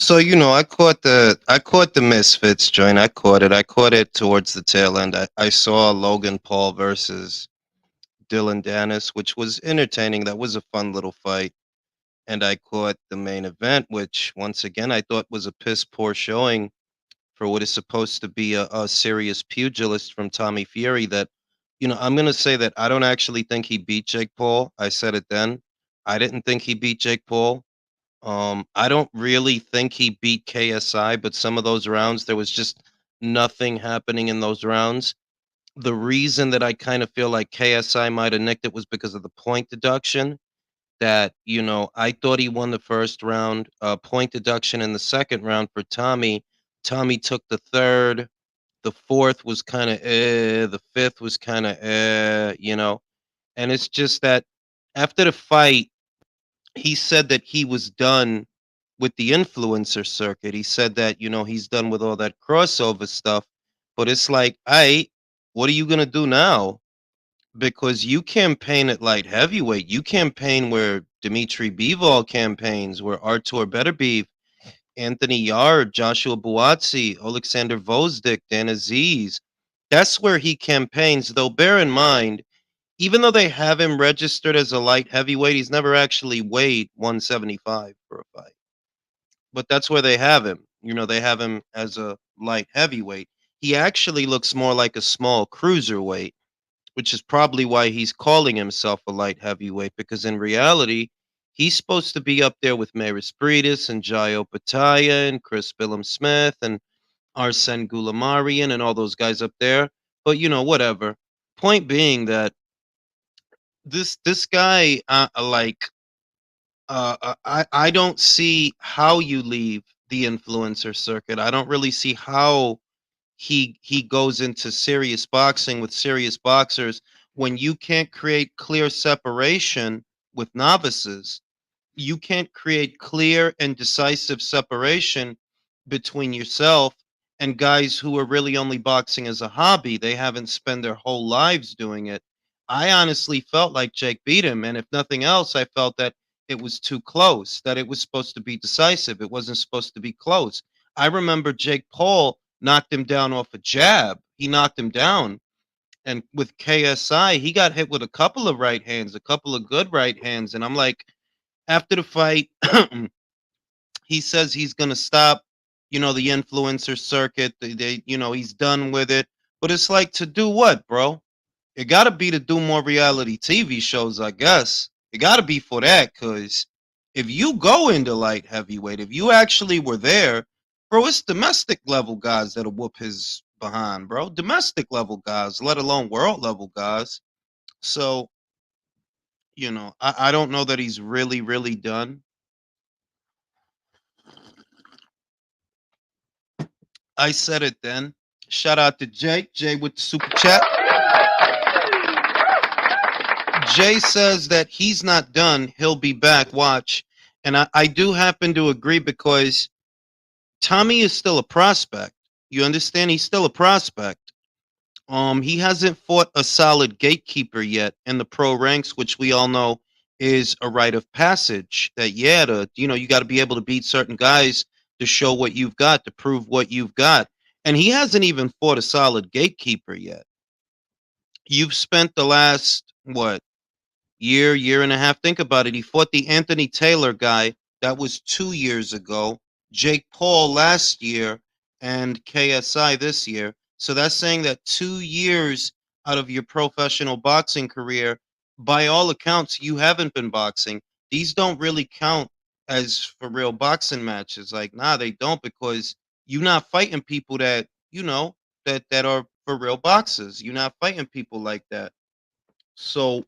So I caught the Misfits joint. I caught it. I caught it towards the tail end. I saw Logan Paul versus Dylan Dennis, which was entertaining. That was a fun little fight. And I caught the main event, which once again I thought was a piss poor showing for what is supposed to be a serious pugilist from Tommy Fury. I'm gonna say that I don't actually think he beat Jake Paul. I said it then. I didn't think he beat Jake Paul. I don't really think he beat KSI, but some of those rounds, there was just nothing happening in those rounds. The reason that I kind of feel like KSI might have nicked it was because of the point deduction. I thought he won the first round, point deduction in the second round for Tommy. Tommy took the third. The fourth was kind of the fifth was kind of and it's just that after the fight, he said that he was done with the influencer circuit. He said that, he's done with all that crossover stuff. But it's like, what are you gonna do now? Because you campaign at light heavyweight. You campaign where Dmitry Bivol campaigns, where Artur Beterbiev, Anthony Yard, Joshua Buatsi, Alexander Vozdik, Dan Aziz. That's where he campaigns. Though bear in mind, even though they have him registered as a light heavyweight, he's never actually weighed 175 for a fight. But that's where they have him. They have him as a light heavyweight. He actually looks more like a small cruiserweight, which is probably why he's calling himself a light heavyweight, because in reality, he's supposed to be up there with Maris Briedis and Jayo Pataya and Chris Billum Smith and Arsen Goulamarian and all those guys up there. But whatever. Point being that this guy, I don't see how you leave the influencer circuit. I don't really see how he goes into serious boxing with serious boxers when you can't create clear separation with novices. You can't create clear and decisive separation between yourself and guys who are really only boxing as a hobby. They haven't spent their whole lives doing it. I honestly felt like Jake beat him, and if nothing else, I felt that it was too close, that it was supposed to be decisive. It wasn't supposed to be close. I remember Jake Paul knocked him down off a jab. He knocked him down. And with KSI, he got hit with a couple of right hands, a couple of good right hands. And I'm like, after the fight, he says he's going to stop, the influencer circuit. He's done with it. But it's like, to do what, bro? It got to be to do more reality TV shows, I guess. It got to be for that, because if you go into light heavyweight, if you actually were there, bro, it's domestic level guys that'll whoop his behind, bro. Domestic level guys, let alone world level guys. So, I don't know that he's really, really done. I said it then. Shout out to Jay. Jay with the super chat. Jay says that he's not done. He'll be back. Watch. And I do happen to agree, because Tommy is still a prospect. You understand? He's still a prospect. He hasn't fought a solid gatekeeper yet in the pro ranks, which we all know is a rite of passage. That you got to be able to beat certain guys to show what you've got, to prove what you've got. And he hasn't even fought a solid gatekeeper yet. You've spent the last what, year and a half. Think about it. He fought the Anthony Taylor guy. That was 2 years ago. Jake Paul last year, and KSI this year. So that's saying that 2 years out of your professional boxing career, by all accounts, you haven't been boxing. These don't really count as for real boxing matches. Like, nah, they don't, because you're not fighting people that are for real boxers. You're not fighting people like that. So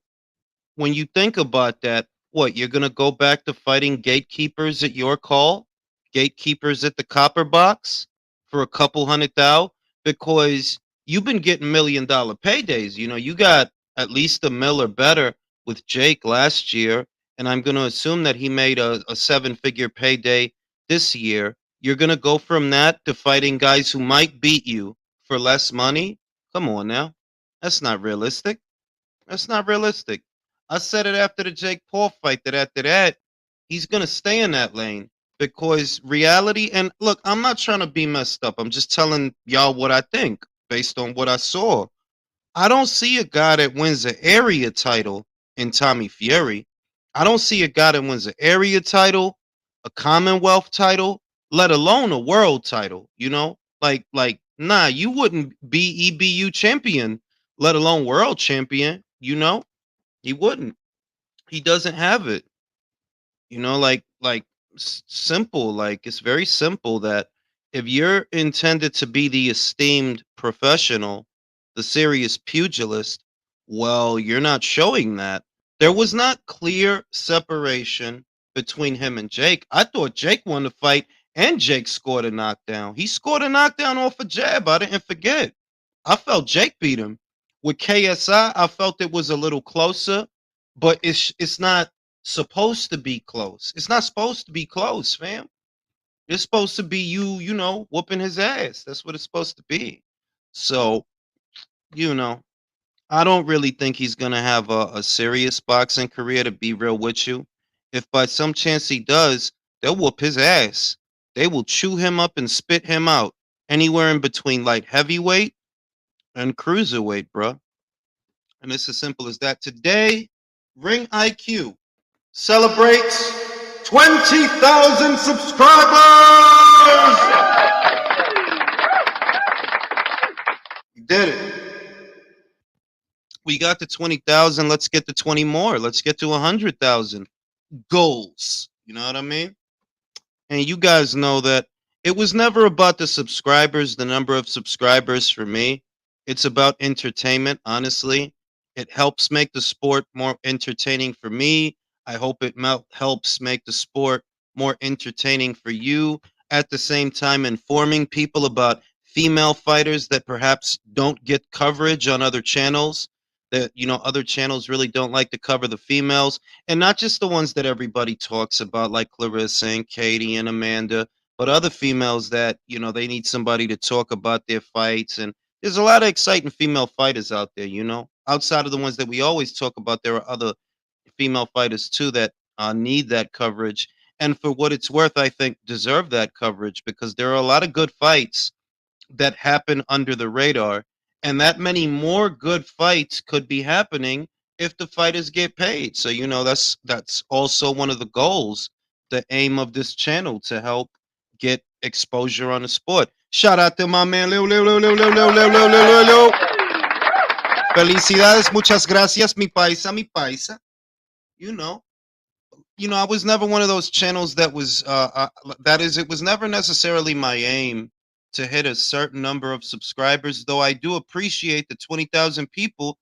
when you think about that, what, you're gonna go back to fighting gatekeepers at your call? Gatekeepers at the copper box for a couple hundred thou? Because you've been getting $1 million paydays. You got at least a mil or better with Jake last year, and I'm gonna assume that he made a seven-figure payday this year. You're gonna go from that to fighting guys who might beat you for less money? Come on now. That's not realistic. That's not realistic. I said it after the Jake Paul fight, that after that, he's gonna stay in that lane. because reality, and look, I'm not trying to be messed up. I'm just telling y'all what I think based on what I saw. I don't see a guy that wins an area title in Tommy Fury. I don't see a guy that wins an area title, a Commonwealth title, let alone a world title, you know? Nah, you wouldn't be EBU champion, let alone world champion, you know? He wouldn't. He doesn't have it. Simple, like it's very simple that if you're intended to be the esteemed professional, the serious pugilist, well, you're not showing that. There was not clear separation between him and Jake. I thought Jake won the fight and Jake scored a knockdown. He scored a knockdown off a jab. I didn't forget. I felt Jake beat him. With KSI, I felt it was a little closer, but it's not supposed to be close. It's not supposed to be close, fam. It's supposed to be whooping his ass. That's what it's supposed to be. So, you know, I don't really think he's gonna have a serious boxing career, to be real with you. If by some chance he does, they'll whoop his ass. They will chew him up and spit him out. Anywhere in between light heavyweight and cruiserweight, bruh. And it's as simple as that. Today, Ring IQ celebrates 20,000 subscribers. You did it. We got to 20,000. Let's get to 20 more. Let's get to 100,000 goals. You know what I mean? And you guys know that it was never about the subscribers, the number of subscribers for me. It's about entertainment, honestly. It helps make the sport more entertaining for me. I hope it helps make the sport more entertaining for you. At the same time, informing people about female fighters that perhaps don't get coverage on other channels. That, other channels really don't like to cover the females, and not just the ones that everybody talks about, like Clarissa and Katie and Amanda, but other females that they need somebody to talk about their fights. And there's a lot of exciting female fighters out there. Outside of the ones that we always talk about, there are other female fighters too that need that coverage. And for what it's worth, I think deserve that coverage, because there are a lot of good fights that happen under the radar, and that many more good fights could be happening if the fighters get paid. So that's also one of the goals, the aim of this channel, to help get exposure on the sport. Shout out to my man Leo, Leo, Leo, Leo, Leo, Leo, Leo, Leo, Leo, Leo. Felicidades, muchas gracias, mi paisa, mi paisa. I was never one of those channels that was that is, it was never necessarily my aim to hit a certain number of subscribers, though I do appreciate that 20,000 people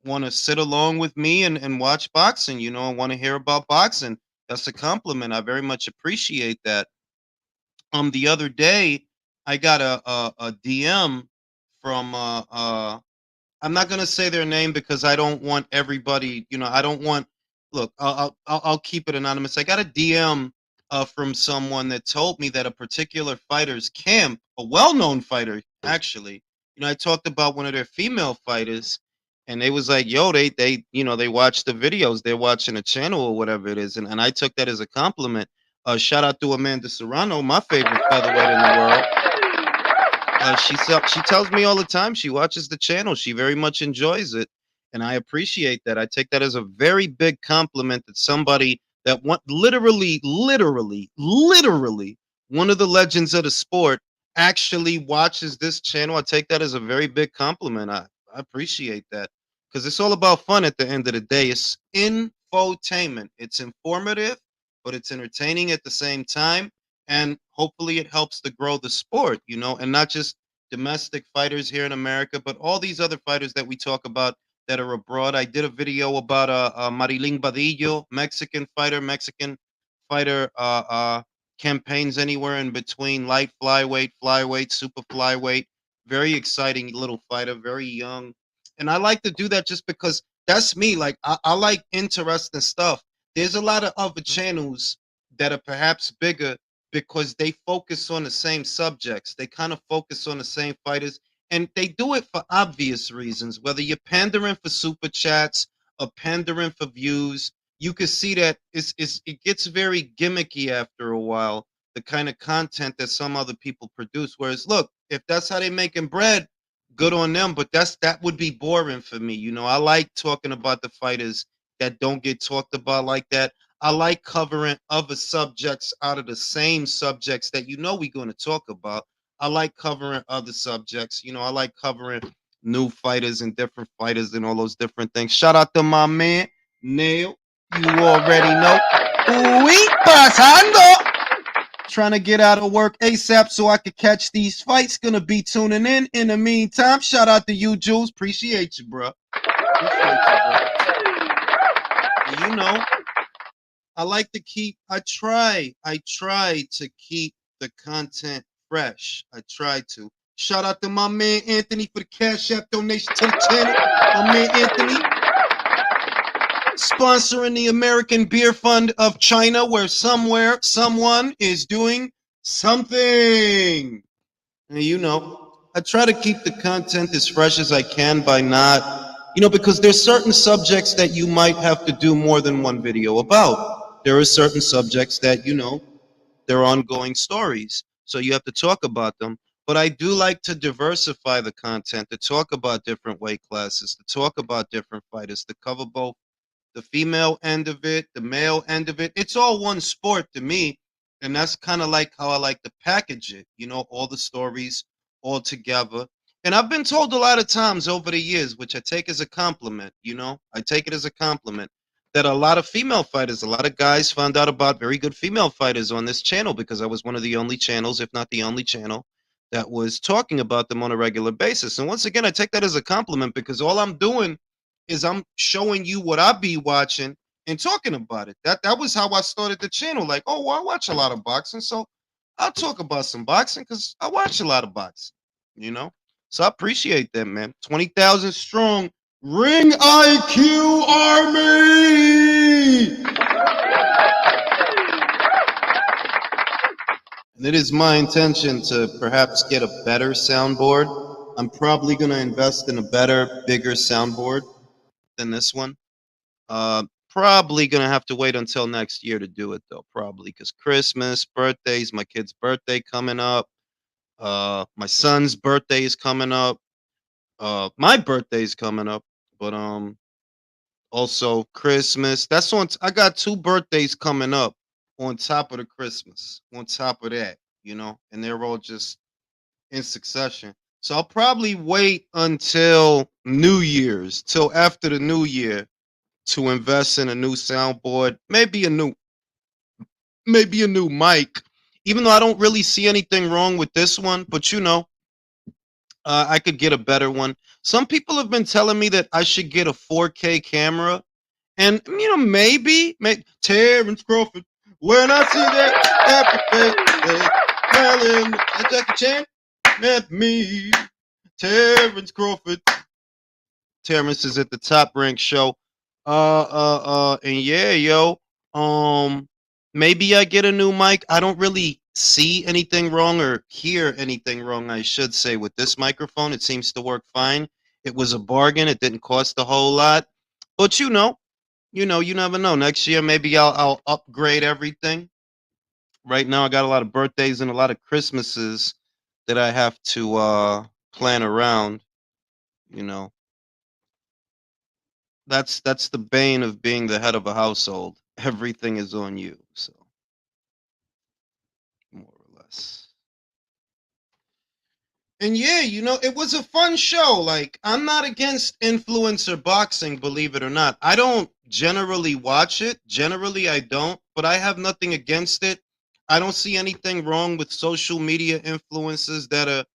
want to sit along with me and watch boxing, and want to hear about boxing. That's a compliment. I very much appreciate that. The other day I got a DM from I'm not gonna say their name because I don't want everybody. I don't want. Look, I'll keep it anonymous. I got a DM from someone that told me that a particular fighter's camp, a well-known fighter, actually. I talked about one of their female fighters, and they was like, "Yo, they watch the videos. They're watching a channel or whatever it is," and I took that as a compliment. Shout out to Amanda Serrano, my favorite featherweight in the world. She tells me all the time she watches the channel. She very much enjoys it, and I appreciate that. I take that as a very big compliment that somebody that literally one of the legends of the sport actually watches this channel. I take that as a very big compliment. I appreciate that, because it's all about fun at the end of the day. It's infotainment. It's informative, but it's entertaining at the same time, and hopefully it helps to grow the sport, and not just domestic fighters here in America, but all these other fighters that we talk about that are abroad. I did a video about Marilyn Badillo, Mexican fighter, campaigns anywhere in between light flyweight, flyweight, super flyweight. Very exciting little fighter, very young. And I like to do that just because that's me. Like, I like interesting stuff. There's a lot of other channels that are perhaps bigger because they focus on the same subjects. They kind of focus on the same fighters, and they do it for obvious reasons. Whether you're pandering for super chats or pandering for views, you can see that it gets very gimmicky after a while. the kind of content that some other people produce. Whereas, look, if that's how they making bread, good on them. But that would be boring for me. You know, I like talking about the fighters that don't get talked about like that. I like covering other subjects out of the same subjects that you know we're going to talk about. I like covering other subjects. You know, I like covering new fighters and different fighters and all those different things. Shout out to my man, Nail. You already know. Uy, pasando. Trying to get out of work ASAP so I could catch these fights. Gonna be tuning in. In the meantime, shout out to you, Jules. Appreciate you, bro. Appreciate you, bro. You know, I like to keep. I try to keep the content fresh. I try to. Shout out to my man Anthony for the Cash App donation to the channel. My man Anthony sponsoring the American Beer Fund of China, where somewhere someone is doing something. And you know, I try to keep the content as fresh as I can by not, you know, because there's certain subjects that you might have to do more than one video about. There are certain subjects that, you know, they're ongoing stories. So you have to talk about them. But I do like to diversify the content, to talk about different weight classes, to talk about different fighters, to cover both the female end of it, the male end of it. It's all one sport to me. And that's kind of like how I like to package it, you know, all the stories all together. And I've been told a lot of times over the years, which I take as a compliment, you know, I take it as a compliment, that a lot of female fighters, a lot of guys found out about very good female fighters on this channel because I was one of the only channels, if not the only channel, that was talking about them on a regular basis. And once again, I take that as a compliment because all I'm doing is I'm showing you what I be watching and talking about it. That was how I started the channel. Like, oh, well, I watch a lot of boxing, so I'll talk about some boxing because I watch a lot of boxing, you know. So I appreciate that, man. 20,000 strong Ring IQ Army. And it is my intention to perhaps get a better soundboard. I'm probably going to invest in a better, bigger soundboard than this one. Probably gonna have to wait until next year to do it though. Probably because Christmas, birthdays, my kid's birthday coming up. My son's birthday is coming up. My birthday's coming up. But also Christmas. That's on. I got two birthdays coming up on top of the Christmas. On top of that, you know, and they're all just in succession. So I'll probably wait until New Year's, till after the New Year, to invest in a new soundboard, maybe a new mic. Even though I don't really see anything wrong with this one, but you know, I could get a better one. Some people have been telling me that I should get a 4K camera, and you know, maybe Terrence Crawford. When I see that happy face, smiling, Jackie Chan, at me, Terrence Crawford. Terrence is at the Top Rank show. And yeah, yo, um, maybe I get a new mic. I don't really see anything wrong or hear anything wrong, I should say, with this microphone. It seems to work fine. It was a bargain. It didn't cost a whole lot. But you never know. Next year, maybe I'll upgrade everything. Right now, I got a lot of birthdays and a lot of Christmases that I have to plan around. You know, that's the bane of being the head of a household. Everything is on you, so more or less. And yeah, you know, it was a fun show. Like, I'm not against influencer boxing, believe it or not. I don't generally watch it. Generally, I don't, but I have nothing against it. I don't see anything wrong with social media influencers that are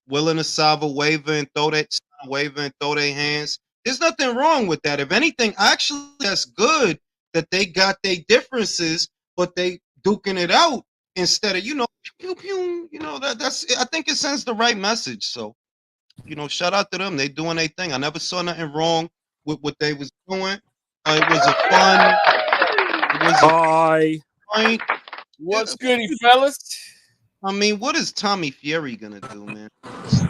willing to salve a waiver and throw their hands. There's nothing wrong with that. If anything, actually, that's good that they got their differences, but they duking it out instead of, you know, pew pew, you know, that's I think it sends the right message. So, you know, shout out to them. They doing their thing. I never saw nothing wrong with what they was doing. It was a fun. It was a Hi. fight. What's goody, fellas? I mean, what is Tommy Fury gonna do, man?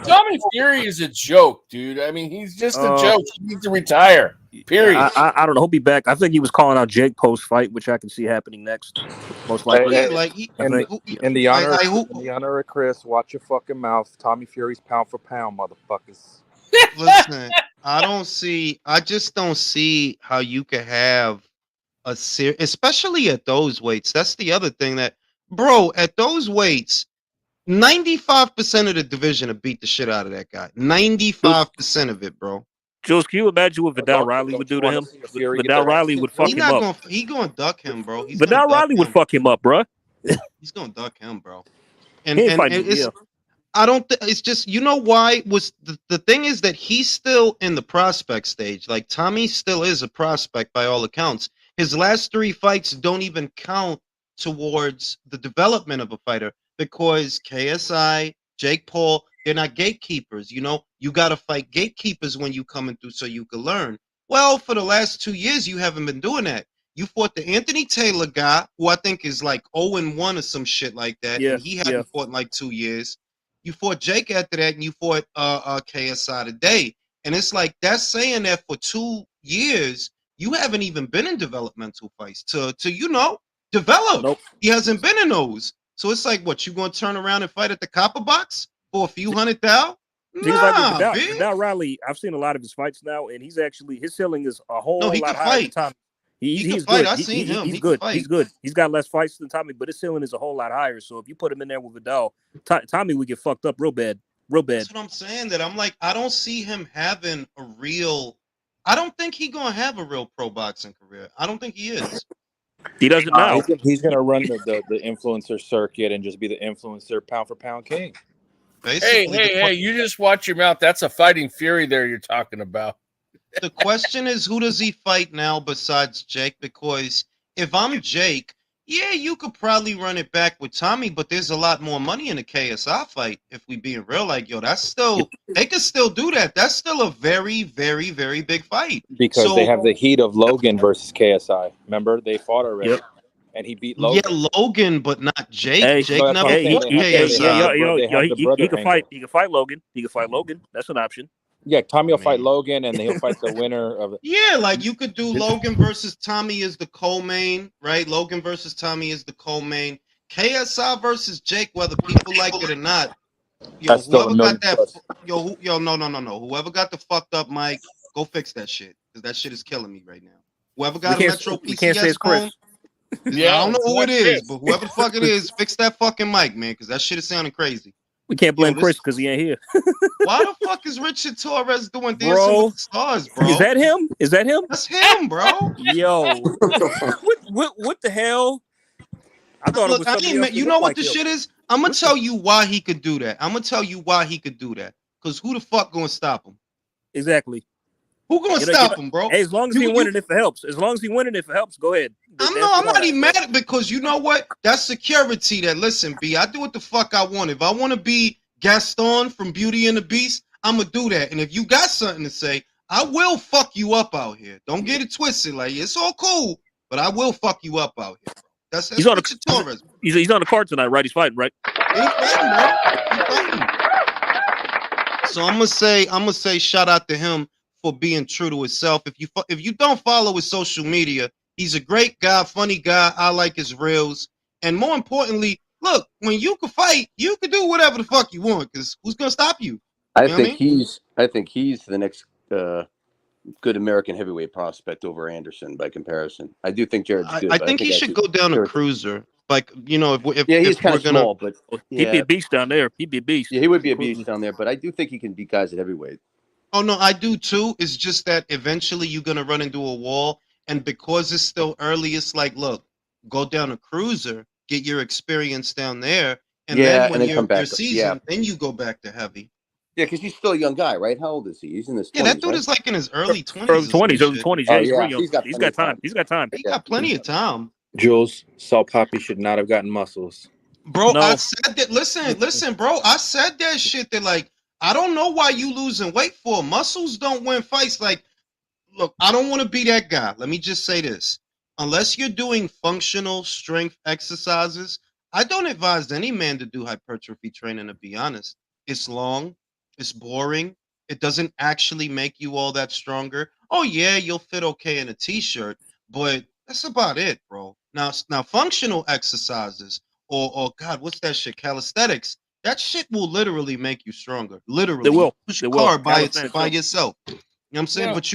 Tommy Fury is a joke, dude. I mean, he's just a Uh, joke. He needs to retire. Period. I don't know. He'll be back. I think he was calling out Jake post fight, which I can see happening next, most likely. Yeah, like I think. In the honor, who, in the honor of Chris, watch your fucking mouth. Tommy Fury's pound for pound, motherfuckers. listen, I just don't see how you could have a series, especially at those weights. That's the other thing that, bro, at those weights, 95% of the division have beat the shit out of that guy. 95% of it, bro. Jules, can you imagine what Vidal Riley would do to him? Vidal Riley would fuck him up. He gonna duck him, bro. Vidal Riley would fuck him up, bro. He's gonna duck him, bro. He ain't fighting him. I don't. It's just, you know why was the thing is that he's still in the prospect stage. Like, Tommy still is a prospect by all accounts. His last 3 fights don't even count towards the development of a fighter, because KSI, Jake Paul, they're not gatekeepers. You know, you got to fight gatekeepers when you coming through so you can learn. Well, for the last 2 years, you haven't been doing that. You fought the Anthony Taylor guy, who I think is like 0-1 or some shit like that, and he hadn't fought in like 2 years. You fought Jake after that, and you fought KSI today. And it's like, that's saying that for 2 years, you haven't even been in developmental fights to develop. Nope. He hasn't been in those. So it's like, what, you going to turn around and fight at the Copper Box for a few $100,000? Nah, like Vidal Riley, I've seen a lot of his fights now, and he's actually, his ceiling is a whole lot higher than Tommy. He's good. I've seen him. He's good. He's good. He's got less fights than Tommy, but his ceiling is a whole lot higher. So if you put him in there with Vidal, Tommy would get fucked up real bad. That's what I'm saying. That I'm like, I don't see him having a real. I don't think he's gonna have a real pro boxing career. I don't think he is. He doesn't now. He's gonna run the influencer circuit and just be the influencer pound for pound king. Basically, hey! You just watch your mouth. That's a fighting Fury there you're talking about. The question is, who does he fight now besides Jake? Because if I'm Jake, yeah, you could probably run it back with Tommy, but there's a lot more money in the KSI fight. If we being real, like, yo, that's still, they can still do that. That's still a very, very, very big fight. Because they have the heat of Logan versus KSI. Remember, they fought already, and he beat Logan. Yeah, Logan, but not Jake. Hey, Jake never fought KSI. He can fight. He can fight Logan. He can fight Logan. That's an option. Yeah, Tommy will fight Logan, and he'll fight the winner of it. Yeah, like, you could do Logan versus Tommy is the co-main, right? Logan versus Tommy is the co-main. KSI versus Jake, whether people like it or not. Yo, whoever got that, no. Whoever got the fucked up mic, go fix that shit, because that shit is killing me right now. Whoever got a Metro PCS phone, I don't know who it is, but whoever the fuck it is, fix that fucking mic, man, because that shit is sounding crazy. We can't blame Chris because he ain't here. Why the fuck is Richard Torres doing Dancing with the Stars, bro? Is that him? That's him, bro. Yo, what the hell? I thought it was something else. You know what the shit is? I'm gonna tell you why he could do that. Because who the fuck gonna stop him? Exactly. Who gonna stop him, bro? Hey, as long as he winning, if it helps. As long as he winning, if it helps, go ahead. I'm not even mad at, because you know what? That's security. That, listen, B, I do what the fuck I want. If I want to be Gaston from Beauty and the Beast, I'm gonna do that. And if you got something to say, I will fuck you up out here. Don't get it twisted. Like, it's all cool, but I will fuck you up out here, bro. That's he's on Torres. He's on the card tonight, right? He's fighting, right? He's fighting, bro. He's fighting. So I'm gonna say shout out to him for being true to himself. If you don't follow his social media, he's a great guy, funny guy. I like his reels, and more importantly, look, when you can fight, you can do whatever the fuck you want. Because who's gonna stop you? I think he's the next good American heavyweight prospect over Anderson by comparison. I do think Jared's good. I think he should go down to cruiser. Like, you know, if he's kind of small, but he'd be a beast down there. He'd be a beast. Yeah, he would be a beast down there. But I do think he can beat guys at heavyweight. Oh no, I do too. It's just that eventually you're gonna run into a wall, and because it's still early, it's like, look, go down to cruiser, get your experience down there, and then when you're your season, then you go back to heavy. Yeah, because he's still a young guy, right? How old is he? He's in his 20s, that dude is like in his early 20s. Early 20s. Yeah, he's young. He's got time. He's got time. He got plenty of time. Jules, Salt Poppy should not have gotten muscles. Bro, no. I said that. Listen, bro. I said that shit. That, like, I don't know why you losing weight for. Muscles don't win fights. Like, look, I don't want to be that guy. Let me just say this. Unless you're doing functional strength exercises, I don't advise any man to do hypertrophy training, to be honest. It's long, it's boring, it doesn't actually make you all that stronger. Oh yeah, you'll fit okay in a t-shirt, but that's about it, bro. Now functional exercises or God, what's that shit? Calisthenics. That shit will literally make you stronger. They Literally. You will. push They a will. car by Calisthenics will. yourself. You know what I'm saying? Yeah. But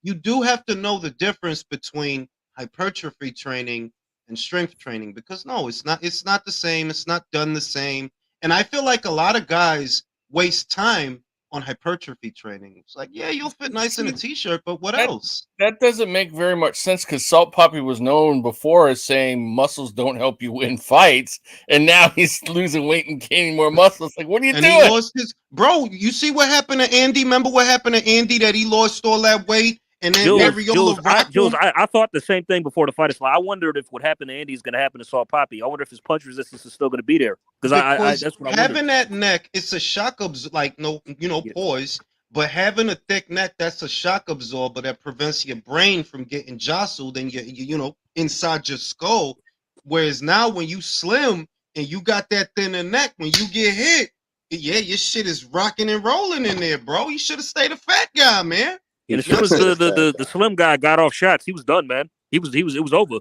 you do have to know the difference between hypertrophy training and strength training, because no, it's not the same, it's not done the same. And I feel like a lot of guys waste time on hypertrophy training. It's like, yeah, you'll fit nice in a t-shirt, but what else? That doesn't make very much sense because Salt Puppy was known before as saying muscles don't help you win fights, and now he's losing weight and gaining more muscles. Like, what are you And doing? he lost his bro. You see what happened to Andy? Remember what happened to Andy, that he lost all that weight and then Mariola rocked him? I thought the same thing before the fight. It's like, I wondered if what happened to Andy is going to happen to Salt Poppy. I wonder if his punch resistance is still going to be there, because I that's what I having wondered. that neck, it's a shock like poise. But having a thick neck, that's a shock absorber that prevents your brain from getting jostled and inside your skull. Whereas now, when you slim and you got that thinner neck, when you get hit, yeah, your shit is rocking and rolling in there, bro. You should have stayed a fat guy, man. And as soon as the slim guy got off shots, he was done, man. It was over.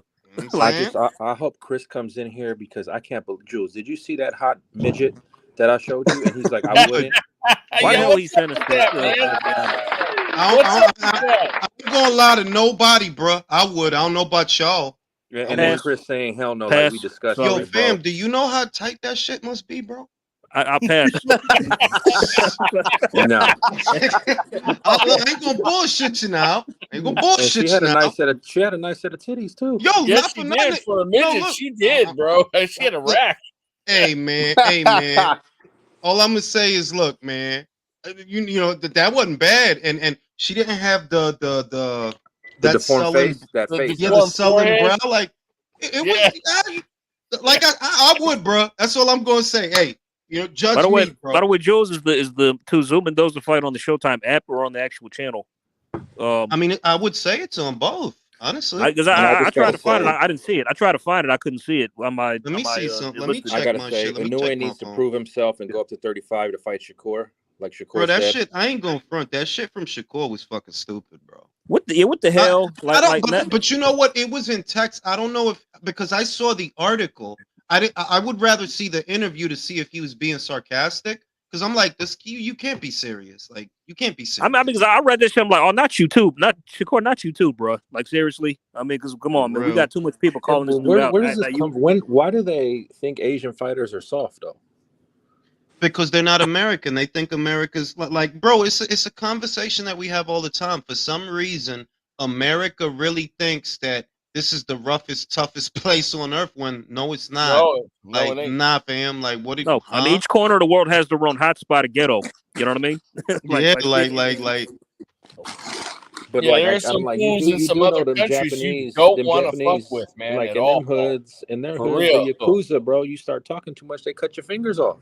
I hope Chris comes in here because I can't believe. Jules, did you see that hot midget that I showed you? And he's like, I wouldn't. Why the hell he sent us that? I ain't gonna lie to nobody, bro. I don't know about y'all. And then Chris saying, hell no, like we discussed. Yo, fam, do you know how tight that shit must be, bro? I'll pass. No. I ain't gonna bullshit you now. Ain't gonna bullshit she had you a now. she had a nice set of titties too. Yo, yes, not she for did. nothing. For a midget, she did, bro. She had a rack. Hey man. All I'm gonna say is, look, man. You know that wasn't bad, and she didn't have the deformed face, that face. Yeah, the sullen brow. Like it was. Like I would, bro. That's all I'm gonna say. Hey, judge me, bro. By the way, Jules, is the Tszyu Mendoza fight on the Showtime app or on the actual channel? I mean, I would say it's on both, honestly. Because I tried to find it. I didn't see it. I tried to find it. I couldn't see it. Let me see something. Let me check I gotta my say, shit. Inoue needs to prove himself and go up to 35 to fight Shakur. Like Shakur bro, that said. shit, I ain't gonna front. That shit from Shakur was fucking stupid, bro. What the hell? But you know what? It was in text. I don't know because I saw the article. I would rather see the interview to see if he was being sarcastic. Because I'm like, you can't be serious. Like, you can't be serious. I mean, because I read this shit, I'm like, oh, not YouTube, not Shakur, not YouTube, bro. Like, seriously. I mean, because come on, man, we got too much people calling this dude out. Where does this come? Why do they think Asian fighters are soft though? Because they're not American. They think America's like, bro, it's a conversation that we have all the time. For some reason, America really thinks that this is the roughest, toughest place on earth, when no, it's not. No, it ain't. Nah, fam. Like, what? I mean, each corner of the world has their own hotspot of ghetto. You know what I mean? like. But yeah, there's some fools in some other countries you don't want to fuck with, man. Like at in all. them hoods, in their For hoods, real. the Yakuza, bro. You start talking too much, they cut your fingers off.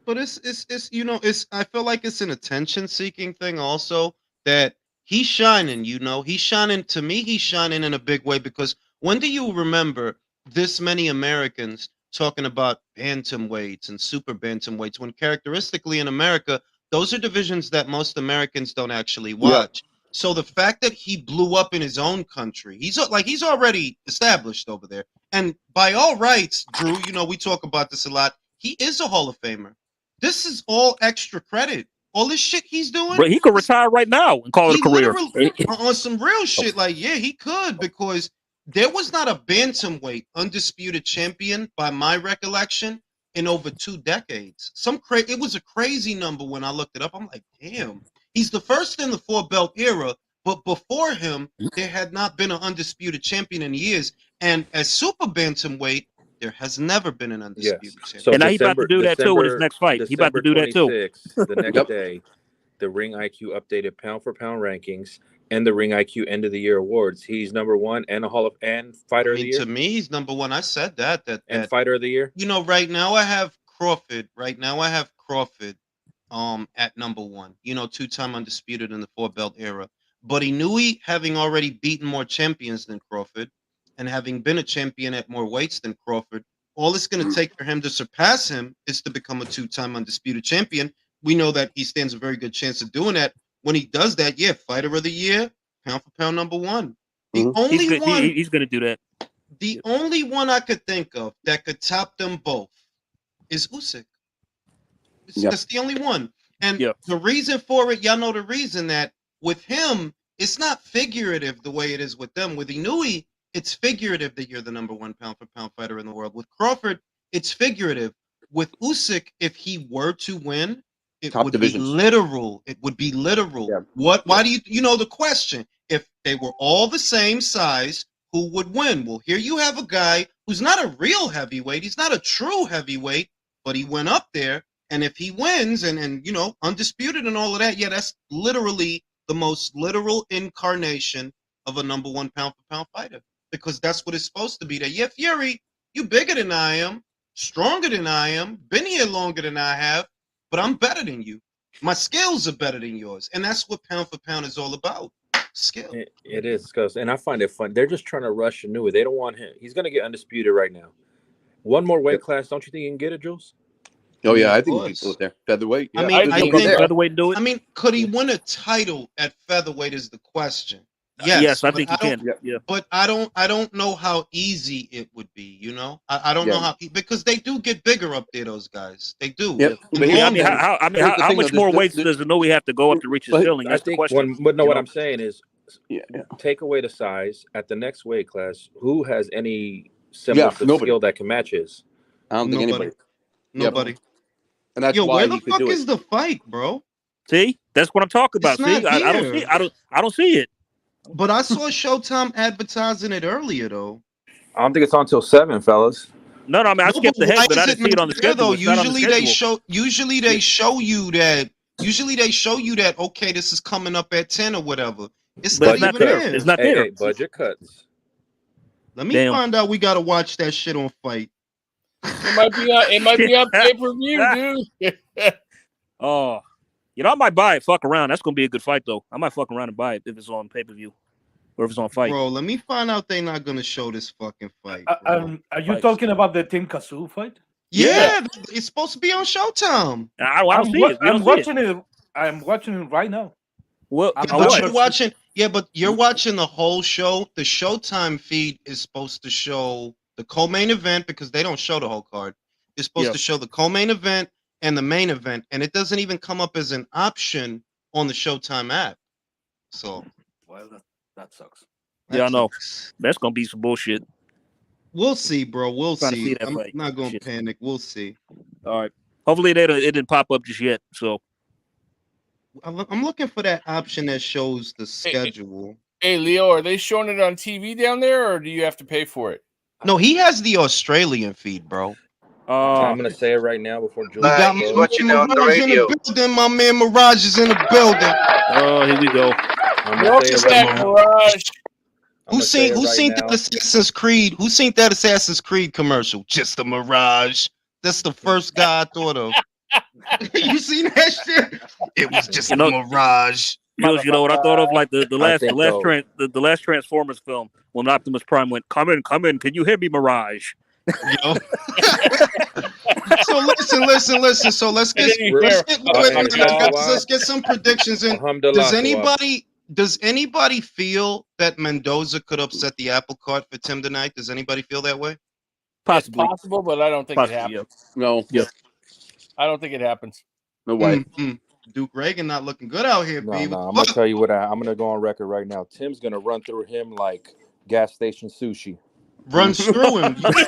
But it's I feel like it's an attention seeking thing also, that he's shining, he's shining. To me, he's shining in a big way, because when do you remember this many Americans talking about bantamweights and super bantamweights, when characteristically in America, those are divisions that most Americans don't actually watch. Yeah. So the fact that he blew up in his own country, he's already established over there. And by all rights, Drew, we talk about this a lot. He is a Hall of Famer. This is all extra credit. All this shit he's doing. But he could retire right now and call it a career. On some real shit, like, yeah, he could, because there was not a bantamweight undisputed champion, by my recollection, in over 2 decades. It was a crazy number when I looked it up. I'm like, damn. He's the first in the 4-belt era, but before him, there had not been an undisputed champion in years. And as super bantamweight, there has never been an undisputed champion. So and now he's about to do that too in his next fight. He's about to do that too. The next day, the Ring IQ updated pound for pound rankings and the Ring IQ end of the year awards. He's number 1 and fighter of the year. To me, he's number 1. I said that fighter of the year. Right now I have Crawford. At number 1. 2-time undisputed in the 4-belt era. But Inoue, having already beaten more champions than Crawford, and having been a champion at more weights than Crawford, all it's going to take for him to surpass him is to become a 2-time undisputed champion. We know that he stands a very good chance of doing that. When he does that, fighter of the year, pound for pound number one. The only one he's going to do that. The only one I could think of that could top them both is Usyk. That's the only one. And the reason for it, y'all know the reason that with him, it's not figurative the way it is with them. With Inoue, it's figurative that you're the number one pound for pound fighter in the world. With Crawford, it's figurative. With Usyk, if he were to win, it would be literal. It would be literal. Yeah. Why do you know the question? If they were all the same size, who would win? Well, here you have a guy who's not a real heavyweight. He's not a true heavyweight, but he went up there. And if he wins and you know, undisputed and all of that, that's literally the most literal incarnation of a number one pound for pound fighter. Because that's what it's supposed to be. That, Fury, you bigger than I am, stronger than I am, been here longer than I have, but I'm better than you. My skills are better than yours. And that's what pound for pound is all about. Skill. It is, and I find it fun. They're just trying to rush Inoue. They don't want him. He's going to get undisputed right now. One more weight class. Don't you think he can get it, Jules? Oh yeah, I think he can go there. Featherweight. Yeah. I think featherweight do it. I mean, could he win a title at featherweight is the question. Yes, I think he can. Yeah. But I don't know how easy it would be. You know, I don't know how, because they do get bigger up there. Those guys, they do. Yep. How much more weight does Inoue have to go up to reach his ceiling? That's the question. What I'm saying is, take away the size at the next weight class. Who has any similar skill that can match his? I don't think anybody. Nobody. And that's why where the fuck is the fight, bro? See, that's what I'm talking about. See, I don't see it. But I saw Showtime advertising it earlier, though. I don't think it's on until 7, fellas. No, I mean I skipped ahead, but I didn't see it on the schedule. Usually they show you that. Okay, this is coming up at 10 or whatever. It's not even there. It's not there. Hey, budget cuts. Let me find out. We gotta watch that shit on Fight. It might be on pay-per-view, dude. Oh, you know, I might buy it. Fuck around. That's gonna be a good fight, though. I might fuck around and buy it if it's on pay-per-view or if it's on Fight. Bro, let me find out they're not gonna show this fucking fight. Are you talking about the Tim Kazoo fight? Yeah, it's supposed to be on Showtime. I don't see it. I'm watching it. I'm watching it right now. Well, you're watching. Yeah, but you're watching the whole show. The Showtime feed is supposed to show the co-main event because they don't show the whole card. It's supposed to show the co-main event and the main event, and it doesn't even come up as an option on the Showtime app. So, well, that sucks. I know. That's gonna be some bullshit. We'll see, bro. We'll see. I'm fight. not gonna panic. We'll see. All right. Hopefully, it didn't pop up just yet. So, I'm looking for that option that shows the schedule. Hey, Leo, are they showing it on TV down there, or do you have to pay for it? No, he has the Australian feed, bro. I'm gonna say it right now before Jules. He's watching on the radio. My man Mirage is in the building. Oh, here we go. Mirage. Who seen that Assassin's Creed? Who seen that Assassin's Creed commercial? Just a Mirage. That's the first guy I thought of. You seen that shit? It was just a Mirage. You know what I thought of? Like the last Transformers film when Optimus Prime went, "Come in, can you hear me, Mirage?" Yo. So listen. So let's get some predictions in. Does anybody feel that Mendoza could upset the apple cart for Tim tonight? Does anybody feel that way? Possibly. It's possible, but I don't think it happens. No. Yeah. I don't think it happens. No way. Duke Reagan not looking good out here, No, baby. I'm gonna tell you what. I'm gonna go on record right now. Tim's gonna run through him like gas station sushi. Runs through him. Runs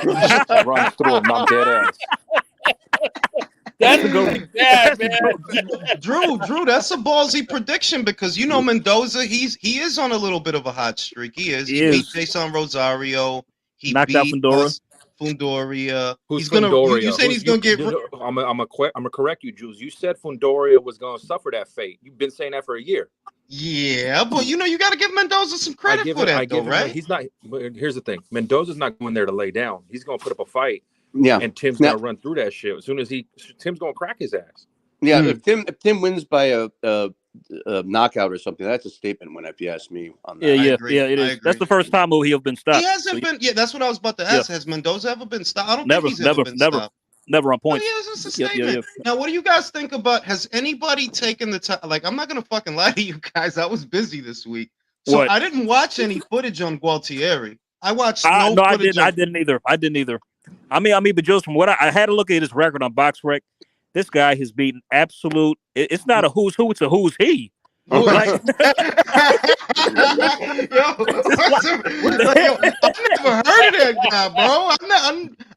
through him. I'm dead ass. That's bad, man. Drew, that's a ballsy prediction because you know Mendoza, he is on a little bit of a hot streak. He beat Jason Rosario. He knocked out Fundoria. Who's he's gonna. Fundoria? You said he's gonna get. I'm gonna correct you, Jules. You said Fundoria was gonna suffer that fate. You've been saying that for a year. Yeah, but you know you got to give Mendoza some credit for that, though, right? He's not. But here's the thing: Mendoza's not going there to lay down. He's gonna put up a fight. Yeah, and Tim's gonna run through that shit as soon as Tim's gonna crack his ass. Yeah, if Tim wins by a knockout or something. That's a statement when if you ask me on that. Yeah, agree. yeah, it I is. agree. That's the first time he have been stopped. He hasn't been. Yeah, that's what I was about to ask. Has Mendoza ever been stopped? I don't think he's ever been stopped. Never on Oh, points. yeah, it's a statement. Now, what do you guys think about? Has anybody taken the time? Like, I'm not gonna fucking lie to you guys. I was busy this week, so I didn't watch any footage on Gualtieri. I watched no footage. I didn't either. I mean, but just from what I had to look at his record on BoxRec, this guy has beaten absolute. It's not a who's who; it's a who's he. Like, yo, I never heard of that guy, bro.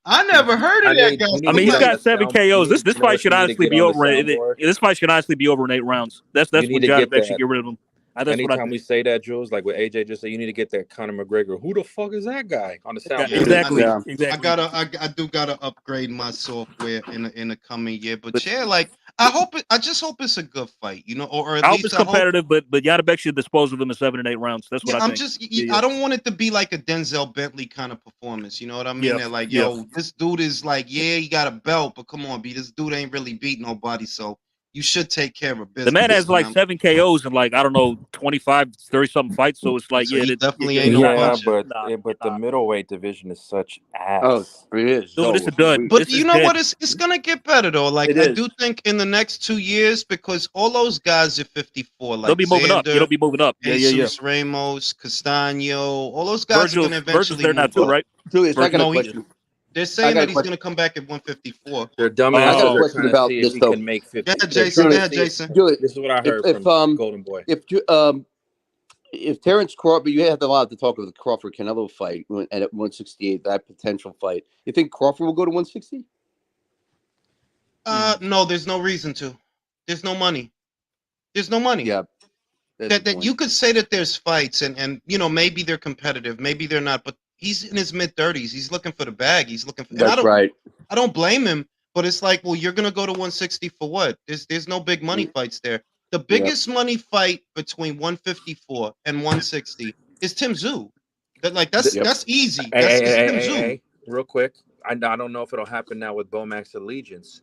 I never heard of that guy. I mean, he's got 7 KOs. This fight should honestly be over. This fight should honestly be over in 8 rounds. That's when Janibek should get rid of him. Anytime we say that, Jules, like what AJ just said, you need to get that Conor McGregor. Who the fuck is that guy on the sound? Exactly. I do gotta upgrade my software in the coming year. But yeah, like I just hope it's a good fight, you know, or at I hope least it's competitive. But Janibek should dispose of him in 7 and 8 rounds. That's what I think. I don't want it to be like a Denzel Bentley kind of performance. You know what I mean? They're like, yo, this dude is like, yeah, he got a belt, but come on, B, this dude ain't really beat nobody, so. You should take care of business. The man has like 7 KOs and like, I don't know, 25, 30-something fights. So it's like, he definitely ain't no puncher. But the middleweight division is such ass. Oh, it is. Dude, it's a dud. But you know what? It's gonna get better though. Like I do think in the next 2 years, because all those guys are 54. Like they'll be moving up. They'll be moving up. Jesus Ramos, Castano, all those guys are gonna eventually there now too, right? Julius, I got a question. They're saying that he's going to come back at 154. They're dumb. I got a question about this, though. Can make 50. Yeah, Jason. Julius, this is what I heard from Golden Boy. If Terrence Crawford, you had a lot to talk about the Crawford Canelo fight at 168, that potential fight. You think Crawford will go to 160? No, there's no reason to. There's no money. There's no money. Yeah. That you could say that there's fights and you know maybe they're competitive, maybe they're not, but he's in his mid-30s. He's looking for the bag. He's looking for. That's right. I don't blame him, but it's like, well, you're gonna go to 160 for what? There's no big money fights there. The biggest money fight between 154 and 160 is Tszyu. That's easy. Hey, real quick. I don't know if it'll happen now with Bomax Allegiance,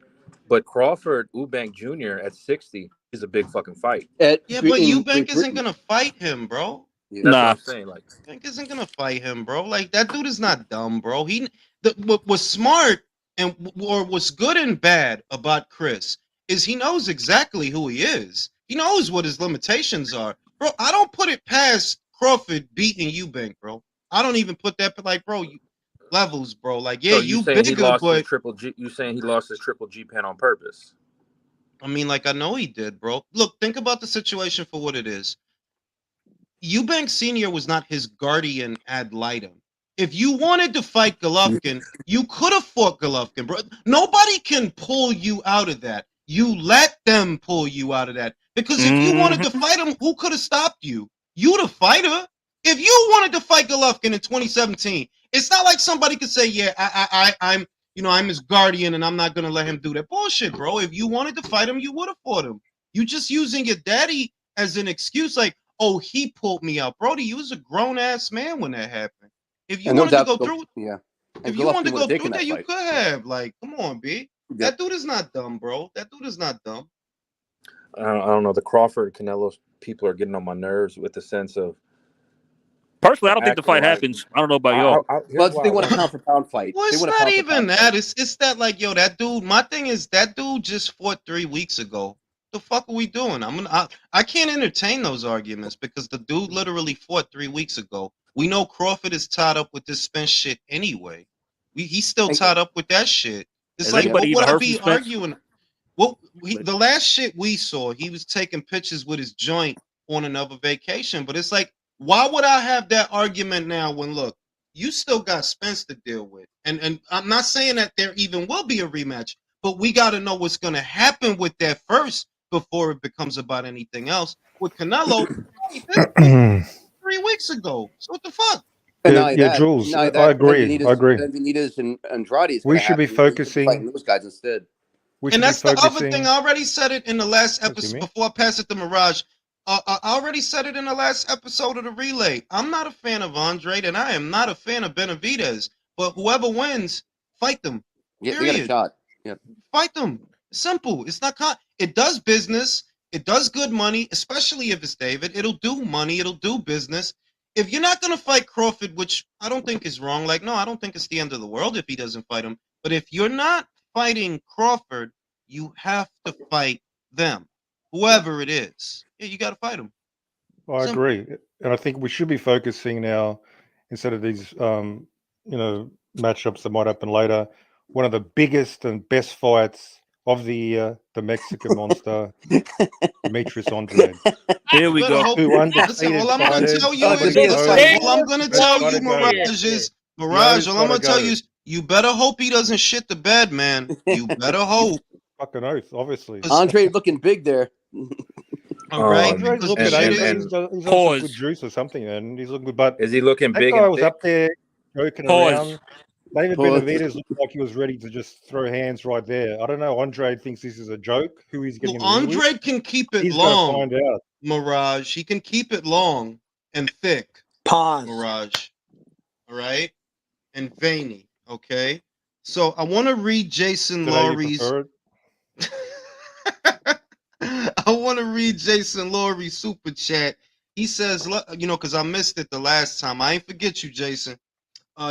but Crawford Eubank Jr. at 60 is a big fucking fight. But Eubank isn't gonna fight him, bro. Yeah, that's what I'm saying. Like, Eubank isn't gonna fight him, bro. Like that dude is not dumb, bro. What was smart and or what's good and bad about Chris is he knows exactly who he is. He knows what his limitations are, bro. I don't put it past Crawford beating Eubank, bro. I don't even put that, like, bro, levels, bro. Like, yeah, so you bigger, but triple G. You saying he lost his triple G pen on purpose? I mean, like, I know he did, bro. Look, think about the situation for what it is. Eubank Sr. was not his guardian ad litem. If you wanted to fight Golovkin, you could have fought Golovkin, bro. Nobody can pull you out of that. You let them pull you out of that. Because if you wanted to fight him, who could have stopped you? You the fighter. If you wanted to fight Golovkin in 2017, it's not like somebody could say, yeah, I'm his guardian and I'm not going to let him do that. Bullshit, bro. If you wanted to fight him, you would have fought him. You just using your daddy as an excuse, like, oh, he pulled me out. Brody, you was a grown-ass man when that happened. If you wanted to go through if you wanted to go through that, you could have. Like, come on, B. That dude is not dumb, bro. That dude is not dumb. I don't know. The Crawford Canelo people are getting on my nerves with the sense of. Personally, I don't think the fight happens. I don't know about y'all. Well, they want a pound for pound fight. Well, it's not even that. It's that, like, yo, that dude. My thing is that dude just fought 3 weeks ago. The fuck are we doing? I can't entertain those arguments because the dude literally fought 3 weeks ago. We know Crawford is tied up with this Spence shit anyway. He's still tied up with that shit. It's like, what would I be arguing? Well, the last shit we saw, he was taking pictures with his joint on another vacation. But it's like, why would I have that argument now when, look, you still got Spence to deal with? And I'm not saying that there even will be a rematch, but we got to know what's going to happen with that first before it becomes about anything else. With Canelo, 3 weeks ago. So what the fuck? Jules, I agree. Benitez and Andrade. We should be focusing those guys instead. And that's the other thing. I already said it in the last episode. Before I pass it to Mirage, I already said it in the last episode of the Relay. I'm not a fan of Andrade, and I am not a fan of Benavidez. But whoever wins, fight them. Yeah, they got a shot. Yeah, fight them. Simple. It's not. It does business. It does good money, especially if it's David. It'll do money. It'll do business. If you're not going to fight Crawford, which I don't think is wrong, like, no, I don't think it's the end of the world if he doesn't fight him. But if you're not fighting Crawford, you have to fight them, whoever it is. Yeah, you got to fight them. I agree. And I think we should be focusing now, instead of these, matchups that might happen later, one of the biggest and best fights of the year, the Mexican monster, Demetrius Andrade. Here we go. Listen, all I'm going to tell you is, Mirage, all I'm going to tell you is, you better hope he doesn't shit the bed, man. You better hope. Fucking oath, obviously. Andre looking big there. All right, Andre's looking. He's on some good juice or something, and he's looking good. But is he looking big? That guy and was thick? up there joking around. David Benavidez looked like he was ready to just throw hands right there. I don't know. Andre thinks this is a joke. Who he's getting? Andre can keep it he's long. He's gonna find out. Mirage, he can keep it long and thick. Pause. Mirage, all right, and veiny. Okay, so I want to read Jason Laurie's. I want to read Jason Laurie's super chat. He says, because I missed it the last time. I ain't forget you, Jason.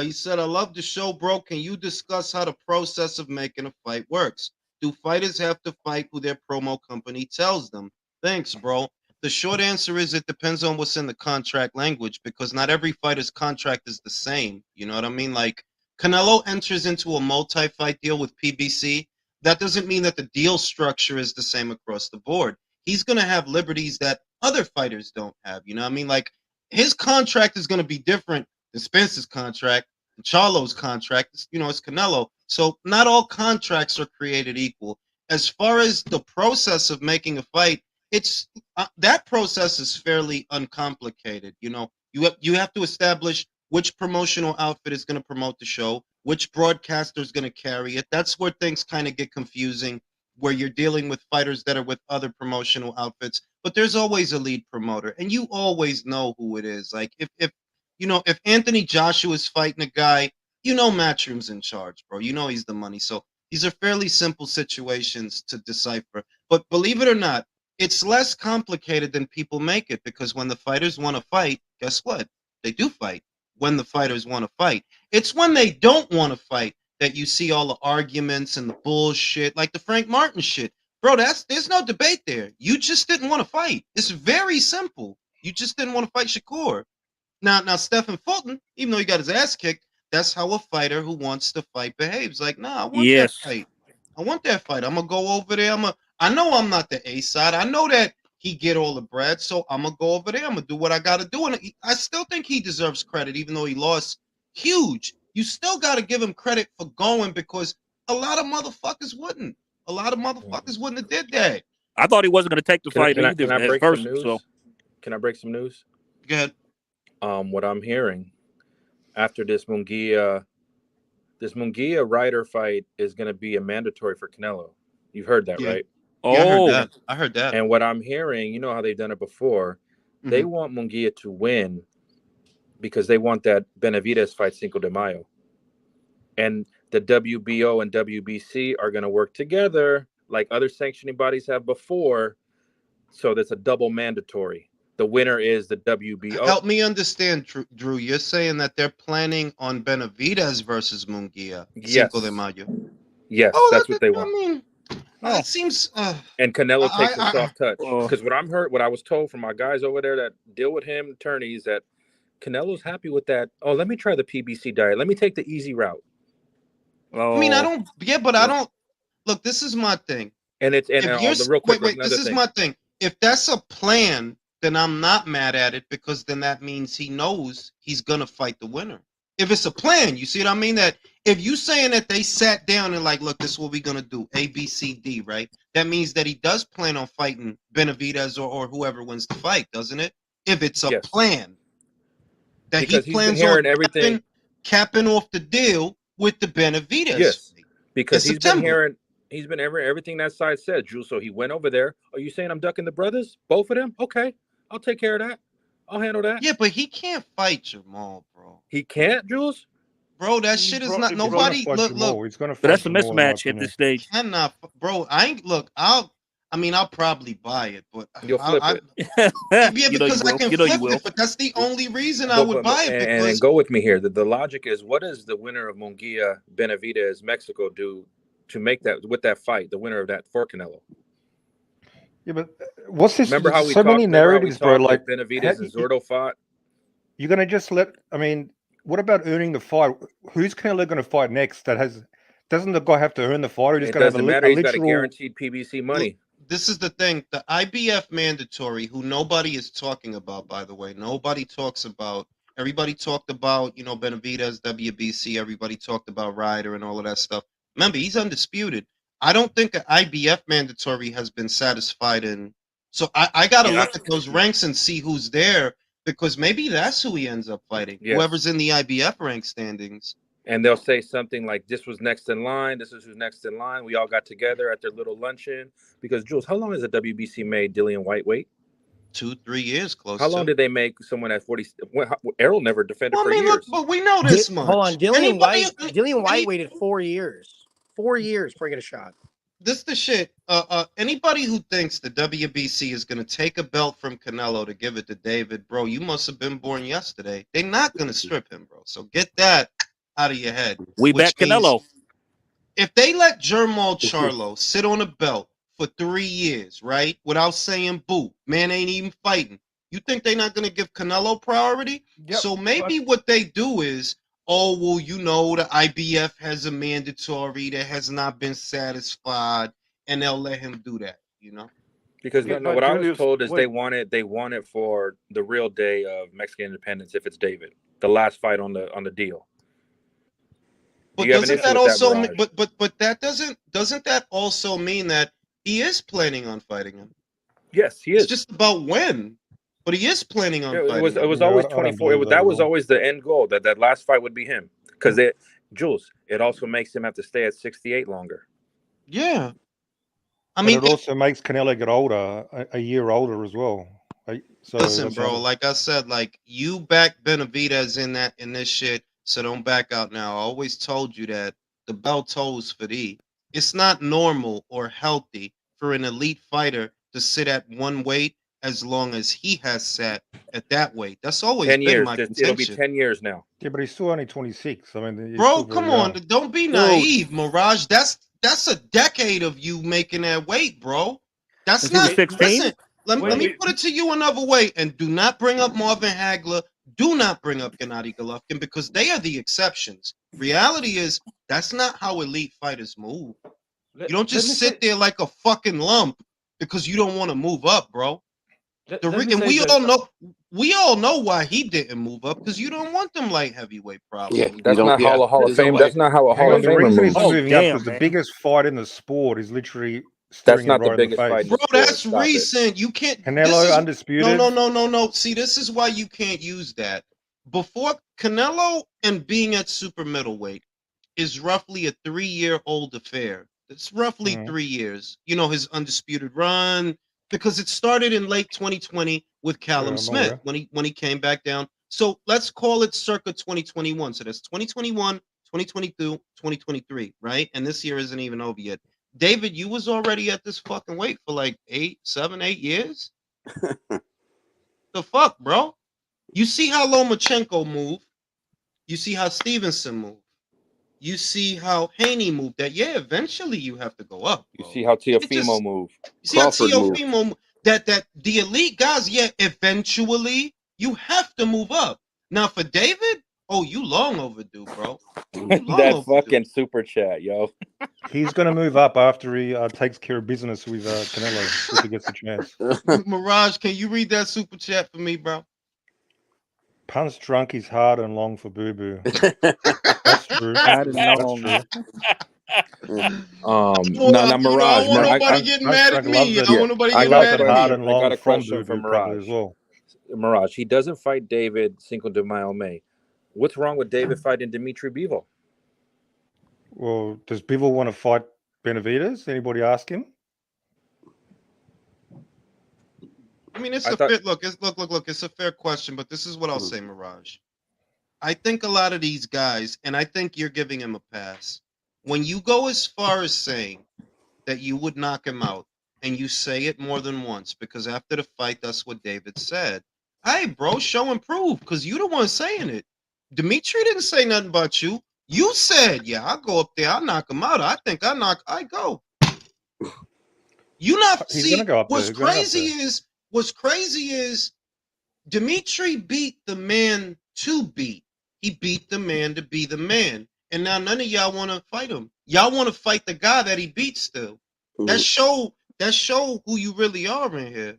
He said, I love the show, bro. Can you discuss how the process of making a fight works? Do fighters have to fight who their promo company tells them? Thanks, bro. The short answer is it depends on what's in the contract language, because not every fighter's contract is the same. You know what I mean? Like, Canelo enters into a multi-fight deal with PBC. That doesn't mean that the deal structure is the same across the board. He's going to have liberties that other fighters don't have. You know what I mean? Like, his contract is going to be different than Spence's contract, and Charlo's contract. It's Canelo. So not all contracts are created equal. As far as the process of making a fight, it's that process is fairly uncomplicated. You have to establish which promotional outfit is going to promote the show, which broadcaster is going to carry it. That's where things kind of get confusing, where you're dealing with fighters that are with other promotional outfits. But there's always a lead promoter, and you always know who it is. Like if Anthony Joshua is fighting a guy, Matchroom's in charge, bro. He's the money. So these are fairly simple situations to decipher. But believe it or not, it's less complicated than people make it, because when the fighters want to fight, guess what? They do fight. When the fighters want to fight, it's when they don't want to fight that you see all the arguments and the bullshit, like the Frank Martin shit. Bro, there's no debate there. You just didn't want to fight. It's very simple. You just didn't want to fight Shakur. Now Stephen Fulton, even though he got his ass kicked, that's how a fighter who wants to fight behaves. Like, nah, I want that fight. I want that fight. I'm gonna go over there. I know I'm not the A side. I know that he get all the bread, so I'm gonna go over there. I'm gonna do what I gotta do, and I still think he deserves credit, even though he lost huge. You still gotta give him credit for going, because a lot of motherfuckers wouldn't. A lot of motherfuckers wouldn't have did that. I thought he wasn't gonna take the fight either. Can I break some news? Can I break some news? Go ahead. What I'm hearing after this Munguia Ryder fight is gonna be a mandatory for Canelo. You've heard that, right? Yeah, I heard that. And what I'm hearing, you know how they've done it before. Mm-hmm. They want Munguia to win because they want that Benavidez fight Cinco de Mayo. And the WBO and WBC are going to work together like other sanctioning bodies have before. So that's a double mandatory. The winner is the WBO. Help me understand, Drew. You're saying that they're planning on Benavidez versus Munguia Cinco de Mayo. Yes, that's what they want. I mean, it seems. And Canelo takes a soft touch, because what I was told from my guys over there that deal with him, attorneys, that Canelo's happy with that. Oh, let me try the PBC diet. Let me take the easy route. I mean, I don't. Yeah, but I don't. Look, this is my thing. And it's real quick. Wait. This is my thing. If that's a plan, then I'm not mad at it, because then that means he knows he's gonna fight the winner. If it's a plan, you see what I mean? That if you saying that they sat down and like, look, this is what we're gonna do, A, B, C, D, right? That means that he does plan on fighting Benavidez or whoever wins the fight, doesn't it? If it's a plan, that because he plans on everything, capping off the deal with the Benavidez. Yes, because he's been hearing everything that side said, Drew. So he went over there. Are you saying I'm ducking the brothers, both of them? Okay, I'll take care of that. I'll handle that. Yeah, but he can't fight Jamal, bro. He can't, Jules? Bro, that shit is not nobody. Look. He's gonna but that's a mismatch at this stage. Cannot, bro. I mean, I'll probably buy it, but You'll flip it. yeah, You know you because I will. can You know you flip will. it. But that's the only reason I would buy it. And Because go with me here. The logic is, what does the winner of Munguia Benavidez Mexico do to make that with that fight? The winner of that for Canelo. Yeah, but what's this? Remember how we so talked? many narratives, bro. Like Benavidez and Zurdo fought. You're gonna just let? I mean, what about earning the fight? Who's Canelo going to fight next? Doesn't the guy have to earn the fight? Or just It going to have doesn't a matter. He's got a literal guaranteed PBC money. this is the thing. The IBF mandatory, who nobody is talking about, by the way. Nobody talks about. Everybody talked about, Benavidez, WBC. Everybody talked about Ryder and all of that stuff. Remember, he's undisputed. I don't think an IBF mandatory has been satisfied in. So I got to look at those ranks and see who's there, because maybe that's who he ends up fighting. Yes. Whoever's in the IBF rank standings. And they'll say something like, this was next in line. This is who's next in line. We all got together at their little luncheon. Because, Jules, how long has the WBC made Dillian White wait? 2-3 years close. How long did they make someone at 40? Errol never defended for years. Look, but we know this much. Hold on, Dillian White waited 4 years. 4 years before he got a shot. This the shit. Anybody who thinks the WBC is gonna take a belt from Canelo to give it to David, bro, you must have been born yesterday. They're not gonna strip him, bro. So get that out of your head. We back Canelo. If they let Jermall Charlo sit on a belt for 3 years, right, without saying boo, man ain't even fighting, you think they're not gonna give Canelo priority? Yep. So maybe what they do is, oh, well, the IBF has a mandatory that has not been satisfied, and they'll let him do that, Because Yeah, no, but what I was Julius, told is wait. they want it for the real day of Mexican independence if it's David, the last fight on the deal. But You have an doesn't issue that with that, also Mirage? but that doesn't that also mean that he is planning on fighting him? Yes, he It's is. just about when. But he is planning on fighting It was Yeah, always I don't 24. believe that That at was all. always the end goal, that last fight would be him. Because Jules, it also makes him have to stay at 68 longer. Yeah. I But mean, it also makes Canelo get older, a year older as well. So listen, that's bro, another- like I said, like you back Benavidez in this shit, so don't back out now. I always told you that the belt tolls for thee. It's not normal or healthy for an elite fighter to sit at one weight as long as he has sat at that weight. That's always 10 been years. my It'll be contention. 10 years now. Yeah, but he's still only 26. I mean, he's Bro, still very come on. young. Don't be naive, Mirage. That's a decade of you making that weight, bro. That's Since he was not 16? listen. Let me Wait. put it to you another way, and do not bring up Marvin Hagler. Do not bring up Gennady Golovkin, because they are the exceptions. Reality is that's not how elite fighters move. You don't just sit there like a fucking lump because you don't want to move up, bro. And we all know why he didn't move up, because you don't want them light heavyweight problems. Yeah, That's not how a Hall of Fame. That's not how a Hang Hall on, of the Famer reason moves. he's not moving up damn, because the man. biggest fight in the sport is literally That's staring him not the right in the biggest fight. face. Bro, that's Stop it. recent. You can't. Canelo undisputed. No. See, this is why you can't use that. Before Canelo and being at super middleweight is roughly a 3-year-old affair. It's roughly 3 years. His undisputed run, because it started in late 2020 with Callum Smith when he came back down. So let's call it circa 2021. So that's 2021, 2022, 2023, right? And this year isn't even over yet. David, you was already at this fucking weight for like 7, 8 years. The fuck, bro? You see how Lomachenko moved. You see how Stevenson moved. You see how Haney moved. That eventually you have to go up. You Bro. see how Teofimo moved. You see how Crawford moved. Teofimo that the elite guys, eventually you have to move up. Now for David, you long overdue, bro. That fucking super chat, yo. He's going to move up after he takes care of business with Canelo if he gets a chance. Mirage, can you read that super chat for me, bro? Punch drunk is hard and long for Boo Boo. That's true. Hard and That's long. true. Now Mirage. I don't want nobody Punch getting mad at drunk me. loves I it. don't want nobody I getting got mad a at hard me. and I long got a from question Boo for Boo probably Mirage. as well. Mirage, he doesn't fight David Cinco de Mayo May. What's wrong with David fighting Dimitri Bivol? Well, does Bivol want to fight Benavidez? Anybody ask him? I mean, it's look. It's a fair question, but this is what I'll say, Mirage. I think a lot of these guys, and I think you're giving him a pass. When you go as far as saying that you would knock him out, and you say it more than once, because after the fight, that's what David said. Hey, bro, show and prove, because you the one saying it. Dimitri didn't say nothing about you. You said, yeah, I'll go up there, I'll knock him out. I think I go. You not He's see gonna go up there. what's He's going up crazy is Dimitri beat the man to beat. He beat the man to be the man. And now none of y'all want to fight him. Y'all want to fight the guy that he beat still. That show who you really are in here.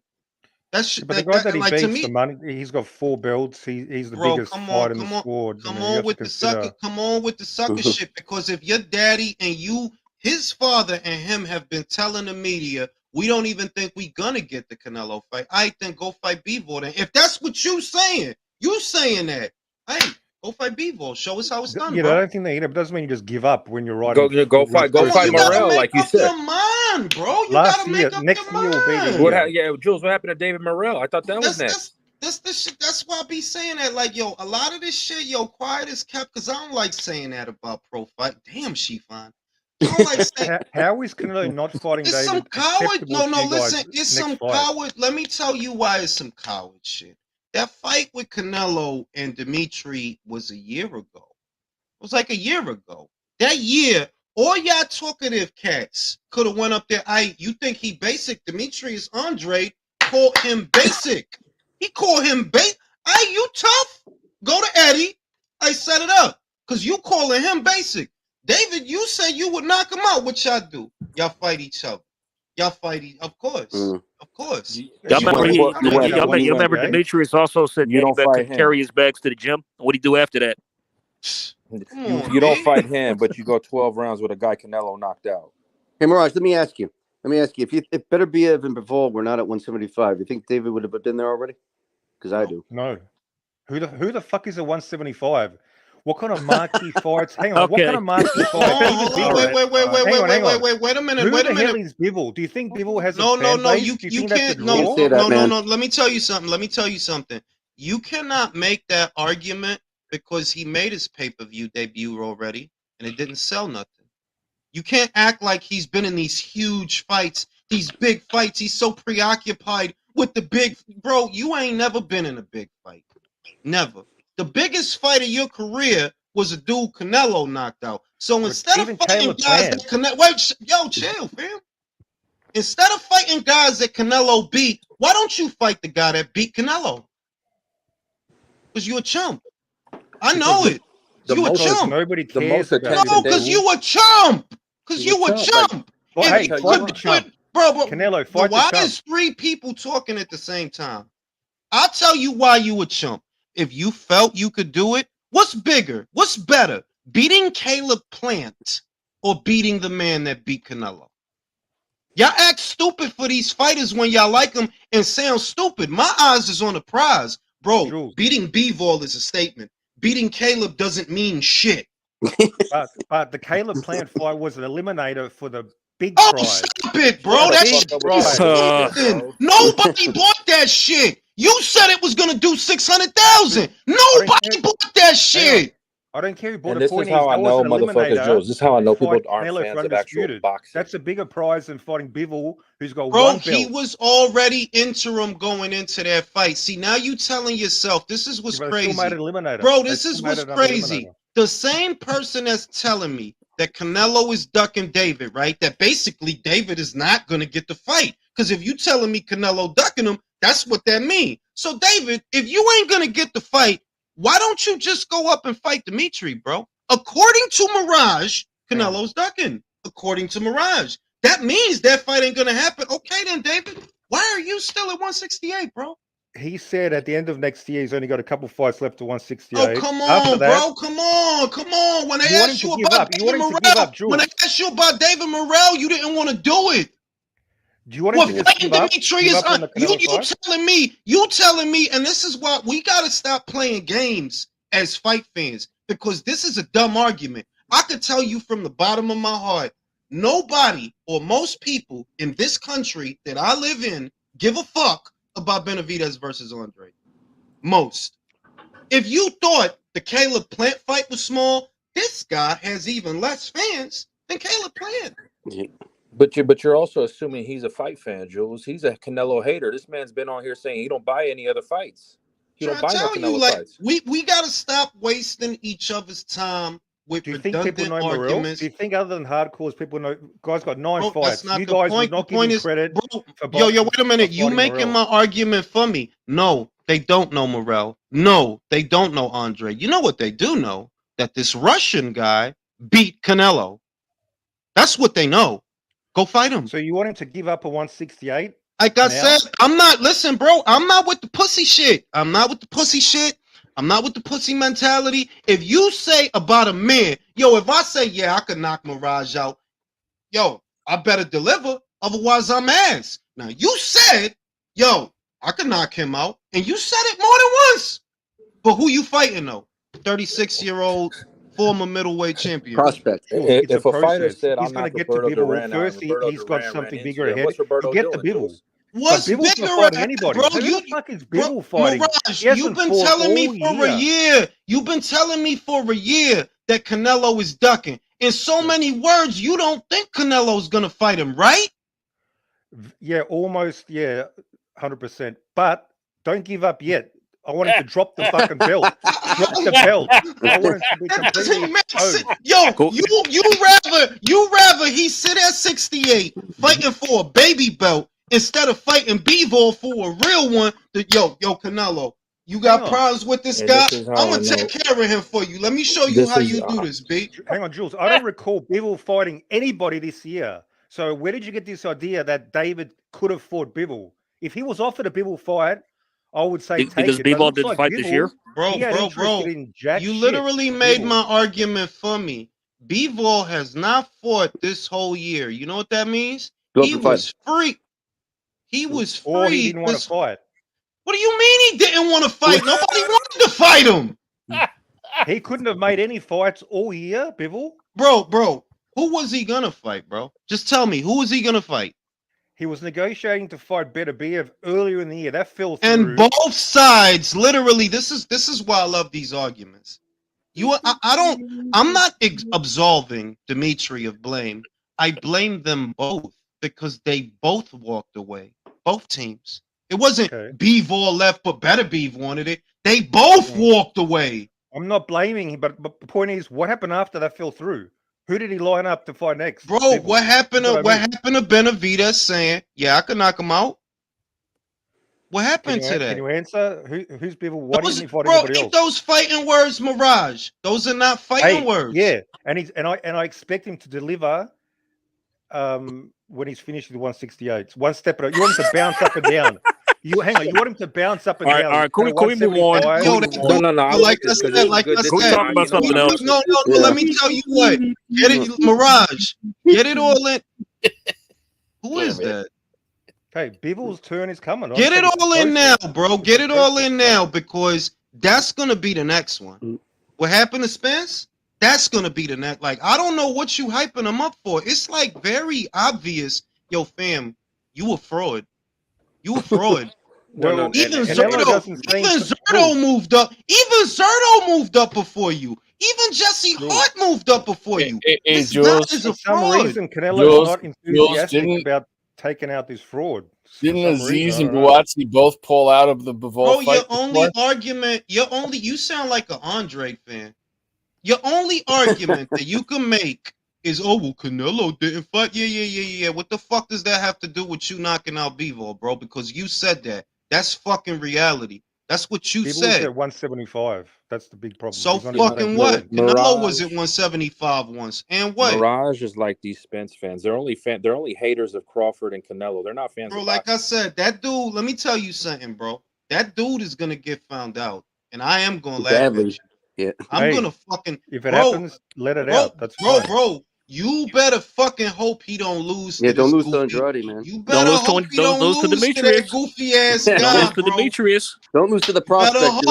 That's But the guy that he like, beats, to me, the money, he's got 4 belts. He's the bro, biggest come fighter on, in the sport. come You on have with to the sucker, consider. come on with the sucker shit. Because if your daddy and you, his father and him, have been telling the media, we don't even think we gonna get the Canelo fight, I think go fight Bivol. Then, if that's what you saying that, hey, go fight Bivol. Show us how it's done, Yeah, I bro. don't think they. But it doesn't mean you just give up when you're right. Go fight Come on, you gotta Morrell, make like you up said. your mind, bro. You Last gotta year, make up next your year will be the mind. year. Jules, what happened to David Morrell? I thought that was next. That's why I be saying that. Like, yo, a lot of this shit, yo, quiet is kept, because I don't like saying that about pro fight. Damn, she fine. I don't like saying. How is Canelo not fighting It's David? some coward. Acceptable to No, you guys listen. It's next some fight? coward. Let me tell you why it's some coward shit. That fight with Canelo and Dimitri was a year ago. It was like a year ago. That year, all y'all talkative cats could have went up there. You think he basic? Demetrius Andre called him basic. He called him basic. You tough? Go to Eddie. I set it up, because you calling him basic. David, you said you would knock him out. What y'all do? Y'all fight each other. Of course. Of course. Y'all remember Demetrius also said Janibek couldn't carry his bags to the gym? What'd he do after that? You don't fight him, but you go 12 rounds with a guy Canelo knocked out. Hey, Mirage, let me ask you. If Beterbiev and Bivol were not at 175, you think David would have been there already? Because I do. No. Who the fuck is a 175? What kind of marquee fights? Hang on. Okay. What kind of marquee fights? Wait a minute. Who the hell is Bivol? Do you think Bivol has a fan No, base? you Do you think can't. that's a draw? No. Let me tell you something. You cannot make that argument, because he made his pay-per-view debut already and it didn't sell nothing. You can't act like he's been in these huge fights, these big fights. He's so preoccupied with the big. Bro, you ain't never been in a big fight. Never. The biggest fight of your career was a dude Canelo knocked out. So instead of fighting guys that Canelo, chill, fam. Instead of fighting guys that Canelo beat, why don't you fight the guy that beat Canelo? Because you a chump. I know it. You a chump. Nobody cares about No, because you a chump. Because you a chump. Hey, fight the chump. Bro, Canelo, fight the chump. Why is 3 people talking at the same time? I'll tell you why you a chump. If you felt you could do it, what's bigger? What's better? Beating Caleb Plant or beating the man that beat Canelo? Y'all act stupid for these fighters when y'all like them and sound stupid. My eyes is on the prize. Bro, beating Bivol is a statement. Beating Caleb doesn't mean shit. but the Caleb Plant fight was an eliminator for the big prize. Stop it, bro. That shit is nobody bought that shit. You said it was gonna do 600,000. Nobody bought that shit. I don't care who bought And it. this is how I know motherfuckers, Jules. This is how I know people aren't fans of actual boxing. That's a bigger prize than fighting Bivol, who's got Bro, one belt. he was already interim going into that fight. See, now you telling yourself, this is what's crazy. Bro, this is what's crazy. The same person that's telling me that Canelo is ducking David, right? That basically David is not going to get the fight. Because if you telling me Canelo ducking him, that's what that means. So, David, if you ain't going to get the fight, why don't you just go up and fight Dimitri, bro? According to Mirage, Canelo's ducking. According to Mirage. That means that fight ain't going to happen. Okay, then, David, why are you still at 168, bro? He said at the end of next year, he's only got a couple fights left to 168. Oh, come on, bro. Come on. When they asked you about David Morrell, you didn't want to do it. Do you want him to just give up? You telling me, and this is why we got to stop playing games as fight fans, because this is a dumb argument. I could tell you from the bottom of my heart, nobody or most people in this country that I live in give a fuck about Benavidez versus Andre. Most. If you thought the Caleb Plant fight was small, this guy has even less fans than Caleb Plant. But you're also assuming he's a fight fan, Jules. He's a Canelo hater. This man's been on here saying he don't buy any other fights. He don't buy no Canelo fights. We gotta stop wasting each other's time with Do you think people redundant know Morrell? arguments. Do you think other than hardcores, people know? Guy's got 9 Bro, fights. that's not You the guys point. would not The give point him is, credit. bro, for yo, wait a minute. for You fighting making Morrell. my argument for me? No, they don't know Morrell. No, they don't know Andre. You know what they do know? That this Russian guy beat Canelo. That's what they know. Go fight him. So you want him to give up a 168? Like I now? said, I'm not. Listen, bro. I'm not with the pussy shit. I'm not with the pussy shit. I'm not with the pussy mentality. If you say about a man, yo, if I say, yeah, I could knock Mirage out, yo, I better deliver. Otherwise, I'm ass. Now, you said, yo, I could knock him out. And you said it more than once. But who you fighting, though? 36-year-old former middleweight champion. Prospect. It's If a fighter process. said, "I'll He's going to knock get to Roberto Bivol. Duran out," First, and Roberto he's got Duran something ran bigger into him, ahead. what's Roberto He'll get to doing, Bivol. Jules? What's But Bivol's bigger, not fighting anybody. bro? Who You, the fuck is bro, Bivol fighting? Mirage, He you've hasn't been fought telling me all for a year. year. You've been telling me for a year that Canelo is ducking. In so many words, you don't think Canelo's gonna fight him, right? Yeah, almost. Yeah, 100%. But don't give up yet. I want him to drop the fucking belt. Drop the belt. I want him to be That doesn't completely make sense. exposed. Yo, Cool. you rather he sit at 68 fighting for a baby belt instead of fighting Bivol for a real one. Yo, Canelo, you got Hang on. problems with this And guy? this is how I'm I gonna know. take care of him for you. Let me show you This how is you do this, B. Hang on, Jules. I don't recall Bivol fighting anybody this year. So where did you get this idea that David could have fought Bivol? If he was offered a Bivol fight, I would say take Because it. But it Bivol looks didn't like fight this year. Bivol, Bro, he had interested in jack you shit. literally made Bivol. my argument for me. Bivol has not fought this whole year. You know what that means? He was free. He was free. Or he didn't want to fight. What do you mean he didn't want to fight? Nobody wanted to fight him. He couldn't have made any fights all year, Bivol. Bro, who was he gonna fight, bro? Just tell me, who was he gonna fight? He was negotiating to fight Beterbiev earlier in the year. That fell through. And both sides, literally, this is why I love these arguments. I'm not absolving Dimitri of blame. I blame them both because they both walked away. Both teams. It wasn't Bivol left, but Beterbiev wanted it. They both walked away. I'm not blaming him, but the point is, what happened after that fell through? Who did he line up to fight next? Bro, what happened to Benavidez saying, yeah, I could knock him out? What happened to that? Can you answer? Who's Bivol? Why didn't he fight bro, anybody else? Those fighting words, Mirage. Those are not fighting words. Yeah, and I expect him to deliver when he's finished with 168. One step at a, you want him to bounce up and down. You want him to bounce up and down. All right, can we move on? No. Like I said, talk about something else. No. Let me tell you what. Get it, Mirage. Get it all in. Who is that? Hey, Bivol's turn is coming. Get it all in now, bro. Get it all in now because that's gonna be the next one. What happened to Spence? That's gonna be the next. Like, I don't know what you hyping him up for. It's like very obvious. Yo, fam, you a fraud. You a fraud. Well, even Zerto moved up. Even Zerto moved up before you. Even Jesse Hart moved up before you. This Jules, for some reason, Canelo's not enthusiastic about taking out this fraud. Didn't Aziz and Gualtieri both pull out of the Bivol fight? You sound like an Andre fan. Your only argument that you can make is, oh, well, Canelo didn't fight. Yeah. What the fuck does that have to do with you knocking out Bivol, bro? Because you said that. That's fucking reality. That's what you said. At 175. That's the big problem. So fucking what? Canelo was at 175 once. And what? Mirage is like these Spence fans. They're only haters of Crawford and Canelo. They're not fans of like boxing. I said, that dude, let me tell you something, bro. That dude is gonna get found out. And I am gonna laugh at you. Yeah. I'm gonna fucking if it happens, let it out. That's bro. You better fucking hope he don't lose. Yeah, don't lose to Andrade, man. You better hope he don't lose to Demetrius. Goofy ass guy, don't lose to Demetrius. Don't lose to the prospect.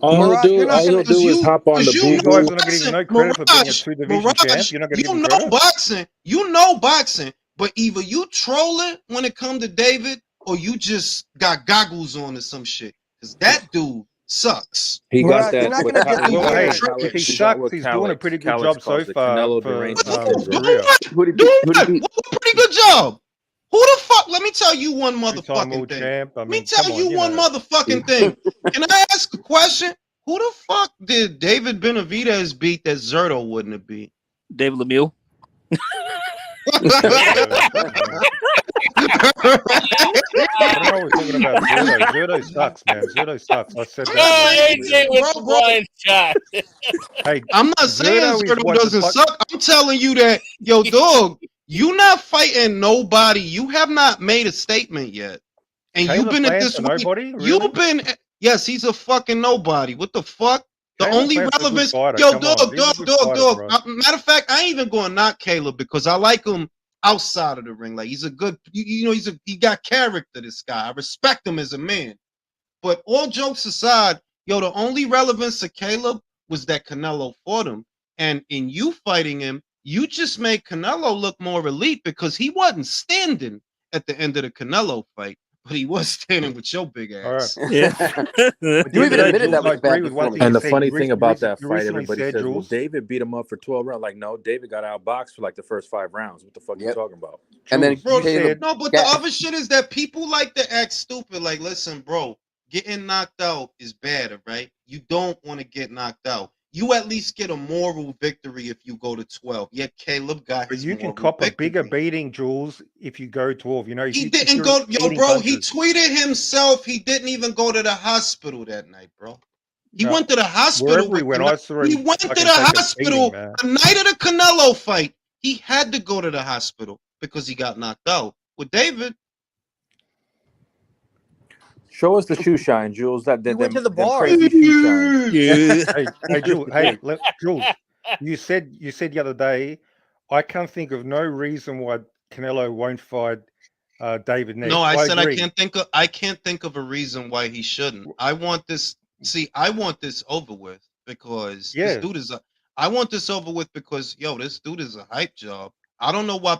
All he'll do is hop on the You guys are not getting no credit for being a two-division champ. You're not going to give him credit. Boxing. You know boxing, but either you trolling when it comes to David, or you just got goggles on or some shit. Because that dude sucks. He got Murat, you're that. not what gonna get Khaled- the Well, year. hey, Khaled- if he he got sucks, what he's doing a Khaled- pretty good Khaled job so calls it far Canelo for derangement his syndrome. career. Who did Do he what? beat? What a pretty good job. Who the fuck? Let me tell you one Two-time motherfucking world thing. champ. I Let me mean, tell come on, you you one know. motherfucking thing. Can I ask a question? Who the fuck did David Benavidez beat that Zerto wouldn't have beat? David Lemieux. I don't know what we're talking about. Zerto. Zerto sucks, man. Zerto sucks. I said Oh, that. AJ with the blind shot. Hey, I'm not saying Zerto is Zerto what the doesn't fuck- suck. I'm telling you that, yo, dog, you not fighting nobody. You have not made a statement yet. And you've Caleb been at Plant's this a way. nobody? Really? You've been, yes, he's a fucking nobody. What the fuck? The Caleb only Plant's a good relevance, fighter. yo, Come dog, on. He's a dog, good dog, fighter, dog. bro. Matter of fact, I ain't even going to knock Caleb because I like him outside of the ring. Like he's a good, you know, he got character. This guy, I respect him as a man. But all jokes aside, yo, the only relevance to Caleb was that Canelo fought him, and in you fighting him, you just made Canelo look more elite because he wasn't standing at the end of the Canelo fight. But he was standing with your big ass. All right. Yeah. You even Today, admitted that Jules, I was a bad agree with one performance. thing And you the said. funny You thing re- about you that fight, recently everybody said, says, well, Jules, David beat him up for 12 rounds. Like, no, David got outboxed for like the first 5 rounds. What the fuck are you Yep. talking about? And then Bro, you said, no, but the other shit is that people like to act stupid. Like, listen, bro, getting knocked out is bad, right? You don't want to get knocked out. You at least get a moral victory if you go to 12. Yet Caleb got but his you can moral cop a victory. bigger beating, Jules, if you go 12. You know, if He you, if didn't you're go, yo, eating bro. He punches. tweeted himself. He didn't even go to the hospital that night, bro. He No, went to the hospital. wherever he went, I saw He him went to fucking the take a hospital beating, man. the night of the Canelo fight. He had to go to the hospital because he got knocked out. With David, Show us the shoe shine, Jules. That You went to the them bar. crazy shoe shine. Yeah. Hey, Jules. Hey, Jules. You said the other day, I can't think of no reason why Canelo won't fight David next. no, I said agree. I can't think of a reason why he shouldn't. I want this. See, I want this over with because Yeah. this dude is a. I want this over with because yo, this dude is a hype job. I don't know why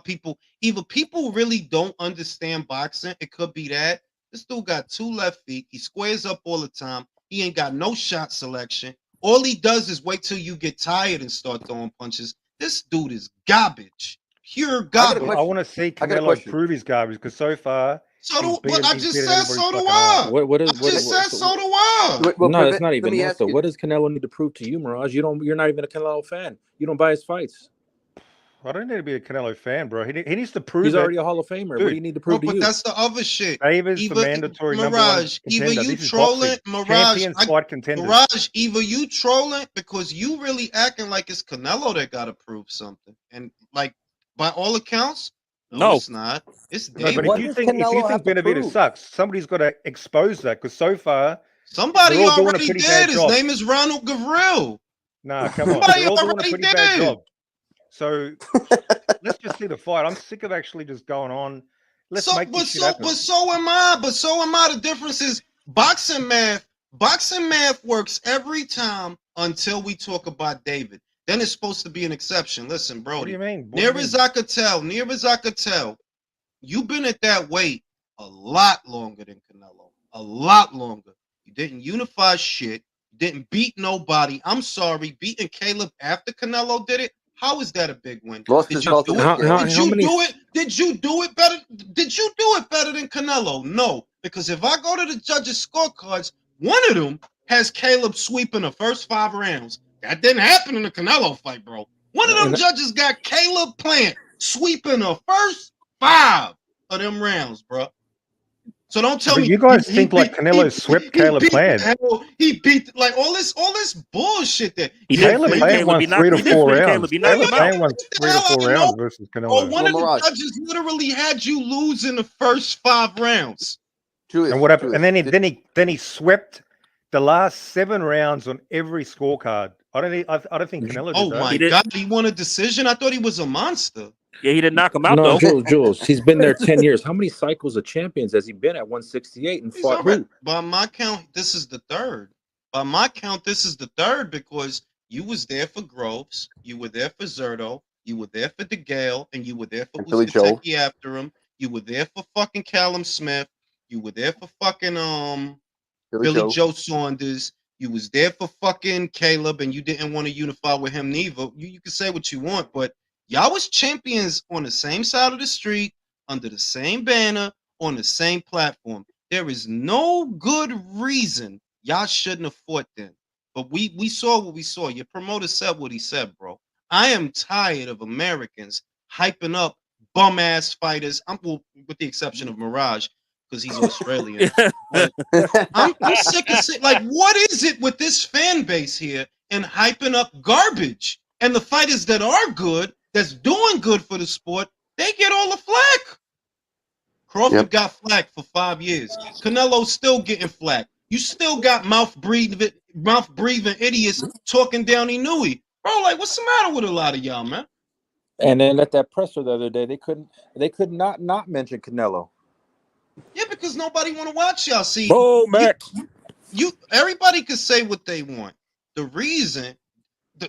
either people really don't understand boxing. It could be that this dude got 2 left feet. He squares up all the time. He ain't got no shot selection. All he does is wait till you get tired and start throwing punches. This dude is garbage, pure garbage. Well, I want to see I got a Canelo question. prove his garbage because so far So he's do but I he's just beaten said everybody's so do fucking I. ass. What I is just said so do I. Well, no, it's not let even me that ask though. you. What does Canelo need to prove to you, Mirage? You're not even a Canelo fan. You don't buy his fights. I don't need to be a Canelo fan, bro. He needs to prove He's it. already a Hall of Famer. What do you need to prove Bro, to but you? that's the other shit. David's the mandatory number 1 Mirage, either contender. you This is trolling, boxing. Mirage, Champions fight contenders. Mirage, either you trolling because you really acting like it's Canelo that got to prove something, and like by all accounts, No. it's not. It's No, but David. What if you does think Canelo have to Benavidez prove? sucks, somebody's got to expose that because so far Somebody they're all doing a already pretty did. bad His job. name is Ronald Gavril. Nah, come on, Somebody they're all doing a already pretty bad did. job. So let's just see the fight. I'm sick of actually just going on. Let's make this shit happen. But so am I. But so am I. The difference is boxing math. Boxing math works every time until we talk about David. Then it's supposed to be an exception. Listen, Brody. What do you mean? What do Near you as mean? I could tell, you've been at that weight a lot longer than Canelo. A lot longer. You didn't unify shit. You didn't beat nobody. I'm sorry. Beating Caleb after Canelo did it. How is that a big win? Lost Did his you belt do to it? Gualtieri. Did you do it? Did you do it better? Did you do it better than Canelo? No, because if I go to the judges' scorecards, one of them has Caleb sweeping the first 5 rounds. That didn't happen in the Canelo fight, bro. One of them judges got Caleb Plant sweeping the first 5 of them rounds, bro. So don't tell But me you guys think like Canelo swept Caleb Plant. He beat like all this bullshit that He did Caleb swing Plant Caleb. won He 3 to he did 4 swing rounds. Caleb. He knocked Caleb him out. Plant won 3 to 4 rounds versus or Canelo. one of the Mirage. judges literally had you lose in the first 5 rounds. Julius, And what happened? Julius, And then he swept the last 7 rounds on every scorecard. I don't think Canelo did Oh that. my He did- God, he won a decision. I thought he was a monster. Yeah, he didn't knock him out No, though. Jules, he's been there 10 years. How many cycles of champions has he been at 168 and He's fought all right. who? By my count, this is the third. By my count, this is the third because you was there for Groves, you were there for Zerto, you were there for DeGale, and you were there for And Billy Joe. Uzcategui after him. You were there for fucking Callum Smith. You were there for fucking Billy Joe Saunders. You was there for fucking Caleb, and you didn't want to unify with him neither. You can say what you want, but y'all was champions on the same side of the street, under the same banner, on the same platform. There is no good reason y'all shouldn't have fought then. But we saw what we saw. Your promoter said what he said, bro. I am tired of Americans hyping up bum ass fighters. Well, with the exception of Mirage, because he's Australian. But I'm sick of like, what is it with this fan base here and hyping up garbage? And the fighters that are good, that's doing good for the sport, they get all the flack. Crawford got flack for 5 years. Canelo's still getting flack. You still got mouth breathing idiots talking down Inouye. Bro, like, what's the matter with a lot of y'all, man? And then at that presser the other day, they could not mention Canelo. Yeah, because nobody want to watch y'all. See, everybody can say what they want. The reason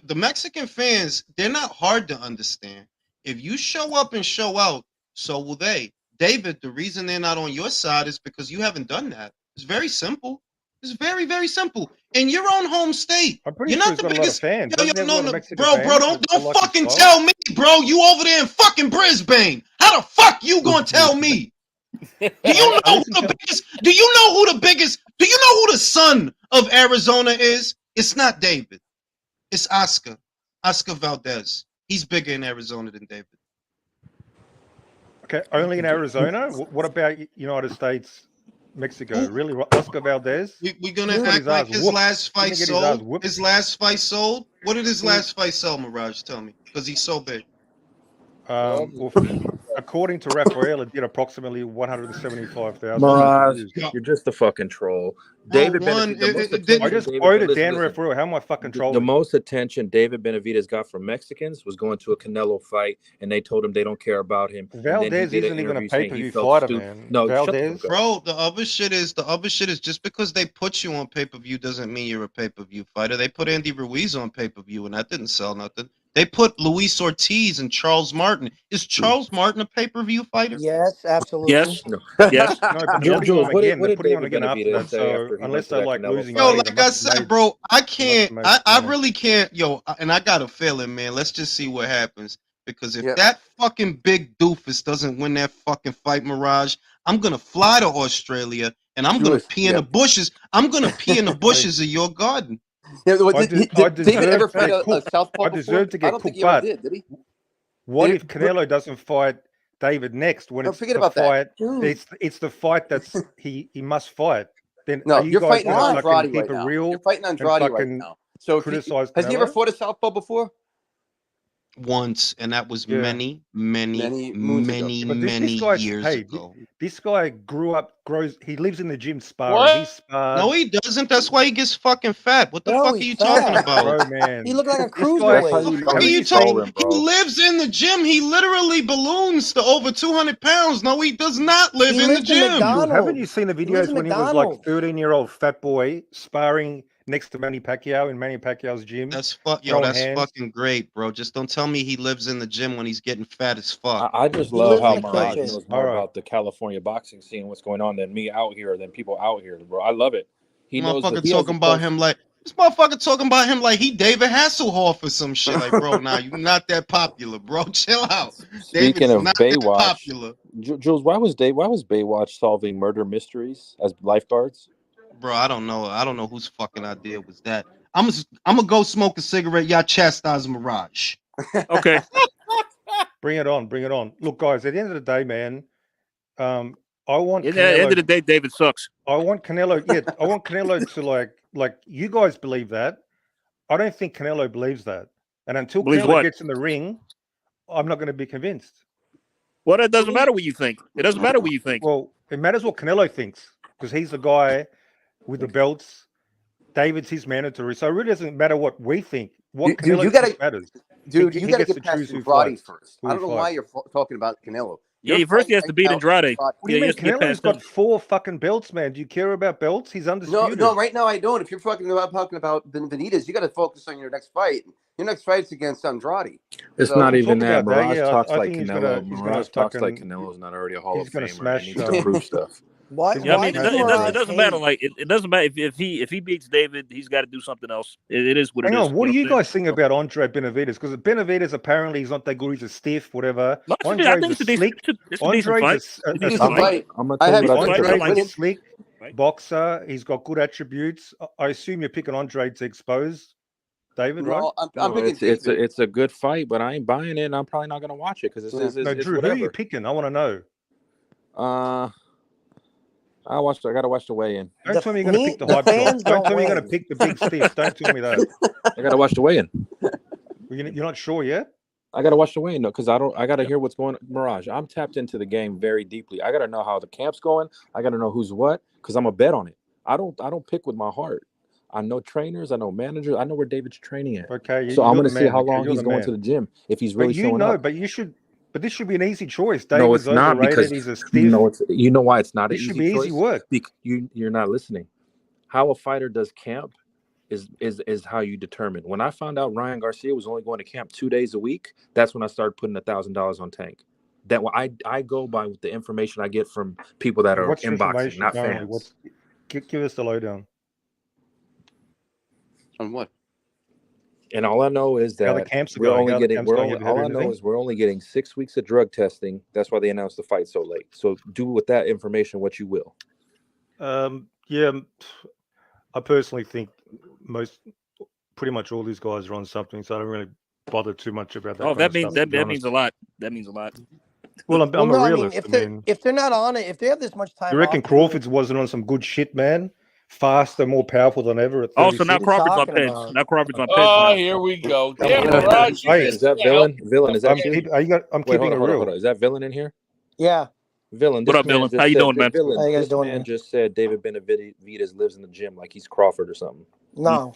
the Mexican fans, they're not hard to understand. If you show up and show out, so will they. David, the reason they're not on your side is because you haven't done that. It's very simple. It's very, very simple. In your own home state, I'm pretty you're sure not he's the got biggest. a lot of fans. Bro, don't fucking tell me, bro. You over there in fucking Brisbane. How the fuck you gonna tell me? Do you know who the biggest? Do you know who the biggest? Do you know who the son of Arizona is? It's not David. It's Oscar Valdez. He's bigger in Arizona than David. Okay, only in Arizona? What about United States, Mexico? Really, Oscar Valdez? We're gonna act like his last fight sold. His last fight sold. What did his last fight sell, Mirage? Tell me, because he's so big. Well, according to Rafael, it did approximately 175,000. Mirage, you're just a fucking troll. David Benavidez. I just quoted Dan Rafael. How am I fucking trolling? The most attention David Benavidez got from Mexicans was going to a Canelo fight, and they told him they don't care about him. Valdez isn't even a pay-per-view fighter, man. No, Valdez, bro. The other shit is just because they put you on pay-per-view doesn't mean you're a pay-per-view fighter. They put Andy Ruiz on pay-per-view, and that didn't sell nothing. They put Luis Ortiz and Charles Martin. Is Charles Martin a pay-per-view fighter? Yes, absolutely. Yes. Yes. No, but they're putting on again after that. So unless they like losing money, like I said, bro, I can't. I really can't. Yo, and I got a feeling, man. Let's just see what happens. Because if that fucking big doofus doesn't win that fucking fight, Mirage, I'm gonna fly to Australia and I'm gonna pee in the bushes. I'm gonna pee in the bushes of your garden. Yeah, did David ever fight a southpaw? I deserve to get cooked, but did he? What if Canelo doesn't fight David next? When it's the fight, it's the fight that's he must fight. Then no, you're fighting Andrade right now. You're fighting Andrade right now. So has he ever fought a southpaw before? Once, and that was many years ago. This guy he lives in the gym sparring. No, he doesn't. That's why he gets fucking fat. What the fuck are you talking about? Bro, man. He looked like a cruiserweight. What are you talking? He lives in the gym. He literally balloons to over 200 pounds. No, he does not live in the gym. Haven't you seen the videos when he was like 13-year-old fat boy sparring next to Manny Pacquiao in Manny Pacquiao's gym? That's fucking great, bro. Just don't tell me he lives in the gym when he's getting fat as fuck. I just love how Mirage knows more about the California boxing scene, what's going on, than me out here, than people out here, bro. I love it. He talking about him like this motherfucker talking about him like he David Hasselhoff or some shit. Like, bro, nah, you're not that popular, bro. Chill out. Speaking of Baywatch, Jules, why was Baywatch solving murder mysteries as lifeguards? Bro, I don't know whose fucking idea was that. I'm gonna go smoke a cigarette. Y'all chastise Mirage. Okay. Bring it on. Look, guys, at the end of the day, man, I want. At the end of the day, David sucks. I want Canelo. Yeah, I want Canelo to like you guys believe that. I don't think Canelo believes that. And until Canelo gets in the ring, I'm not going to be convinced. Well, it doesn't matter what you think. It doesn't matter what you think. Well, it matters what Canelo thinks because he's the guy with the belts. David's his mandatory, so it really doesn't matter what we think. What Canelo thinks matters. Dude, you got to get past Andrade first. I don't know why you're talking about Canelo. Yeah, first he has to beat Andrade. What do you mean? Canelo's got 4 fucking belts, man. Do you care about belts? He's undisputed. No, right now I don't. If you're talking about Benitez, you got to focus on your next fight. Your next fight's against Andrade. It's not even that. Mirage talks like Canelo. Mirage talks like Canelo's not already a Hall of Famer. He needs to prove stuff. Why? He's Yeah, I Why mean, does it Mirage doesn't matter. hate? Like, it doesn't matter if he beats David, he's got to do something else. It is what Hang it is. on, what do know you I'm saying? guys think about Andre Benavidez? Because Benavidez apparently he's not that good. He's a stiff, whatever. No, I Andre's think a it's a decent, slick. it's a decent fight. Andre's It's a It's decent a fight. fight. I'm gonna I tell have you what I Decent think. fight. I Andre's like a it. slick Right. boxer. He's got good attributes. I assume you're picking Andre to expose David, right? No, I'm No, picking it's David. a good fight, but I ain't buying it, and I'm probably not gonna watch it because Yeah. No, it's Drew, who are you whatever. picking? I want to know. I gotta watch the weigh-in. Don't tell me you're going to pick the hype fans job. Don't don't tell me you're going to win. pick the big stiff. Don't tell me that. I gotta watch the weigh-in. You're not sure yet? I gotta watch the weigh-in though, because I gotta hear what's going on. Mirage, I'm tapped into the game very deeply. I gotta know how the camp's going. I gotta know who's what, because I'm a bet on it. I don't pick with my heart. I know trainers, I know managers, I know where David's training at. Okay, So I'm you're gonna the see man. how Okay, long you're he's the going man. to the gym, if he's But really showing up. but this should be an easy choice. No, David's it's not, overrated. because He's a stiff. no, it's you know why it's not an This should easy be easy choice? work. You're not listening. How a fighter does camp is how you determine. When I found out Ryan Garcia was only going to camp 2 days a week, that's when I started putting $1,000 on Tank. That I go by with the information I get from people that are What's your inboxing, information not currently? fans. Give us the lowdown. On what? And all I know is How the that camps are we're going? only How the getting camps going? Have you heard all I know anything? is we're only getting 6 weeks of drug testing. That's why they announced the fight so late. So do with that information what you will. Yeah, I personally think pretty much all these guys are on something, so I don't really bother too much about that. Oh, kind that of means stuff, to be that means honest. a lot. That means a lot. Well, I'm Well, a no, I mean, realist. if they're not on it, if they have this much time, You reckon off to do it- Crawford's wasn't on some good shit, man? Faster, more powerful than ever at 36. Also, now What are you Crawford's on talking Peds. about? Now Crawford's on Peds. Oh, now. here we go. Come Damn, on. Mirage, you Hey, Is that Villain? Villain, is that you? I'm Wait, keeping it real. hold on. Is that Villain in here? Yeah. Villain, What this up, man Dylan? just How you said, doing, man? Villain, How you guys this doing, man man? just said David Benavidez lives in the gym like he's Crawford or something. No,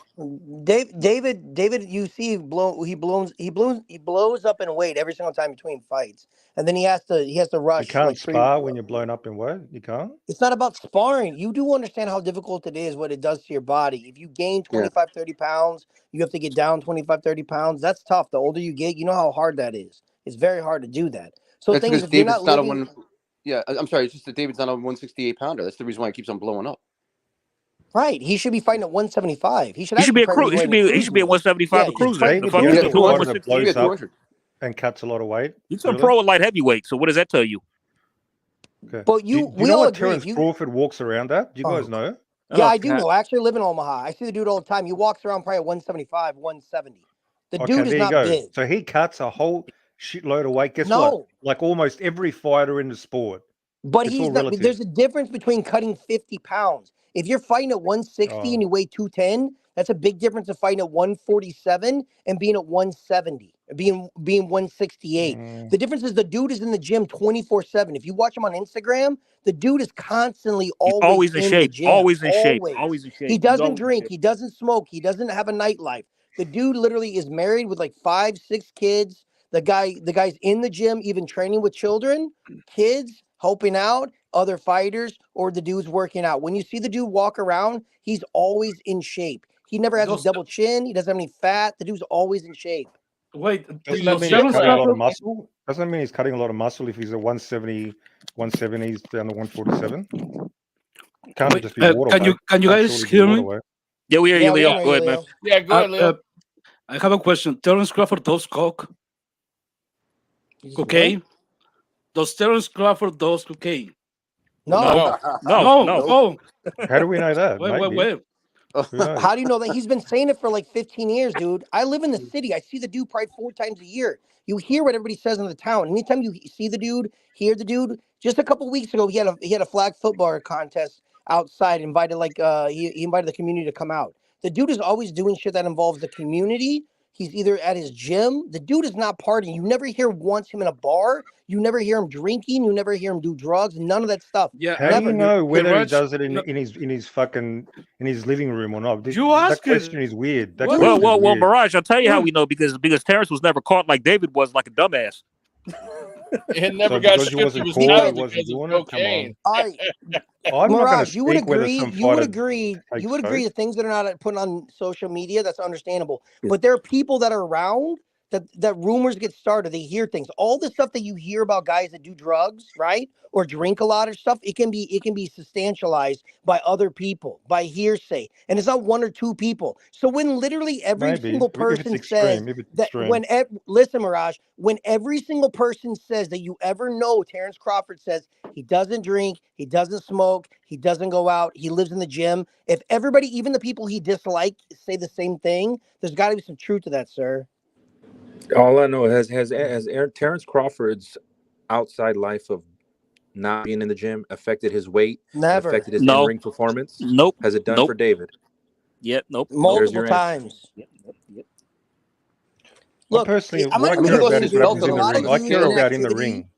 David. You see, he blows up in weight every single time between fights, and then he has to rush. You can't like spar when you're blown up in weight. You can't. It's not about sparring. You do understand how difficult it is, what it does to your body. If you gain 25, 30 pounds, you have to get down 25, 30 pounds. That's tough. The older you get, you know how hard that is. It's very hard to do that. So That's things because if you're David's not not living, a one. Yeah, I'm sorry. It's just that David's not a 168 pounder. That's the reason why he keeps on blowing up. right, he should be fighting at 175. He should He should be a actually cruise. He should be at 175 a cruiser. David The fuck the you only doing fighter that 168? blows up 200. and cuts a lot of weight. He's a pro at light heavyweight. So what does that tell you? Okay. But Do you we know all what agree. Terrence Crawford walks around at? Do you guys know? Yeah, I do God. know. I actually live in Omaha. I see the dude all the time. He walks around probably at 175, 170. The Okay, dude is there you not go. big. So he cuts a whole shitload of weight. Guess No. what? Like almost every fighter in the sport. But It's he's all not. relative. There's a difference between cutting 50 pounds. If you're fighting at 160 and you weigh 210, that's a big difference of fighting at 147 and being at 170, being 168. The difference is the dude is in the gym 24/7. If you watch him on Instagram, the dude is constantly always in in shape. the gym. Always in shape. Always in shape. He He's doesn't always in drink. shape. He doesn't smoke. He doesn't have a nightlife. The dude literally is married with like 5, 6 kids. The guy's in the gym, even training with children, kids, helping out other fighters, or the dude's working out. When you see the dude walk around, he's always in shape. He never has a double chin. He doesn't have any fat. The dude's always in shape. Wait, Doesn't that mean he's cutting a lot of muscle? Doesn't that mean he's cutting a lot of muscle if he's at 170, 170s down to 147? Can't just be water can you guys hear me? Yeah, we hear you, Leo. Go ahead, man. Yeah, go ahead, Leo. I have a question. Terrence Crawford does coke. Cocaine? Does Terrence Crawford does cocaine? No. No. How do we know that? Wait. How do you know that? He's been saying it for like 15 years, dude. I live in the city. I see the dude probably 4 times a year. You hear what everybody says in the town. Anytime you see the dude, hear the dude. Just a couple weeks ago, he had a flag football contest outside. Invited he invited the community to come out. The dude is always doing shit that involves the community. He's either at his gym. The dude is not partying. You never hear once him in a bar. You never hear him drinking. You never hear him do drugs. None of that stuff. Yeah. How do you know whether he does it in his living room or not? That question is weird. Well, Mirage, I'll tell you how we know because Terrence was never caught like David was, like a dumbass. It never got because he stripped. wasn't He was caught, out he because wasn't of doing it. cocaine. I'm Mirage, you would not agree. You would agree. You would agree. The things that are not put on social media, that's understandable. But there are people that are around that rumors get started. They hear things. All the stuff that you hear about guys that do drugs, right, or drink a lot of stuff, it can be substantialized by other people, by hearsay, and it's not one or two people. So when literally every Maybe single if it's person says extreme, if it's that, extreme. listen, Mirage, when every single person says that you ever know, Terrence Crawford says he doesn't drink, he doesn't smoke, he doesn't go out, he lives in the gym. If everybody, even the people he dislikes, say the same thing, there's got to be some truth to that, sir. All I know has Terrence Crawford's outside life of not being in the gym affected his weight, Never. affected his No. in-ring performance? Nope. Has it done Nope. for David? Yep. Nope. Multiple times. Yep. Look, I personally, I'm what not I gonna care listen, about is dude. what belt happens in There's a the lot of ring. I dudes care with about in the inactivity. ring.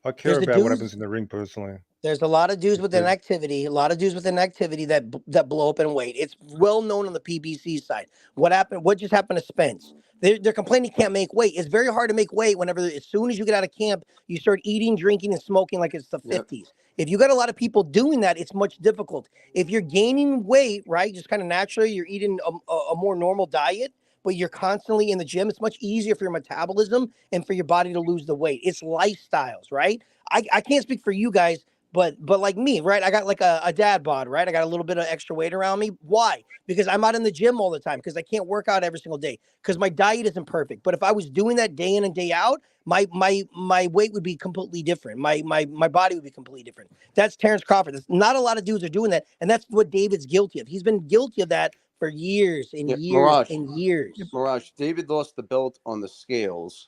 I care There's a about what dude. happens in the ring personally. There's a lot of dudes with Because inactivity, a lot of dudes with inactivity that blow up in weight. It's well known on the PBC side. What happened? What just happened to Spence? They're complaining he can't make weight. It's very hard to make weight whenever, as soon as you get out of camp, you start eating, drinking, and smoking like it's the 50s. If you got a lot of people doing that, it's much difficult. If you're gaining weight, right, just kind of naturally, you're eating a more normal diet, but you're constantly in the gym, it's much easier for your metabolism and for your body to lose the weight. It's lifestyles, right? I can't speak for you guys, but like me, right? I got like a dad bod, right? I got a little bit of extra weight around me. Why? Because I'm out in the gym all the time, because I can't work out every single day, because my diet isn't perfect. But if I was doing that day in and day out, my weight would be completely different. My body would be completely different. That's Terrence Crawford. Not a lot of dudes are doing that, and that's what David's guilty of. He's been guilty of that for years and years Mirage, and years. Mirage, David lost the belt on the scales,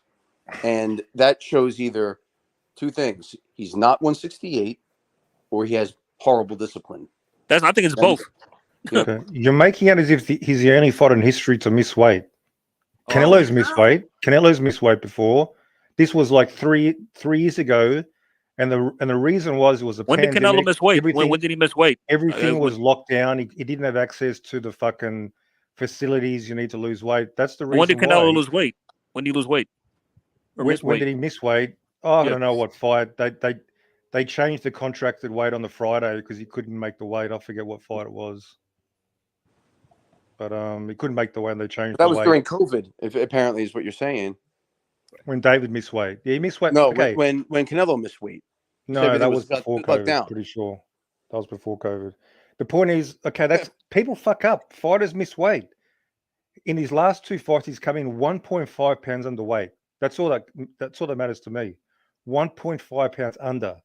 and that shows either two things: he's not 168, or he has horrible discipline. I think it's both. okay, you're making it as if he's the only fighter in history to miss weight. Canelo's missed weight. Canelo's missed weight before. This was like three years ago, and the reason was it was a when pandemic. did Canelo miss weight? Everything, When did he miss weight? Everything was locked down. He didn't have access to the fucking facilities you need to lose weight. That's the reason. When did Canelo lose weight? When did he lose weight? Or miss When weight? did he miss weight? Oh, I don't know what fight. They changed the contracted weight on the Friday because he couldn't make the weight. I forget what fight it was. But he couldn't make the weight and they changed That the was weight. during COVID, if apparently is what you're saying. When David missed weight. Yeah, he missed weight. No, okay. when Canelo missed weight. No, that was before COVID. Pretty sure. That was before COVID. The point is, okay, that's people fuck up. Fighters miss weight. In his last two fights, he's come in 1.5 pounds underweight. That's all that matters to me. 1.5 pounds under.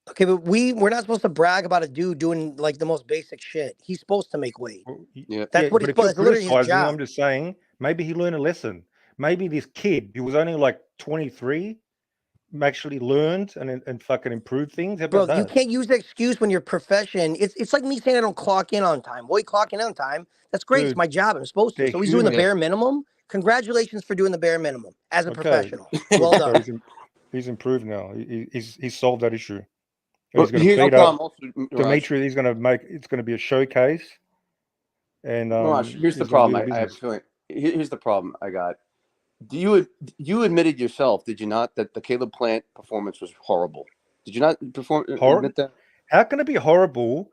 Okay, but we're not supposed to brag about a dude doing like the most basic shit. He's supposed to make weight. That's what he's supposed to. Literally his job. I'm just saying, maybe he learned a lesson. Maybe this kid who was only like 23 actually learned and fucking improved things. How about Bro, you can't use that excuse when your profession. It's like me saying I don't clock in on time. Boy, clocking in on time. That's great. Dude, it's my job. I'm supposed to. So he's doing the bare minimum. Congratulations for doing the bare minimum as a professional. Well done. So he's improved now. He's solved that issue. Well, He's going to beat up Dimitri. He's going to make it's going to be a showcase. And here's the problem. I have a feeling. Here's the problem I got. You admitted yourself, did you not, that the Caleb Plant performance was horrible? Did you not admit that? How can it be horrible?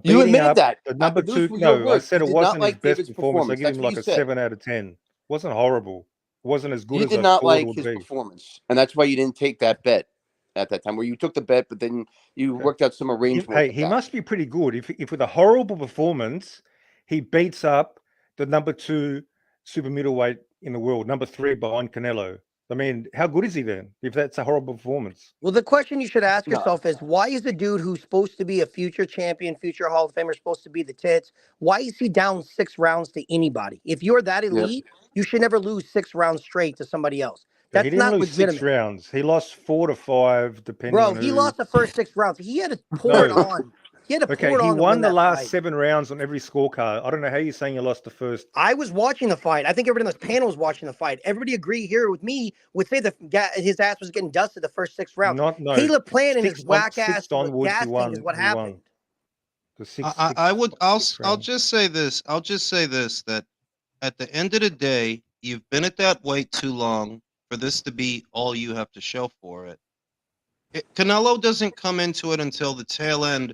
You admitted that. Number two. No, I said it wasn't his best performance. I give him like a 7 out of 10. It wasn't horrible. It wasn't as good as I thought it would be. You did not like his performance, and that's why you didn't take that bet at that time. Where you took the bet, but then you worked out some arrangement. Hey, he must be pretty good. If with a horrible performance, he beats up the number 2 super middleweight in the world, number 3 behind Canelo. I mean, how good is he then if that's a horrible performance? Well, the question you should ask yourself is, why is the dude who's supposed to be a future champion, future Hall of Famer, supposed to be the tits? Why is he down 6 rounds to anybody? If you're that elite, you should never lose 6 rounds straight to somebody else. That's he didn't not lose legitimate. 6 rounds. He lost 4 to 5, depending on Bro, he lost the first 6 rounds. He had to pour it on. He had to pour it on. He won the last fight. 7 rounds on every scorecard. I don't know how you're saying you lost the first. I was watching the fight. I think everybody on this panel was watching the fight. Everybody agree here with me would say that his ass was getting dusted the first 6 rounds. Caleb Plant and his whack ass gassing is what happened. I'll just say this. That at the end of the day, you've been at that weight too long for this to be all you have to show for it. Canelo doesn't come into it until the tail end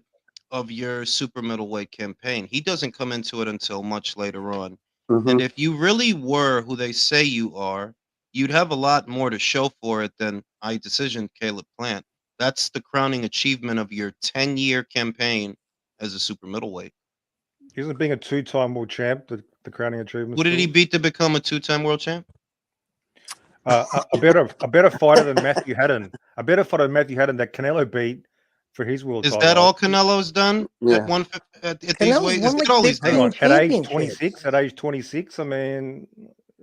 of your super middleweight campaign. He doesn't come into it until much later on. And if you really were who they say you are, you'd have a lot more to show for it than I decisioned Caleb Plant. That's the crowning achievement of your 10-year campaign as a super middleweight. Isn't being a 2-time world champ the crowning achievement? What did he beat to become a 2-time world champ? A better fighter than Matthew Haddon. A better fighter than Matthew Haddon that Canelo beat for his world title. Is that all Canelo's done at these weights? Is that all he's done? At age 26? At age 26? I mean,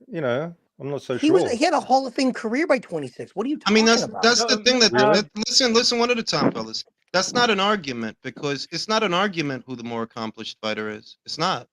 you know, I'm not so sure. He had a Hall of Fame career by 26. What are you talking about? That's the thing that listen one at a time, fellas. That's not an argument because it's not an argument who the more accomplished fighter is. It's not.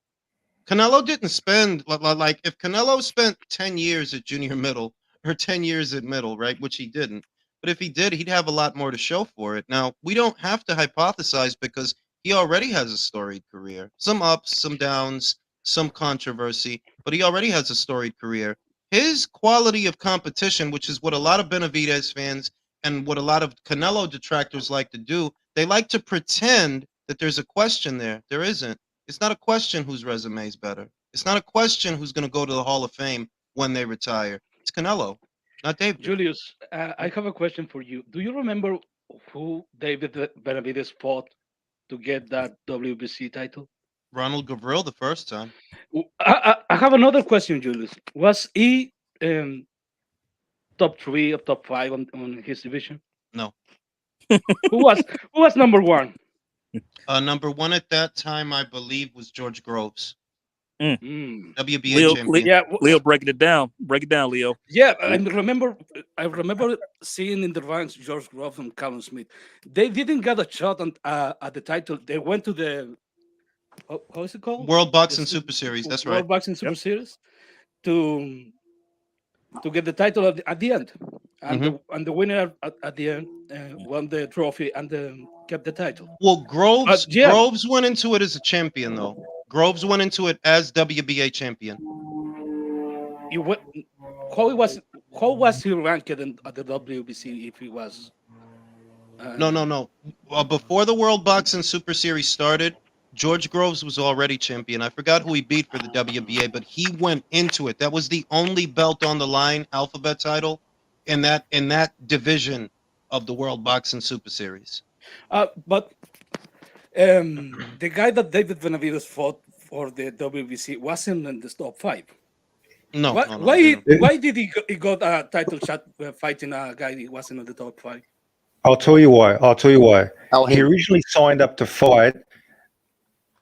Canelo didn't spend like if Canelo spent 10 years at junior middle or 10 years at middle, right? Which he didn't. But if he did, he'd have a lot more to show for it. Now, we don't have to hypothesize because he already has a storied career. Some ups, some downs, some controversy, but he already has a storied career. His quality of competition, which is what a lot of Benavidez fans and what a lot of Canelo detractors like to do, they like to pretend that there's a question there. There isn't. It's not a question whose resume is better. It's not a question who's going to go to the Hall of Fame when they retire. It's Canelo, not David. Julius, I have a question for you. Do you remember who David Benavidez fought to get that WBC title? Ronald Gavril the first time. I have another question, Julius. Was he top 3 or top 5 on his division? No. Who was number 1? Number 1 at that time, I believe, was George Groves. WBA Leo, champion. Leo, breaking it down. Break it down, Leo. Yeah, I remember seeing in the ranks George Groves and Callum Smith. They didn't get a shot at the title. They went to the how is it called? World Boxing Super Series. That's right. World Boxing Super Series to get the title at the end, and the winner at the end won the trophy and kept the title. Well, Groves went into it as a champion, though. Groves went into it as WBA champion. How was he ranked at the WBC if he was? No. Before the World Boxing Super Series started, George Groves was already champion. I forgot who he beat for the WBA, but he went into it. That was the only belt on the line, alphabet title, in that division of the World Boxing Super Series. But the guy that David Benavidez fought for the WBC wasn't in the top 5. No. Why did he got a title shot fighting a guy who wasn't in the top 5? I'll tell you why. He originally signed up to fight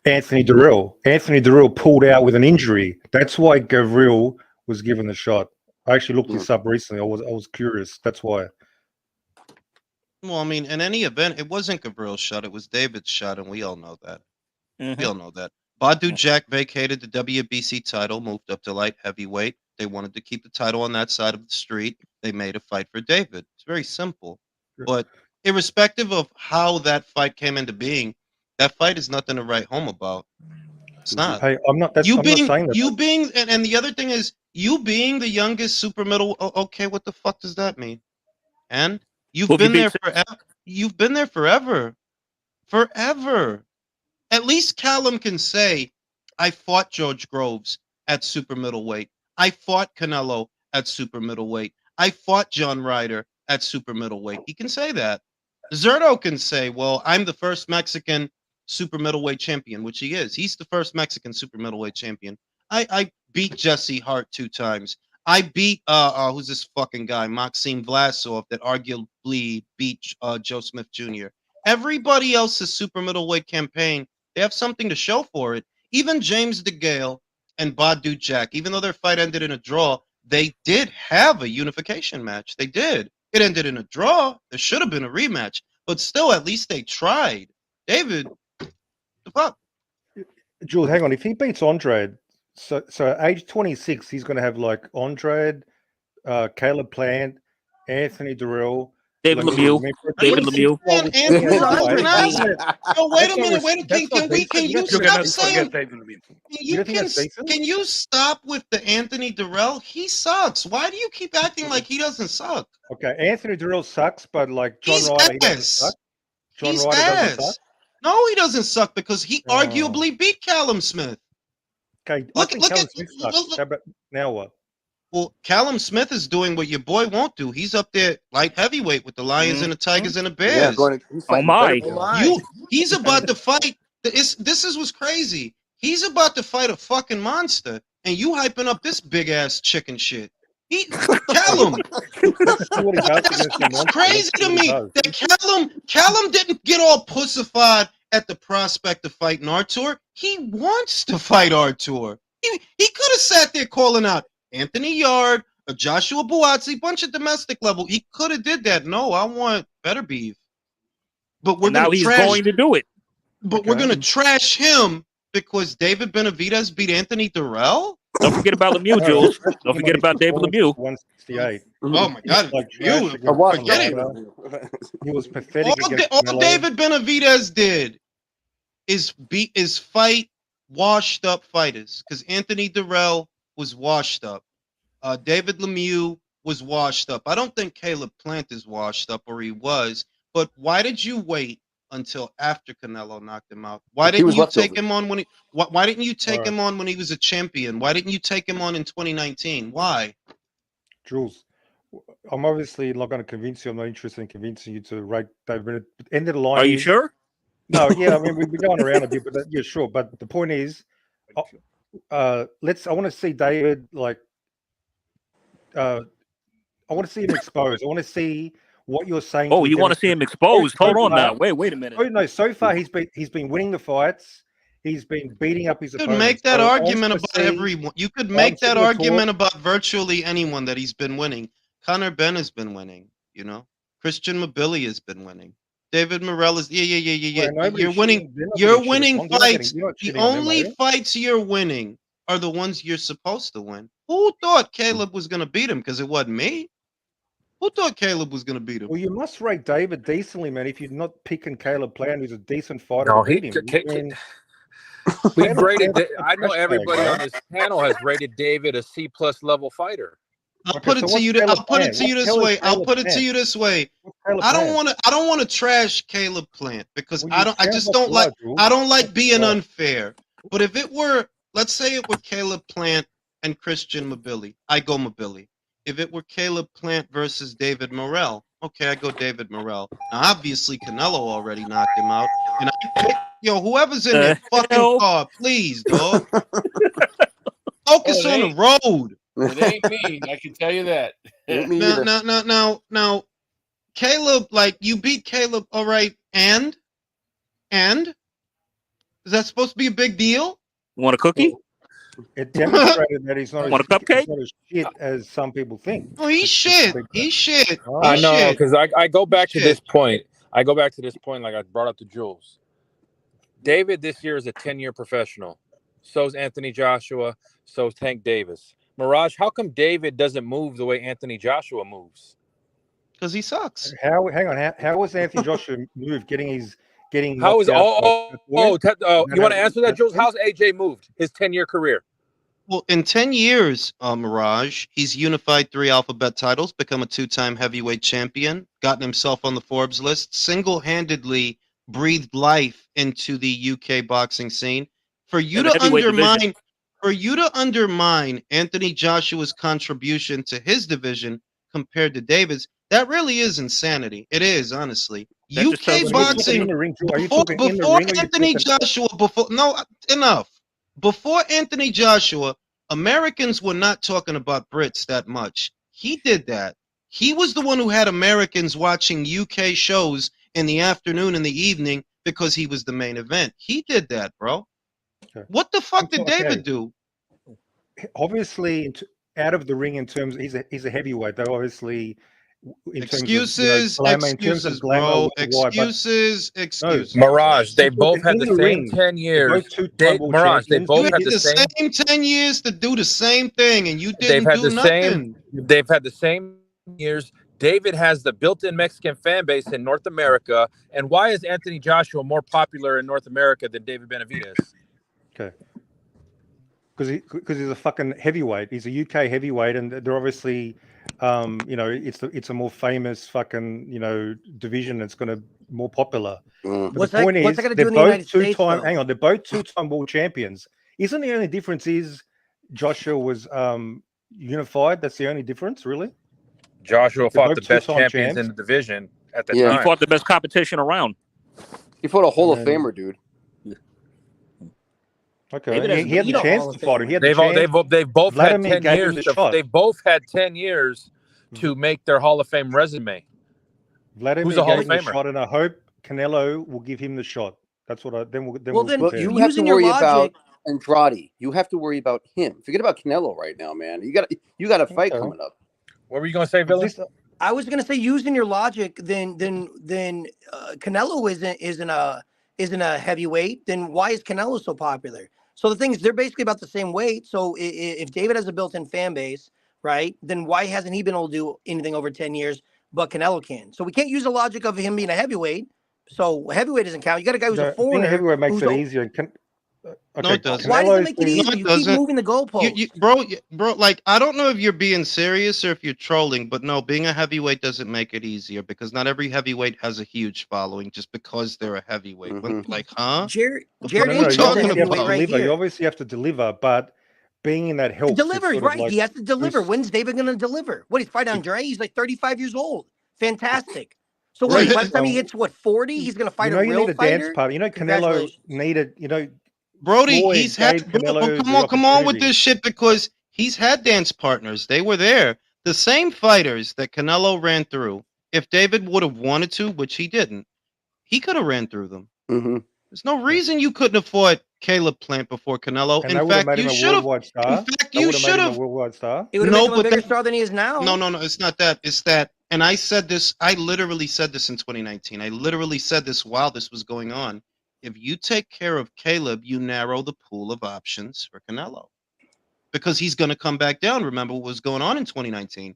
Anthony Durrell. Anthony Durrell pulled out with an injury. That's why Gavril was given the shot. I actually looked this up recently. I was curious. That's why. Well, I mean, in any event, it wasn't Gavril's shot. It was David's shot, and we all know that. We all know that. Badu Jack vacated the WBC title, moved up to light heavyweight. They wanted to keep the title on that side of the street. They made a fight for David. It's very simple. But irrespective of how that fight came into being, that fight is nothing to write home about. It's not. Hey, I'm not saying that. You being, and the other thing is, you being the youngest super middle. Okay, what the fuck does that mean? And you've been there forever. You've been there forever. At least Callum can say, I fought George Groves at super middleweight. I fought Canelo at super middleweight. I fought John Ryder at super middleweight. He can say that. Zerto can say, well, I'm the first Mexican super middleweight champion, which he is. He's the first Mexican super middleweight champion. I beat Jesse Hart 2 times. I beat who's this fucking guy, Maxim Vlasov, that arguably beat Joe Smith Jr. Everybody else's super middleweight campaign, they have something to show for it. Even James DeGale and Badu Jack, even though their fight ended in a draw, they did have a unification match. They did. It ended in a draw. There should have been a rematch, but still, at least they tried. David, the fuck? Jules, hang on. If he beats Andrade, so at age 26, he's going to have like Andrade, Caleb Plant, Anthony Durrell, David Lemieux. Oh, wait a minute. Can you stop saying? Can you stop with the Anthony Durrell? He sucks. Why do you keep acting like he doesn't suck? Okay, Anthony Durrell sucks, but like John Ryder, he doesn't suck. John Ryder doesn't suck. No, he doesn't suck because he arguably beat Callum Smith. Okay, I think Callum Smith sucks. How about now what? Well, Callum Smith is doing what your boy won't do. He's up there light heavyweight with the Lions and the Tigers and the Bears. Yeah, oh my! He's about to fight. This is what's crazy. He's about to fight a fucking monster, and you hyping up this big ass chicken shit. Callum. It's crazy to me that Callum didn't get all pussified at the prospect of fighting Artur. He wants to fight Artur. He could have sat there calling out Anthony Yard, a Joshua Buatsi, bunch of domestic level. He could have did that. No, I want better beef. But we're now he's going to do it. But we're gonna trash him because David Benavidez beat Anthony Durrell. Don't forget about Lemieux, Jules. Don't forget about David Lemieux. 168. Oh my God, forget it. He was pathetic. All David Benavidez did is fight washed up fighters because Anthony Durrell was washed up. David Lemieux was washed up. I don't think Caleb Plant is washed up, or he was. But why did you wait until after Canelo knocked him out? Why didn't you take him on when he? Why didn't you take him on when he was a champion? Why didn't you take him on in 2019? Why? Jules, I'm obviously not going to convince you. I'm not interested in convincing you to rate David. End of the line. Are you sure? No, yeah. I mean, we're going around a bit, but yeah, sure. But the point is, I want to see David I want to see him exposed. I want to see what you're saying. Oh, you want to see him exposed? Hold on now. Wait a minute. Oh no, so far he's been winning the fights. He's been beating up his opponents. You could make that argument about everyone. You could make that argument about virtually anyone that he's been winning. Conor Benn has been winning, Christian Mabili has been winning. David Morrell is yeah. You're winning fights. The only fights you're winning are the ones you're supposed to win. Who thought Caleb was gonna beat him? Because it wasn't me. Who thought Caleb was going to beat him? Well, you must rate David decently, man. If you're not picking Caleb Plant, who's a decent fighter, to beat him. We've rated. I know everybody on this panel has rated David a C+ level fighter. I'll put it to you this way. I don't want to trash Caleb Plant because I don't like being unfair. But if it were, let's say it were Caleb Plant and Christian Mabili, I go Mabili. If it were Caleb Plant versus David Morrell, okay, I go David Morrell. Now, obviously, Canelo already knocked him out. And whoever's in that fucking car, please, dog. Focus on the road. It ain't me. I can tell you that. Now, Caleb, you beat Caleb, all right, and? Is that supposed to be a big deal? Want a cookie? It demonstrated that he's not as shit as some people think. Oh, he's shit. He's shit. I know, because I go back to this point. I go back to this point like I brought up to Jules. David this year is a 10-year professional. So is Anthony Joshua. So is Tank Davis. Mirage, how come David doesn't move the way Anthony Joshua moves? Because he sucks. How was Anthony Joshua moved? How is you want to answer that, Jules? How's AJ moved his 10-year career? Well, in 10 years, Mirage, he's unified 3 alphabet titles, become a 2-time heavyweight champion, gotten himself on the Forbes list, single-handedly breathed life into the UK boxing scene. For you to undermine Anthony Joshua's contribution to his division compared to David's, that really is insanity. It is, honestly. UK boxing before Anthony Joshua. Enough. Before Anthony Joshua, Americans were not talking about Brits that much. He did that. He was the one who had Americans watching UK shows in the afternoon and the evening because he was the main event. He did that, bro. Okay. What the fuck did David do? Obviously, out of the ring in terms, he's a heavyweight. Though obviously. Excuses, bro. Excuses. Mirage, they both had the same 10 years. Mirage, they both had the same 10 years to do the same thing, and you didn't do nothing. They've had the same years. David has the built-in Mexican fan base in North America. And why is Anthony Joshua more popular in North America than David Benavidez? Okay. Because he's a fucking heavyweight. He's a UK heavyweight, and they're obviously, it's a more famous fucking, division that's going to more popular. What's that going to do in the United States? Hang on, they're both 2-time world champions. Isn't the only difference is Joshua was, unified. That's the only difference, really. Joshua They're fought both the best two-time champions champs. in the division at the He time. fought the best competition around. He fought a Hall of And then- Famer, dude. Okay, David hasn't he had the beat a chance Hall to of fight him. He had the They've chance. both had Vladimir 10 gave him years. the shot. They've both had 10 years to make their Hall of Fame resume. Vladimir Who's a Hall gave of him the Famer? shot, and I hope Canelo will give him the shot. That's what I then we'll Well, then compare. You have to using your worry about logic, Andrade. You have to worry about him. Forget about Canelo right now, man. You got a fight Okay. coming up. What were you going to say, Billy? I was gonna say using your logic, then Canelo isn't a heavyweight. Then why is Canelo so popular? So the thing is, they're basically about the same weight. So if David has a built-in fan base, right, then why hasn't he been able to do anything over 10 years, but Canelo can? So we can't use the logic of him being a heavyweight. So heavyweight doesn't count. You got a guy who's a Being a foreigner. heavyweight makes who's it o- easier. No, it doesn't. Why does it Canelo's make it been- easier? No, it You keep doesn't. moving the goalposts. Bro, like I don't know if you're being serious or if you're trolling, but no, being a heavyweight doesn't make it easier because not every heavyweight has a huge following just because they're a heavyweight. Like, huh? Jared No, Jared no, Angel is you a obviously have to heavyweight right deliver. You here. obviously have to deliver, but being in that helps. He delivers, sort of right? like He has to deliver. boost- When's David going to deliver? What, he's fighting Andre? He's like 35 years old. Fantastic. So Right. by the time he hits, 40, he's going to fight you know, a you real need a fighter? dance partner. You know, Canelo Congratulations. needed. You know, Brody, Floyd he's had gave Canelo come on with opportunity. this shit because he's had dance partners. They were there. The same fighters that Canelo ran through. If David would have wanted to, which he didn't, he could have ran through them. Mm-hmm. There's no reason you couldn't have fought Caleb Plant before Canelo. And In that would have fact, made him you a should have. worldwide star. In fact, That you would have made should him a have. worldwide star. It would have No, made him a but bigger that- star than he is now. No, it's not that. It's that. And I said this. I literally said this in 2019. I literally said this while this was going on. If you take care of Caleb, you narrow the pool of options for Canelo because he's going to come back down. Remember what was going on in 2019?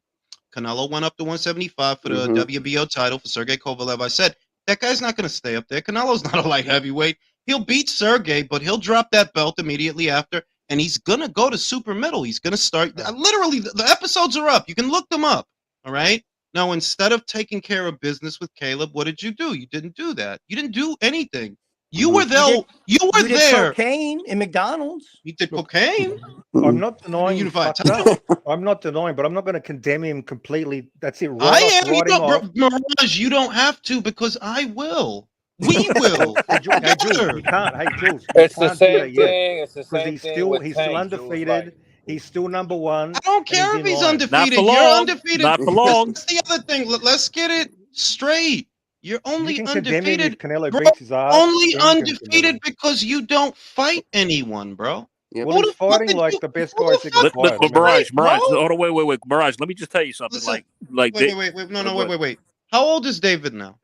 Canelo went up to 175 for the WBO title for Sergey Kovalev. I said, that guy's not going to stay up there. Canelo's not a light heavyweight. He'll beat Sergey, but he'll drop that belt immediately after, and he's going to go to super middle. He's going to start. Literally, the episodes are up. You can look them up, all right? Now, instead of taking care of business with Caleb, what did you do? You didn't do that. You didn't do anything. You were there. You were You did there. cocaine in McDonald's. You did cocaine. I'm not denying you Unified fucked up. I'm not denying, but I'm not going to condemn him completely. That's it. I am. You Write him off. don't, Mirage, you don't have to because I will. We will. Hey, Jules, you can't. Hey, Jules, you It's the can't do same that yet. thing. It's the same He's thing. still with he's Tank, still Jules, undefeated. like- He's still number one. I don't care and if he's in line. undefeated. Not for You're long. undefeated. Not for long. That's the other thing. Let's get it straight. You're only You can condemn him undefeated. if Canelo Bro, beats his ass. only then you can condemn undefeated him. because you don't fight anyone, bro. Yep. Well, Who he's the fuck fighting did like you- the best who guys the that fuck can did fight. you Mirage, fight, bro? hold on, wait, Mirage. Let me just tell you something. Listen, Like, wait. No, wait. How old is David now?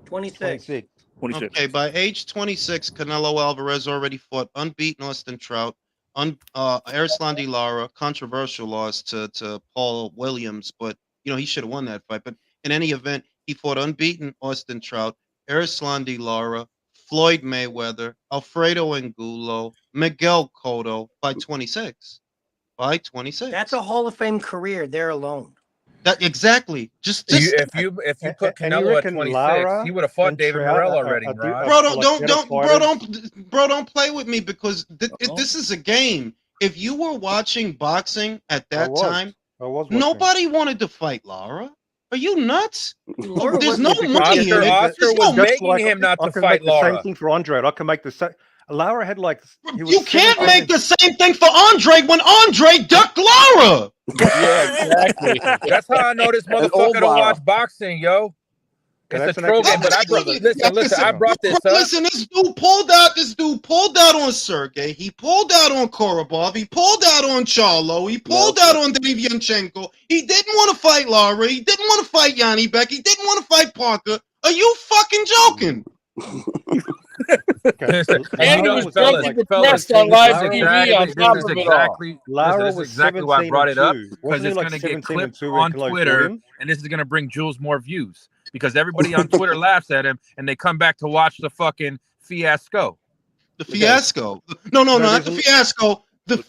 26. 26. 26. Okay, by age 26, Canelo Alvarez already fought unbeaten Austin Trout, Erislandy Lara, controversial loss to Paul Williams, but he should have won that fight. But in any event, he fought unbeaten Austin Trout, Erislandy Lara, Floyd Mayweather, Alfredo Angulo, Miguel Cotto by 26. By 26. That's a Hall of Fame career there alone. That exactly. Just if you put And you Canelo at reckon 26, Lara he would have fought and David Trout Morrell are- already, are- Mirage. Bro, like don't play with me because this is a game. If you were watching boxing at that time, I was watching. nobody wanted to fight Lara. Are you nuts? Laura There's wasn't no a big money deal. in it. Oscar There's was no- making him not I to can fight make the same Lara. thing for Andre. I can make the same. Lara had like he was You can't 17. make the same thing for Andre when Andre ducked Lara. Yeah, exactly. That's how I know this old motherfucker don't Lara. watch boxing, yo. Yeah, It's that's a an troll actual- game, but I brought listen. I brought this up. Listen, this dude pulled out on Sergey. He pulled out on Korobov. He pulled out on Charlo. He pulled out on Devianchenko. He didn't want to fight Lara. He didn't want to fight Janibek. He didn't want to fight Parker. Are you fucking joking? Okay. And he was drunk and depressed on live TV on top of it all. Lara This is was exactly why I brought it up, 17-2. because Wasn't he it's like going to get 17-2 clipped when on Canelo fought Twitter, him? and this is going to bring Jules more views because everybody on Twitter laughs at him, and they come back to watch the fucking fiasco. The fiasco. No, not the there's fiasco.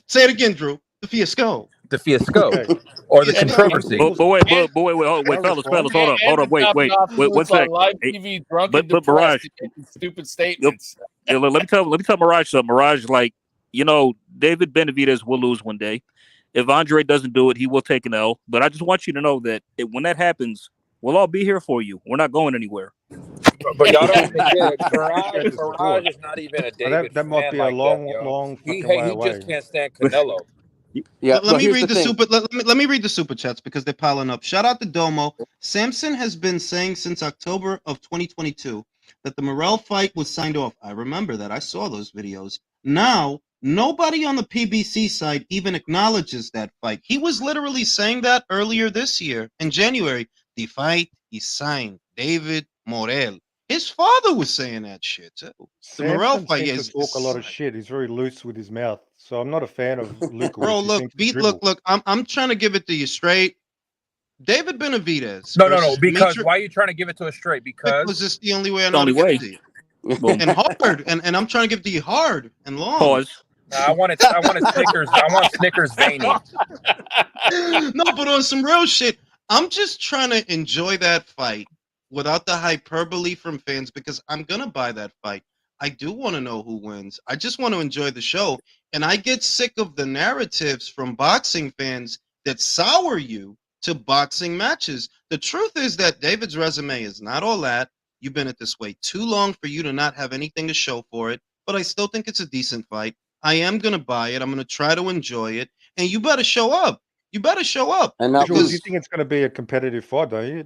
Say it again, Drew. The fiasco. The fiasco Okay. or the Yeah, controversy. But wait, fellas, hold on, wait, one sec. Live Hey, TV, drunk but and depressed, Mirage- and making stupid statements. let me tell Mirage something. Mirage, David Benavidez will lose one day. If Andre doesn't do it, he will take an L. But I just want you to know that when that happens, we'll all be here for you. We're not going anywhere. But y'all don't forget, Farage is not even a David that might fan be like a long, that, yo. long He fucking way away. just can't stand Canelo. Yeah, Let me read let me read the super chats because they're piling up. Shout out to Domo. Samson has been saying since October of 2022 that the Morrell fight was signed off. I remember that. I saw those videos. Now, nobody on the PBC side even acknowledges that fight. He was literally saying that earlier this year in January. The fight is signed. David Morrell. His father was saying that shit too. The Morrell Samson fight seems to talk a lot of shit. He's very loose with his mouth, so I'm not a fan of Luke. Bro, look. I'm trying to give it to you straight. David Benavidez. No. Because why are you trying to give it to us straight? Because it's the only way I know to give it to you. And hard, and I'm trying to give it to you hard and long. Pause. I want it Snickers. I want Snickers veiny. No, but on some real shit, I'm just trying to enjoy that fight without the hyperbole from fans because I'm gonna buy that fight. I do want to know who wins. I just want to enjoy the show, and I get sick of the narratives from boxing fans that sour you to boxing matches. The truth is that David's resume is not all that. You've been at this way too long for you to not have anything to show for it, but I still think it's a decent fight. I am going to buy it. I'm going to try to enjoy it, and you better show up. You better show up. And not because you think it's going to be a competitive fight, don't you?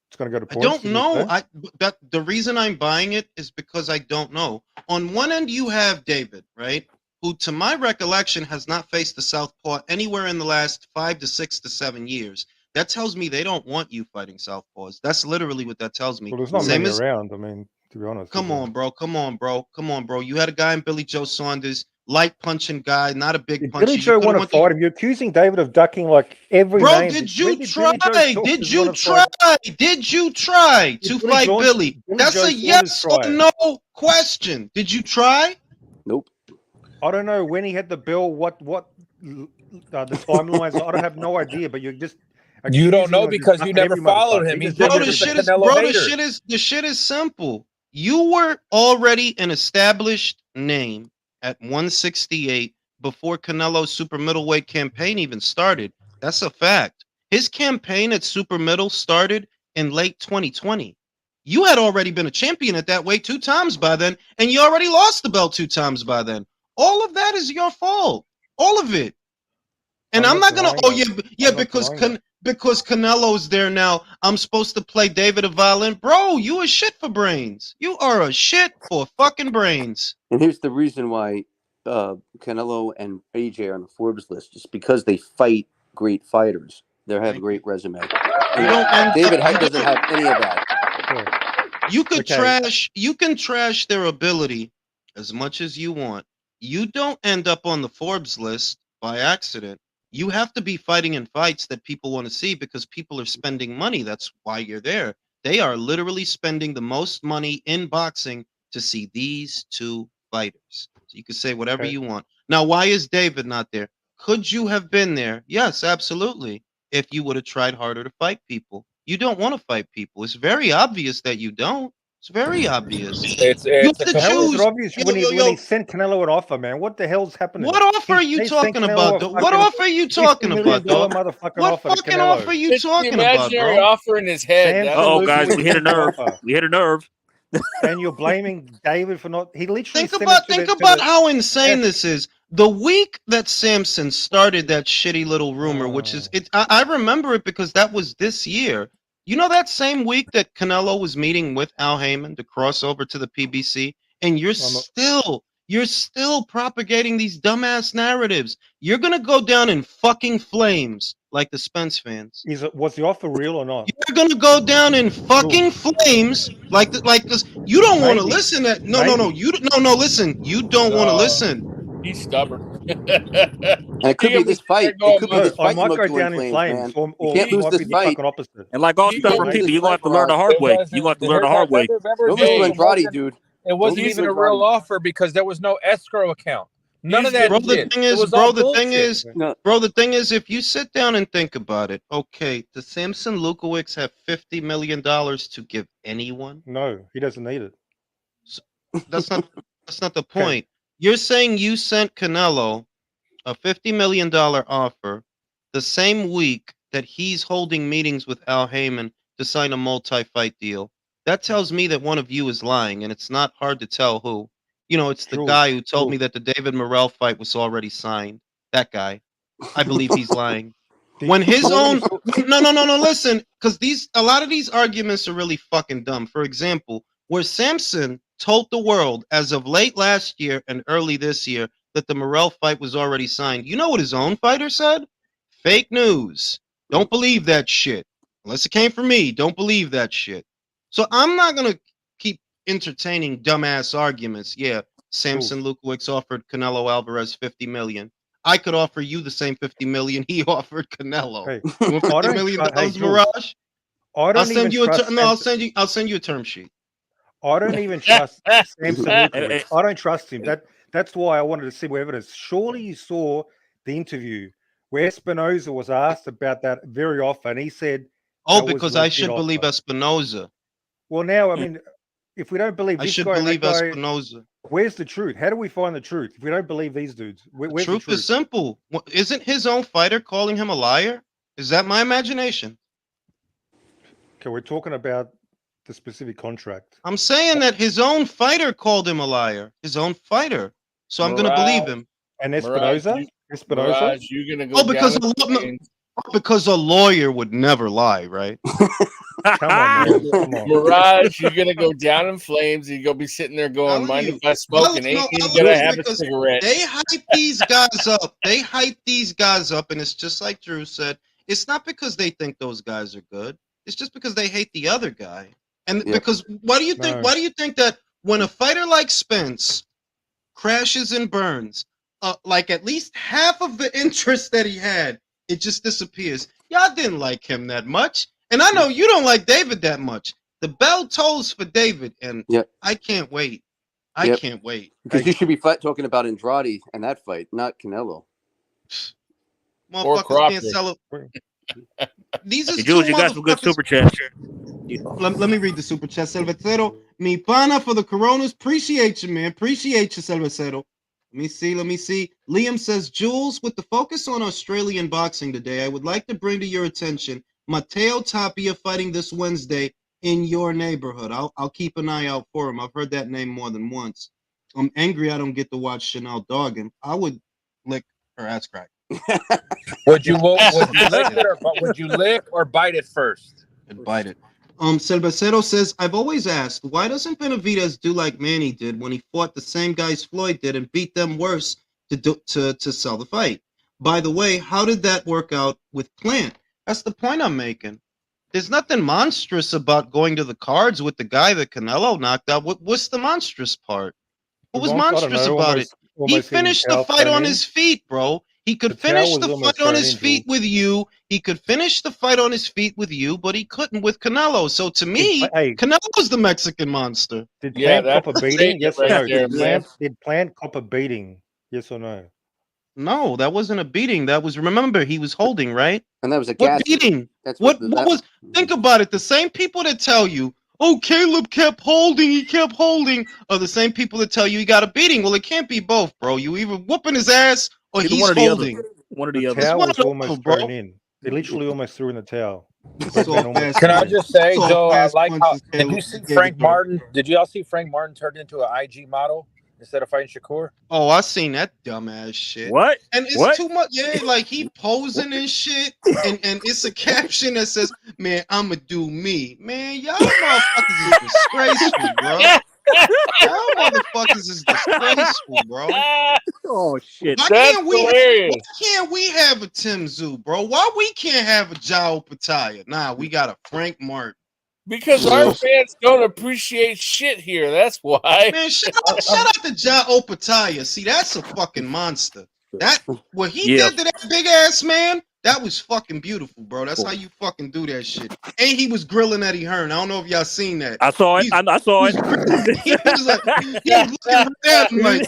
It's going to go to points. I don't know. The reason I'm buying it is because I don't know. On one end, you have David, right? Who, to my recollection, has not faced the southpaw anywhere in the last 5 to 6 to 7 years. That tells me they don't want you fighting southpaws. That's literally what that tells me. Well, there's not many around. I mean, to be honest. Come on, bro. You had a guy in Billy Joe Saunders, light punching guy, not a big puncher. Billy Joe want to fight him. You're accusing David of ducking like every name. Did you try to fight Billy? That's a yes or no question. Did you try? Nope. I don't know when he had the bill. What the timelines? I don't have no idea. But you're just. You don't know because you never followed him. The shit is simple. You were already an established name at 168 before Canelo's super middleweight campaign even started. That's a fact. His campaign at super middle started in late 2020. You had already been a champion at that weight 2 times by then, and you already lost the belt 2 times by then. All of that is your fault. All of it. And I'm not gonna. Because Canelo's there now, I'm supposed to play David a violin. Bro, you a shit for brains. You are a shit for fucking brains. And here's the reason why Canelo and AJ are on the Forbes list, just because they fight great fighters. They have a great resume. David doesn't have any of that. You can trash their ability as much as you want. You don't end up on the Forbes list by accident. You have to be fighting in fights that people want to see because people are spending money. That's why you're there. They are literally spending the most money in boxing to see these 2 fighters. So you can say whatever you want. Now, why is David not there? Could you have been there? Yes, absolutely. If you would have tried harder to fight people. You don't want to fight people. It's very obvious that you don't. It's very obvious. It's obvious when he sent Canelo an offer, man. What the hell's happening? What offer are you talking about? What offer are you talking about, dog? What fucking offer are you talking about, bro? Offer in his head. Oh, guys, we hit a nerve. We hit a nerve. And you're blaming David for not. He literally think about how insane this is. The week that Samson started that shitty little rumor, which is it, I remember it because that was this year. You know that same week that Canelo was meeting with Al Heyman to cross over to the PBC, and you're still propagating these dumbass narratives. You're gonna go down in fucking flames like the Spence fans. Was the offer real or not? You're gonna go down in fucking flames like because you don't want to listen. Listen. You don't want to listen. He's stubborn. And it could be this fight. It could be this fight. I might go down in flames. You can't lose this fight. And like all stubborn people, you're gonna have to learn the hard way. You're gonna have to learn the hard way. Dude. It wasn't even a real offer because there was no escrow account. None of that. Bro, the thing is, if you sit down and think about it, okay, does Samson Lukowicz have $50 million to give anyone? No, he doesn't need it. So, that's not the point. You're saying you sent Canelo a $50 million offer the same week that he's holding meetings with Al Heyman to sign a multi-fight deal. That tells me that one of you is lying, and it's not hard to tell who. You know, it's the guy who told me that the David Morrell fight was already signed. That guy. I believe he's lying. When his own no, listen, because a lot of these arguments are really fucking dumb. For example, where Samson told the world as of late last year and early this year that the Morrell fight was already signed. You know what his own fighter said? Fake news. Don't believe that shit. Unless it came from me. Don't believe that shit. So I'm not gonna keep entertaining dumbass arguments. Yeah, Samson Lukowicz offered Canelo Alvarez 50 million. I could offer you the same 50 million he offered Canelo. Hey, You want $50 million, Mirage? I'll send you I'll send you a term sheet. I don't even trust Samson Lukowicz. I don't trust him. That's why I wanted to see more evidence. Surely you saw the interview where Espinoza was asked about that very often. He said, "Oh, because I should believe Espinoza." Well, now I mean, if we don't believe I this should guy, believe Espinoza. Where's the truth? How do we find the truth if we don't believe these dudes? Where's the truth is simple. Isn't his own fighter calling him a liar? Is that my imagination? Okay, we're talking about the specific contract. I'm saying that his own fighter called him a liar. His own fighter. So I'm going to believe him. And Espinoza? Mirage, you're going to go because a lawyer would never lie, right? Come on, man. Come on. Mirage, you're going to go down in flames. You're going to be sitting there going, mind if I smoke and ain't even going to have a cigarette. They hype these guys up. They hype these guys up. And it's just like Drew said. It's not because they think those guys are good. It's just because they hate the other guy. And because why do you think? No. Why do you think that when a fighter like Spence crashes and burns, like at least half of the interest that he had, it just disappears? Y'all didn't like him that much, and I know you don't like David that much. The bell tolls for David, and I can't wait. I can't wait. Because you should be talking about Andrade and that fight, not Canelo. Motherfuckers can't sell it. These are Jules, you got some good super chats. Let me read the super chat. Cervecero, mi pana for the Coronas. Appreciate you, man. Appreciate you, Cervecero. Let me see. Liam says, Jules, with the focus on Australian boxing today, I would like to bring to your attention Mateo Tapia fighting this Wednesday in your neighborhood. I'll keep an eye out for him. I've heard that name more than once. I'm angry I don't get to watch Chanel Doggan. I would lick her ass crack. Would you lick or bite it first? And bite it. Cervecero says, I've always asked, why doesn't Benavidez do like Manny did when he fought the same guys Floyd did and beat them worse to sell the fight? By the way, how did that work out with Plant? That's the point I'm making. There's nothing monstrous about going to the cards with the guy that Canelo knocked out. What's the monstrous part? What was monstrous about it? He finished the fight on his feet, bro. He could finish the fight on his feet with you. He could finish the fight on his feet with you, but he couldn't with Canelo. So to me, Canelo was the Mexican monster. Did Plant cop a beating? Yes or no? Did Plant cop a beating? Yes or no? No, that wasn't a beating. That was, remember, he was holding, right? And that was a gas beating. That's what was. Think about it. The same people that tell you, oh, Caleb kept holding, he kept holding, are the same people that tell you he got a beating. Well, it can't be both, bro. You either whooping his ass or he's holding. One or the other. The towel was almost thrown in. They literally almost threw in the towel. Can I just say, Joe, I like how, did you see Frank Martin? Did you all see Frank Martin turned into an IG model instead of fighting Shakur? Oh, I seen that dumbass shit. What? And it's too much. Yeah, like he posing and shit. And it's a caption that says, man, I'ma do me. Man, y'all motherfuckers is disgraceful, bro. Y'all motherfuckers is disgraceful, bro. Oh shit. Why can't we have a Tim Tszyu, bro? Why we can't have a Jao Pataya? Nah, we got a Frank Martin. Because our fans don't appreciate shit here. That's why. Man, shout out to Jao Pataya. See, that's a fucking monster. That what he did to that big ass man, that was fucking beautiful, bro. That's how you fucking do that shit. And he was grilling Eddie Hearn. I don't know if y'all seen that. I saw it. I saw it. He was looking at him like,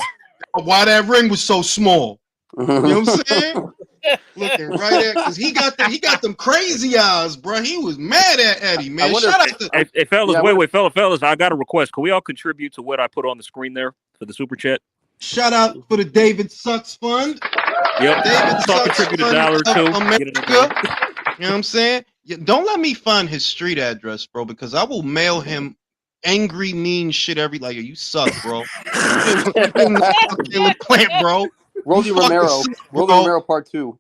why that ring was so small. You know what I'm saying? Looking right at, because he got them crazy eyes, bro. He was mad at Eddie, man. Shout out to hey, fellas, fellas, I got a request. Can we all contribute to what I put on the screen there for the super chat? Shout out for the David Sucks Fund. Yep. David Talk Sucks contribute son $1 or of $2. Get it America. in there. You know what I'm saying? Don't let me find his street address, bro, because I will mail him angry, mean shit like you suck, bro. You not Caleb Plant, bro. Rosie You fucking Romero. suck, Rosie bro. Romero Part 2.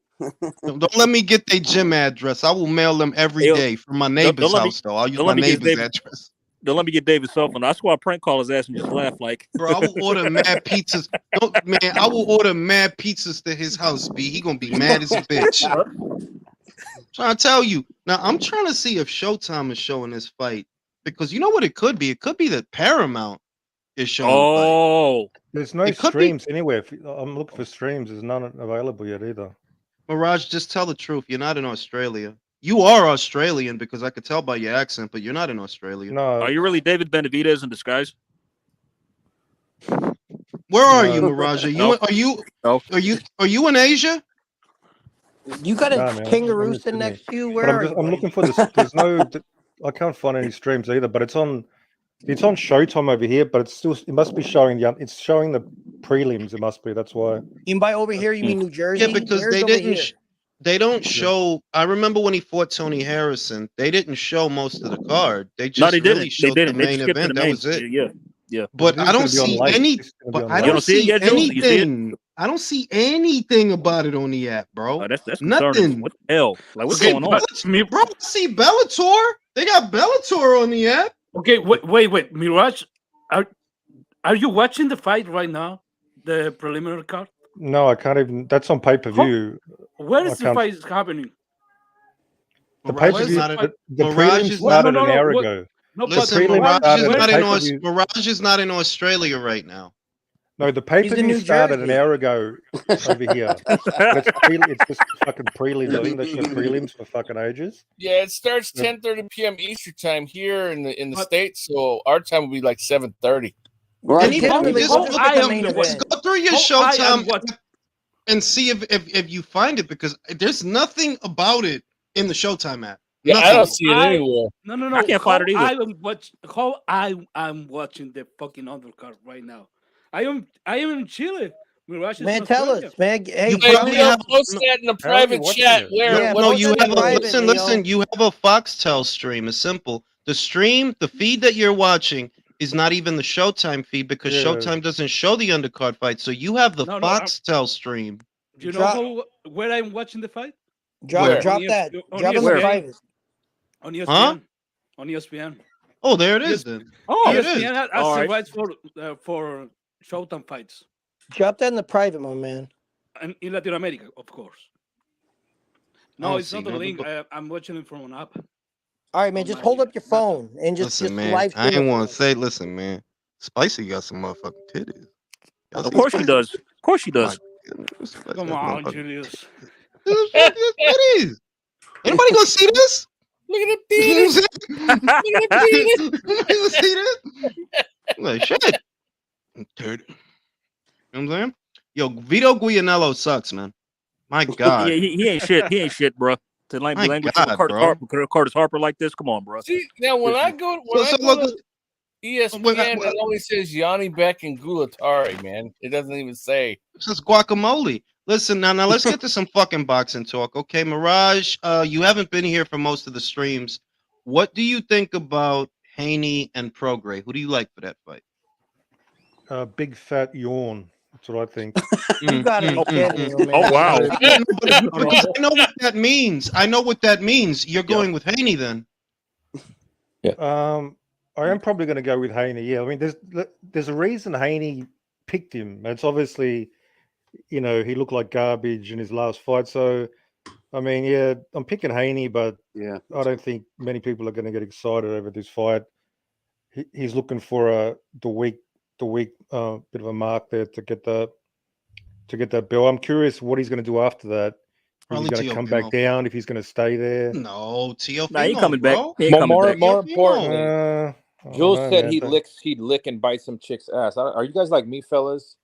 Don't let me get their gym address. I will mail them every Hey, day from my neighbor's let me- house, though. I'll use don't my let me get neighbor's David- address. Don't let me get David's cell phone. I swear, prank call his ass and just laugh like. Bro, I will order mad pizzas. I will order mad pizzas to his house, B. He gonna be mad as a bitch. Trying to tell you. Now, I'm trying to see if Showtime is showing this fight. Because you know what it could be? It could be that Paramount is showing the fight. Oh, There's no streams anywhere. I'm looking for streams. There's none available yet either. Mirage, just tell the truth. You're not in Australia. You are Australian because I could tell by your accent, but you're not in Australia. No. Are you really David Benavidez in disguise? Where are you, Mirage? Are you in Asia? You got a Nah, man, kangaroo I'm in sitting Sydney. next to you. But Where are I'm you? looking for this. There's no. I can't find any streams either. But it's on Showtime over here. But it must be showing it's showing the prelims. It must be. That's why. And by over here, you mean New Jersey? Yeah, because Where's they over didn't. here? They don't show. I remember when he fought Tony Harrison. They didn't show most of the card. They just they really didn't. showed They the didn't. They main just skipped to event. the That main. was it. Yeah. But I don't see any. But I don't see anything. I don't see anything about it on the app, bro. That's concerning. Nothing. What the hell? Like what's Okay, going on? Bro, I see Bellator. They got Bellator on the app. Okay, wait, Mirage, are you watching the fight right now? The preliminary card? No, I can't even. That's on pay-per-view. Where is the fight happening? The pay-per-view. The prelims started an hour ago. No, listen, Mirage is not in Australia right now. No, the pay-per-view started an hour ago over here. But it's just fucking prelims. I think they show prelims for fucking ages. Yeah, it starts 10:30 p.m. Eastern time here in the States, so our time will be like 7:30. Just go through your Showtime and see if you find it, because there's nothing about it in the Showtime app. Yeah, nothing. I don't see it anywhere. No. I can't find it either. I'm watching the fucking undercard right now. I am in Chile. Man, tell us, man. Hey, you post that in the private chat. Where? No, you have listen. You have a Foxtel stream. It's simple. The feed that you're watching is not even the Showtime feed, because Showtime doesn't show the undercard fight. So you have the Foxtel stream. Do you know where I'm watching the fight? Drop that. Drop in the private. On ESPN. Huh? On ESPN. Oh, there it is then. Oh, ESPN has the rights for Showtime fights. Drop that in the private, my man. And in Latin America, of course. No, it's not the link. I'm watching it from an app. All right, man. Just hold up your phone and just man, live stream. I ain't want to say. Listen, man. Spicy got some motherfucking titties. Of course she does. Of course she does. Come on, Julius. It is. Anybody gonna see this? Look at the titties. Look at the titties. Anybody gonna see this? Like shit. Dude. You know what I'm saying? Yo, Vito Guianello sucks, man. My God. Yeah, he ain't shit. He ain't shit, bro. To language Curtis Harper like this. Come on, bro. See, now when I go to ESPN, it only says Janibek and Gualtieri, man. It doesn't even say. It says guacamole. Listen, now let's get to some fucking boxing talk. Okay, Mirage, you haven't been here for most of the streams. What do you think about Haney and Prograis? Who do you like for that fight? Big fat yawn. That's what I think. You gotta be kidding me, man. Oh wow! Because I know what that means. I know what that means. You're going with Haney then. Yeah. I am probably going to go with Haney. Yeah, I mean, there's a reason Haney picked him. It's obviously, he looked like garbage in his last fight. So, I mean, yeah, I'm picking Haney, but I don't think many people are going to get excited over this fight. He's looking for the week bit of a mark there to get that belt. I'm curious what he's going to do after that. If he's going to come back down, if he's going to stay there. No, Teofimo. Nah, he coming back. More importantly, Jules said he'd lick and bite some chick's ass. Are you guys like me, fellas?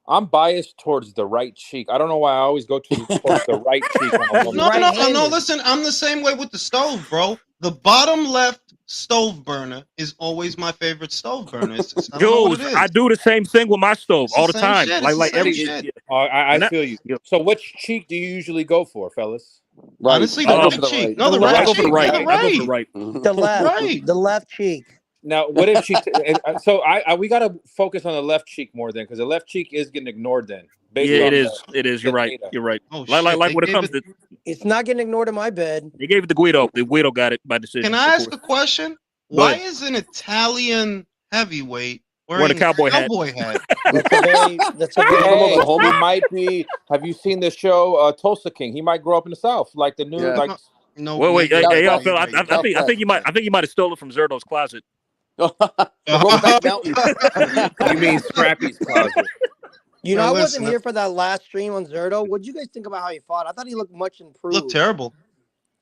I'm biased towards the right cheek. I don't know why I always go towards the right cheek. No. Listen, I'm the same way with the stove, bro. The bottom left stove burner is always my favorite stove burner. I don't know what it is. I do the same thing with my stove all the time. Shit. Like every shit. I feel you. So which cheek do you usually go for, fellas? Right. Honestly, I the go right for the cheek. right. No, the The right left. I go for the cheek. right. Yeah, I go for the right. The left. Right. The left cheek. Now, what if she? So we got to focus on the left cheek more then, because the left cheek is getting ignored then. Yeah, it is. It is. You're right. data. You're right. Oh, Like shit. when it comes to, It's not getting ignored in my bed. they gave it to Guido. The Guido got it by decision. Can I ask a question? Go Why ahead. is an Italian heavyweight Wearing a wearing cowboy hat? That's a very. That's a very. Hey, he might be. Have you seen the show Tulsa King? He might grow up in the South, like the new, Yeah. like. No. Wait. maybe- Hey, Southwest. Phil. I think you might. I think you might have stolen it from Zerdo's closet. Brokeback Mountain. You mean Scrappy's closet? You know, Now, I listen, wasn't here for that last stream on Zerdo. What did you guys think about how he fought? I thought he looked much improved. Look terrible.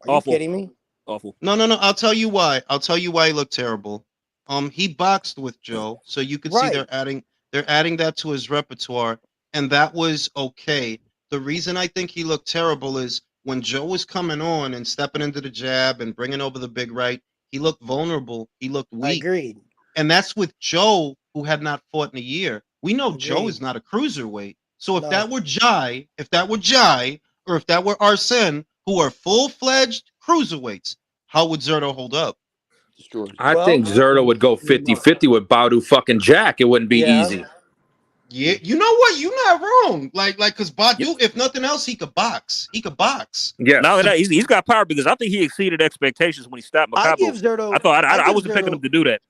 Are you Awful. kidding me? Awful. No. I'll tell you why. He looked terrible. He boxed with Joe, so you could see Right. they're adding that to his repertoire, and that was okay. The reason I think he looked terrible is when Joe was coming on and stepping into the jab and bringing over the big right, he looked vulnerable. He looked I weak. agreed. And that's with Joe, who had not fought in a year. We know Joe Agreed. is not a cruiserweight. So if No. that were Jai, or if that were Arsene, who are full-fledged cruiserweights, how would Zerdo hold up? Destroyed. I Well- think Zerdo would go 50-50 with Badu fucking Jack. It wouldn't be Yeah. easy. Yeah, you know what? You're not wrong. Because Badu, if nothing else, he could box. Yes. Now that he's got power because I think he exceeded expectations when he stopped I Macabo. give Zerdo. I thought I give wasn't picking Zerdo- him to do that.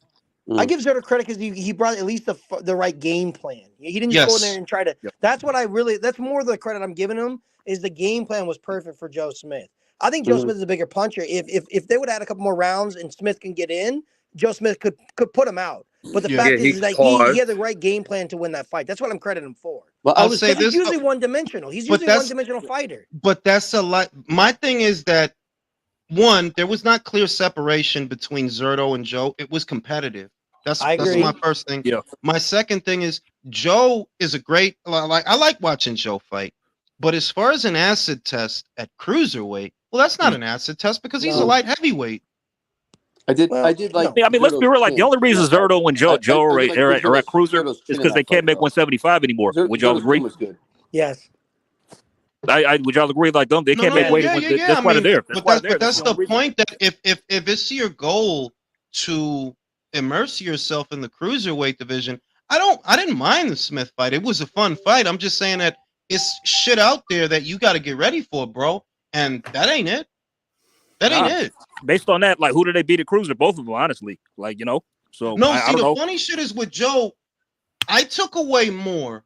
I give Zerdo credit because he brought at least the right game plan. He didn't just go in there and try to. Yep. That's what that's more the credit I'm giving him is the game plan was perfect for Joe Smith. I think Joe Smith is a bigger puncher. If they would add a couple more rounds and Smith can get in, Joe Smith could put him out. But the fact is that he had the right game plan to win that fight. That's what I'm crediting him for. Well, I'll say He's this. usually one-dimensional. He's But usually a one-dimensional fighter. But that's a lot. My thing is that, one, there was not clear separation between Zerdo and Joe. It was competitive. That's agree. my first thing. Yeah. My second thing is Joe is a great. I like watching Joe fight, but as far as an acid test at cruiserweight, well, that's not an acid test because he's a No. light heavyweight. I did Well, like. I mean, let's be real. Like the only reason Zerdo and Joe are at cruiser Zerdo's is chin in because they that can't fight, make though. 175 anymore. Would y'all Zerdo's agree? chin was good. Yes. Would y'all agree? Like they can't make weight. That's why they're there. But that's the point. That if it's your goal to immerse yourself in the cruiserweight division, I didn't mind the Smith fight. It was a fun fight. I'm just saying that it's shit out there that you got to get ready for, bro. And that ain't it. That ain't it. Based on that, like who did they beat at cruiser? Both of them, honestly. Like So no, I see, don't know. the funny shit is with Joe, I took away more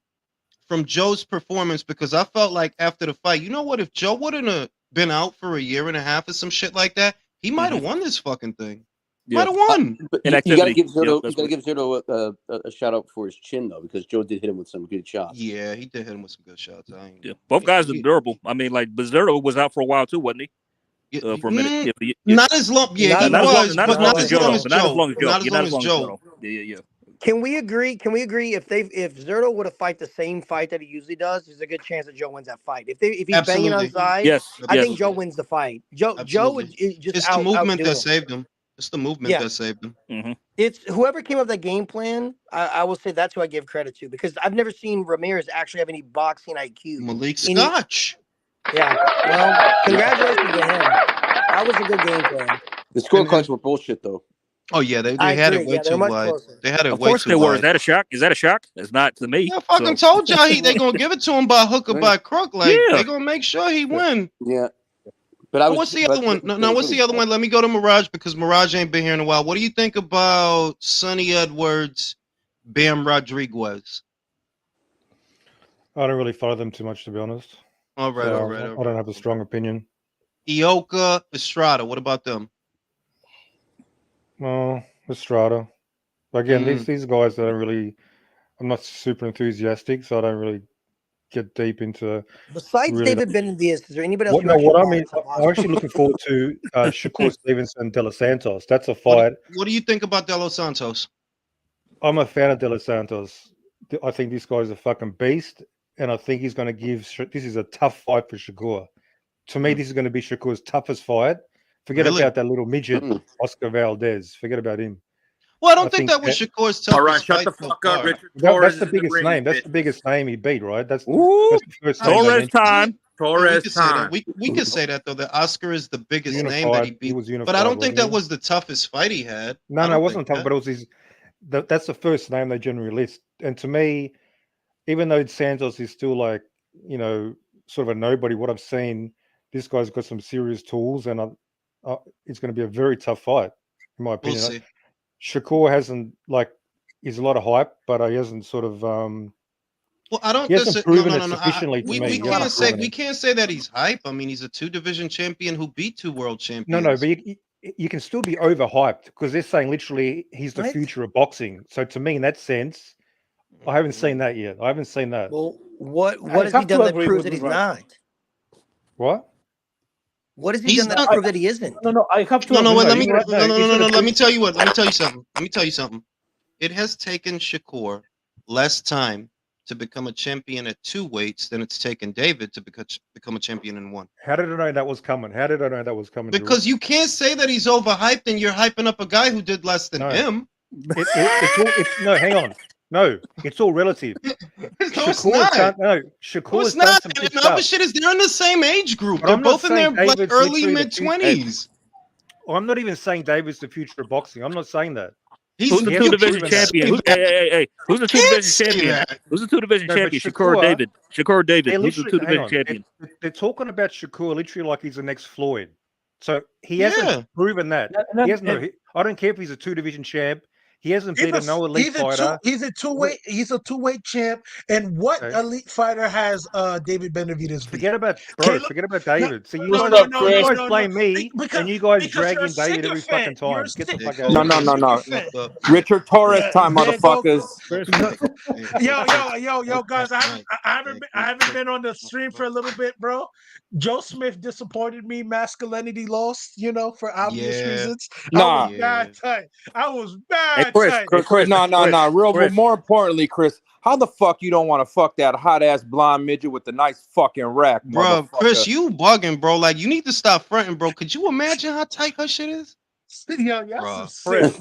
from Joe's performance because I felt like after the fight, you know what? If Joe wouldn't have been out for a year and a half or some shit like that, he might have won this fucking thing. Yeah. Might have won. But In you got to activity. give Zerdo. Yeah, You got to give Zerdo a shout out for his chin though, because Joe did hit him with some good shots. Yeah, he did hit him with some good shots. Both guys are durable. I mean, like Zerdo was out for a while too, wasn't he? For a minute. Not as long. Yeah, Not he as long- was, not but as not long as as Joe. long as Not as Joe. long as Joe. Not as Yeah, long as Joe. Yeah. Can we agree? Can we agree if Zerdo would have fight the same fight that he usually does, there's a good chance that Joe wins that fight. If he's banging on Absolutely. sides, Yes. I yes. think Joe wins the fight. Joe Absolutely. is just It's the movement outdo that him. saved him. It's the movement Yeah. that saved him. It's whoever came up with that game plan. I will say that's who I give credit to because I've never seen Ramirez actually have any boxing IQ. Malik Any- Scotch. Yeah. Well, congratulations to him. That was a good game plan. The scorecards were bullshit though. Oh yeah, they I had agree. it way Yeah, they're too much wide. closer. They had it Of way course too they were. wide. Is that a shock? Is that a shock? It's not to me. I fucking So- told y'all they gonna give it to him by hook or by crook. Like Yeah. they gonna make sure he win. Yeah. But I was. What's the other one? No, what's the other one? Let me go to Mirage because Mirage ain't been here in a while. What do you think about Sonny Edwards, Bam Rodriguez? I don't really follow them too much, to be honest. All right, So all right. I don't have a strong opinion. Ioka, Estrada. What about them? Well, Estrada. Again, these guys that are really, I'm not super enthusiastic, so I don't really get deep into. Besides really David Benavides, is there anybody else? I'm actually looking forward to Shakur Stevenson De Los Santos. That's a fight. What do you think about De Los Santos? I'm a fan of De Los Santos. I think this guy's a fucking beast, and I think he's going to give. This is a tough fight for Shakur. To me, this is going to be Shakur's toughest fight, Forget Really? about that little midget, Oscar Valdez. Forget about him. Well, I don't think that was Shakur's toughest All right, shut fight the so fuck up, far. Richard That's Torres the is in the biggest ring, name. That's bitch. the biggest name he beat, right? That's Ooh, the first name they Torres mentioned. time. Yeah, we Torres could say that. time. We could say that though. That Oscar is the biggest name that Unified. he He beat. was unified. But I don't think wasn't that he? was the toughest fight he had. No, I it don't wasn't think tough, but it was his. That's the first name they generally list. And to me, even though Santos is still like, sort of a nobody, what I've seen, this guy's got some serious tools, and it's going to be a very tough fight, in my We'll opinion. see. Shakur hasn't he's a lot of hype, but he hasn't sort of Well, I don't. he hasn't proven it No. sufficiently to We me. He hasn't proven we it. can't say that he's hype. I mean, he's a 2 division champion who beat 2 world champions. No, but you can still be overhyped because they're saying literally he's the future of boxing. So to me, in that sense, I haven't seen that yet. I haven't seen that. Well, what has he done that proves that he's not? What? What has he done that proves that he isn't? No, I have to. No. Wait, let me. Right, No. Let me tell you what. Let me tell you something. It has taken Shakur less time to become a champion at 2 weights than it's taken David to become a champion in 1. How did I know that was coming? Because you can't say that he's overhyped and you're hyping up a guy who did less than him. No, hang on. No, it's all relative. It's not. Shakur's not. done some good The stuff. other shit is they're in the same age group. But They're I'm not both in their saying David's early literally the mid-20s. I'm not even saying David's the future of boxing. I'm not saying that. Who's the 2-division champion? Hey. Who's the 2-division champion? Who's the 2-division champion? Shakur David. Shakur David. Who's the 2-division champion? They're talking about Shakur literally like he's the next Floyd. So he hasn't proven that. He hasn't. I don't care if he's a 2-division champ. He hasn't beaten no elite fighter. He's a two-weight champ. And what elite fighter has David Benavidez? Forget about David. So you guys blame me, and you guys drag in David every fucking time. Get the fuck out. No. Richard Torres time, motherfuckers. Yo, guys, I haven't been on the stream for a little bit, bro. Joe Smith disappointed me. Masculinity lost, for obvious reasons. Nah. I was bad. Chris, no. But more importantly, Chris, how the fuck you don't want to fuck that hot ass blonde midget with the nice fucking rack, bro? Chris, you bugging, bro. Like you need to stop fronting, bro. Could you imagine how tight her shit is? Bro. Chris,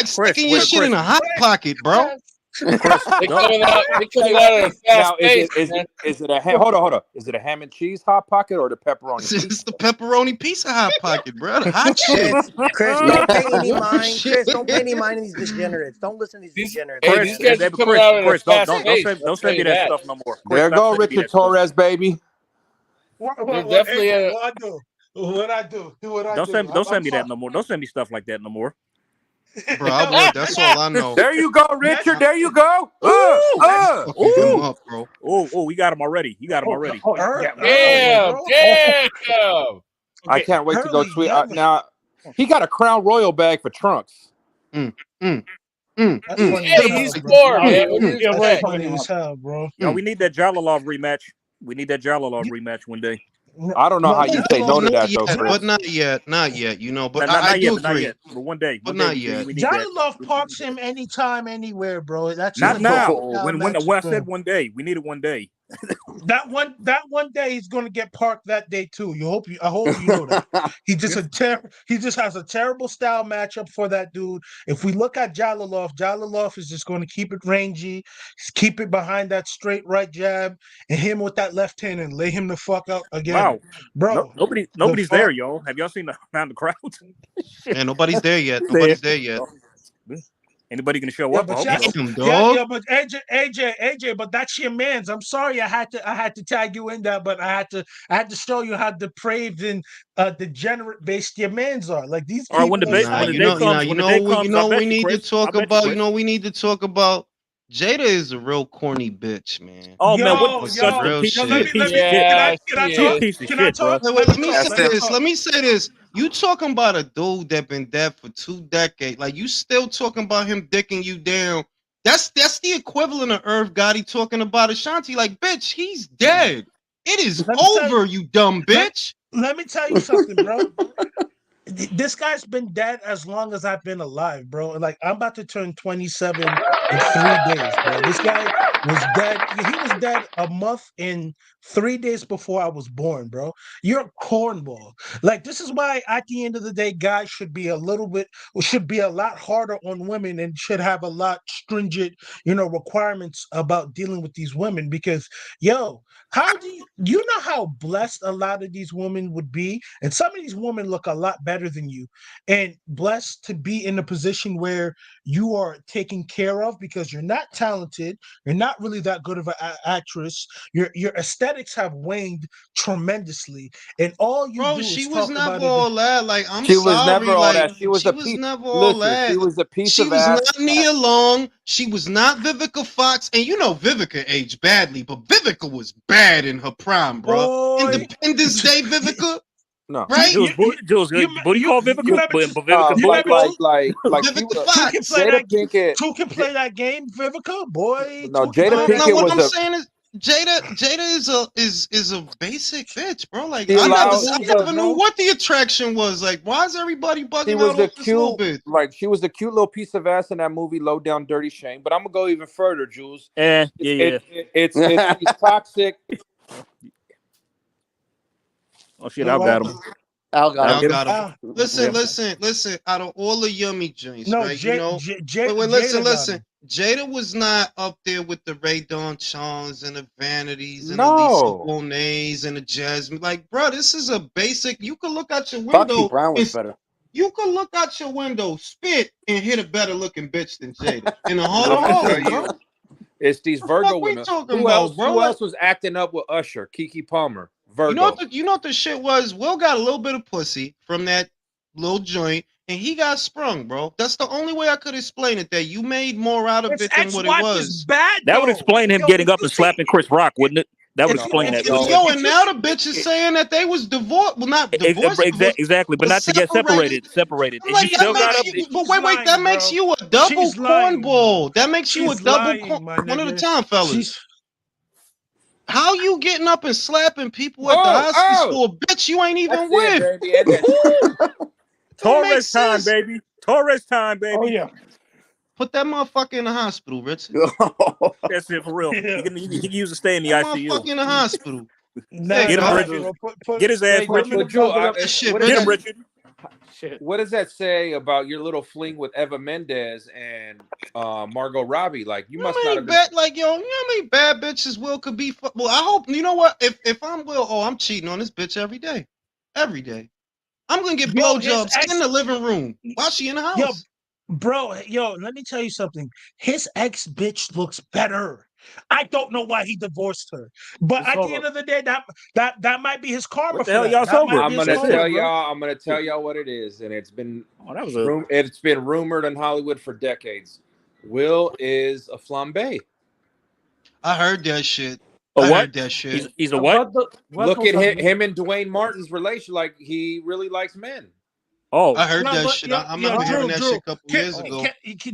sticking your shit in a hot pocket, bro. They coming out at a fast pace. Is it a hold on? Is it a ham and cheese hot pocket or the pepperoni? It's the pepperoni pizza hot pocket, bro. The hot shit. Chris, don't pay any mind. Chris, don't pay any mind to these degenerates. Don't listen to these degenerates. Chris, don't send me that stuff no more. There go Richard Torres, baby. Definitely. What I do? Don't send me that no more. Don't send me stuff like that no more. Bro, I would. That's all I know. There you go, Richard. There you go. We got him already. You got him already. Damn. I can't wait to go tweet. Now, he got a Crown Royal bag for trunks. He's scored, man. Bro. No, we need that Jalalov rematch one day. I don't know how you say no to that, though, Chris. But not yet. But I do agree. agree. But one day. But not yet. Janibek parks him anytime, anywhere, bro. That's not now. When I said one day, we need it one day. That one day he's going to get parked that day too. I hope you know that. He just has a terrible style matchup for that dude. If we look at Jalalov is just going to keep it rangy, keep it behind that straight right jab, and him with that left hand and lay him the fuck out again. Wow, bro. Nobody's there, y'all. Have y'all seen the crowd? Yeah, nobody's there yet. Anybody gonna show up? But AJ, but that's your man's. I'm sorry, I had to tag you in that, but I had to show you how depraved and degenerate based your man's are. Like these people. We need to talk about. Jada is a real corny bitch, man. Oh man, what such a piece of shit, bro. Let me say this. You talking about a dude that been dead for 2 decades? Like you still talking about him dicking you down? That's the equivalent of Irv Gotti talking about Ashanti. Like, bitch, he's dead. It is over, you dumb bitch. Let me tell you something, bro. This guy's been dead as long as I've been alive, bro. Like I'm about to turn 27 in 3 days, bro. This guy was dead. He was dead a month and 3 days before I was born, bro. You're a cornball. Like, this is why at the end of the day, guys should be a lot harder on women and should have a lot stringent, requirements about dealing with these women. Because, yo, how do you know how blessed a lot of these women would be? And some of these women look a lot better than you, and blessed to be in a position where you are taken care of because you're not talented, you're not really that good of an actress, your aesthetics have waned tremendously, and all you Bro, do she is was talk never about it. all that. Like, I'm She was never sorry. all Like, that. She was she a was piece. never all Listen, that. she was a piece She of was ass. not Nia Long. She was not Vivica Fox. And you know Vivica aged badly, but Vivica was bad in her prime, bro. Boy, Independence Day Vivica, No. right? Jules, booty call you Vivica, remember, but Vivica you booty remember call. She Vivica was. Two can Fox. play Jada that. Pinkett. Two can play that game, Vivica. Boy, No, two can Jada play that Pinkett No, game. what was I'm a. saying is Jada is a basic bitch, bro. Like, She I allowed. She never is, knew bro. what the attraction was. Like, why is everybody She bugging was out a off this little cute, bitch? like she was a cute little piece of ass in that movie, Low Down Dirty Shame. But I'm gonna go even further, Jules. Yeah. It's these toxic. Oh shit, I've got him. Al got Y'all him. got him. Ah, Listen, Yeah. listen. Out of all the yummy joints, no, right? You know, wait, Jada got listen. him. Jada was not up there with the Ray Dawn Chons and the Vanities and the Lisa No. Bonets and the Jasmine. Like, bro, this is a basic. You can look out your Foxy window Brown was and better. you can look out your window, spit, and hit a better looking bitch than Jada in a I'm gonna tell heartbeat, you, bro. it's these What the Virgo fuck we women. talking Who else? about, bro? Who Like, else was acting up with Usher? Kiki Palmer. you know Virgo. what the shit was? Will got a little bit of pussy from that little joint, and he got sprung, bro. That's the only way I could explain it. That you made more out of His it than what it ex-wife is was. bad, That would though. explain him Yo, getting if up you and see, slapping Chris Rock, wouldn't it? That would if you, explain if that. you, No. Yo, if and you now see, the bitch is saying that they was divorced. Well, not divorced, Exactly, but but not to get separated. separated. I'm And you like, that still got makes up. you. But she's wait, that lying, makes bro. you a double She's lying, bro. cornball. That makes you a She's double lying, my one at a nigga. time, fellas. She's How you getting up and slapping people at the Oh, Oscars for a bitch you ain't that's even it, with? baby. And then Don't make Torres time, sense. baby. Torres time, baby. oh yeah. Put that motherfucker in the hospital, Richard. That's it for real. Yeah. He can use to stay in the That ICU. motherfucker in the hospital. Nah, Hey, Get him, God. Richard. bro. Get his ass, Hey, let me Richard. but Joe, put That shit, what Get does him, Richard. that? Richard. shit. What does that say about your little fling with Eva Mendes and Margot Robbie? Like you You know must how not many have been. bad, like, yo, you know how many bad bitches Will could be? Well, I hope, you know what? If I'm Will, I'm cheating on this bitch every day. Every day. I'm gonna get Yo, his blowjobs in ex, the living room while she in the yo, house. bro, let me tell you something. His ex bitch looks better. I don't know why he divorced her, but Just at hold the up. end of the day, that might be his karma What the for hell, that. y'all That sober? might I'm be his gonna That's karma. it, tell bro. y'all. I'm gonna tell y'all what it is, and it's been Oh, that was a. it's been rumored in Hollywood for decades. Will is a flambe. I heard that shit. A I what? heard that shit. He's a what? Look at him and Dwayne Martin's relation. Like he really likes men. Oh, I heard No, that but shit. I remember Drew, hearing that shit a couple can, years ago.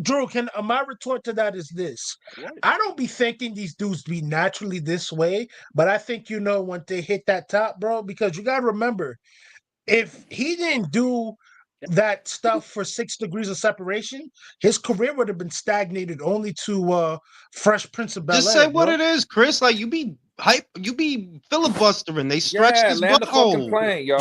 Drew, my retort to that is this: what? I don't be thinking these dudes be naturally this way, but I think when they hit that top, bro, because you gotta remember, if he didn't do that stuff for 6 degrees of separation, his career would have been stagnated only to Fresh Prince of Just Bel say Air, what bro. it is, Chris. Like, you be hype, you be filibustering. They stretched Yeah, his land the fucking butthole. plane, yo.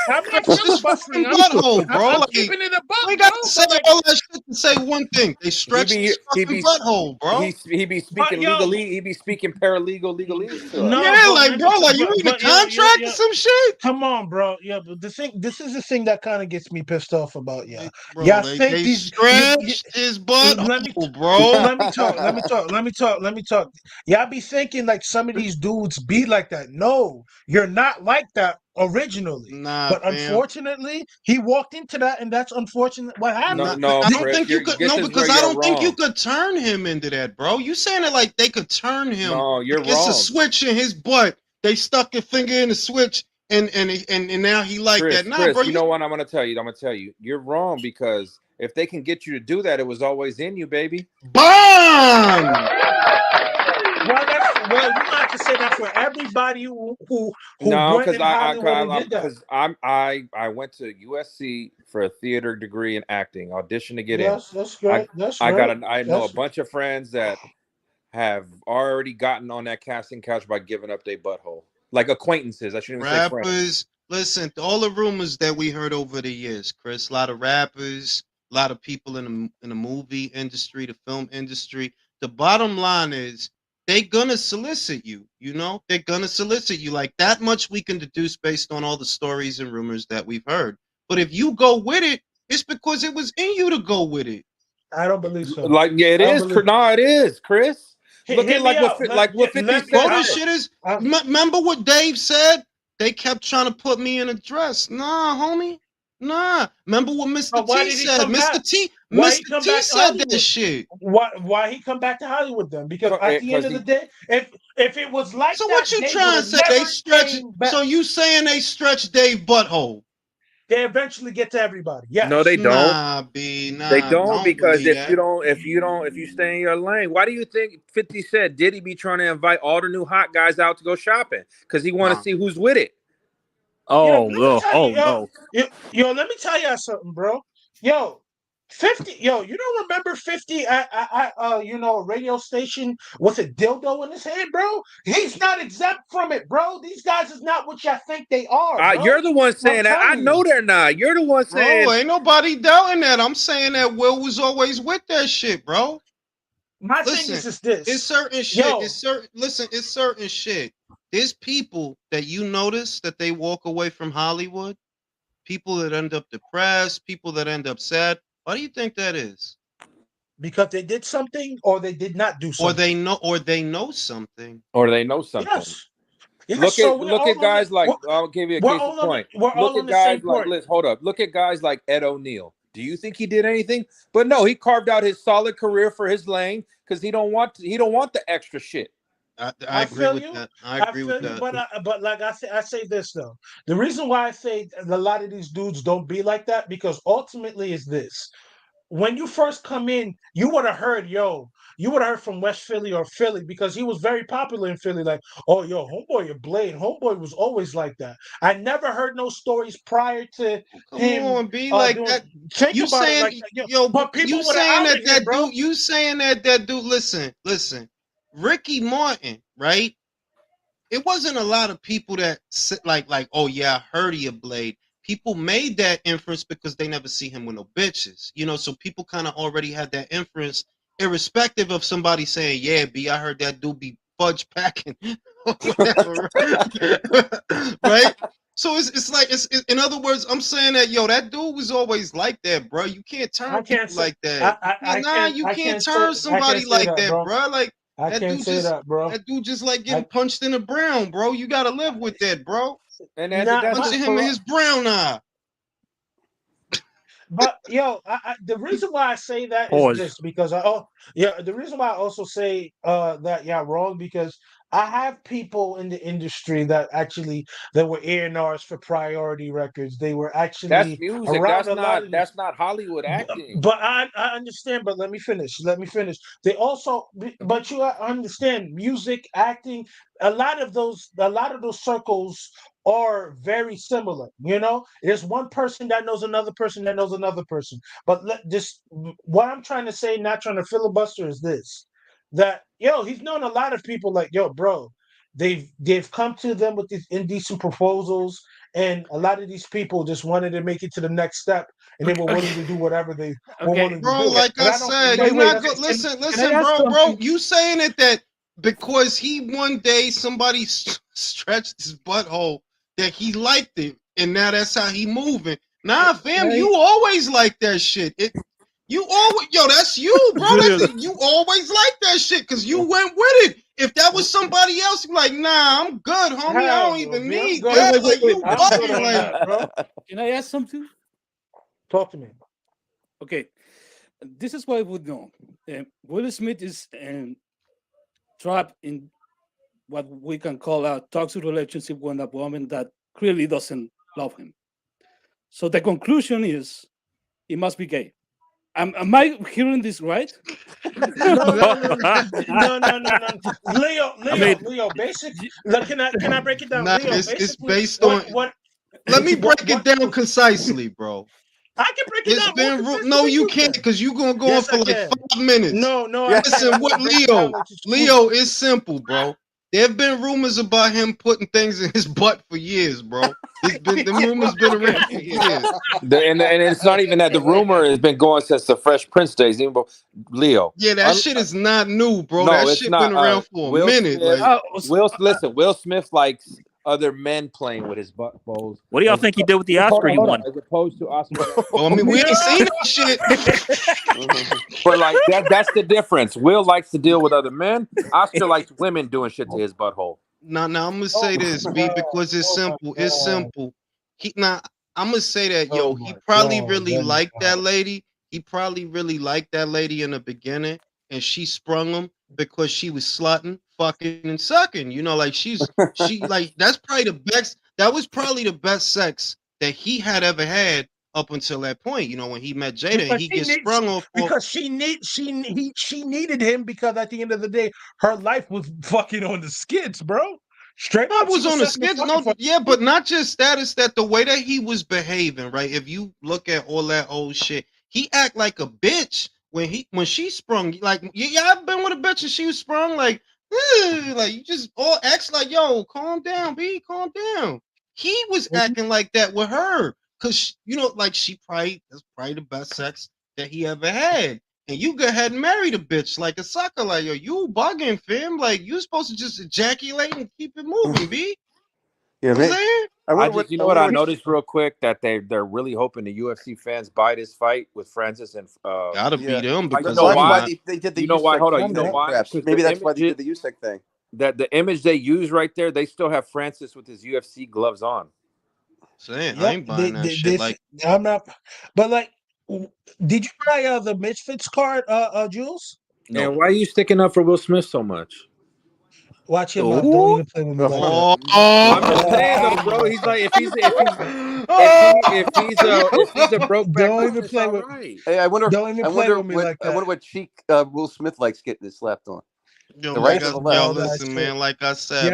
I'm not Stretched his filibustering. fucking butthole, bro. I'm Like, keeping it a you buck, ain't bro. got to say But like, all that shit to say one thing. They He stretched be his he fucking be butthole, bro. he be but speaking yo, legally. He be speaking paralegal legalese to us. no, Yeah, but like, let bro, me, like, you reading a but contract or some shit? come on, bro. Yeah, but this is the thing that kind of gets me pissed off about Like, y'all bro, think they these stretched his let me butthole, bro. let me talk. Y'all be thinking like some of these dudes be like that. No, you're not like that originally. Nah, But fam. unfortunately, he walked into that, and that's unfortunate what No, Nah, happened. no, I don't Chris, think you could. this No, is where because I you're don't think you wrong. could turn him into that, bro. You saying it like they could turn him. No, you're Like it's a wrong. switch in his butt. They stuck a finger in the switch, and now he like that. Nah, bro. Chris, you know what I'm gonna tell you? I'm gonna tell you. You're wrong because if they can get you to do that, it was always in you, baby. Bomb. Well, you have to say that for everybody who No, went because in Hollywood and did that. I went to USC for a theater degree in acting, audition to get in. Yes, that's great. That's I great. I know a bunch of friends that have already gotten on that casting couch by giving up their butthole. Like acquaintances. I shouldn't even say friends. Rappers, listen, all the rumors that we heard over the years, Chris, a lot of rappers, a lot of people in the movie industry, the film industry. The bottom line is they're gonna solicit you, you know? They're gonna solicit you. Like that much we can deduce based on all the stories and rumors that we've heard. But if you go with it, it's because it was in you to go with it. I don't believe so. Like, yeah, it is. No, it is, Chris. Look at what 50 said. Bro, this shit is. Remember what Dave said? They kept trying to put me in a dress. Nah, homie. Nah. Remember what Mr. T said? Mr. T said that shit. Why he come back to Hollywood then? Because at the end of the day, if it was like so that, what you trying to say? They stretch. So you saying they stretch Dave butthole? They eventually get to everybody. Yes. No, they don't. Nah, B. Nah, they don't because if that. you stay in your lane, why do you think 50 said Diddy be trying to invite all the new hot guys out to go shopping? Because he want to see who's with it. No. Yo, let me tell you something, bro. Yo, 50. Yo, you don't remember 50 at radio station with a dildo in his hand, bro? He's not exempt from it, bro. These guys is not what y'all think they are. Bro. You're the one saying that. I know they're not. You're the one saying. Bro, ain't nobody doubting that. I'm saying that Will was always with that shit, bro. My thing is this. It's certain shit. It's certain shit. There's people that you notice that they walk away from Hollywood. People that end up depressed. People that end up sad. Why do you think that is? Because they did something, or they did not do something, or they know something, or they know something. Yes. Look at guys like I'll give you a case in point. Look at guys like hold up. Look at guys like Ed O'Neill. Do you think he did anything? But no, he carved out his solid career for his lane because he don't want the extra shit. I agree with that. I agree with that. But like I say this though. The reason why I say a lot of these dudes don't be like that because ultimately is this. When you first come in, you would have heard from West Philly or Philly because he was very popular in Philly. Like, oh, yo, homeboy, your Blade. Homeboy was always like that. I never heard no stories prior to him. Come on, be like that. You saying, but people you saying that dude? You saying that dude? Listen. Ricky Martin, right? It wasn't a lot of people that like, oh yeah, I heard of your Blade. People made that inference because they never see him with no bitches, you know. So people kind of already had that inference, irrespective of somebody saying, "Yeah, B, I heard that dude be fudge packing," or whatever, right? So it's like in other words, I'm saying that that dude was always like that, bro. You can't turn people like that. You can't turn somebody like that, bro. Like. I can't say that, bro. That dude just like getting punched in the brown, bro. You gotta live with that, bro. And that's punching him in his brown eye. But the reason why I say that is this because the reason why I also say that wrong because I have people in the industry that were A&Rs for Priority Records. They were actually that's music. That's not Hollywood acting. But I understand. But let me finish. They also, but you understand, music, acting. A lot of those circles are very similar. You know, there's one person that knows another person that knows another person. But what I'm trying to say, not trying to filibuster, is this. That he's known a lot of people like bro, they've come to them with these indecent proposals, and a lot of these people just wanted to make it to the next step, and they were willing to do whatever they were willing to do. Bro, like I said, you're not good. Listen, bro. You saying it that because he one day somebody stretched his butthole that he liked it, and now that's how he moving. Nah, fam, you always like that shit. You always, that's you, bro. You always like that shit because you went with it. If that was somebody else, you'd be like, nah, I'm good, homie. I don't even need that. Like, you bugging, like, bro. Can I ask something? Talk to me. Okay, this is what I would know. Will Smith is trapped in what we can call a toxic relationship with a woman that clearly doesn't love him. So the conclusion is he must be gay. Am I hearing this right? No. Leo. Basically, can I break it down? Nah, Leo, it's based on what. Let me break it down concisely, bro. I can break it It's down. been no, you can't, because you gonna go on for like 5 minutes. No, Listen, what Leo, it's simple, bro. There have been rumors about him putting things in his butt for years, bro. It's been the rumors been around for years. And it's not even that. The rumor has been going since the Fresh Prince days. Even Leo. Yeah, that shit is not new, bro. No, that it's shit not. been around for a Will minute. Smith, Like, Will Smith likes other men playing with his butt balls. What do y'all think he did with the Oscar he won? As opposed to Oscar. I mean, we ain't seen that shit. But like that's the difference. Will likes to deal with other men. Oscar likes women doing shit to his butthole. Now I'm gonna say this, B, because it's simple. It's simple. I'm gonna say that, yo, he probably really liked that lady. He probably really liked that lady in the beginning, and she sprung him because she was slutting, fucking, and sucking. You know, like she like that's probably the best. That was probably the best sex that he had ever had up until that point. You know, when he met Jada, and he gets sprung off because she needed him, because at the end of the day, her life was fucking on the skids, bro. Straight I up, was on the skids. No, yeah, but not just that. It's that the way that he was behaving, right? If you look at all that old shit, he act like a bitch when she sprung. Like, yeah, I've been with a bitch and she was sprung. Like you just all acts like, yo, calm down, B, calm down. He was acting like that with her, cause you know, like that's probably the best sex that he ever had. And you go ahead and marry the bitch like a sucker. Like, yo, you bugging, fam. Like, you supposed to just ejaculate and keep it moving, B. Yeah, man. You know what I noticed real quick, that they're really hoping the UFC fans buy this fight with Francis and gotta beat them, because that's why they did the why? Hold on, you know why? Perhaps. Maybe that's why they did the USEC thing. That the image they use right there, they still have Francis with his UFC gloves on. Saying, I ain't buying that shit. Like, I'm not, but like, did you buy the Misfits card, Jules? No. And why are you sticking up for Will Smith so much? Watch him out. Don't even play with me like that. I'm just saying though, bro. He's like, if he's a broke back, don't even play with. Right. Hey, I wonder what cheek Will Smith likes getting it slapped on. Yo, listen, man. Like I said,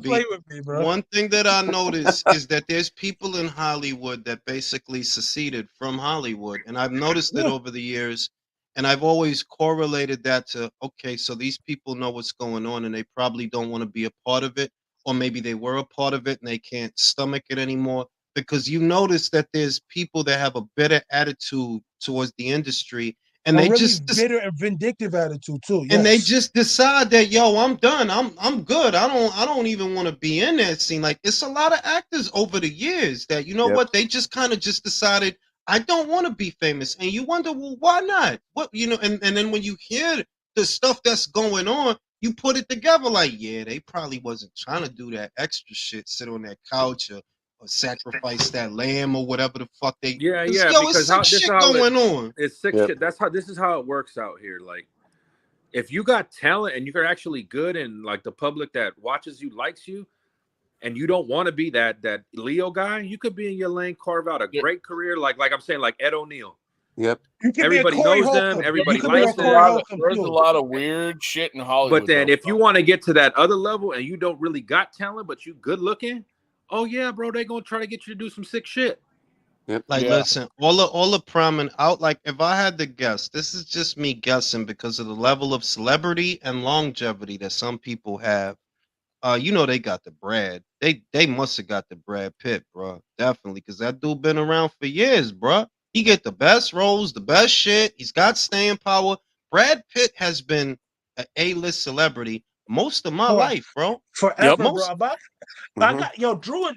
B, with me, bro. One thing that I noticed is that there's people in Hollywood that basically seceded from Hollywood, and I've noticed it over the years. And I've always correlated that to, okay, so these people know what's going on, and they probably don't want to be a part of it, or maybe they were a part of it and they can't stomach it anymore. Because you notice that there's people that have a better attitude towards the industry. And they really just bitter and vindictive attitude too. Yes. And they just decide that, yo, I'm done. I'm good. I don't even want to be in that scene. Like, it's a lot of actors over the years that, you know what, they just kind of just decided, I don't want to be famous. And you wonder, well, why not? What, you know, and then when you hear the stuff that's going on, you put it together like, yeah, they probably wasn't trying to do that extra shit, sit on that couch or sacrifice that lamb or whatever the fuck they. Yeah, because it's shit going on. It's sick shit. This is how it works out here. Like, if you got talent and you're actually good, and like the public that watches you likes you, and you don't want to be that Leo guy, you could be in your lane, carve out a great career. Like I'm saying, like Ed O'Neill. Yep. Everybody knows them. Everybody likes them. There's a lot of weird shit in Hollywood. But then, if you want to get to that other level and you don't really got talent, but you good looking, oh yeah, bro, they gonna try to get you to do some sick shit. Yep. Like, listen, all the prominent out. Like, if I had to guess, this is just me guessing because of the level of celebrity and longevity that some people have. You know, they got the Brad. They must have got the Brad Pitt, bro. Definitely, because that dude been around for years, bro. He get the best roles, the best shit. He's got staying power. Brad Pitt has been an A-list celebrity most of my life, bro. Forever, bro. I got Drew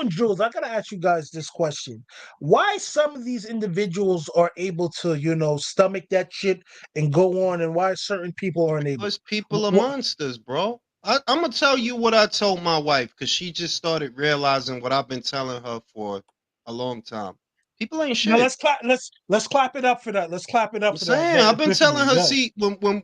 and Jules. I gotta ask you guys this question: why some of these individuals are able to, you know, stomach that shit and go on, and why certain people aren't able? Because people are monsters, bro. I'm gonna tell you what I told my wife, because she just started realizing what I've been telling her for a long time. People ain't shit. Now let's clap it up for that. Let's clap it up for that. I've been telling her, see, when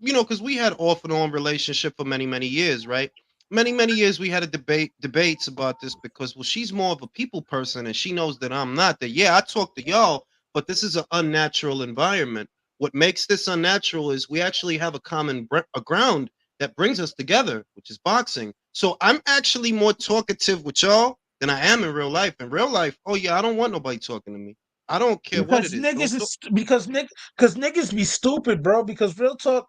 you know, because we had off and on relationship for many years, right? Many years we had debates about this, because, well, she's more of a people person and she knows that I'm not. That, yeah, I talk to y'all, but this is an unnatural environment. What makes this unnatural is we actually have a common ground that brings us together, which is boxing. So I'm actually more talkative with y'all than I am in real life. In real life, oh yeah, I don't want nobody talking to me. I don't care what it is. Because niggas be stupid, bro. Because real talk,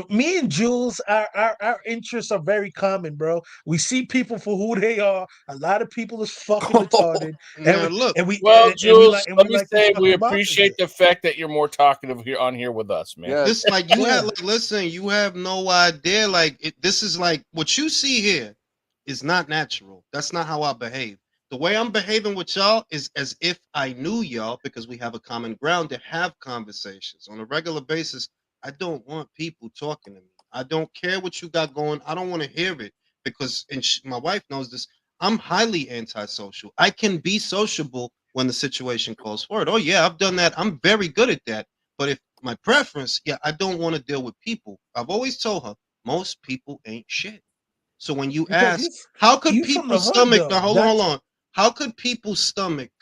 me and Jules, our interests are very common, bro. We see people for who they are. A lot of people is fucking retarded. Now look, well, Jules, let me like say to we suck 'em up and appreciate shit. the fact that you're more talkative here with us, man. Yeah. this like you have like listen, you have no idea. Like this is like what you see here is not natural. That's not how I behave. The way I'm behaving with y'all is as if I knew y'all because we have a common ground to have conversations on a regular basis. I don't want people talking to me. I don't care what you got going. I don't want to hear it because, and my wife knows this. I'm highly antisocial. I can be sociable when the situation calls for it. Oh yeah, I've done that. I'm very good at that. But if my preference, yeah, I don't want to deal with people. I've always told her most people ain't shit. So when you ask, how could people stomach? Now hold on. How could people stomach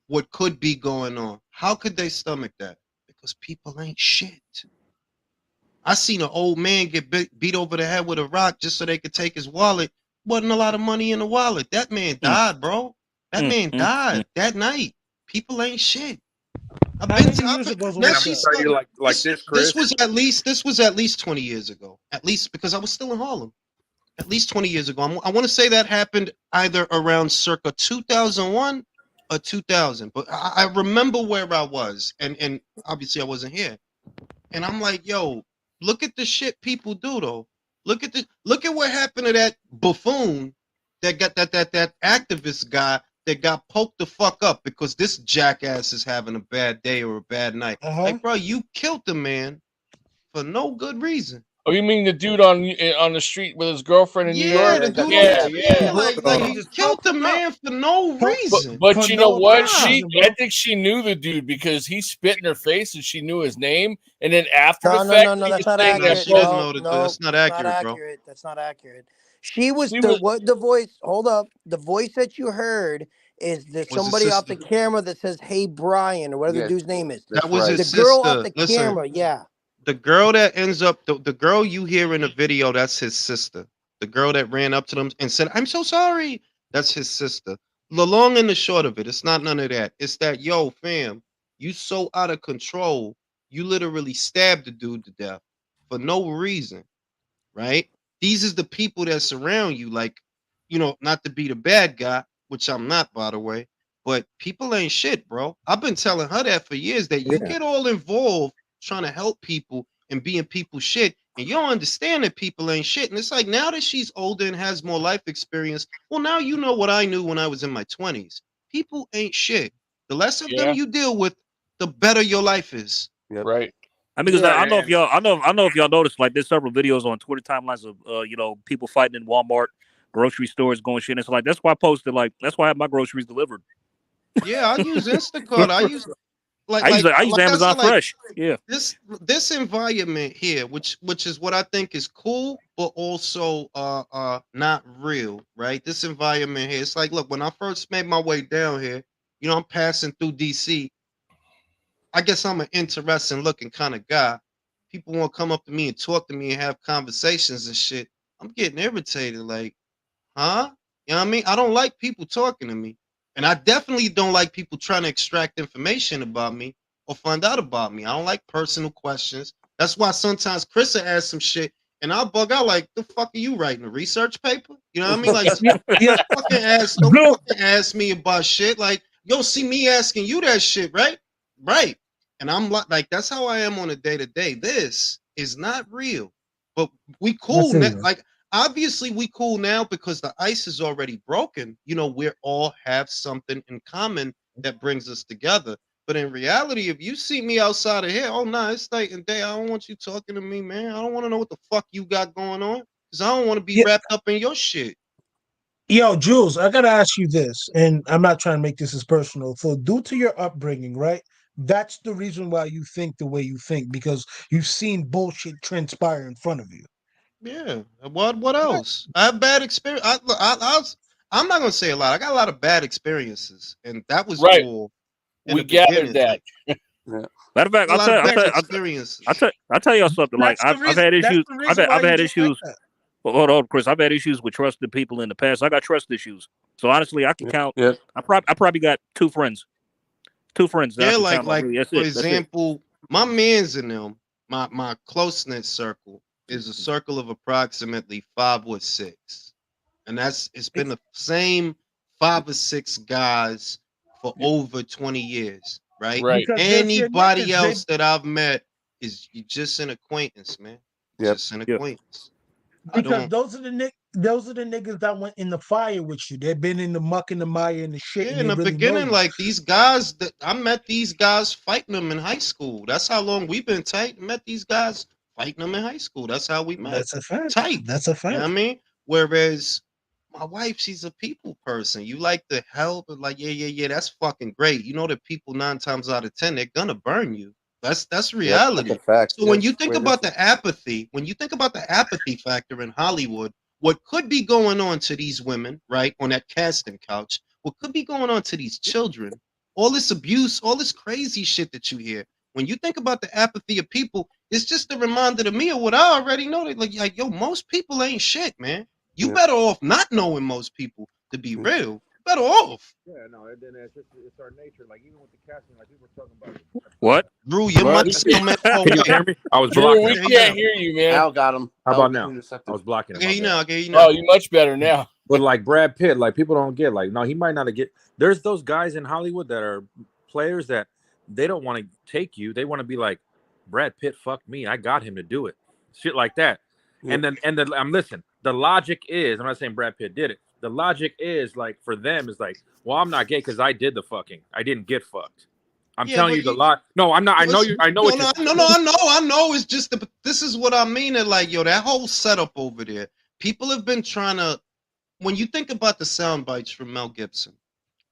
what could be going on? How could they stomach that? Because people ain't shit. I seen an old man get beat over the head with a rock just so they could take his wallet. Wasn't a lot of money in the wallet. That man died, bro. That man died that night. People ain't shit. This was at least 20 years ago. At least because I was still in Harlem. At least 20 years ago. I want to say that happened either around circa 2001 or 2000. But I remember where I was, and obviously I wasn't here. And I'm like, yo, look at the shit people do though. Look at what happened to that buffoon that got that activist guy that got poked the fuck up because this jackass is having a bad day or a bad night. Like, bro, you killed the man for no good reason. Oh, you mean the dude on the street with his girlfriend in New York? The dude on the street, like he killed the man for no reason. But you know what? I think she knew the dude because he spit in her face and she knew his name. And then after the fact, no, that's not accurate. She didn't know that. That's not accurate, bro. That's not accurate. She was the voice. Hold up, the voice that you heard is somebody off the camera that says, "Hey, Brian," or whatever the dude's name is. That was his sister. The girl off the Listen, camera, yeah. The girl that ends up, the girl you hear in the video, that's his sister. The girl that ran up to them and said, "I'm so sorry," that's his sister. The long and the short of it, it's not none of that. It's that, yo, fam, you so out of control, you literally stabbed the dude to death for no reason, right? These is the people that surround you, like, not to be the bad guy, which I'm not, by the way, but people ain't shit, bro. I've been telling her that for years, that you get all involved trying to help people and being people's shit, and you don't understand that people ain't shit. And it's like, now that she's older and has more life experience, well, now you know what I knew when I was in my 20s. People ain't shit. The less of them you deal with, the better your life is. Right. I mean, because I know if y'all noticed, like, there's several videos on Twitter timelines of people fighting in Walmart, grocery stores, going shit. And it's like, that's why I posted, like, that's why I have my groceries delivered. Yeah, I use Instacart. I use Amazon Fresh. Yeah. This environment here, which is what I think is cool, but also not real, right? This environment here, it's like, look, when I first made my way down here, I'm passing through DC. I guess I'm an interesting looking kind of guy. People want to come up to me and talk to me and have conversations and shit. I'm getting irritated, like, huh? You know what I mean? I don't like people talking to me. And I definitely don't like people trying to extract information about me or find out about me. I don't like personal questions. That's why sometimes Chris will ask some shit and I'll bug out like, the fuck are you writing? A research paper? You know what I mean? Like, don't fucking ask me about shit. Like, you don't see me asking you that shit, right? Right. And I'm like, that's how I am on a day-to-day. This is not real. But we cool. Like, obviously we cool now because the ice is already broken. We all have something in common that brings us together. But in reality, if you see me outside of here, oh no, it's night and day. I don't want you talking to me, man. I don't want to know what the fuck you got going on, because I don't want to be wrapped up in your shit. Yo, Jules, I gotta ask you this, and I'm not trying to make this as personal. So, due to your upbringing, right? That's the reason why you think the way you think, because you've seen bullshit transpire in front of you. Yeah. What else? I have bad experience. I'm not gonna say a lot. I got a lot of bad experiences, and that was all. We gathered that. Matter of fact, I'll tell y'all something. Like, I've had issues. I've had issues. Hold on, Chris. I've had issues with trusted people in the past. I got trust issues. So honestly, I can count. I probably got 2 friends. 2 friends that I Yeah, can like count on. Really. That's for it. That's it. example, my mans in them, my close knit circle is a circle of approximately 5 or 6, and it's been the same 5 or 6 guys for over 20 years, right? Right. Because there's your Anybody niggas. else that I've met is you just an acquaintance, man. Yep. Just an Yeah. acquaintance. I Because don't. those are the niggas that went in the fire with you. They've been in the muck and the mire and the shit, Yeah, and in they the really know beginning, you. like these guys that I met these guys fighting them in high school. That's how long we've been tight. Met these guys fighting them in high school. That's how we met. That's a fact. Tight. That's a You know fact. what I mean? Whereas my wife, she's a people person. You like to help, and like, yeah, that's fucking great. You know that people 9 times out of 10, they're gonna burn you. That's Yep. That's reality. a fact. So when Yes. you think about the apathy, factor in Hollywood, what could be going on to these women, right, on that casting couch, what could be going on to these children, all this abuse, all this crazy shit that you hear. When you think about the apathy of people, it's just a reminder to me of what I already know. That like yo, most people ain't shit, man. You Yep. better off not knowing most people, to be Mm. real. Better off. Yeah, no, and then it's our nature. Like even with the casting, like people were talking about it. What? Drew, your What? mic still man. Oh Can you wait. hear me? I was Drew, blocking we it. can't hear you, man. Al got him. How Al about now? intercepted. I was blocking it. Okay, My you bad. know, okay, you know. Oh, you much better now. But like Brad Pitt, like people don't get like no, he might not get. There's those guys in Hollywood that are players that they don't want to take you. They want to be like Brad Pitt. Fuck me, I got him to do it. Shit like that. Yep. And then listen. The logic is, I'm not saying Brad Pitt did it. The logic is like for them is like, well, I'm not gay because I did the fucking. I didn't get fucked. I'm Yeah, telling but you the lot. No, I'm not. I know you. I know No, what no, you're. I know. It's just this is what I mean. And like, yo, that whole setup over there. People have been trying to. When you think about the sound bites from Mel Gibson,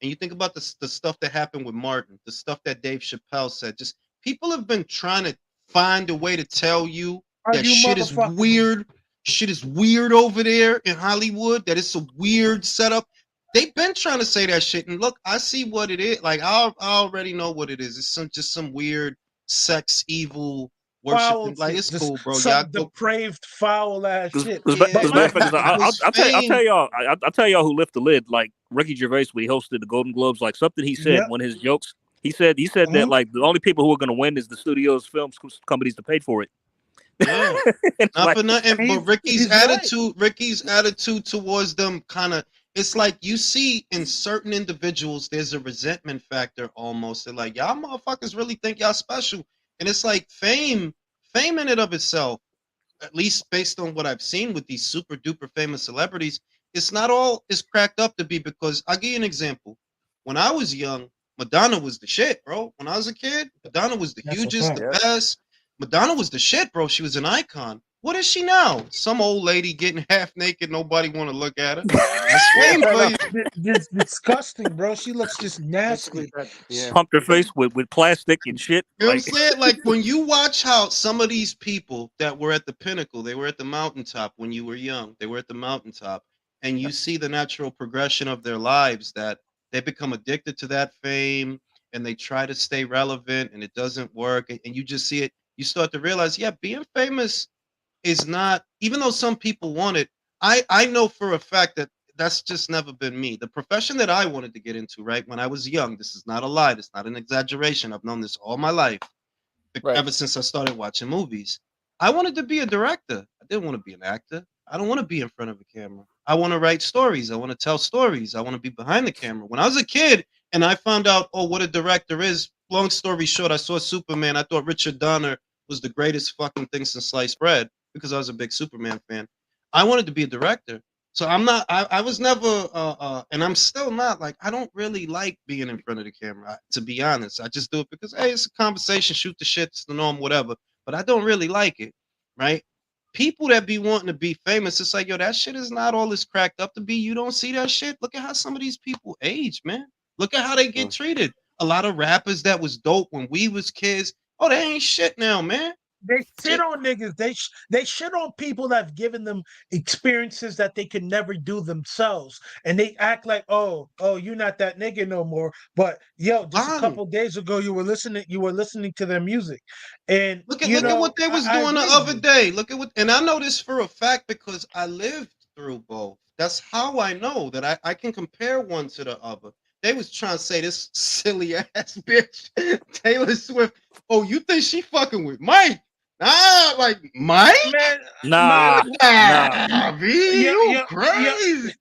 and you think about the stuff that happened with Martin, the stuff that Dave Chappelle said, just people have been trying to find a way to tell you Are that you shit is weird. Shit is weird over there in Hollywood. That it's a weird setup. They've been trying to say that shit, and look, I see what it is. Like I already know what it is. It's just some weird sex evil foul worshiping. Like shit, it's just cool, bro. Y'all some go. depraved, foul ass shit. Yeah, As a matter of fact, I'll Fame. tell y'all who lift the lid. Like Ricky Gervais when he hosted the Golden Globes, like something he said Yep. one of his jokes. He said that like the only people who are going to win is the studios, films companies that paid for it. Yeah. It's Not like, for nothing, but he's right. Ricky's attitude towards them kind of, it's like you see in certain individuals, there's a resentment factor almost. They're like, y'all motherfuckers really think y'all special. And it's like fame in and of itself, at least based on what I've seen with these super duper famous celebrities, it's not all is cracked up to be. Because I'll give you an example. When I was young, Madonna was the shit, bro. When I was a kid, Madonna was the That's a hugest, the fact. best. Madonna was the shit, bro. She was an icon. What is she now? Some old lady getting half naked. Nobody want to look at her. That's fame for you. It's disgusting, bro. She looks just nasty. Yeah. pumped her face with plastic and shit. You know what I'm Like, saying? Like when you watch how some of these people that were at the pinnacle, they were at the mountaintop when you were young, they were at the mountaintop, and you see the natural progression of their lives that they become addicted to that fame and they try to stay relevant and it doesn't work. And you just see it, you start to realize, yeah, being famous is not, even though some people want it, I know for a fact that that's just never been me. The profession that I wanted to get into, right, when I was young, this is not a lie, it's not an exaggeration. I've known this all my life, Right. ever since I started watching movies. I wanted to be a director. I didn't want to be an actor. I don't want to be in front of a camera. I want to write stories. I want to tell stories. I want to be behind the camera. When I was a kid and I found out, oh, what a director is, long story short, I saw Superman. I thought Richard Donner was the greatest fucking thing since sliced bread because I was a big Superman fan. I wanted to be a director. So I'm not, I was never, and I'm still not, like, I don't really like being in front of the camera, to be honest. I just do it because, hey, it's a conversation, shoot the shit, it's the norm, whatever. But I don't really like it, right? People that be wanting to be famous, it's like, yo, that shit is not all it's cracked up to be. You don't see that shit. Look at how some of these people age, man. Look at how they get treated. A lot of rappers that was dope when we was kids, oh, they ain't shit now, man. They shit on niggas. They shit on people that have given them experiences that they could never do themselves, and they act like, oh, you're not that nigga no more. But yo, just a couple days ago, you were listening to their music, and look at what they was doing the other day. Look at what, and I know this for a fact because I lived through both. That's how I know that I can compare one to the other. they was trying to say this silly ass bitch Taylor Swift. Oh, you think she fucking with Mike? Nah, like Mike? Man, Nah, B, you crazy.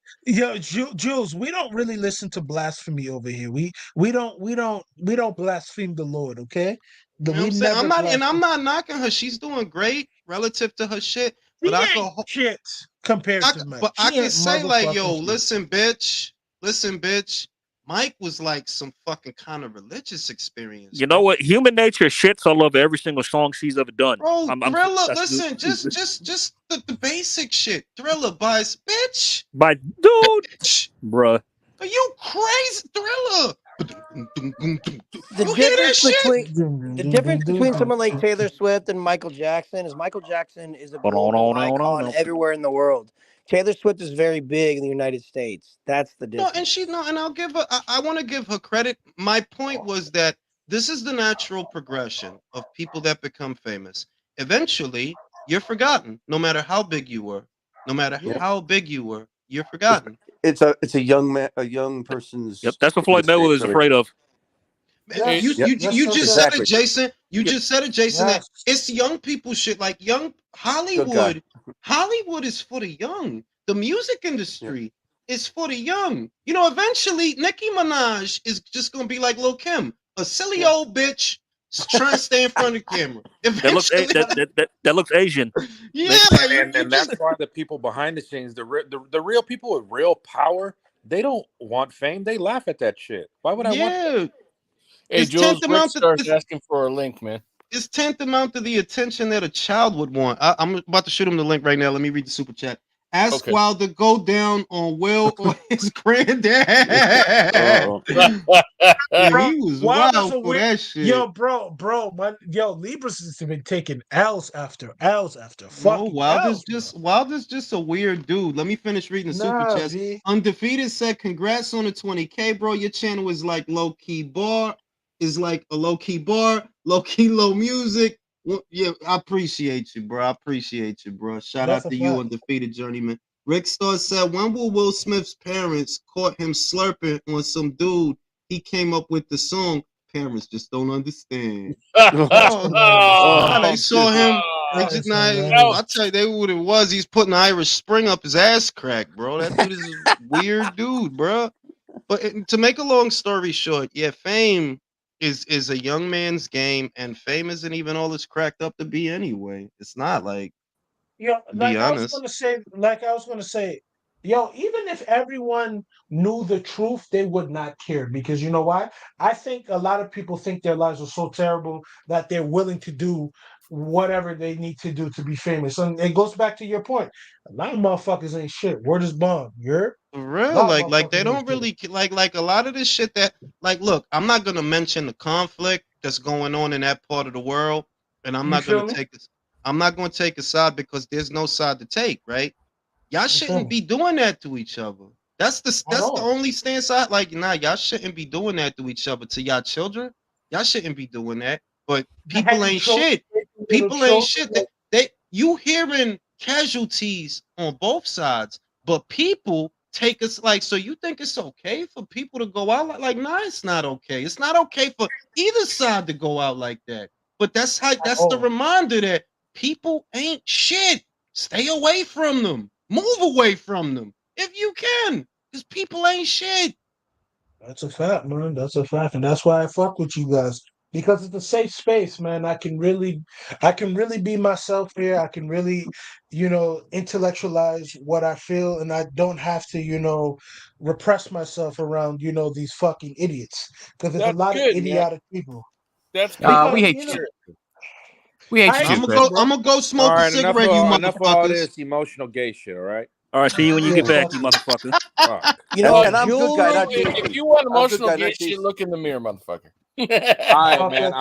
Jules, we don't really listen to blasphemy over here. We don't blaspheme the Lord, okay? You know what We I'm saying? never blaspheme. I'm not knocking her. She's doing great relative to her shit. She But I ain't go shit compared to Mike. but I She can ain't say like, yo, motherfucking shit. listen, bitch. Mike was like some fucking kind of religious experience. You know what? Human Nature shits all over every single song she's ever done. Bro, Thriller, listen, just the basic shit. Thriller buys, bitch. By dude, bruh. Are you crazy, Thriller? The You hear that shit? the difference between someone like Taylor Swift and Michael Jackson is Michael Jackson is a global icon everywhere in the world. Taylor Swift is very big in the United States. That's the difference. And I'll give her. I want to give her credit. My point was that this is the natural progression of people that become famous. Eventually, you're forgotten, no matter how big you were. No matter how big you were, you're forgotten. It's a young person's. Yep, that's what Floyd Mayweather is afraid of. You just said it, Jason. You just said it, Jason. That it's young people shit. Like young Hollywood. Hollywood is for the young. The music industry is for the young. You know, eventually Nicki Minaj is just gonna be like Lil Kim, a silly old bitch trying to stay in front of the camera. That looks Asian. Yeah, and that's why the people behind the scenes, the real people with real power, they don't want fame. They laugh at that shit. Why would I want? Hey, Jules, Rick starts asking for a link, man. It's 10th amount of the attention that a child would want. I'm about to shoot him the link right now. Let me read the super chat. Ask Wilder go down on Will or his granddad. Yeah, he was wild for that shit. Yo, bro, Libras has been taking L's after L's after fucking Wilder's just a weird dude. Let me finish reading the super chat. Undefeated said, "Congrats on the 20K, bro. Your channel is like low key bar, low key low music." Well, yeah, I appreciate you, bro. Shout out to you, Undefeated Journeyman. Rick Star said, when will Will Smith's parents caught him slurping on some dude? He came up with the song. Parents just don't understand. They saw him. I'll tell you, they what it was. He's putting Irish Spring up his ass crack, bro. That dude is a weird dude, bro. But to make a long story short, yeah, fame is a young man's game, and fame isn't even all it's cracked up to be anyway. It's not like, I was gonna say, yo, even if everyone knew the truth, they would not care, because you know why? I think a lot of people think their lives are so terrible that they're willing to do whatever they need to do to be famous. And it goes back to your point. A lot of motherfuckers ain't shit. Word is bond. You're for real, like they don't really like a lot of this shit that, like, look, I'm not gonna mention the conflict that's going on in that part of the world, and I'm not gonna take a side because there's no side to take, right? Y'all shouldn't be doing that to each other. That's the only stance I like. Nah, y'all shouldn't be doing that to each other, to y'all children. Y'all shouldn't be doing that. But people ain't shit. People ain't shit. You hearing casualties on both sides, but people take us like, so you think it's okay for people to go out like nah, it's not okay. It's not okay for either side to go out like that. But that's the reminder that people ain't shit. Stay away from them. Move away from them if you can, because people ain't shit. That's a fact, man. That's a fact, and that's why I fuck with you guys, because it's a safe space, man. I can really be myself here. I can really, intellectualize what I feel, and I don't have to, repress myself around, these fucking idiots, because there's a lot of idiotic people. That's good. We hate you. We hate you. I'm gonna go smoke a cigarette, you motherfuckers. Enough of all this emotional gay shit, all right? All right, see you when you get back, you motherfucker. And I'm a good guy, not if you want emotional gay shit, look in the mirror, motherfucker. All right, man.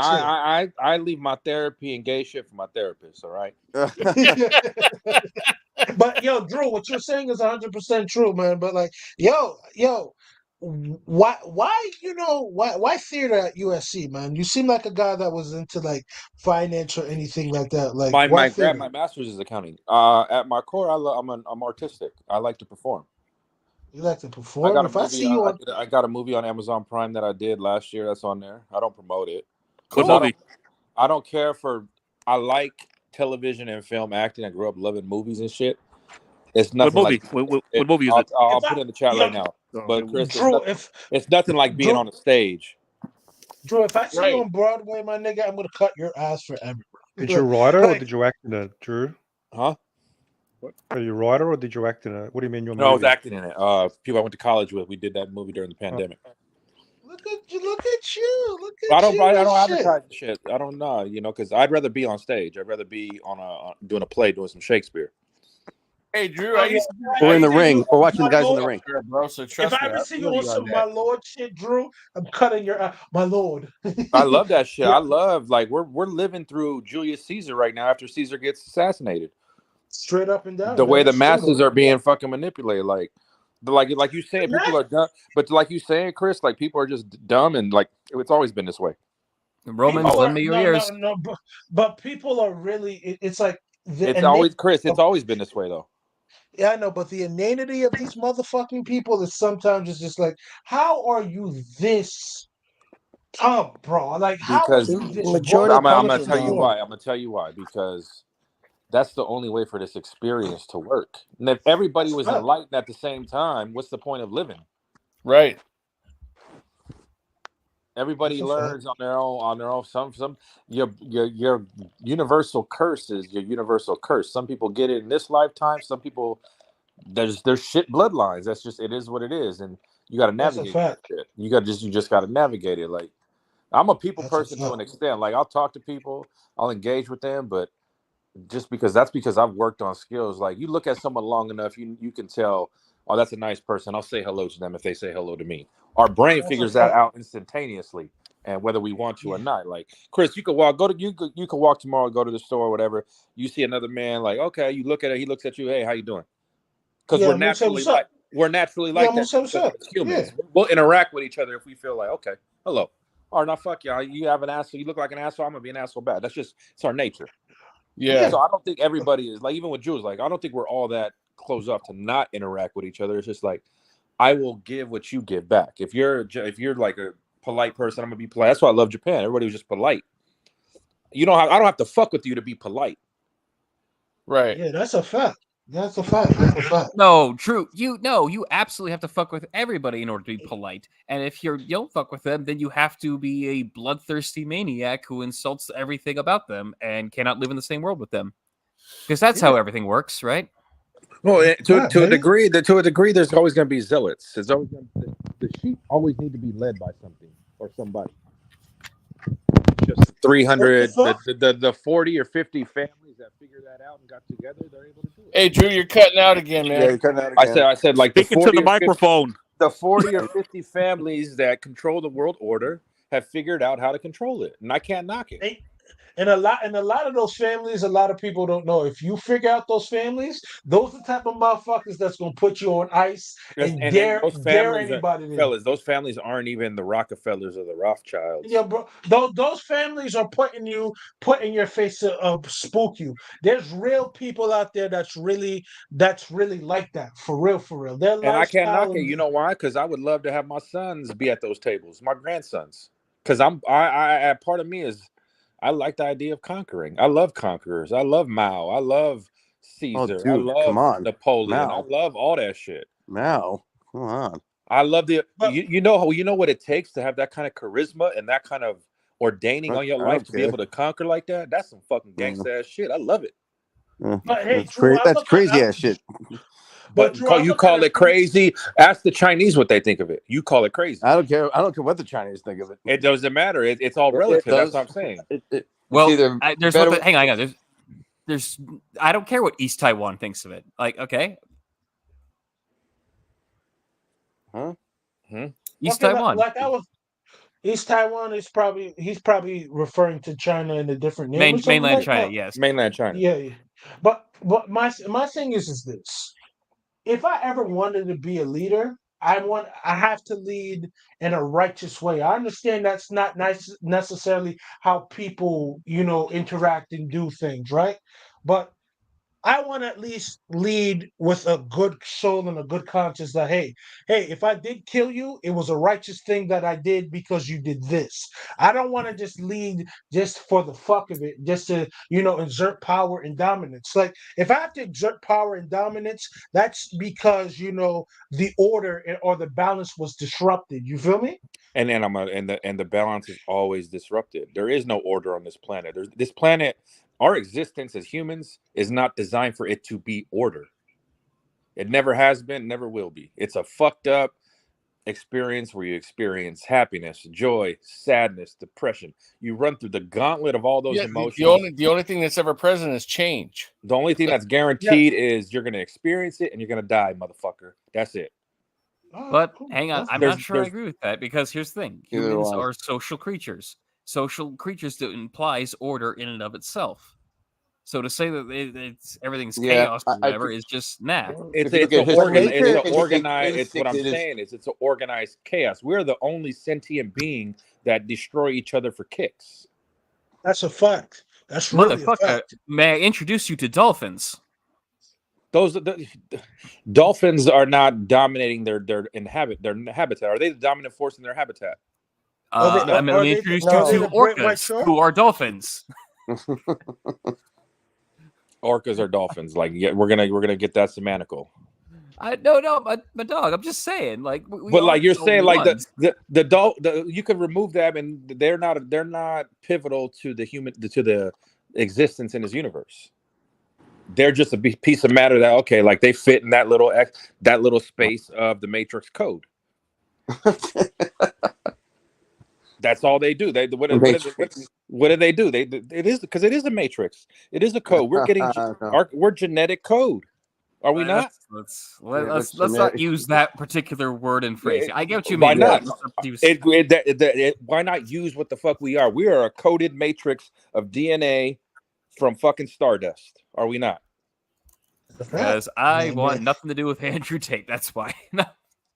I leave my therapy and gay shit for my therapist, all right? But yo, Drew, what you're saying is 100% true, man. But like, yo, why theater at USC, man? You seem like a guy that was into like finance or anything like that. Like, my master's is accounting. At my core, I'm artistic. I like to perform. You like to I perform? got a If I movie see you on. on, I got a movie on Amazon Prime that I did last year. That's on there. I don't promote it What because movie? I don't care for. I like television and film acting. I grew up loving movies and shit. It's What nothing like. movie? What movie is it? I'll if put I, it in the chat right yo, now. Oh, But Chris, Drew, it's nothing like being Drew, on a stage. Drew, if I see you Right. on Broadway, my nigga, I'm gonna cut your ass forever. Did you write it or Like, did you act in it, Drew? Huh? Are you a writer or did you act in it? What do you mean your No, I was movie? acting in it. People I went to college with. We did that movie during the pandemic. look at you, look at you, look I at don't. you I and don't shit. advertise the shit. I don't know. Because I'd rather be on stage. I'd rather be doing a play, doing some Shakespeare. Hey, Drew, Oh, I used to Or I in the used to ring, do or watching the my guys in lord. the ring. there, bro. So If trust I me, ever I see you feel on you on some my that. lord shit, Drew, I'm cutting your my lord. I love that shit. Yeah, I love we're living through Julius Caesar right now after Caesar gets assassinated. straight up and down, The way man. the It's true masses though. are being fucking manipulated, like you saying, people are dumb. But like you saying, Chris, like people are just dumb and like it's always been this way. Romans, People lend are me your no, ears. no, no, but people are really. It's like the It's innate. always Chris. It's always been this way though. Yeah, I know, but the inanity of these motherfucking people is sometimes it's just like, how are you this dumb, bro? Like, how are Because you this Majority woke of the I'm public gonna is tell you dumb. why. I'm gonna tell you why. Because that's the only way for this experience to work. And if everybody was up? enlightened at the same time, what's the point of living? Right. Everybody That's a fact. learns on their own. Some your universal curse is your universal curse. Some people get it in this lifetime. Some people there's shit bloodlines. That's just it is what it is, and you got to That's a navigate that fact. shit. You just got to navigate it. Like I'm a people That's a person to fact. an extent. Like I'll talk to people, I'll engage with them, but just because I've worked on skills. Like you look at someone long enough, you can tell. Oh, that's a nice person. I'll say hello to them if they say hello to me. Our brain That's a figures that fact. out instantaneously, and whether we want to or Yeah. not. Like Chris, you could walk tomorrow, go to the store, or whatever. You see another man, like okay, you look at it, he looks at you. Hey, how you doing? Because Yeah, I'm gonna say what's up. we're naturally Yeah, like I'm gonna that say what's up. as Yeah. humans. We'll interact with each other if we feel like okay, hello. Or not, fuck y'all. You have an asshole. You look like an asshole. I'm gonna be an asshole back. It's our nature. Yeah. So I don't think everybody is like, even with Jews, like I don't think we're all that closed off to not interact with each other. It's just like I will give what you give back. If you're like a polite person, I'm gonna be polite. That's why I love Japan. Everybody was just polite. I don't have to fuck with you to be polite. Right. Yeah, that's a fact. That's a fact. That's a fact. No, true. You absolutely have to fuck with everybody in order to be polite. And if you don't fuck with them, then you have to be a bloodthirsty maniac who insults everything about them and cannot live in the same world with them. Because that's how everything works, right? Well, Fact, to a baby. degree, there's always going to be zealots. There's always the sheep always need to be led by something or somebody. Just 300, What the fuck? the 40 or 50 families that figure that out and got together, they're able to do it. Hey, Drew, you're cutting out again, Yeah, man. you're cutting out again. I said like Speaking to the microphone. the 40 or 50 families that control the world order have figured out how to control it, and I can't knock it. And a lot of those families, a lot of people don't know. If you figure out those families, those are the type of motherfuckers that's gonna put you on ice and And those dare families, anybody to. fellas, those families aren't even the Rockefellers or the Rothschilds. Yeah, bro. Those families are putting your face to spook you. There's real people out there that's really like that for real, for real. Their And I can't lifestyle knock it. and You know why? Because I would love to have my sons be at those tables, my grandsons. Because part of me is I like the idea of conquering. I love conquerors. I love Mao. I love Oh, Caesar. I dude, come love on, Napoleon. I Mao, love all that shit. Mao, come on. I love but you know what it takes to have that kind of charisma and that kind of ordaining on your I life don't to be care. able to conquer like that. That's some fucking gangsta ass shit. I love it. but hey, That's Drew, crazy. That's crazy ass shit. but Drew, I You look at call it it crazy. Ask the Chinese what they think of it. You call it crazy. I don't care. I don't care what the Chinese think of it. It doesn't matter. It's all It relative. That's does. what I'm saying. It's Well, either there's better. hang on. There's I don't care what East Taiwan thinks of it. Like, okay, Huh? East okay, Taiwan. like I was. East Taiwan he's probably referring to China in a different name or something Mainland like China, that. yes. Mainland China. Yeah. But my thing is this. If I ever wanted to be a leader, I have to lead in a righteous way. I understand that's not necessarily how people, interact and do things, right? But I want to at least lead with a good soul and a good conscience that hey, if I did kill you, it was a righteous thing that I did because you did this. I don't want to just lead just for the fuck of it, just to exert power and dominance. Like if I have to exert power and dominance, that's because the order or the balance was disrupted. You feel me? And then the balance is always disrupted. There is no order on this planet. This planet, our existence as humans is not designed for it to be order. It never has been, never will be. It's a fucked up experience where you experience happiness, joy, sadness, depression. You run through the gauntlet of all those emotions. The only thing that's ever present is change. The only thing that's guaranteed is you're going to experience it and you're going to die, motherfucker. That's it. But hang on, I'm not sure I agree with that, because here's the thing: humans are social creatures. Social creatures implies order in and of itself. So to say that it's everything's chaos or whatever is just nah. It's what I'm saying is it's an organized chaos. We're the only sentient being that destroy each other for kicks. That's a fact. That's really a fact. May I introduce you to dolphins? The dolphins are not dominating their habitat. Are they the dominant force in their habitat? I'm going to introduce you to orcas, who are dolphins. Orcas are dolphins. Like, yeah, we're gonna get that semantical. No, my dog. I'm just saying, like, but like you're saying, like the you could remove them, and they're not pivotal to the existence in this universe. They're just a piece of matter that like they fit in that little space of the Matrix code. That's all they do. What do they do? It is because it is a matrix. It is a code. We're getting we're genetic code. Are we not? Let's not use that particular word and phrase. I get what you mean. Why not? Why not use what the fuck we are? We are a coded matrix of DNA from fucking stardust. Are we not? Because I want nothing to do with Andrew Tate. That's why.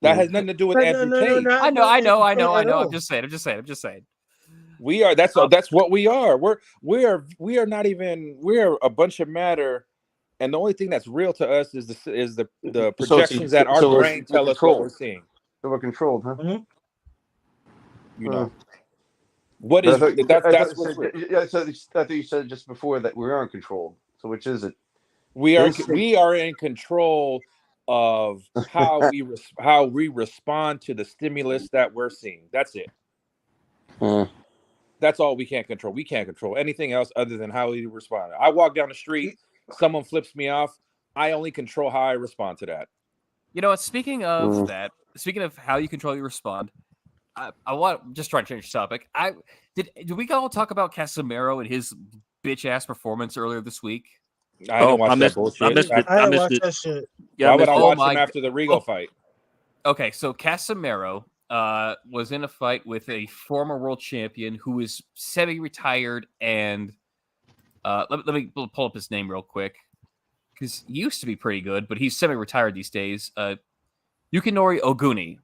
That has nothing to do with Andrew Tate. I know. I'm just saying. We are. That's what we are. We are not even. We're a bunch of matter, and the only thing that's real to us is the projections that our brain tell us what we're seeing. So we're controlled, huh? Mm-hmm. You know. What is that's what's real. Yeah, so I thought you said just before that we aren't controlled. So which is it? We are in control of how we respond to the stimulus that we're seeing. That's it. That's all we can't control. We can't control anything else other than how we respond. I walk down the street, someone flips me off. I only control how I respond to that. You know what? Speaking of that, speaking of how you control your respond, I want just trying to change the topic. Did we all talk about Casemiro and his bitch ass performance earlier this week? I didn't watch that bullshit. I missed that shit. Why would I watch him after the Regal fight? Okay, so Casemiro was in a fight with a former world champion who is semi-retired, and let me pull up his name real quick, because he used to be pretty good, but he's semi-retired these days. Yukinori Oguni,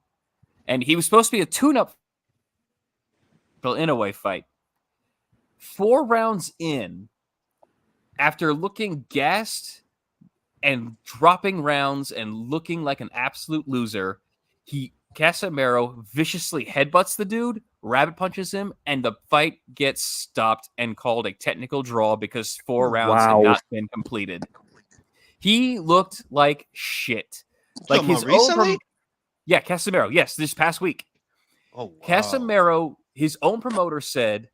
and he was supposed to be a tune-up for an Inoue fight. 4 rounds in, after looking gassed and dropping rounds and looking like an absolute loser, Casemiro viciously headbutts the dude, rabbit punches him, and the fight gets stopped and called a technical draw because 4 rounds had not been completed. He looked like shit. Like his recently? Yeah, Casemiro. Yes, this past week. Oh, wow. Casemiro, his own promoter said,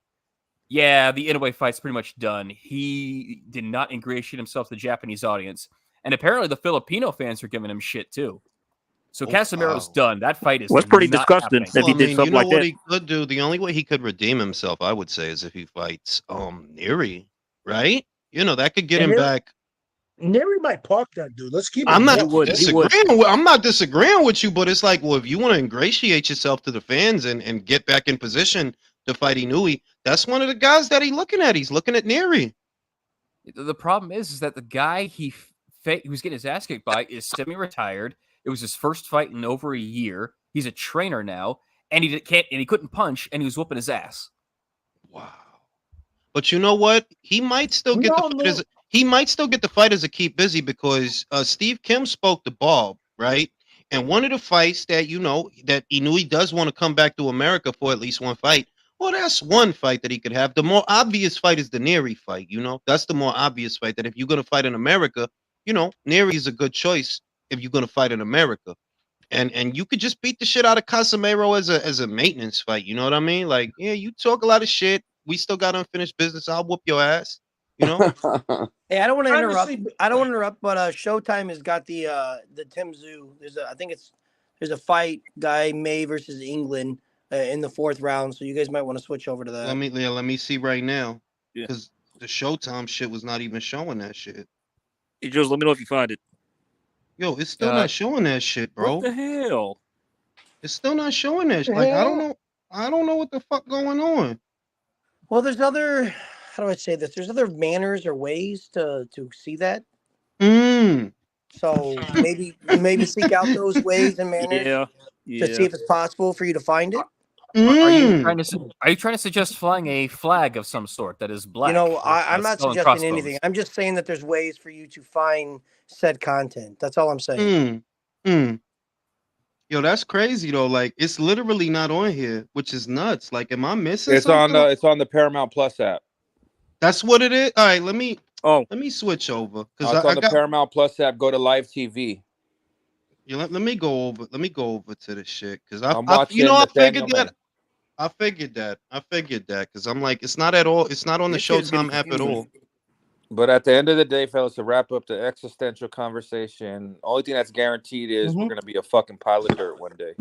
yeah, the Inoue fight's pretty much done. He did not ingratiate himself to the Japanese audience. And apparently the Filipino fans are giving him shit too. So Casemiro's done. That fight is pretty disgusting. Well, if he did something like that. He could do? The only way he could redeem himself, I would say, is if he fights Neri, right? That could get him back. Neri might park that dude. Let's keep. I'm not disagreeing. I'm not disagreeing with you, but it's like, well, if you want to ingratiate yourself to the fans and get back in position to fight Inoue, that's one of the guys that he's looking at. He's looking at Neri. The problem is that the guy he was getting his ass kicked by is semi-retired. It was his first fight in over a year. He's a trainer now, and he couldn't punch, and he was whooping his ass. Wow. But you know what? He might still get the fight. he might still get the fighters to keep busy because Steve Kim spoke to Bob, right? And one of the fights that that Inoue does want to come back to America for at least one fight. Well, that's one fight that he could have. The more obvious fight is the Neary fight. That's the more obvious fight. That if you're gonna fight in America, Neary is a good choice if you're gonna fight in America. And you could just beat the shit out of Casemiro as a maintenance fight. You know what I mean? Like, yeah, you talk a lot of shit. We still got unfinished business. I'll whoop your ass. Hey, I don't want to interrupt. Honestly, I don't want to interrupt, but Showtime has got the Tszyu. There's a fight, Guy May versus England in the 4th round. So you guys might want to switch over to that. Let me see right now, Yeah. because the Showtime shit was not even showing that shit. You just let me know if you find it. Yo, it's still not showing that shit, bro. What the hell? It's still not showing that shit. Like, I don't know what the fuck going on. Well, there's other. How do I say this? There's other manners or ways to see that. So maybe seek out those ways and manners to see if it's possible for you to find it. Are you trying to suggest flying a flag of some sort that is black? I'm not suggesting anything. I'm just saying that there's ways for you to find said content. That's all I'm saying. Yo, that's crazy though. Like, it's literally not on here, which is nuts. Like, am I missing It's something? it's on the Paramount Plus app. That's what it is. All right, let me switch over because it's on the Paramount Plus app. Go to Live TV. Yeah, let me go over. Let me go over to the shit because I figured that because I'm like, it's not at all. It's not on the Showtime app at all. But at the end of the day, fellas, to wrap up the existential conversation, only thing that's guaranteed is we're gonna be a fucking pile of dirt one day.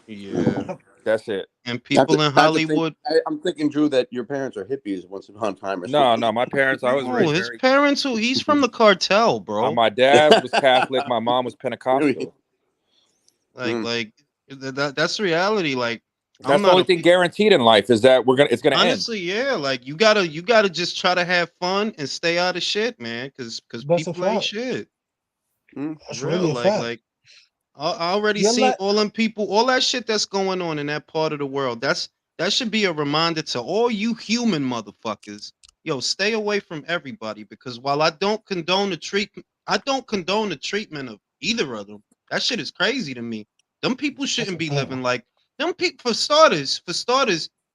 Yeah, that's it. And people in Hollywood. I'm thinking, Drew, that your parents are hippies once upon a time. Or no, my parents. I was raised. His parents. He's from the cartel, bro. My dad was Catholic. My mom was Pentecostal. Like that's reality. Like, that's the only thing guaranteed in life is that it's gonna honestly, yeah. Like, you gotta just try to have fun and stay out of shit, man. Because people ain't shit. That's real. really a fact. Like I already seen all them people, all that shit that's going on in that part of the world. That should be a reminder to all you human motherfuckers. Yo, stay away from everybody, because while I don't condone the treatment of either of them. That shit is crazy to me. Them people shouldn't be living like them people. For starters,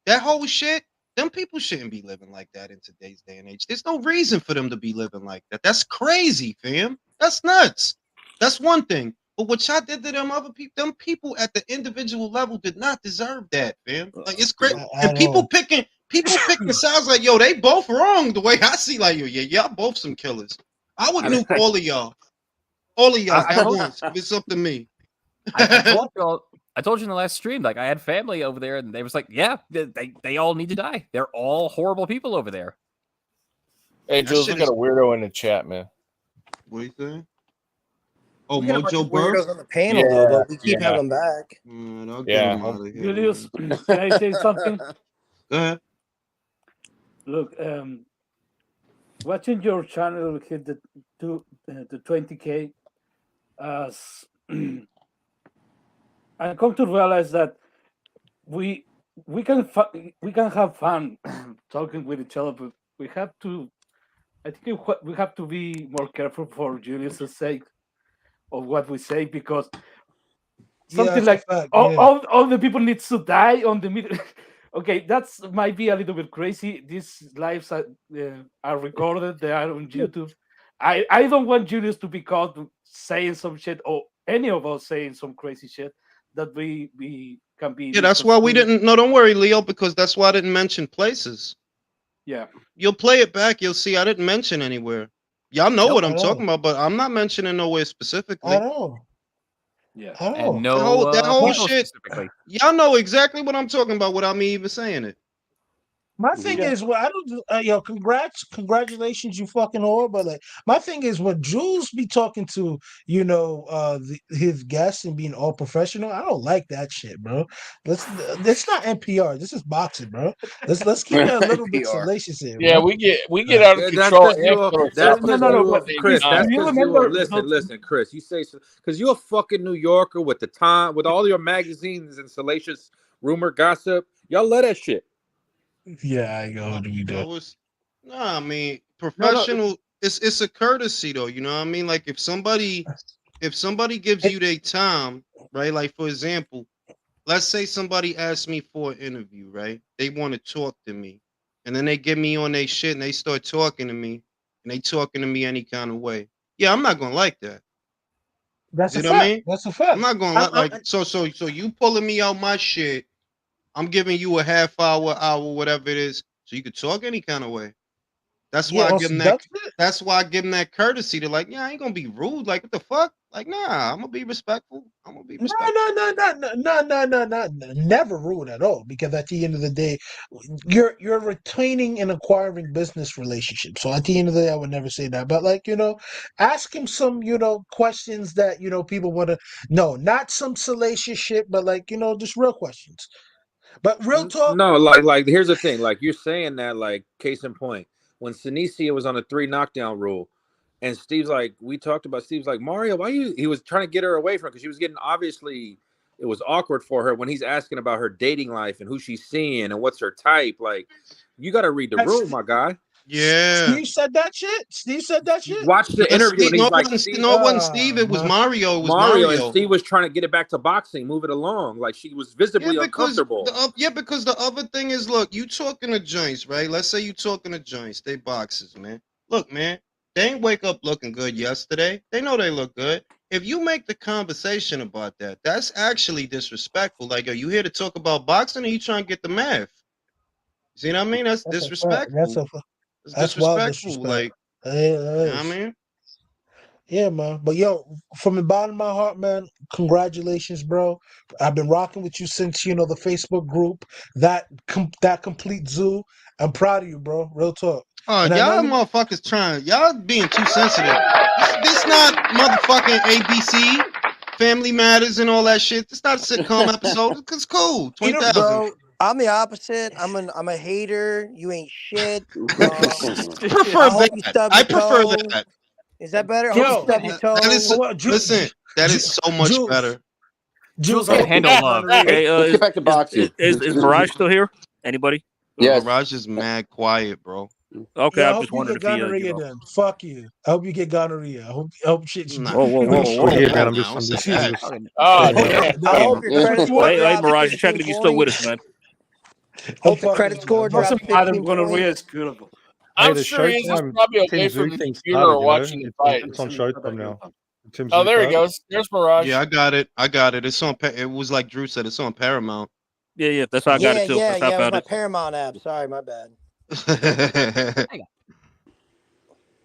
that whole shit. Them people shouldn't be living like that in today's day and age. There's no reason for them to be living like that. That's crazy, fam. That's nuts. That's one thing. But what y'all did to them people at the individual level did not deserve that, fam. Like, it's great. And people picking sides like, yo, they both wrong the way I see. Like, yo, yeah, y'all both some killers. I would nuke all of y'all. All of y'all at once. If it's up to me. I told you in the last stream, like, I had family over there, and they was like, yeah, they all need to die. They're all horrible people over there. Hey, Jules, we got a weirdo in the chat, man. What are you saying? Oh, we got Mojo weirdos on the panel, though, but we keep having them back. Julius, can I say something? Go ahead. Look, watching your channel hit the 20K, I come to realize that we can have fun talking with each other, but we have to. I think we have to be more careful for Julius's sake of what we say, because something like all the people needs to die on the middle. Okay, that's might be a little bit crazy. These lives are recorded. They are on YouTube. I don't want Julius to be caught saying some shit, or any of us saying some crazy shit that we can be. Yeah, that's why we didn't. No, don't worry, Leo, because that's why I didn't mention places. Yeah. You'll play it back. You'll see I didn't mention anywhere. Y'all know what I'm talking about, but I'm not mentioning nowhere specifically. I know. Yeah. And no, that whole shit. Specifically. Y'all know exactly what I'm talking about without me even saying it. My thing is, well, I don't, congratulations, you fucking whore. But like, my thing is, when Jules be talking to, his guests and being all professional, I don't like that shit, bro. That's not NPR. This is boxing, bro. Let's keep it a little bit salacious here. Yeah, bro. we get out of control. Chris, that's because listen, Chris. You say so because you're a fucking New Yorker with the time, with all your magazines and salacious rumor gossip. Y'all love that shit. Yeah, I go. Do we do? I mean, professional. it's a courtesy though. You know what I mean? Like if somebody gives you their time, right? Like for example, let's say somebody asks me for an interview, right? They want to talk to me, and then they get me on their shit and they start talking to me, and they talking to me any kind of way. Yeah, I'm not gonna like that. That's You a know what I fact. mean? That's a fact. I'm not gonna like so you pulling me out my shit. I'm giving you a half hour, whatever it is, so you could talk any kind of way. That's why I give them that. That's why I give them that courtesy to like, yeah, I ain't gonna be rude. Like, what the fuck? Like, nah, I'm gonna be respectful. I'm gonna be respectful. No, never rude at all. Because at the end of the day, you're retaining and acquiring business relationships. So at the end of the day, I would never say that. But like ask him some questions that people want to know. Not some salacious shit, but like just real questions. But real talk. No, like here's the thing. Like you're saying that, like case in point, when Sinicia was on a 3 knockdown rule, and Steve's like, we talked about Steve's like, Mario, why you? He was trying to get her away from because she was getting obviously it was awkward for her when he's asking about her dating life and who she's seeing and what's her type. Like, you got to read the room, my guy. Yeah. Steve said that shit. Watch the interview. And he's like, Steve, no, it wasn't Steve. It was Mario. It was Mario. And Steve was trying to get it back to boxing, move it along. Like she was visibly uncomfortable. Because the other thing is, look, you talking to joints, right? Let's say you talking to joints. They boxers, man. Look, man, they ain't wake up looking good yesterday. They know they look good. If you make the conversation about that, that's actually disrespectful. Like, are you here to talk about boxing or you trying to get the math? See what I mean? That's disrespectful. That's wild disrespectful. disrespect. Like, you know what I mean? Yeah, man. But yo, from the bottom of my heart, man, congratulations, bro. I've been rocking with you since the Facebook group. That complete zoo. I'm proud of you, bro. Real talk. Oh, y'all motherfuckers trying. Y'all being too sensitive. This not motherfucking ABC, Family Matters, and all that shit. It's not a sitcom episode. It's cool. 20,000. Bro, I'm the opposite. I'm a hater. You ain't shit. I prefer that. Is that better? I hope you stub your toe. Listen, that is so much better. Jules can handle love. Hey, let's get back to boxing. Is Mirage still here? Anybody? Yes. Mirage is mad quiet, bro. Okay, I I'm hope just you wondering get if gonorrhea then. Fuck you. I hope you get gonorrhea. I hope shit. Whoa. Yeah, man, I'm just Hey, Mirage, you're checking if you're still with us, man. Hope the credit score drops 15 points. Beautiful. I'm sure he's just probably away from the computer or watching the fight. It's on Showtime now. Oh, there he goes. There's Mirage. Yeah, I got it. It's on. It was like Drew said. It's on Paramount. Yeah. That's how I got it too. Yeah. It was my Paramount app. Sorry, my bad.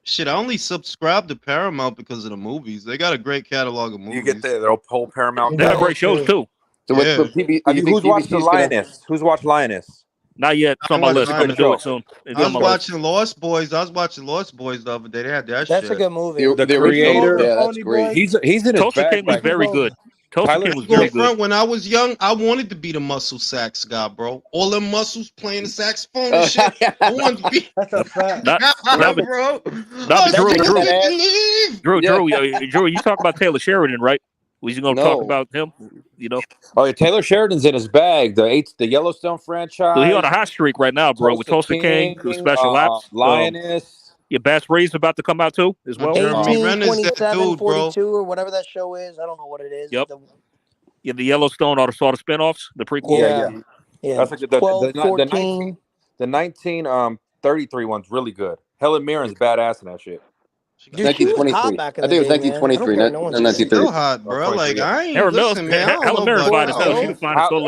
Shit, I only subscribe to Paramount because of the movies. They got a great catalog of movies. You get their whole Paramount. They got great shows too. So who's watched Lioness? Who's watched Lioness? Not yet. It's on my list. I'm gonna do it soon. I was watching Lost Boys. the other day. They had that shit. That's a good movie. The creator. Yeah, that's great. He's in his Tulsa King was very good. Tulsa King was very good. When I was young, I wanted to be the muscle sax guy, bro. All them muscles playing the saxophone and shit. I wanted to be. That's a fact. Drew, you talk about Taylor Sheridan, right? Was you gonna talk about him? Oh yeah, Taylor Sheridan's in his bag. The Yellowstone franchise. So he on a hot streak right now, bro. With Tulsa King, Special Ops, Lioness. Your Bass Ray's about to come out too, as well. 18, 27, 42, or whatever that show is. I don't know what it is. Yep. The Yellowstone, all the spinoffs, the prequel. Yeah. That's like 12, 14. The 1933 one's really good. Helen Mirren's badass in that shit. Dude, 1923. I think it was 1923, not 1930. Still hot, bro. Like I ain't listen, man. Helen Mirren's fine as hell. She was fine as hell.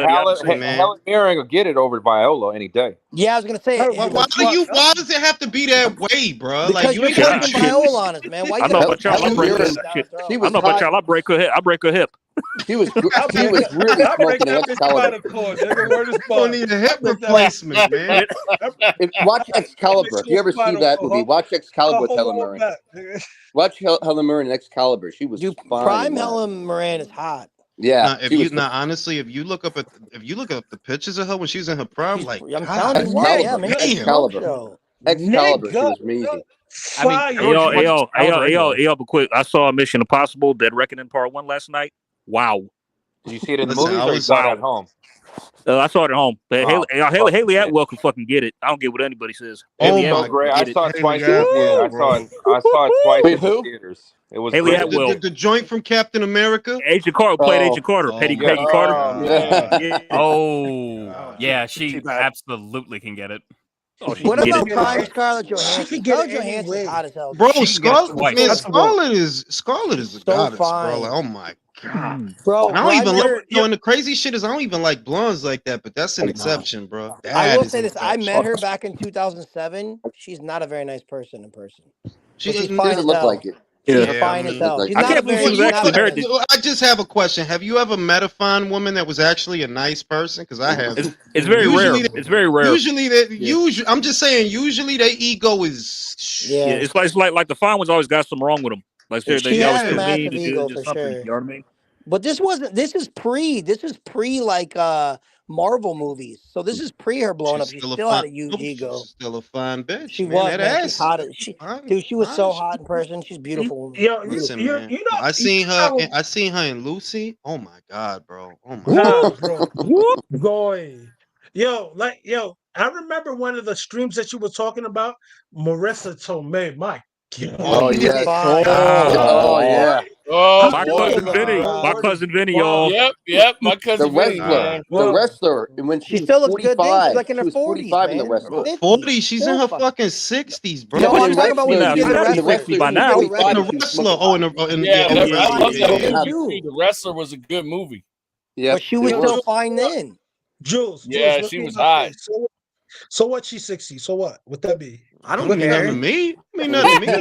Helen Mirren will get it over Viola any day. Yeah, I was gonna say. Why does it have to be that way, bro? Because you're putting Viola on us, man. Why I know about y'all. I break her hip. I break her hip. He was really smoking an Excalibur. Don't need a hip replacement, man. Watch Excalibur. If you ever see that movie, watch Excalibur with Helen Mirren. Watch Helen Mirren in Excalibur. She was fine. Prime Helen Mirren is hot. Yeah. Honestly, if you look up the pictures of her when she was in her prime, like I'm telling you, Excalibur. Excalibur, she was amazing. But quick, I saw Mission Impossible: Dead Reckoning Part 1 last night. Wow. Did you see it in the movie or you saw it at home? I saw it at home. But Haley Atwell can fucking get it. I don't get what anybody says. Haley Oh, great! I saw it twice in the theater. I saw it twice in the theaters. It was Haley great. Atwell. The joint from Captain America. Agent Carter played Agent Carter. Peggy Carter. Yeah, she absolutely can get it. What about Prime Scarlett Johansson? Scarlett Johansson's hot as hell. Bro, Scarlett is a goddess, fine. bro. Like, oh my god, bro. And I don't even look. And the crazy shit is, I don't even like blondes like that. But that's an exception, bro. I will say this: I met her back in 2007. She's not a very nice person in person. She's fine as hell. Like it. She's fine as hell. She's I not can't a very. believe she was actually married. I just have a question. Have you ever met a fine woman that was actually a nice person? Because I have. It's very rare. It's very rare. Usually, I'm just saying. Usually, their ego is. Yeah, it's like the fine ones always got something wrong with them. Like she they has always a massive ego for sure. You know what I mean? But this is pre like Marvel movies. So this is pre her blowing up. She still had a huge ego. She's still a fine bitch. She man. was. That Man, ass. she's hot. She was so hot in person. She's beautiful. Listen, man. I seen her in Lucy. Oh my god, bro. Oh my god, bro. Boy. I remember one of the streams that you were talking about, Marissa Tomei. My God. Oh yeah. My cousin Vinny, y'all. Yep, my cousin Vinny. The wrestler, and when she still looks good, she's like in her 40s, 45 in the man. wrestler. 40, she's in her fucking 60s, bro. No, I'm talking about when she did the wrestler. By now. In the wrestler. The wrestler was a good movie. Yeah, but she was still fine then. Jules. Yeah, she was hot. So what? She's 60. So what? Would that be? I don't mean nothing to me. I mean nothing to me.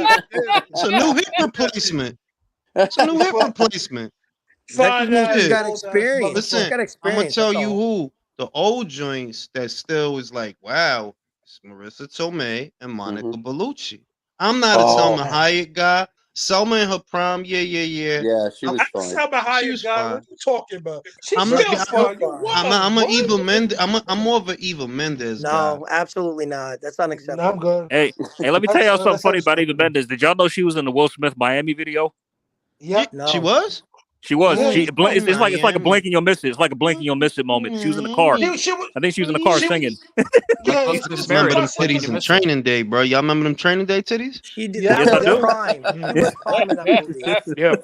It's a new hip replacement. It's a new hip replacement. She's got experience. Listen, I'm gonna tell you who the old joints that still is like, wow, it's Marissa Tomei and Monica Bellucci. I'm not a Selma Hayek guy. Selma in her prime, yeah. Yeah, she was fine. Selma Hayek guy. What are you talking about? I'm an Eva Mendes. I'm more of an Eva Mendes. No, absolutely not. That's unacceptable. I'm good. Hey, let me tell y'all something funny about Eva Mendes. Did y'all know she was in the Will Smith Miami video? Yeah, she was. She was. It's like a blink and you'll miss it. It's like a blink and you'll miss it moment. She was in the car. I think she was in the car singing. Remember them titties in Training Day, bro? Y'all remember them Training Day titties? She did. Yes, I do. Prime. Yeah.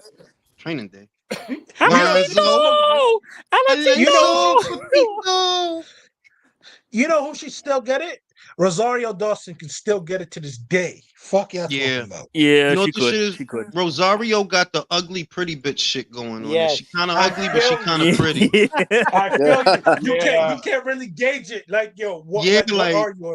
Training Day. You know who should still get it? Rosario Dawson can still get it to this day. Fuck yeah. Yeah, You know she could. Rosario got the ugly pretty bitch shit going on. Yes. She kind of ugly, but she kind of pretty. I feel you can't really gauge it. Like, yo, what?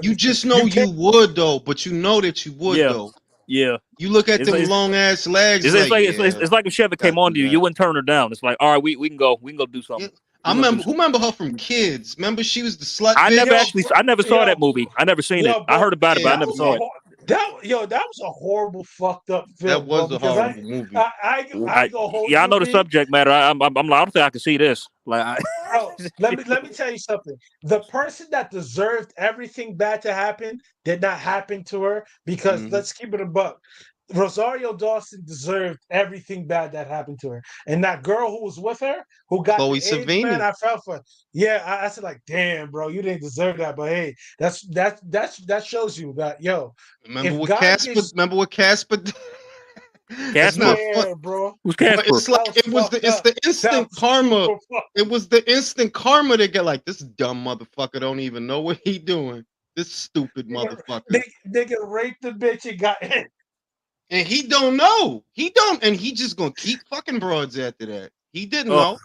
You just know you would though, but you know that you would though. Yeah. You look at them long ass legs. It's like if she ever came on to you, you wouldn't turn her down. It's like, all right, we can go do something. I remember her from Kids. Remember she was the slut. I never saw that movie. I never seen it. I heard about it, but I never saw it. That was a horrible, fucked up film. That was a horrible movie. I know the subject matter. I'm like, I don't think I can see this. Like, bro, let me tell you something. The person that deserved everything bad to happen did not happen to her because let's keep it a buck. Rosario Dawson deserved everything bad that happened to her, and that girl who was with her, who got Chloe the AIDS, man, I felt for. Yeah, I said like, damn, bro, you didn't deserve that, but hey, that shows you that Remember what Casper? Casper, yeah, bro. Who's Casper? It's like it's the instant karma. It was the instant karma that got like, this dumb motherfucker don't even know what he doing. This stupid motherfucker. They can rape the bitch and got in. And he don't know. And he just gonna keep fucking broads after that. He didn't know.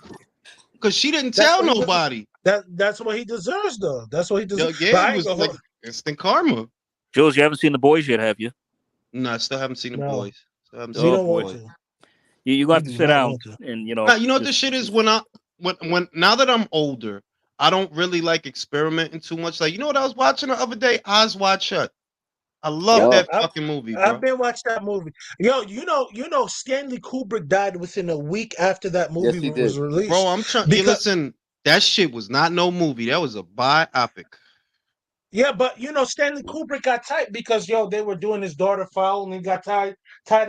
Because she didn't tell nobody. That's what he deserves, though. That's what he deserves. Yeah, it was like instant karma. Jules, you haven't seen The Boys yet, have you? No, I still haven't seen The Boys. You don't want to. You're gonna have to sit down and you know what the shit is when now that I'm older, I don't really like experimenting too much. Like, you know what I was watching the other day? Eyes Wide Shut. I love that fucking movie, bro. I've been watching that movie. Yo, you know, Stanley Kubrick died within a week after that movie was released. Bro, I'm trying. Listen, that shit was not no movie. That was a biopic. Yeah, but Stanley Kubrick got tight because they were doing his daughter foul, and he got tired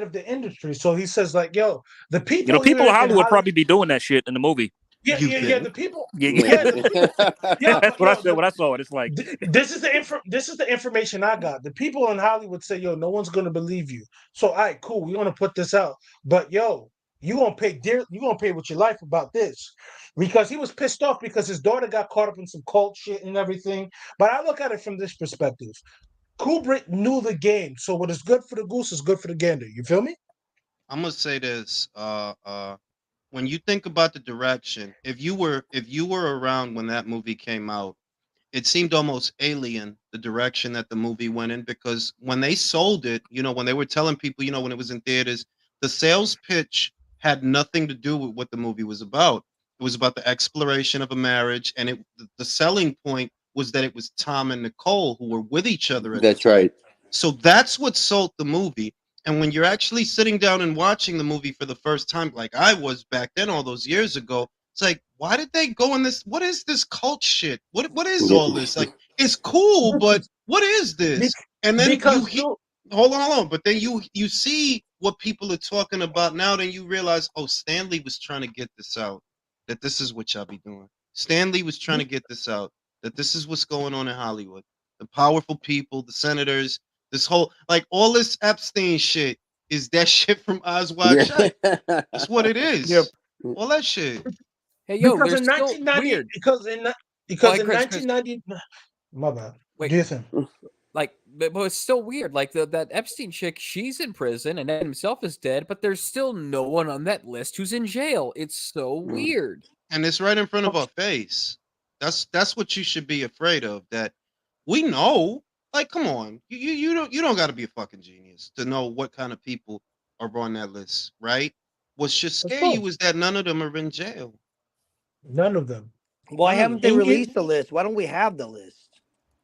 of the industry. So he says like, the people. People in Hollywood probably be doing that shit in the movie. Yeah, You yeah, yeah. didn't. The people. Yeah, Yeah, the people. Yeah, that's but what I yo, said when I saw it. It's like this is the information I got. The people in Hollywood say, "Yo, no one's gonna believe you." So, all right, cool. We're gonna put this out, but yo, you gonna pay dear. You gonna pay with your life about this, because he was pissed off because his daughter got caught up in some cult shit and everything. But I look at it from this perspective. Kubrick knew the game, so what is good for the goose is good for the gander. You feel me? I'm gonna say this. When you think about the direction, if you were around when that movie came out, it seemed almost alien the direction that the movie went in, because when they sold it, when they were telling people, when it was in theaters, the sales pitch had nothing to do with what the movie was about. It was about the exploration of a marriage, and the selling point was that it was Tom and Nicole who were with each other at the That's time. right. So that's what sold the movie. And when you're actually sitting down and watching the movie for the first time, like I was back then all those years ago, it's like, why did they go in this? What is this cult shit? What is all this? Like, it's cool, but what is this? And then Because hold on. But then you see what people are talking about now, then you realize, oh, Stanley was trying to get this out, that this is what y'all be doing. Stanley was trying to get this out, that this is what's going on in Hollywood. The powerful people, the senators, this whole, like, all this Epstein shit is that shit from Eyes Wide Shut. That's what it is. Yep. All that shit. Hey, yo, because they're in still 1990, weird. because in Chris, 1990, my bad. Wait. Do you think? Like, but it's still weird. Like that Epstein chick, she's in prison, and Ed himself is dead, but there's still no one on that list who's in jail. It's so weird. And it's right in front of our face. That's what you should be afraid of. That we know. Like, come on, you don't got to be a fucking genius to know what kind of people are on that list, right? What should scare you is that none of them are in jail. None of them. Why None of haven't them. they released the list? Why don't we have the list?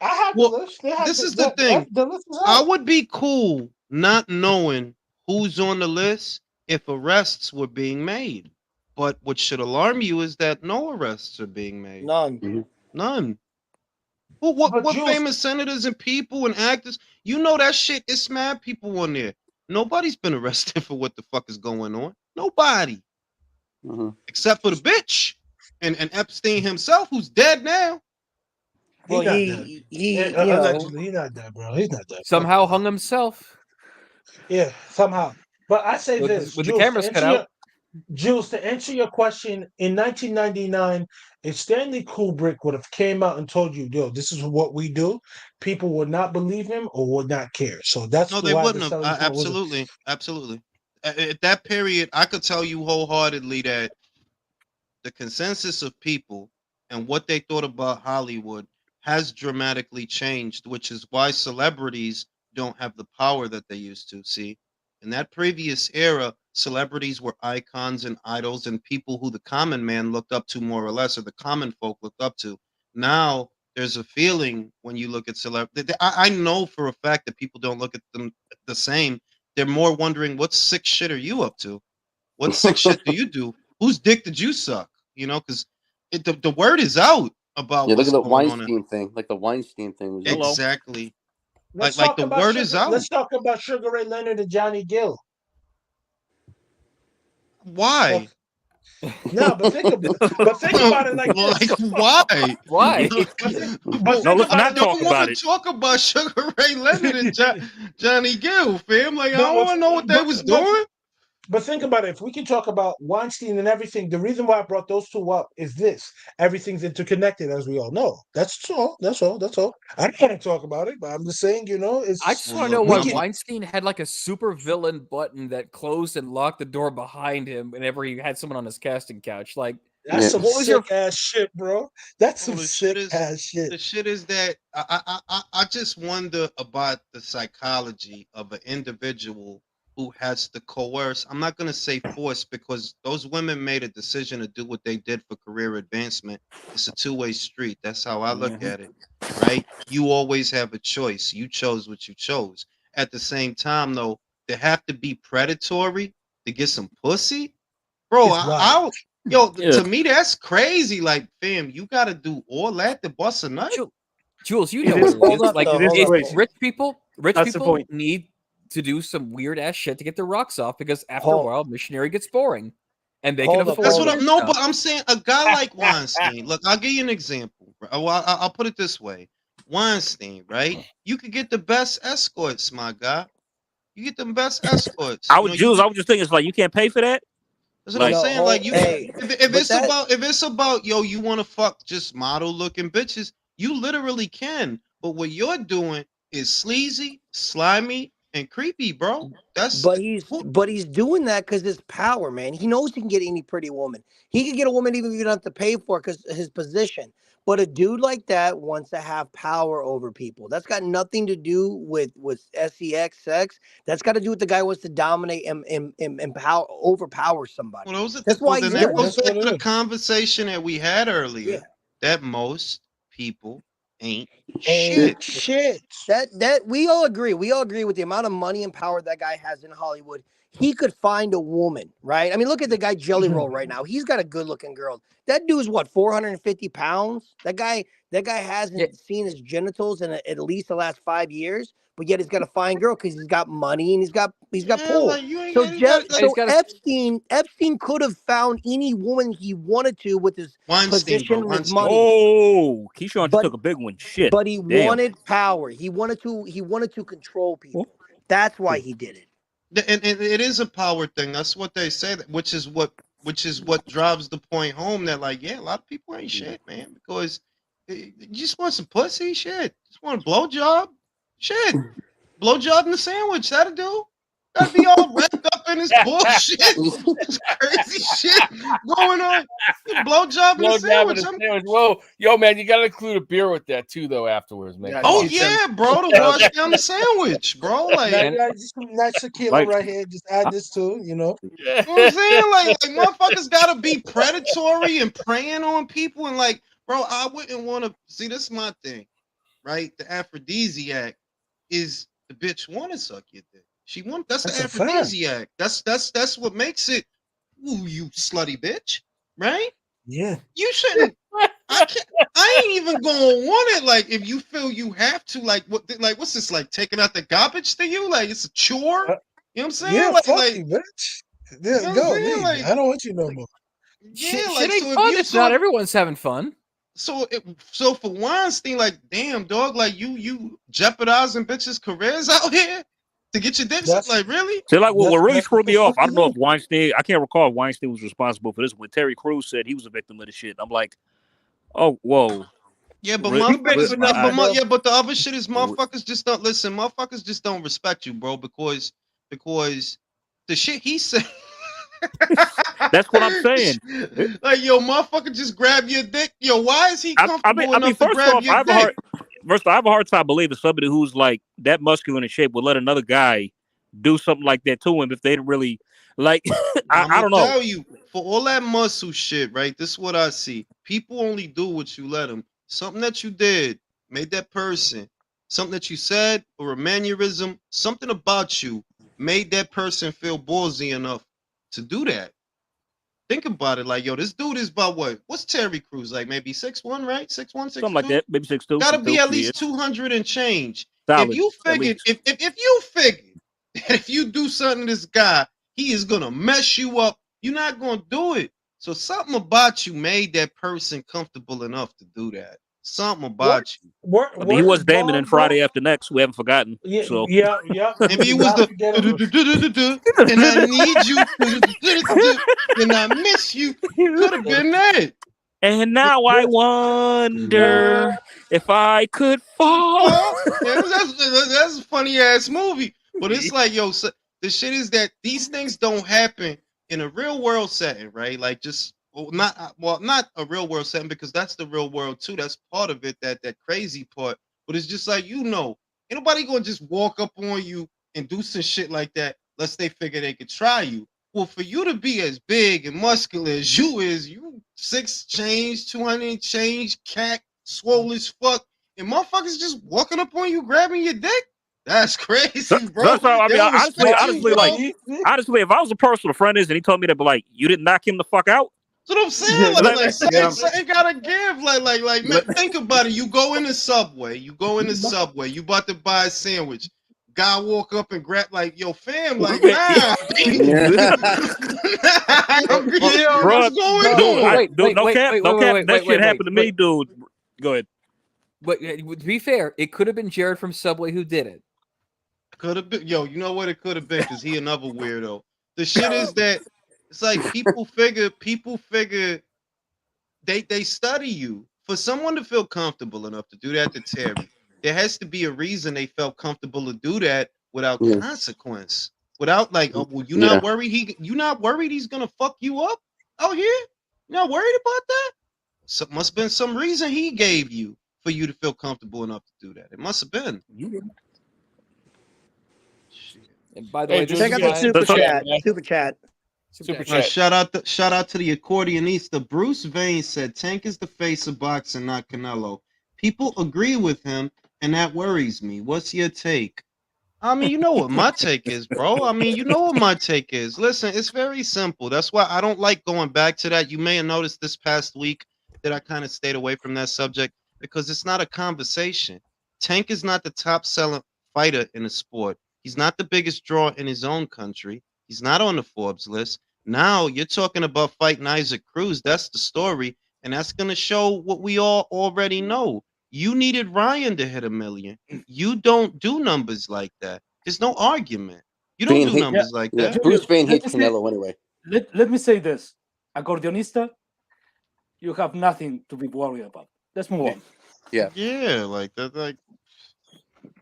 I have Well, the list. They have this is the thing. The list is I out. would be cool not knowing who's on the list if arrests were being made. But what should alarm you is that no arrests are being made. None. None. Well, what But Jules, famous senators and people and actors? You know that shit. It's mad people on there. Nobody's been arrested for what the fuck is going on. Nobody. Except for the bitch and Epstein himself, who's dead now. Well, he allegedly, he's not dead, bro. He's not dead. Somehow hung himself. Yeah, somehow. But I say With this, the Jules, cameras cut out. Jules, to answer your question, in 1999, if Stanley Kubrick would have came out and told you, "Yo, this is what we do," people would not believe him or would not care. So that's No, they why wouldn't the have. selling point wasn't- Absolutely. At that period, I could tell you wholeheartedly that the consensus of people and what they thought about Hollywood has dramatically changed, which is why celebrities don't have the power that they used to. See, in that previous era, celebrities were icons and idols and people who the common man looked up to, more or less, or the common folk looked up to. Now, there's a feeling when you look at celebrities. I know for a fact that people don't look at them the same. They're more wondering, what sick shit are you up to? What sick shit do you do? Whose dick did you suck? Because the word is out about look what's at the going on. Weinstein thing. Like the Weinstein thing was Exactly. Let's Like talk the about word Sugar, is out. Let's talk about Sugar Ray Leonard and Johnny Gill. Why? No, but think about it like this. Like, why? Why? But No, let's not I talk don't about want it. to talk about Sugar Ray Leonard and Johnny Gill, fam. Like, I don't want to know what they was doing. But think about it. If we can talk about Weinstein and everything, the reason why I brought those two up is this: everything's interconnected, as we all know. That's all. I can't talk about it, but I'm just saying, it's. I just want to know why Weinstein had like a super villain button that closed and locked the door behind him whenever he had someone on his casting couch. Like, that's some sick ass shit, bro. That's some sick ass shit. The shit is that I just wonder about the psychology of an individual who has to coerce. I'm not going to say force, because those women made a decision to do what they did for career advancement. It's a two-way street. That's how I look at it, right? You always have a choice. You chose what you chose. At the same time, though, to have to be predatory to get some pussy, bro, to me, that's crazy. Like, fam, you got to do all that to bust a nut? Jules, you It know is- what it is. hold up, Like, though, hold if up. rich people That's the point. need to do some weird ass shit to get their rocks off, because after a Hold- while, missionary gets boring. and they can Hold up, afford. That's what hold I'm. up. No, but I'm saying a guy like Weinstein. Look, I'll give you an example. Well, I'll put it this way: Weinstein, right? You could get the best escorts, my guy. You get the best escorts. I You was know, you Jules. get. I was just thinking, it's like you can't pay for that. That's what I'm Like, No, saying. Like you, hey, if but it's about yo, you want to fuck just model looking bitches, you literally can. But what you're doing is sleazy, slimy, and creepy, bro. That's but he's doing that because his power, man. He knows he can get any pretty woman. He could get a woman even if you don't have to pay for it because his position. But a dude like that wants to have power over people. That's got nothing to do with sex. That's got to do with the guy who wants to dominate and overpower somebody. well, those are That's why then he's that doing goes it. back to the conversation that we had earlier. Yeah. That most people ain't And shit. that we all agree. We all agree with the amount of money and power that guy has in Hollywood. He could find a woman, right? I mean, look at the guy Jelly Roll right now. He's got a good-looking girl. That dude's what, 450 pounds? That guy hasn't seen his genitals in at least the last 5 years, but yet he's got a fine girl because he's got money and he's got pull. Like you ain't So got, Epstein could have found any woman he wanted to with his position and his money. Oh, Keyshawn just took a big one. Shit. But he Damn. wanted power. He wanted to control people. That's why he did it. and it is a power thing. That's what they say. Which is what drives the point home that like, yeah, a lot of people ain't shit, man, because you just want some pussy, shit. Just want a blowjob, shit. Blowjob in the sandwich. That'll do. That'd be all wrapped up in this bullshit. This crazy shit going on. Blowjob in the sandwich. Whoa, yo, man, you got to include a beer with that too, though. Afterwards, man. Oh yeah, bro, to wash down the sandwich, bro. Like, just some nice tequila right here. Just add this too, you know. You know what I'm saying? Like motherfuckers gotta be predatory and preying on people, and like, bro, I wouldn't want to see. This is my thing, right? The aphrodisiac is the bitch want to suck your dick. She want that's the aphrodisiac. That's what makes it. Ooh, you slutty bitch, right? Yeah. You shouldn't. I ain't even gonna want it. Like, if you feel you have to, like, what's this like? Taking out the garbage to you? Like, it's a chore? You know what I'm saying? Yeah, like, fuck you, bitch. You know Go, leave. like, I don't want you no more. Yeah, Shit ain't fun. It's not everyone's having fun. So for Weinstein, like, damn, dog, like you jeopardizing bitches' careers out here to get your dick sucked. Like, really? So, like, what really screwed me off, I don't know if Weinstein, I can't recall if Weinstein was responsible for this. When Terry Crews said he was a victim of the shit, I'm like, oh, whoa. Yeah, but Really? but the other shit is motherfuckers just don't listen. Motherfuckers just don't respect you, bro, because the shit he said. That's what I'm saying. Like, yo, motherfucker just grab your dick. Yo, why is he comfortable enough to grab your dick? I have a hard time believing somebody who's like that muscular in shape would let another guy do something like that to him if they didn't really like. I don't know. Tell you, for all that muscle shit, right? This is what I see. People only do what you let them. Something that you did made that person. Something that you said or a mannerism, something about you made that person feel ballsy enough to do that. Think about it, like, yo, this dude is about what? What's Terry Crews like? Maybe 6'1", right? 6'1", 6'2"? Something like that. Maybe 6'2". Gotta be at least 200 and change. Solid, if you figured, if you do something to this guy, he is gonna mess you up. You're not gonna do it. So something about you made that person comfortable enough to do that. Something about you. He was Damon in Friday After Next. We haven't forgotten. Yeah, so. yeah. Maybe it was and I need you, and I miss you. Could have been that. And now I wonder if I could fall. Yeah, that's a funny ass movie. But it's like, yo, so the shit is that these things don't happen in a real world setting, right? Like, just not a real world setting, because that's the real world too. That's part of it, that crazy part. But it's just like, ain't nobody gonna just walk up on you and do some shit like that unless they figure they could try you. Well, for you to be as big and muscular as you is, you 6 change, 200 change, cat, swole as fuck, and motherfuckers just walking up on you, grabbing your dick. That's crazy, bro. That's how, I mean, honestly, if I was a personal friend and he told me that, but like, you didn't knock him the fuck out. That's what I'm saying. Something gotta give. Like, man, think about it. You go in the subway. You about to buy a sandwich. guy walk up and grab like, yo, fam, like, Wait, nah. Yo, Bro, what's going dude, on? no cap. That shit happened to me, dude. Go ahead. But to be fair, it could have been Jared from Subway who did it. Could have been, yo, you know what it could have been, because he another weirdo. The shit is that it's like people figure they study you. For someone to feel comfortable enough to do that to Terry, there has to be a reason they felt comfortable to do that without consequence. Without like, oh, well, you not worried he's gonna fuck you up out here? You not worried about that? So must have been some reason he gave you for you to feel comfortable enough to do that. It must have been. You didn't. And by the way, check out the super chat. Super chat. Shout out to the accordionista. Bruce Vane said Tank is the face of boxing, not Canelo. People agree with him, and that worries me. What's your take? I mean, you know what my take is, bro. I mean, you know what my take is. Listen, it's very simple. That's why I don't like going back to that. You may have noticed this past week that I kind of stayed away from that subject because it's not a conversation. Tank is not the top selling fighter in the sport. He's not the biggest draw in his own country. He's not on the Forbes list. Now you're talking about fighting Isaac Cruz. That's the story. And that's going to show what we all already know. You needed Ryan to hit 1 million. You don't do numbers like that. There's no argument. You don't do numbers like that. Bruce Vane hates Canelo anyway. Let me say this. Accordionista, you have nothing to be worried about. Let's move on. Yeah. Yeah, like that, like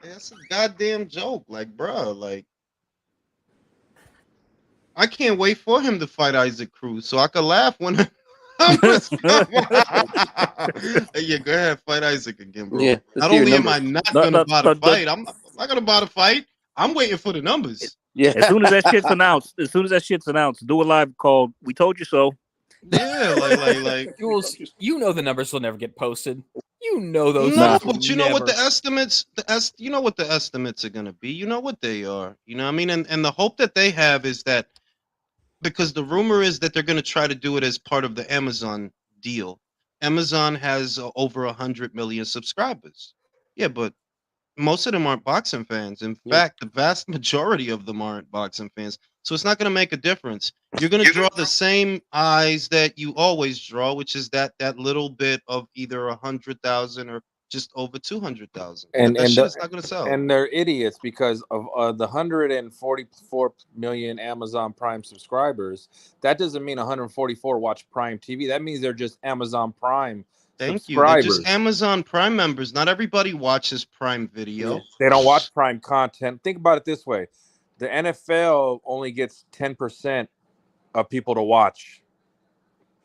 that's a goddamn joke. Like, bro, like I can't wait for him to fight Isaac Cruz so I could laugh when yeah, go ahead, fight Isaac again, bro. Yeah, not only am I not gonna buy the fight, I'm not gonna buy the fight. I'm waiting for the numbers. Yeah. As soon as that shit's announced, do a live call. We told you so. Yeah, like Jules, you know the numbers will never get posted. You know those. No, but you know what the estimates, you know what the estimates are gonna be. You know what they are. You know what I mean? And the hope that they have is that because the rumor is that they're gonna try to do it as part of the Amazon deal. Amazon has over 100 million subscribers. Yeah, but most of them aren't boxing fans. In fact, the vast majority of them aren't boxing fans. So it's not going to make a difference. You're going to draw the same eyes that you always draw, which is that little bit of either 100,000 or just over 200,000. And that shit's not going to sell. And they're idiots because of the 144 million Amazon Prime subscribers. That doesn't mean 144 watch Prime TV. That means they're just Amazon Prime. Thank you. They're just Amazon Prime members. Not everybody watches Prime Video. They don't watch Prime content. Think about it this way. The NFL only gets 10% of people to watch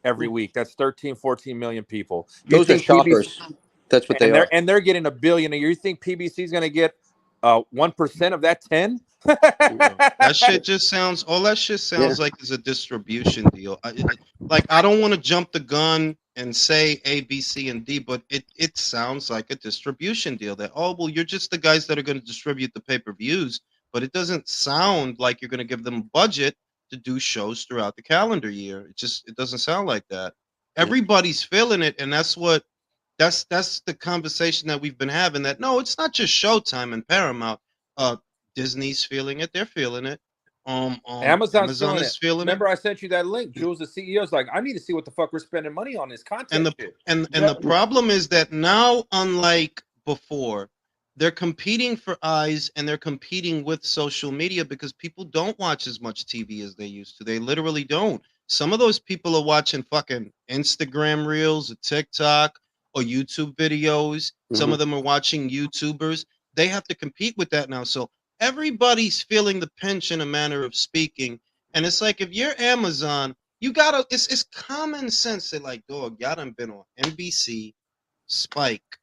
every week. That's 13, 14 million people. Those are shoppers. That's what they are. And they're getting $1 billion a year. You think PBC is going to get 1% of that 10? That shit just sounds, all that shit sounds like is a distribution deal. I don't want to jump the gun and say A, B, C, and D, but it sounds like a distribution deal that, oh, well, you're just the guys that are going to distribute the pay-per-views, but it doesn't sound like you're going to give them a budget to do shows throughout the calendar year. It doesn't sound like that. Everybody's feeling it, and that's the conversation that we've been having, that no, it's not just Showtime and Paramount. Disney's feeling it. They're feeling it. Amazon is feeling it. Remember, I sent you that link. Jules, the CEO's like, I need to see what the fuck we're spending money on this content. And the problem is that now, unlike before, they're competing for eyes and they're competing with social media because people don't watch as much TV as they used to. They literally don't. Some of those people are watching fucking Instagram reels or TikTok or YouTube videos. Some of them are watching YouTubers. They have to compete with that now. So everybody's feeling the pinch in a manner of speaking. And it's like, if you're Amazon, you gotta, it's common sense that, like, dog, y'all done been on NBC, Spike,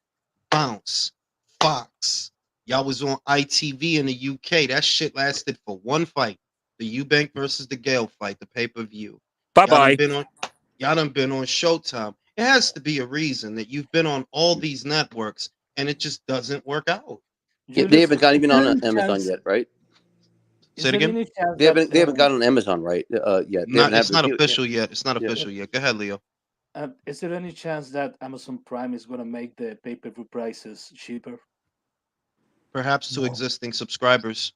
Bounce, Fox. Y'all was on ITV in the UK. That shit lasted for one fight. The Eubank versus the Gale fight, the pay-per-view. Bye-bye. Y'all done been on Showtime. It has to be a reason that you've been on all these networks and it just doesn't work out. Yeah, they haven't got even on Amazon yet, right? Say it again. They haven't got on Amazon yet. It's not official yet. It's not official yet. Go ahead, Leo. Is there any chance that Amazon Prime is going to make the pay-per-view prices cheaper? perhaps to existing subscribers.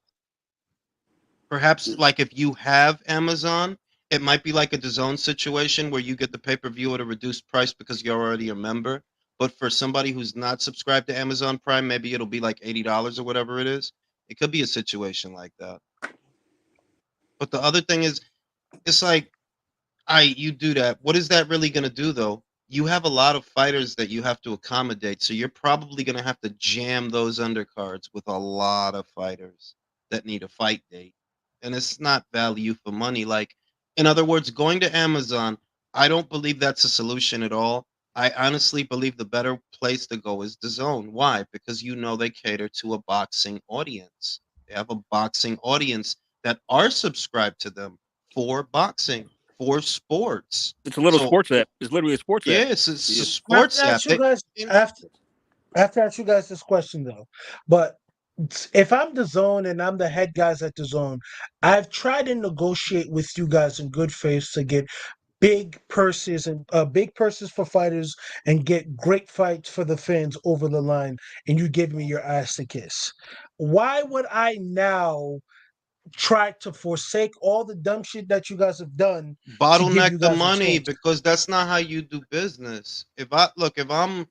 Perhaps like if you have Amazon, it might be like a DAZN situation where you get the pay-per-view at a reduced price because you're already a member. But for somebody who's not subscribed to Amazon Prime, maybe it'll be like $80 or whatever it is. It could be a situation like that. But the other thing is, it's like, you do that. What is that really going to do, though? You have a lot of fighters that you have to accommodate, so you're probably going to have to jam those undercards with a lot of fighters that need a fight date. And it's not value for money. Like, in other words, going to Amazon, I don't believe that's a solution at all. I honestly believe the better place to go is DAZN. Why? Because they cater to a boxing audience. They have a boxing audience that are subscribed to them for boxing, for sports. It's a little sports app. It's literally a sports app. Yes, it's a sports app. I have to ask you guys this question though. But if I'm DAZN and I'm the head guys at DAZN, I've tried to negotiate with you guys in good faith to get big purses for fighters and get great fights for the fans over the line, and you give me your ass to kiss. Why would I now try to forsake all the dumb shit that you guys have done? Bottleneck the money, because that's not how you do business. If I'm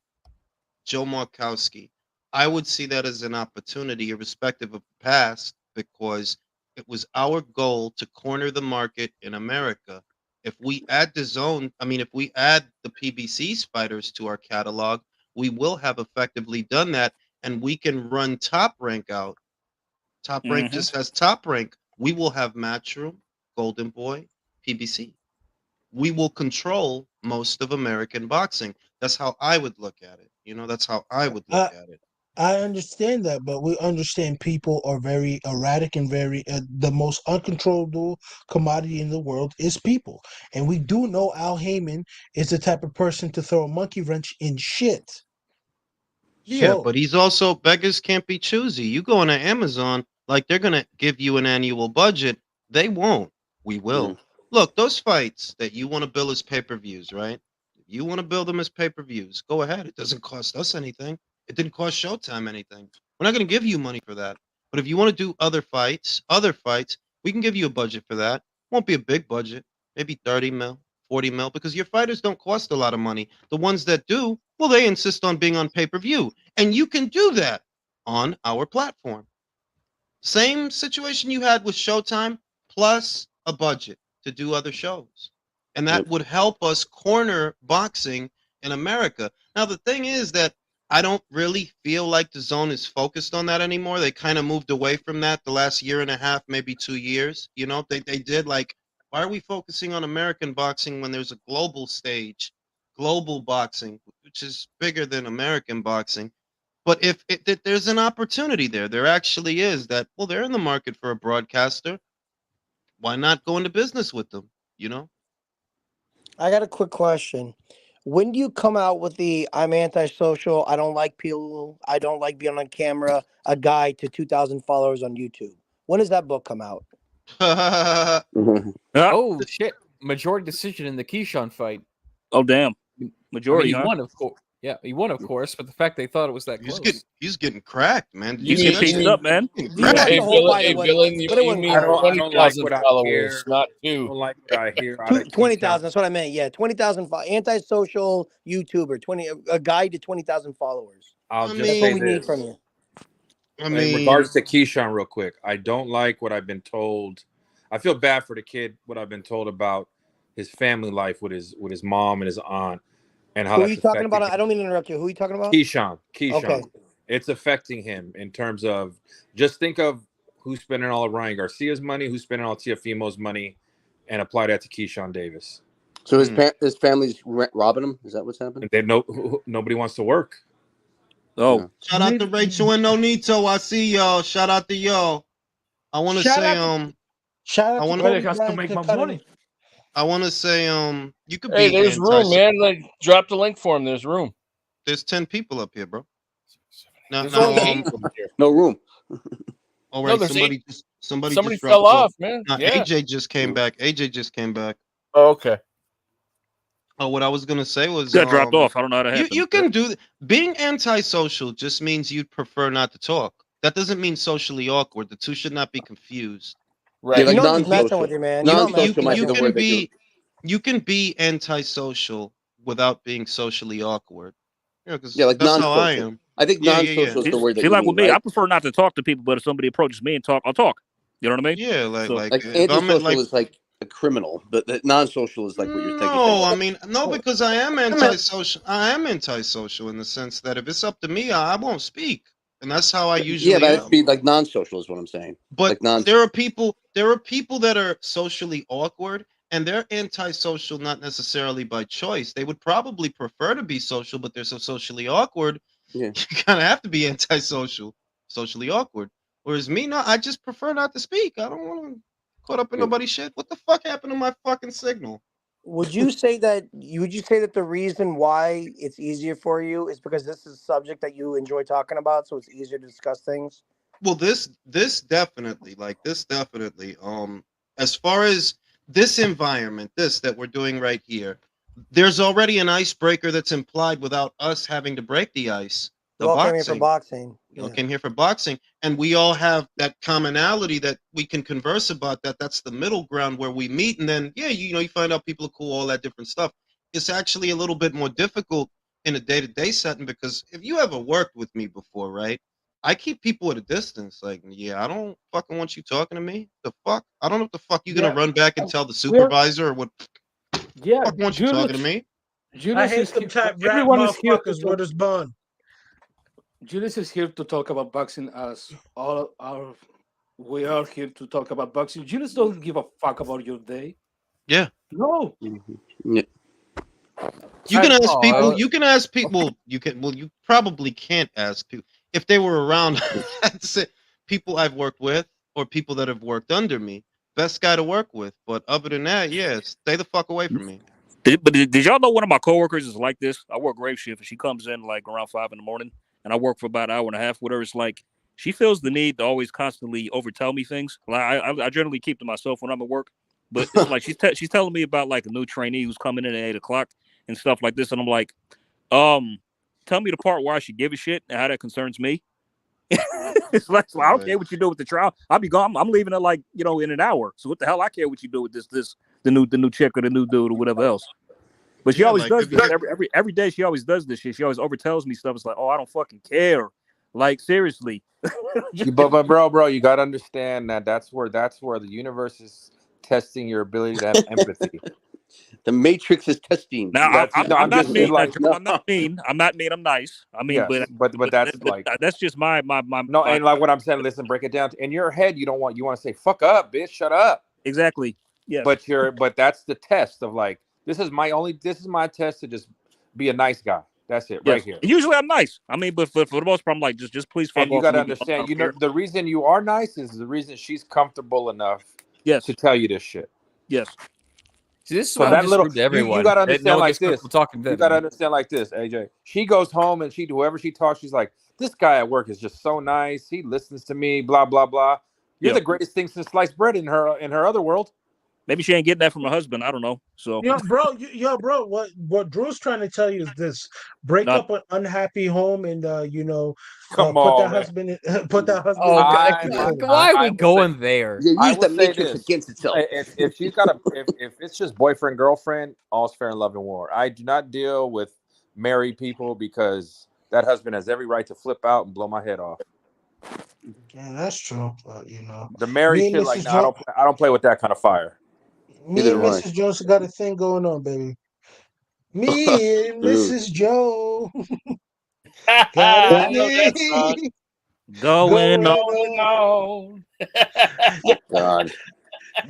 Joe Markowski, I would see that as an opportunity, irrespective of the past, because it was our goal to corner the market in America. If we add if we add the PBC's fighters to our catalog, we will have effectively done that, and we can run Top Rank out. Top Rank just has Top Rank. We will have Matchroom, Golden Boy, PBC. We will control most of American boxing. That's how I would look at it. That's how I would look at it. I understand that, but we understand people are very erratic and very the most uncontrollable commodity in the world is people, and we do know Al Heyman is the type of person to throw a monkey wrench in shit. Yeah, but he's also, beggars can't be choosy. You go on Amazon, like they're gonna give you an annual budget. They won't. We will. Look, those fights that you want to bill as pay-per-views, right? If you want to bill them as pay-per-views, go ahead. It doesn't cost us anything. It didn't cost Showtime anything. We're not going to give you money for that. But if you want to do other fights, we can give you a budget for that. Won't be a big budget, maybe 30 mil, 40 mil, because your fighters don't cost a lot of money. The ones that do, well, they insist on being on pay-per-view. And you can do that on our platform. Same situation you had with Showtime, plus a budget to do other shows. And that would help us corner boxing in America. Now, the thing is that I don't really feel like DAZN is focused on that anymore. They kind of moved away from that the last year and a half, maybe 2 years. They did, like, why are we focusing on American boxing when there's a global stage, global boxing, which is bigger than American boxing? But if there's an opportunity there actually is that, well, they're in the market for a broadcaster. Why not go into business with them? I got a quick question. When do you come out with the I'm antisocial, I don't like people, I don't like being on camera, a guide to 2,000 followers on YouTube? When does that book come out? Oh, shit. Majority decision in the Keyshawn fight. Oh, damn. Majority, he won, of course. Yeah, he won, of course, but the fact they thought it was that close. He's getting cracked, man. He's getting pieced up, man. Hey, Villain, you mean 20,000 followers, not 2. I don't like what I hear. 20,000, that's what I meant. Yeah, 20,000 antisocial YouTuber, a guide to 20,000 followers. That's what we need from you. In regards to Keyshawn, real quick, I don't like what I've been told. I feel bad for the kid, what I've been told about his family life with his mom and his aunt. And how who are you talking about? I don't mean to interrupt you. Who are you talking about? Keyshawn. Okay. It's affecting him in terms of, just think of who's spending all of Ryan Garcia's money, who's spending all Tiafimo's money, and apply that to Keyshawn Davis. So his family's robbing him? Is that what's happening? Nobody wants to work. Oh. Yeah. Shout out to Rachel and Nonito. I see y'all. Shout out to y'all. I want to say shout out to make my money. I want to say you could be. Hey, there's room, man. Like, drop the link for him. There's room. There's 10 people up here, bro. No room. All right, somebody just fell off, man. Yeah. AJ just came back. Oh, okay. Oh, what I was gonna say was got dropped off. I don't know how to happen. You can do being antisocial just means you'd prefer not to talk. That doesn't mean socially awkward. The two should not be confused. Right. You know I'm just messing with you, man. Non-social might be the word that you can be antisocial without being socially awkward. Yeah, like that's how I non-social. am. I think non-social is the word that you like mean, with me, right? I prefer not to talk to people, but if somebody approaches me and I'll talk. You know what I mean? Yeah, like antisocial is like a criminal, but non-social is like what you're thinking. No, I mean, no, because I am antisocial. I am antisocial in the sense that if it's up to me, I won't speak, and that's how I usually. Yeah, but it'd be like non-social is what I'm saying. But like there are people that are socially awkward, and they're antisocial not necessarily by choice. They would probably prefer to be social, but they're so socially awkward. Yeah. You kind of have to be antisocial, socially awkward. Whereas me, no, I just prefer not to speak. I don't want to caught up in nobody's shit. What the fuck happened to my fucking signal? Would you say that the reason why it's easier for you is because this is a subject that you enjoy talking about, so it's easier to discuss things? Well, this definitely, as far as this environment, this that we're doing right here, there's already an icebreaker that's implied without us having to break the ice. We all came here for boxing. We all came here for boxing, and we all have that commonality that we can converse about. That's the middle ground where we meet, and then you find out people are cool, all that different stuff. It's actually a little bit more difficult in a day-to-day setting because if you ever worked with me before, right? I keep people at a distance. Like, I don't fucking want you talking to me. The fuck? I don't know what the fuck you're gonna run back and tell the supervisor or what. Yeah, fuck want you talking to me? I hate some type rap motherfuckers with his bun. Julius is here to talk about boxing as we are here to talk about boxing. Julius doesn't give a fuck about your day. Yeah. No. Yeah. You can ask people. You can ask people. You probably can't ask people if they were around. That's it. People I've worked with or people that have worked under me. Best guy to work with. But other than that, stay the fuck away from me. Did y'all know one of my coworkers is like this? I work grave shift, and she comes in like around 5 in the morning, and I work for about an hour and a half with her. It's like she feels the need to always constantly overtell me things. Like I generally keep to myself when I'm at work, but it's like she's telling me about like a new trainee who's coming in at 8 o'clock and stuff like this, and I'm like, tell me the part where I should give a shit and how that concerns me. It's like, I don't care what you do with the trial. I'll be gone. I'm leaving it like in an hour. So what the hell I care what you do with this the new chick or the new dude or whatever else. But she always does this every day. She always does this shit. She always overtells me stuff. It's like, I don't fucking care. Like, seriously. but bro, you gotta understand that's where the universe is testing your ability to have empathy. The Matrix is testing. Now, I'm not mean. I'm not mean. I'm nice. I mean, yes, but that's like that's just my. No, and like what I'm saying. Listen, break it down. In your head, you want to say "fuck up, bitch, shut up." Exactly. Yeah. But that's the test of like this is my test to just be a nice guy. That's it, right here. Usually I'm nice. I mean, but for the most part, I'm like just please fuck off. And you got to understand. The reason you are nice is the reason she's comfortable enough. To tell you this shit. Yes. See, this is so that little to everyone. You got to understand like this. You got to understand like this, AJ. She goes home and whoever she talks, she's like, this guy at work is just so nice. He listens to me. Blah blah blah. You're the greatest thing since sliced bread in her other world. Maybe she ain't getting that from her husband. I don't know. So bro. What Drew's trying to tell you is this: break up an unhappy home and put that husband. Why are we going there? Use the Matrix against itself. If she's got if it's just boyfriend girlfriend, all's fair in love and war. I do not deal with married people because that husband has every right to flip out and blow my head off. Yeah, that's true. But the married shit, like I don't play with that kind of fire. Me and Mrs. Jones got a thing going on, baby. Me and Mrs. Joe got a thing going on. God.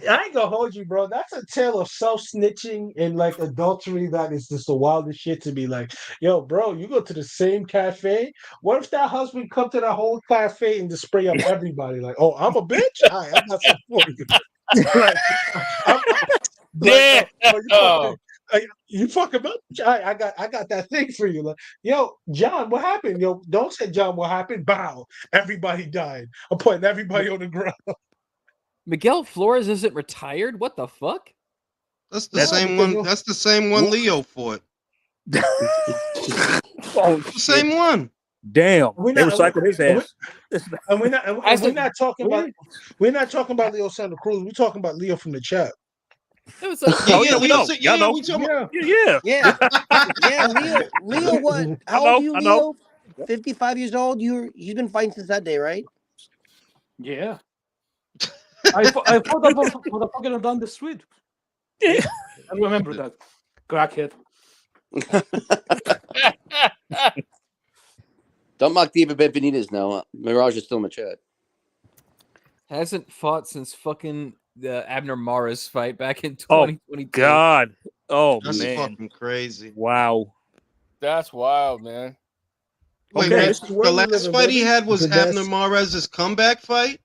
I ain't gonna hold you, bro. That's a tale of self-snitching and like adultery that is just the wildest shit to be like, yo, bro, you go to the same cafe. What if that husband come to that whole cafe and just spray up everybody? Like, oh, I'm a bitch? All right, I got something for you. You fucking bitch. I got that thing for you. Like, yo, John, what happened? Yo, don't say John, what happened? Bow. Everybody died. I'm putting everybody on the ground. Miguel Flores isn't retired? What the fuck? That's the same one. That's the same one Leo fought. Oh, the same one. Damn, they recycled his ass. And we're not talking about Leo Santa Cruz. We're talking about Leo from the chat. It was like, we know. Yeah, know. we talking about. Yeah. Leo, what? How old are you, Leo? 55 years old. He's been fighting since that day, right? Yeah. I fought for the fucking down the street. I remember that. Crackhead. Don't mock David Benitez now. Mirage is still in the chat. Hasn't fought since fucking the Abner Maris fight back in 2022. Oh, God. Oh, That's man. fucking crazy. Wow. That's wild, man. Wait, the last fight he had was Abner Mares's comeback fight?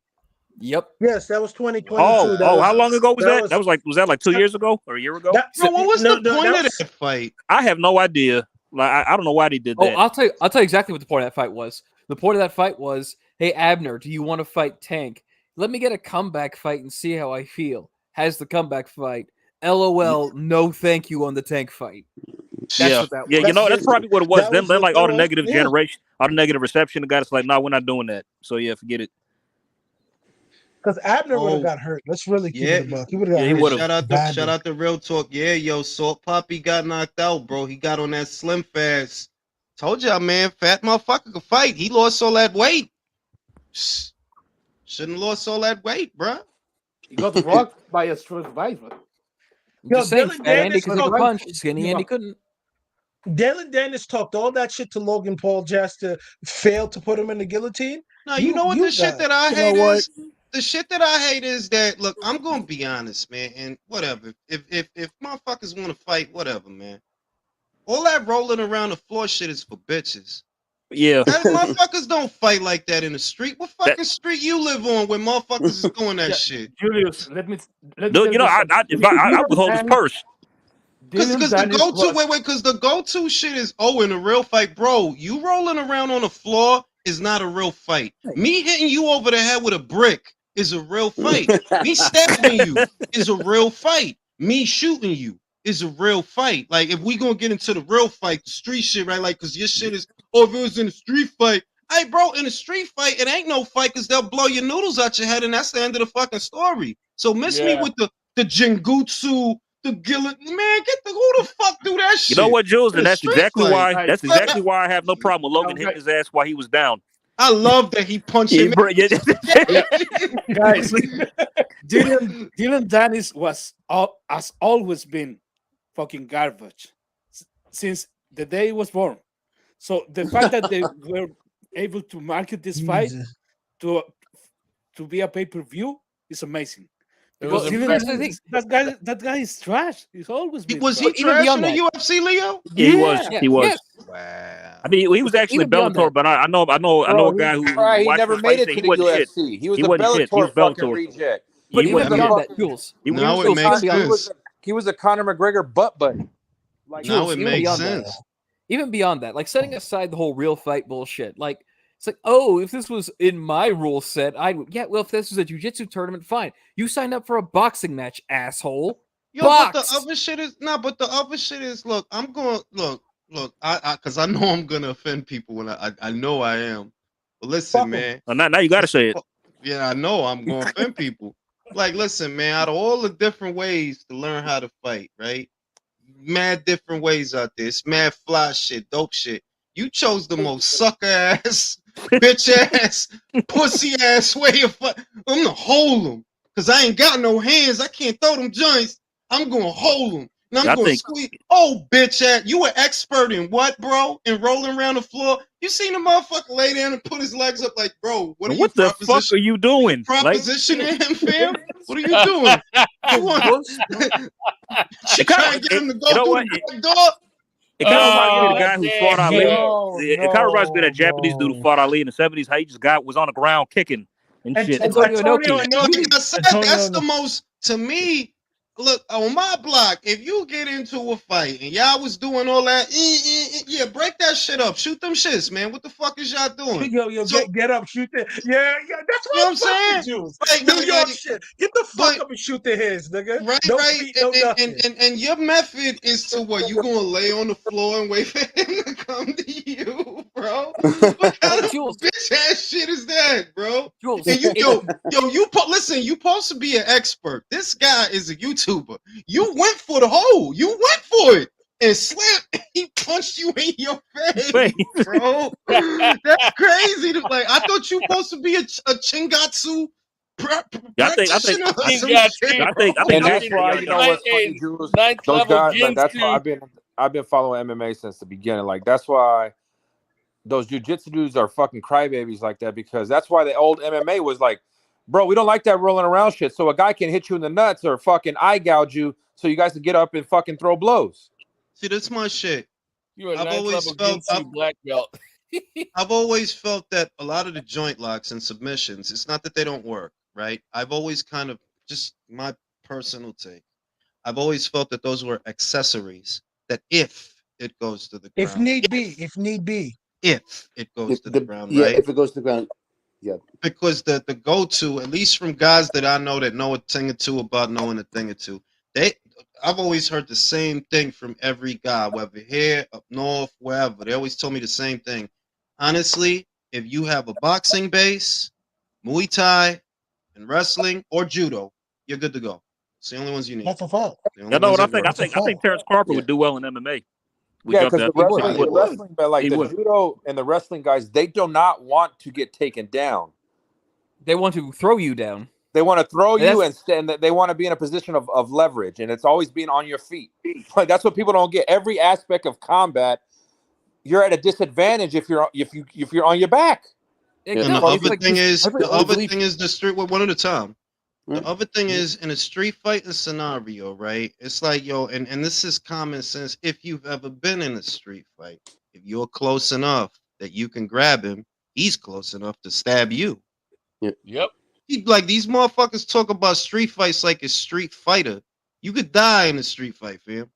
Yep. Yes, that was 2022. How long ago was that? Was that like 2 years ago or a year ago? What was the point of that fight? I have no idea. Like I don't know why they did that. I'll tell you exactly what the point of that fight was. The point of that fight was, hey Abner, do you want to fight Tank? Let me get a comeback fight and see how I feel. Has the comeback fight. LOL, no thank you on the Tank fight. That's what that was. That's probably what it was. Then like all the negative generation, all the negative reception, the guy's like, no, we're not doing that. So yeah, forget it. Because Abner would have got hurt. Let's really keep it a buck. He would have got hurt. Shout out to Real Talk. Yeah, yo, Salt Poppy got knocked out, bro. He got on that slim fast. Told y'all, man, fat motherfucker could fight. He lost all that weight. Shouldn't have lost all that weight, bro. He got rocked by a survivor. Just saying, Fat Andy could take a punch. Skinny Andy couldn't. Dylan Dennis talked all that shit to Logan Paul just to fail to put him in the guillotine. No, you know what the shit that I hate is? The shit that I hate is that, look, I'm gonna be honest, man, and whatever. If motherfuckers want to fight, whatever, man. All that rolling around the floor shit is for bitches. Yeah. Motherfuckers don't fight like that in the street. What fucking street you live on where motherfuckers is doing that shit? Julius, let me Dude, I would hold his purse. Because the go-to shit is, in a real fight, bro, you rolling around on the floor is not a real fight. Me hitting you over the head with a brick is a real fight. Me stabbing you is a real fight. Me shooting you is a real fight. Like, if we gonna get into the real fight, the street shit, right? Like, because your shit is, if it was in a street fight. Hey, bro, in a street fight, it ain't no fight because they'll blow your noodles out your head, and that's the end of the fucking story. So miss me with the Jingutsu, the Gillet. Man, who the fuck do that shit? You know what, Jules? And that's exactly why I have no problem with Logan hitting his ass while he was down. I love that he punched him. Guys, Dylan Dennis has always been fucking garbage since the day he was born. So the fact that they were able to market this fight to be a pay-per-view is amazing. That guy is trash. He's always been. Was he trash in the UFC, Leo? Yeah, he was. Wow. I mean, he was actually Bellator, but I know a guy who he never made it to the UFC. He was a Bellator fucking reject. But even beyond that, Jules. Now it makes sense. He was a Conor McGregor butt buddy. Now it makes sense. Even beyond that, like setting aside the whole real fight bullshit, like it's like, oh, if this was in my rule set, if this was a jiu-jitsu tournament, fine. You signed up for a boxing match, asshole. But the other shit is, look, I'm going, look, because I know I'm gonna offend people when I know I am. But listen, man. Well, now you gotta say it. Yeah, I know I'm gonna offend people. Like, listen, man, out of all the different ways to learn how to fight, right? Mad different ways out there. It's mad fly shit, dope shit. You chose the most sucker ass, bitch ass, pussy ass way of fight. I'm gonna hold them because I ain't got no hands. I can't throw them joints. I'm gonna hold them. And I'm gonna squeeze. Oh, bitch ass, you an expert in what, bro? In rolling around the floor. You seen the motherfucker lay down and put his legs up like, bro, what the fuck are you doing? Propositioning him, fam? What are you doing? You trying to get him to go through the back door? It kind of reminds me of the guy who fought Ali. It kind of reminds me of that Japanese dude who fought Ali in the 70s, how he just was on the ground kicking and shit. That's the most, to me, look, on my block, if you get into a fight and y'all was doing all that, yeah, break that shit up. Shoot them shits, man. What the fuck is y'all doing? Yo, So, get up, shoot it. Yeah, that's you know why what I I'm fuck with saying? Jews. New York Like, shit. Get the fuck but up and shoot the heads, nigga. right, No right, feet, no nothing. and your method is to what? You gonna lay on the floor and wait for him to come to you, bro? What kind of Jules, bitch ass shit is that, bro? Jules, And you, it's listen, you supposed to be an expert. This guy is a YouTuber. You went for the hole. You went for it and slipped. He punched you in your face, Wait. bro. That's crazy. Like, I thought you supposed to be a Chingatsu I think practitioner or some got shit, you. I bro. think I think And I'm that's listening to why y'all, you know John. what's funny, Jules. Ninth Those level guys, like that's why Jinsu. I've been following MMA since the beginning. Like that's why those jiu-jitsu dudes are fucking crybabies like that, because that's why the old MMA was like, bro, we don't like that rolling around shit. So a guy can hit you in the nuts or fucking eye gouge you, so you guys can get up and fucking throw blows. See, that's my shit. You a I've ninth always level felt Jinsu black belt. I've always felt that a lot of the joint locks and submissions, it's not that they don't work, right? I've always kind of, just my personal take, I've always felt that those were accessories, that if it goes to the If ground, need be, if need be. if it goes to the ground, right? If it goes to the ground, yeah. Because the go-to, at least from guys that I know that know a thing or two about knowing a thing or two, I've always heard the same thing from every guy, whether here, up north, wherever. They always told me the same thing. Honestly, if you have a boxing base, Muay Thai, and wrestling or judo, you're good to go. It's the only ones you need. That's a fact. The only You know ones what I that think? work. I think Terrence Crawford would do well in MMA. We Yeah, jumped because that. the wrestling, He would. but like He the would. judo and the wrestling guys, they do not want to get taken down. They want to throw you down. They want to throw And you and they want to be in a position of leverage, and it's always being on your feet. Like that's what people don't get. Every aspect of combat, you're at a disadvantage if you're on your back. And the No, it's other like thing just is, the street. One at a time. Right. The other thing is, in a street fighting scenario, right? It's like, yo, and this is common sense. If you've ever been in a street fight, if you're close enough that you can grab him, he's close enough to stab you. Yep. Like, these motherfuckers talk about street fights like it's Street Fighter. You could die in a street fight, fam.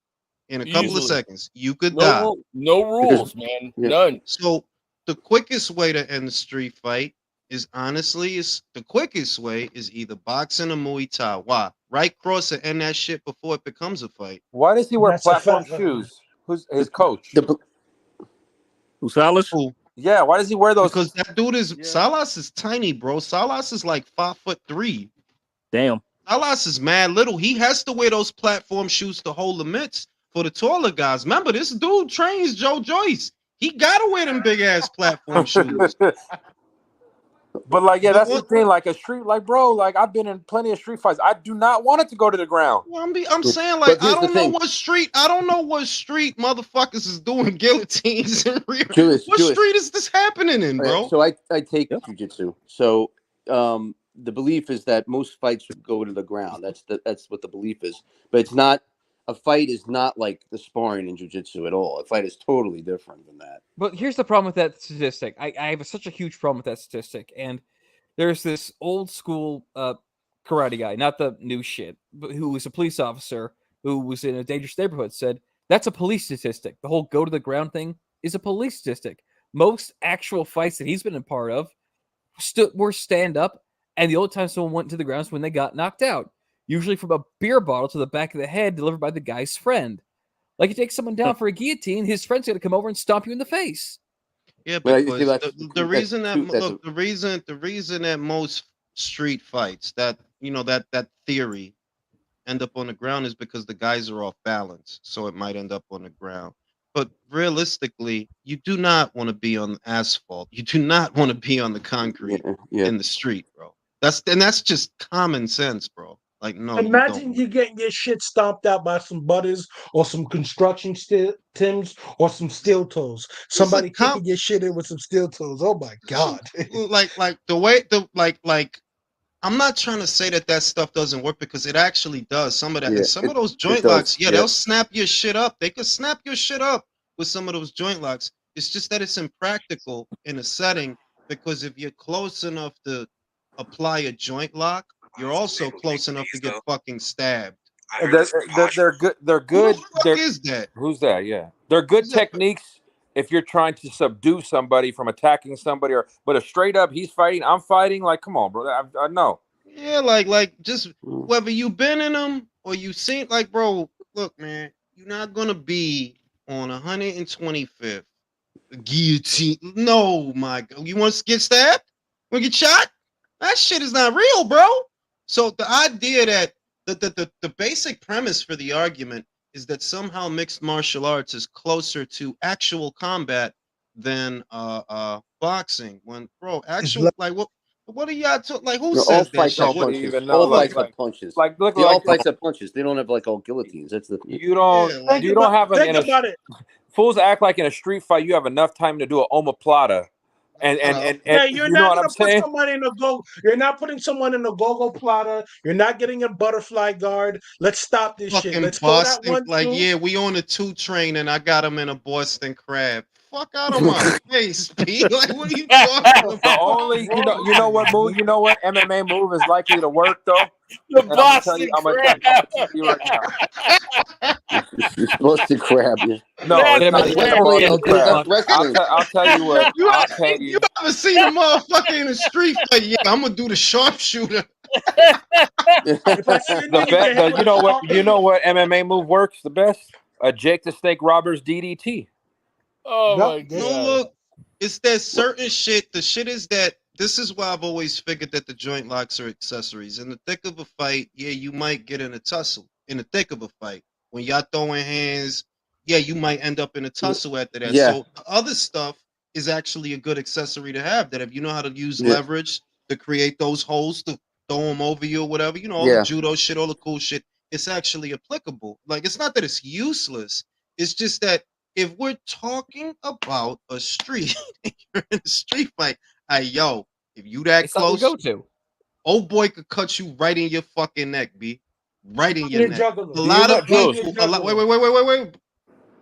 In a couple of Easily. seconds, you could die. No rules, man. None. So the quickest way to end the street fight is the quickest way is either boxing or Muay Thai. Why? Right cross and end that shit before it becomes a fight. Why does he wear That's a platform fact. shoes? Who's his coach? Who, Salas? Yeah, why does he wear those? Because that dude Salas is tiny, bro. Salas is like 5'3". Damn. Salas is mad little. He has to wear those platform shoes to hold the mitts for the taller guys. Remember, this dude trains Joe Joyce. He gotta wear them big ass platform shoes. But like, yeah, that's the thing. Like a street, like bro, like I've been in plenty of street fights. I do not want it to go to the ground. Well, I'm saying, like, I don't know what street motherfuckers is doing guillotines in real. What street is this happening in, bro? Right, so I take jujitsu. So the belief is that most fights go to the ground. That's what the belief is. But it's not. A fight is not like the sparring in jujitsu at all. A fight is totally different than that. But here's the problem with that statistic. I have such a huge problem with that statistic. And there's this old school karate guy, not the new shit, but who was a police officer who was in a dangerous neighborhood, said that's a police statistic. The whole go to the ground thing is a police statistic. Most actual fights that he's been a part of were stand up, and the only time someone went to the ground is when they got knocked out. Usually from a beer bottle to the back of the head delivered by the guy's friend. Like you take someone down for a guillotine, his friend's going to come over and stomp you in the face. Yeah, because the reason that most street fights, that theory end up on the ground is because the guys are off balance, so it might end up on the ground. But realistically, you do not want to be on asphalt. You do not want to be on the concrete in the street, bro. That's just common sense, bro. Like, no, Imagine you getting your shit stomped out by some butters or some construction Tims or some steel toes. Somebody kicking your shit in with some steel toes. Oh my god! like the way I'm not trying to say that stuff doesn't work, because it actually does. Some of that, and some of those joint locks, they'll snap your shit up. They could snap your shit up with some of those joint locks. It's just that it's impractical in a setting, because if you're close enough to apply a joint lock, you're also close enough to get fucking stabbed. They're good. They're Who good. the fuck is that? Who's that? Yeah, they're good Who's that? techniques if you're trying to subdue somebody from attacking somebody, but a straight up he's fighting, I'm fighting. Like, come on, bro. I know. Yeah, like just whether you been in them or you seen, like, bro, look, man, you're not gonna be on 125th guillotine. No, my God, you want to get stabbed? Want to get shot? That shit is not real, bro. So the idea that the basic premise for the argument is that somehow mixed martial arts is closer to actual combat than boxing. When, bro, actual, like, what are y'all like? Who No, all says that fights shit? have Don't What? punches. even know. All Like, fights have punches. look They all like fights have punches. They don't have like all guillotines. That's the. you don't. Yeah, like, You don't have Think about it. fools act like in a street fight you have enough time to do an omoplata, and Yeah, you're you know not what I'm gonna put saying? someone in a go. You're not putting someone in a go-go plotter. You're not getting a butterfly guard. Let's stop this shit. fucking Let's throw that Boston, 1, like, 2. yeah, we on a 2 train and I got him in a Boston crab. Fuck out of my face, P. Like, what are you talking The about? only you know what move MMA move is likely to work though. The And I'm gonna tell Boston you, crab. tell you right now. You're supposed to grab you. No, That's it's not the even the Wrestling, Boston dude. crab. That's wrestling. I'll tell you what. I'll tell You you. ever seen a motherfucker in a street fight? Yeah, I'm gonna do the sharpshooter. If I see a The nigga get hit bet. with You know what MMA move works the best? A Jake the Snake Roberts DDT. Oh my Yep, No, god. look, it's that certain shit. The shit is that this is why I've always figured that the joint locks are accessories. In the thick of a fight, yeah, you might get in a tussle. In the thick of a fight, when y'all throwing hands, yeah, you might end up in a tussle after that. Yeah. So the other stuff is actually a good accessory to have. That if you know how to use Yeah. leverage to create those holes to throw them over you or whatever, you know, all Yeah. the judo shit, all the cool shit, it's actually applicable. Like, it's not that it's useless. It's just that if we're talking about a street, you're in a street fight, hey, yo, if you that It's something close, to go to. old boy could cut you right in your fucking neck, B. Right in your You're neck. juggling. A lot of Jules. people, You're juggling. wait.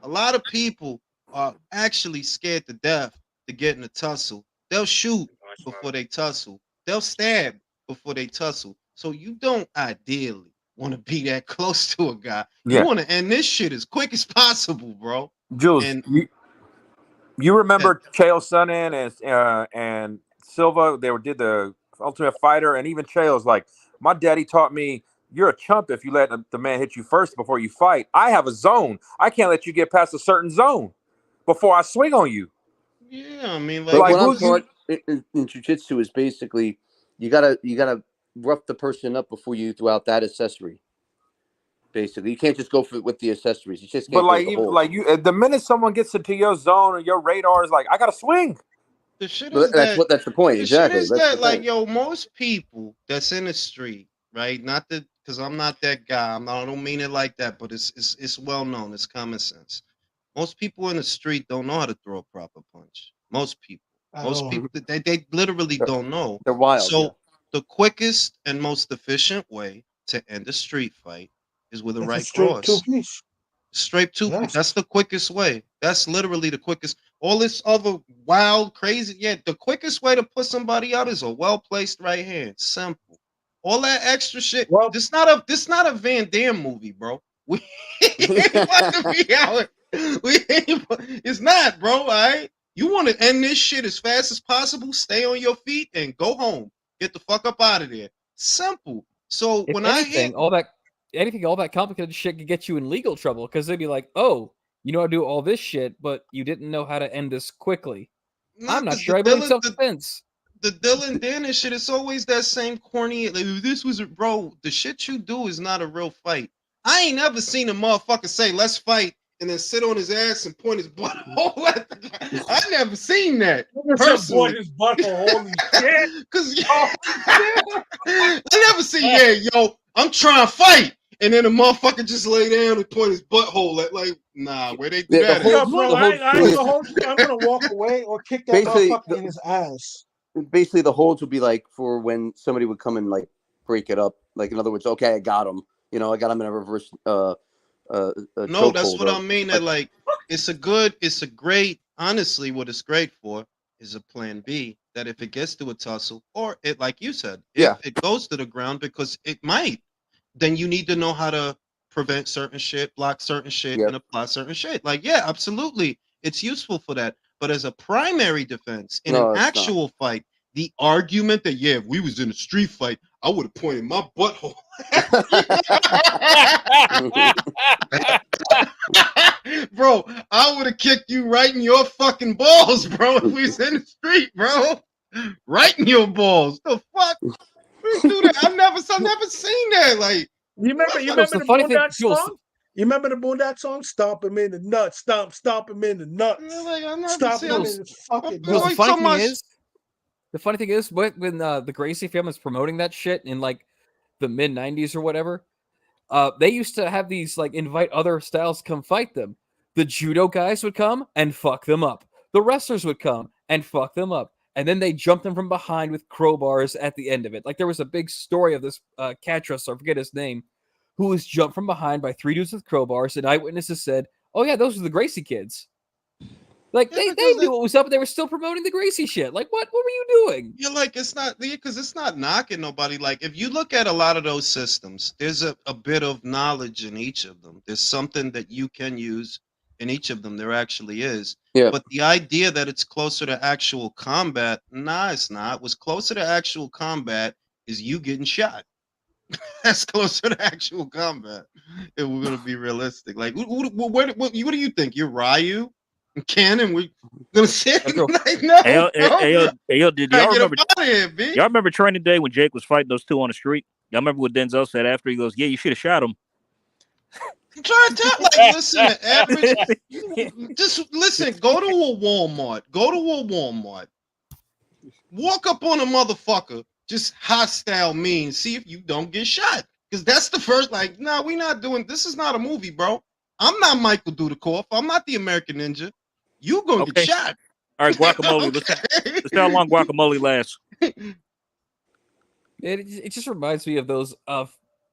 A lot of people are actually scared to death to get in a tussle. They'll shoot before they tussle. They'll stab before they tussle. So you don't ideally want to be that close to a guy. You Yeah. want to end this shit as quick as possible, bro. Jules, And you remember Chael Sonnen and Silva? They did the Ultimate Fighter, and even Chael's like, my daddy taught me you're a chump if you let the man hit you first before you fight. I have a zone. I can't let you get past a certain zone before I swing on you. yeah, I mean, Like, like, what I'm taught in jiu-jitsu is basically you gotta rough the person up before you throw out that accessory. Basically, you can't just go with the accessories. You just can't But go with the holes. the minute someone gets into your zone or your radar is like, I gotta swing. the shit But is that that's the point. the shit Exactly. is That's that, the like, thing. yo, most people that's in the street, right? Not that, because I'm not that guy. I don't mean it like that, but it's well known. It's common sense. Most people in the street don't know how to throw a proper punch. Most people. Most people, they literally don't know. They're wild. So the quickest and most efficient way to end a street fight is with a That's right a straight cross. two-piece. Straight two. Yes. That's the quickest way. That's literally the quickest. All this other wild, crazy. Yeah, the quickest way to put somebody out is a well-placed right hand. Simple. All that extra shit. Well, This not a Van Damme movie, bro. We ain't about to be out. It's not, bro. All right. You want to end this shit as fast as possible, stay on your feet, and go home. Get the fuck up out of there. Simple. So If when anything, I hit all that complicated shit could get you in legal trouble because they'd be like, "Oh, you know how to do all this shit, but you didn't know how to end this quickly." I'm not sure. I believe self-defense. The Dylan Dennis shit, it's always that same corny. Like, this was bro. The shit you do is not a real fight. I ain't never seen a motherfucker say, "Let's fight," and then sit on his ass and point his butthole at the guy. I never seen that. Personally. Point his butthole. Holy shit! Cause I never see. Yeah, yo, I'm trying to fight, and then the motherfucker just lay down and point his butthole at, like, nah, where they do that? Yo, bro, I ain't gonna hold you. I'm gonna walk away or kick that Basically, motherfucker in his ass. Basically, the holds would be like for when somebody would come and like break it up. Like, in other words, okay, I got him. You know, I got him in a reverse. No, that's what I mean. That, like, it's a great. Honestly, what it's great for is a plan B. That if it gets to a tussle, or it, like you said, if it goes to the ground, because it might, then you need to know how to prevent certain shit, block certain shit, Yep. and apply certain shit. Like, yeah, absolutely, it's useful for that. But as a primary defense in No, an it's not. actual fight, the argument that if we was in a street fight, I would have pointed my butthole. Bro, I would have kicked you right in your fucking balls, bro, if we was in the street, bro. Right in your balls. The fuck? We do that. I've never seen that. Like, you remember the Boondock song? You remember the Boondock song? Stomp him in the nuts. Stomp him in the nuts. Like, Stomp him in his fucking nuts. The funny thing is, when the Gracie family was promoting that shit in like the mid '90s or whatever, they used to have these like invite other styles to come fight them. The judo guys would come and fuck them up. The wrestlers would come and fuck them up. And then they jumped them from behind with crowbars at the end of it. Like there was a big story of this catch wrestler, I forget his name, who was jumped from behind by 3 dudes with crowbars, and eyewitnesses said, "Oh yeah, those are the Gracie kids." Like they knew what was up, and they were still promoting the Gracie shit. Like what were you doing? You're like, it's not, because it's not knocking nobody. Like if you look at a lot of those systems, there's a bit of knowledge in each of them. There's something that you can use in each of them. There actually is. Yeah. But the idea that it's closer to actual combat, nah, it's not. What's closer to actual combat is you getting shot. That's closer to actual combat. If we're gonna be realistic, like, what do you think? You're Ryu and Cannon? We're gonna sit? Like, no. Did y'all remember? Y'all remember Training Day when Jake was fighting those two on the street? Y'all remember what Denzel said after? He goes, "Yeah, you should have shot him." I'm trying to tell, like, listen, average. Just listen. Go to a Walmart. Walk up on a motherfucker. Just hostile mean. See if you don't get shot. Because that's the first. Like, no, we're not doing. This is not a movie, bro. I'm not Michael Dudikoff. I'm not the American Ninja. You gonna get shot. All right, Guacamole. Let's see how long Guacamole lasts. It just reminds me of those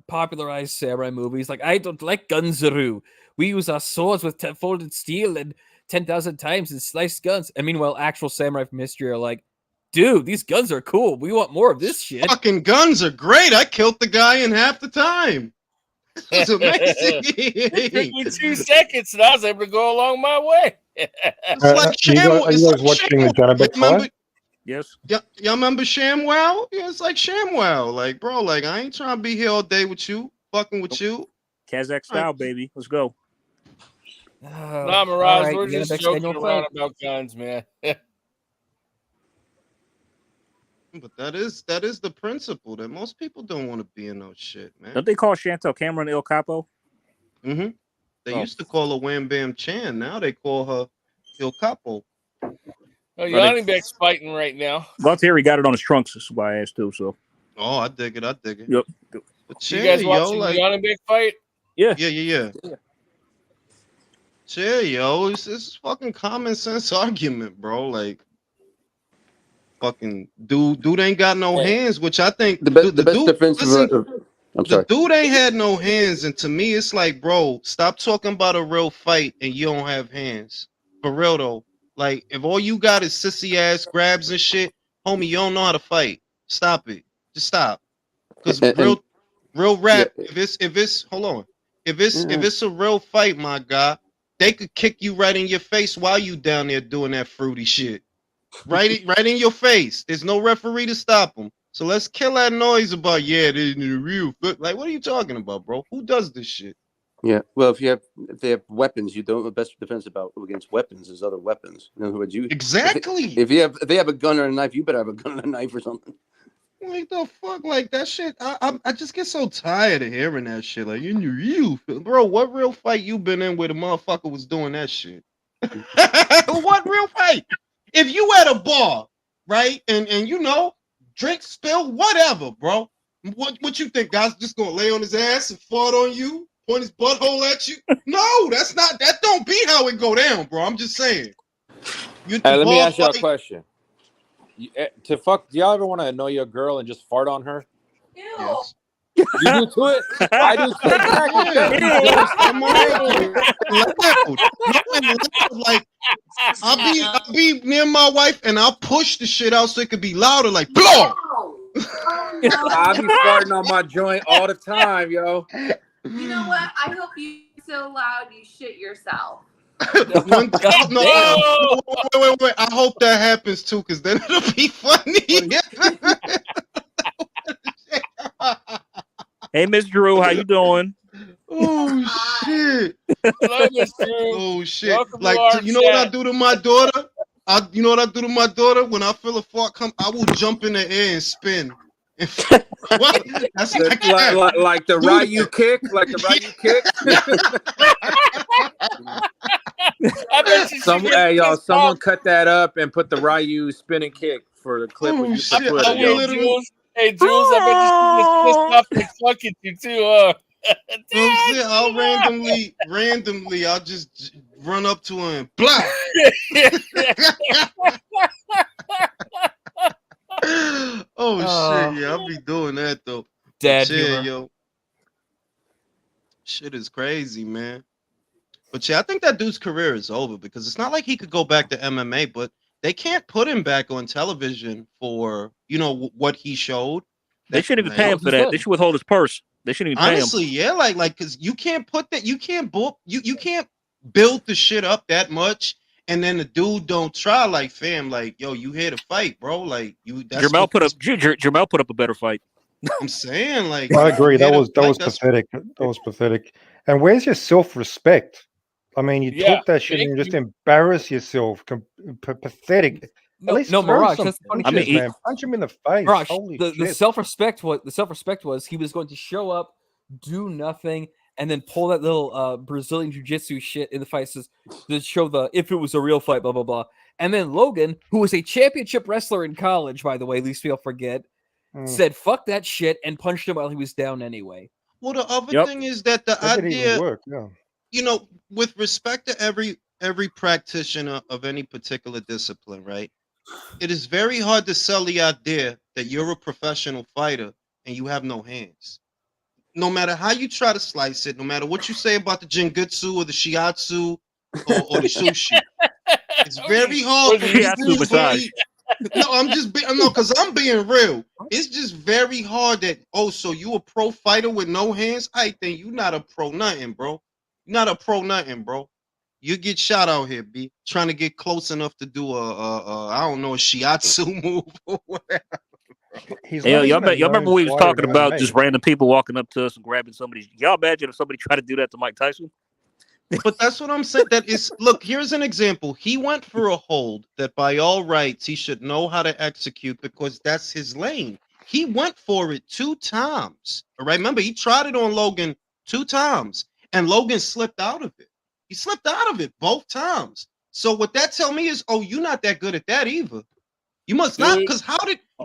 popularized samurai movies. Like, I don't like Gunzaru. We use our swords with folded steel and 10,000 times and sliced guns. And meanwhile, actual samurai from history are like, dude, these guns are cool. We want more of this shit. Fucking guns are great. I killed the guy in half the time. It's amazing. It took me 2 seconds, and I was able to go along my way. It's like ShamWow. Are you guys watching the Janibek fight? Yes. Y'all remember ShamWow? Yeah, it's like ShamWow. Like, bro, like, I ain't trying to be here all day with you, fucking with you. Kazakh style, baby. Let's go. Nah, Mirage, we're just joking around about guns, man. But that is the principle that most people don't want to be in those shit, man. Don't they call Chantel Cameron El Capo? Mm-hmm. They used to call her Wham Bam Chan. Now they call her El Capo. Oh, Janibek's fighting right now. Gualtieri got it on his trunks. That's why I asked too. So. Oh, I dig it. Yep. But you guys watching the Janibek fight? Yeah. Yeah. Chill, yo. It's fucking common sense argument, bro. Like, fucking dude ain't got no hands, which I think the best defense. I'm sorry. The dude ain't had no hands, and to me, it's like, bro, stop talking about a real fight and you don't have hands. For real though, like, if all you got is sissy ass grabs and shit, homie, you don't know how to fight. Stop it. Just stop. Because real rap. Yeah. If it's a real fight, my guy, they could kick you right in your face while you down there doing that fruity shit. Right in your face. There's no referee to stop them. So let's kill that noise about the real foot. Like, what are you talking about, bro? Who does this shit? Yeah. Well, if they have weapons, you don't. The best defense against weapons is other weapons. In other words, exactly. If they have a gun or a knife, you better have a gun and a knife or something. Like the fuck, like that shit. I just get so tired of hearing that shit. Like, in your real, bro. What real fight you been in where the motherfucker was doing that shit? What real fight? If you at a bar, right, and you know, drink spill, whatever, bro. What you think, guys? Just gonna lay on his ass and fart on you, point his butthole at you? No, that don't be how it go down, bro. I'm just saying. Hey, let me ask you a question. Do y'all ever want to annoy your girl and just fart on her? Yes. You do to it? I do to it. Like, I'll be near my wife and I'll push the shit out so it could be louder, like, blow. I be farting on my joint all the time, yo. You know what? I hope you so loud you shit yourself. Wait. I hope that happens too, because then it'll be funny. Hey, Miss Drew, how you doing? Oh shit! Hello, Miss Drew. Oh shit! Welcome Like, to our you know what I chat. do to my daughter? You know what I do to my daughter? When I feel a fart come, I will jump in the air and spin. What? That's like the Ryu kick, like the Ryu kick. I bet you Hey, y'all, someone cut that up and put the Ryu spinning kick for the clip we use for Twitter. Hey, Jules, I bet you just pissed off and fuck at you too. I'll randomly, I'll just run up to him, blah. Shit, yeah, I'll be doing that though. Dad humor. humor. Yo, shit is crazy, man. But yeah, I think that dude's career is over because it's not like he could go back to MMA, but they can't put him back on television for what he showed. They shouldn't even pay him for that. They should withhold his purse. They shouldn't even pay him. Honestly, yeah, like because you can't put that, you can't build the shit up that much, and then the dude don't try. Like, fam, like, yo, you here to fight, bro? Like, you. Jamel put up a better fight. I'm saying, like, I agree. That was pathetic. That was pathetic. And where's your self-respect? I mean, you talk that shit and you just embarrass yourself. Pathetic. At least Mirage. some That's funny. punches, man. Punch him in the face. Mirage, Holy the shit. self-respect was he was going to show up, do nothing, and then pull that little Brazilian jiu-jitsu shit in the fight to show if it was a real fight, blah blah blah. And then Logan, who was a championship wrestler in college, by the way, least we'll forget, said fuck that shit and punched him while he was down anyway. Well, the other thing is that the That didn't idea, even work. Yeah. With respect to every practitioner of any particular discipline, right? It is very hard to sell the idea that you're a professional fighter and you have no hands. No matter how you try to slice it, no matter what you say about the Jingutsu or the Shiatsu or the sushi, it's very hard for people to believe. No, because I'm being real. It's just very hard that, so you a pro fighter with no hands? I think you not a pro nothing, bro. You're not a pro nothing, bro. You get shot out here, B. Trying to get close enough to do a shiatsu move or whatever. Y'all remember we was talking about just random people walking up to us and grabbing somebody? Y'all imagine if somebody tried to do that to Mike Tyson? But that's what I'm saying. Look, here's an example. He went for a hold that by all rights he should know how to execute because that's his lane. He went for it 2 times. All right. Remember, he tried it on Logan 2 times and Logan slipped out of it. He slipped out of it both times. So what that tell me is, you're not that good at that either. You must not, because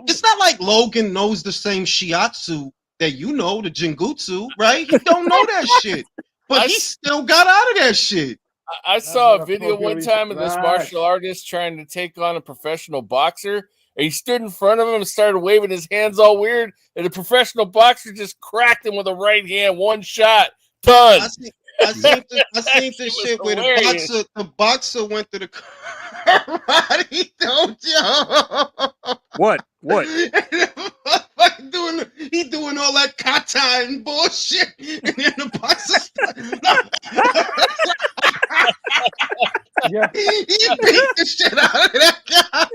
it's not like Logan knows the same shiatsu that the Jingutsu, right? He don't know that shit. But he still got out of that shit. I saw a video one time of this martial artist trying to take on a professional boxer. And he stood in front of him and started waving his hands all weird. And the professional boxer just cracked him with a right hand, one shot, done. I seen this shit where the boxer went to the karate dojo. What? He doing all that kata and bullshit, and then the boxer he beat the shit out of that guy.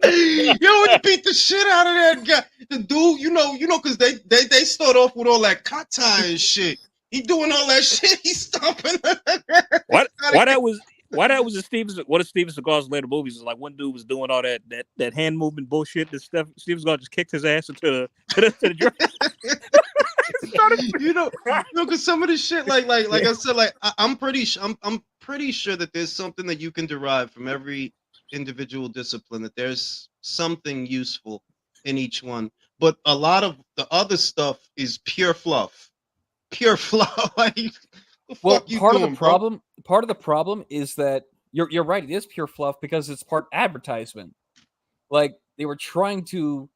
He beat the shit out of that guy. The dude, because they start off with all that kata and shit. He doing all that shit. He's stomping. Why that was one of Steven Seagal's later movies is like one dude was doing all that hand movement bullshit. This stuff. Steven Seagal just kicked his ass into the drum. Because some of the shit, like I said, like I'm pretty sure that there's something that you can derive from every individual discipline. That there's something useful in each one, but a lot of the other stuff is pure fluff. Like, part of the problem is that you're right. It is pure fluff because it's part advertisement. Like they were trying to.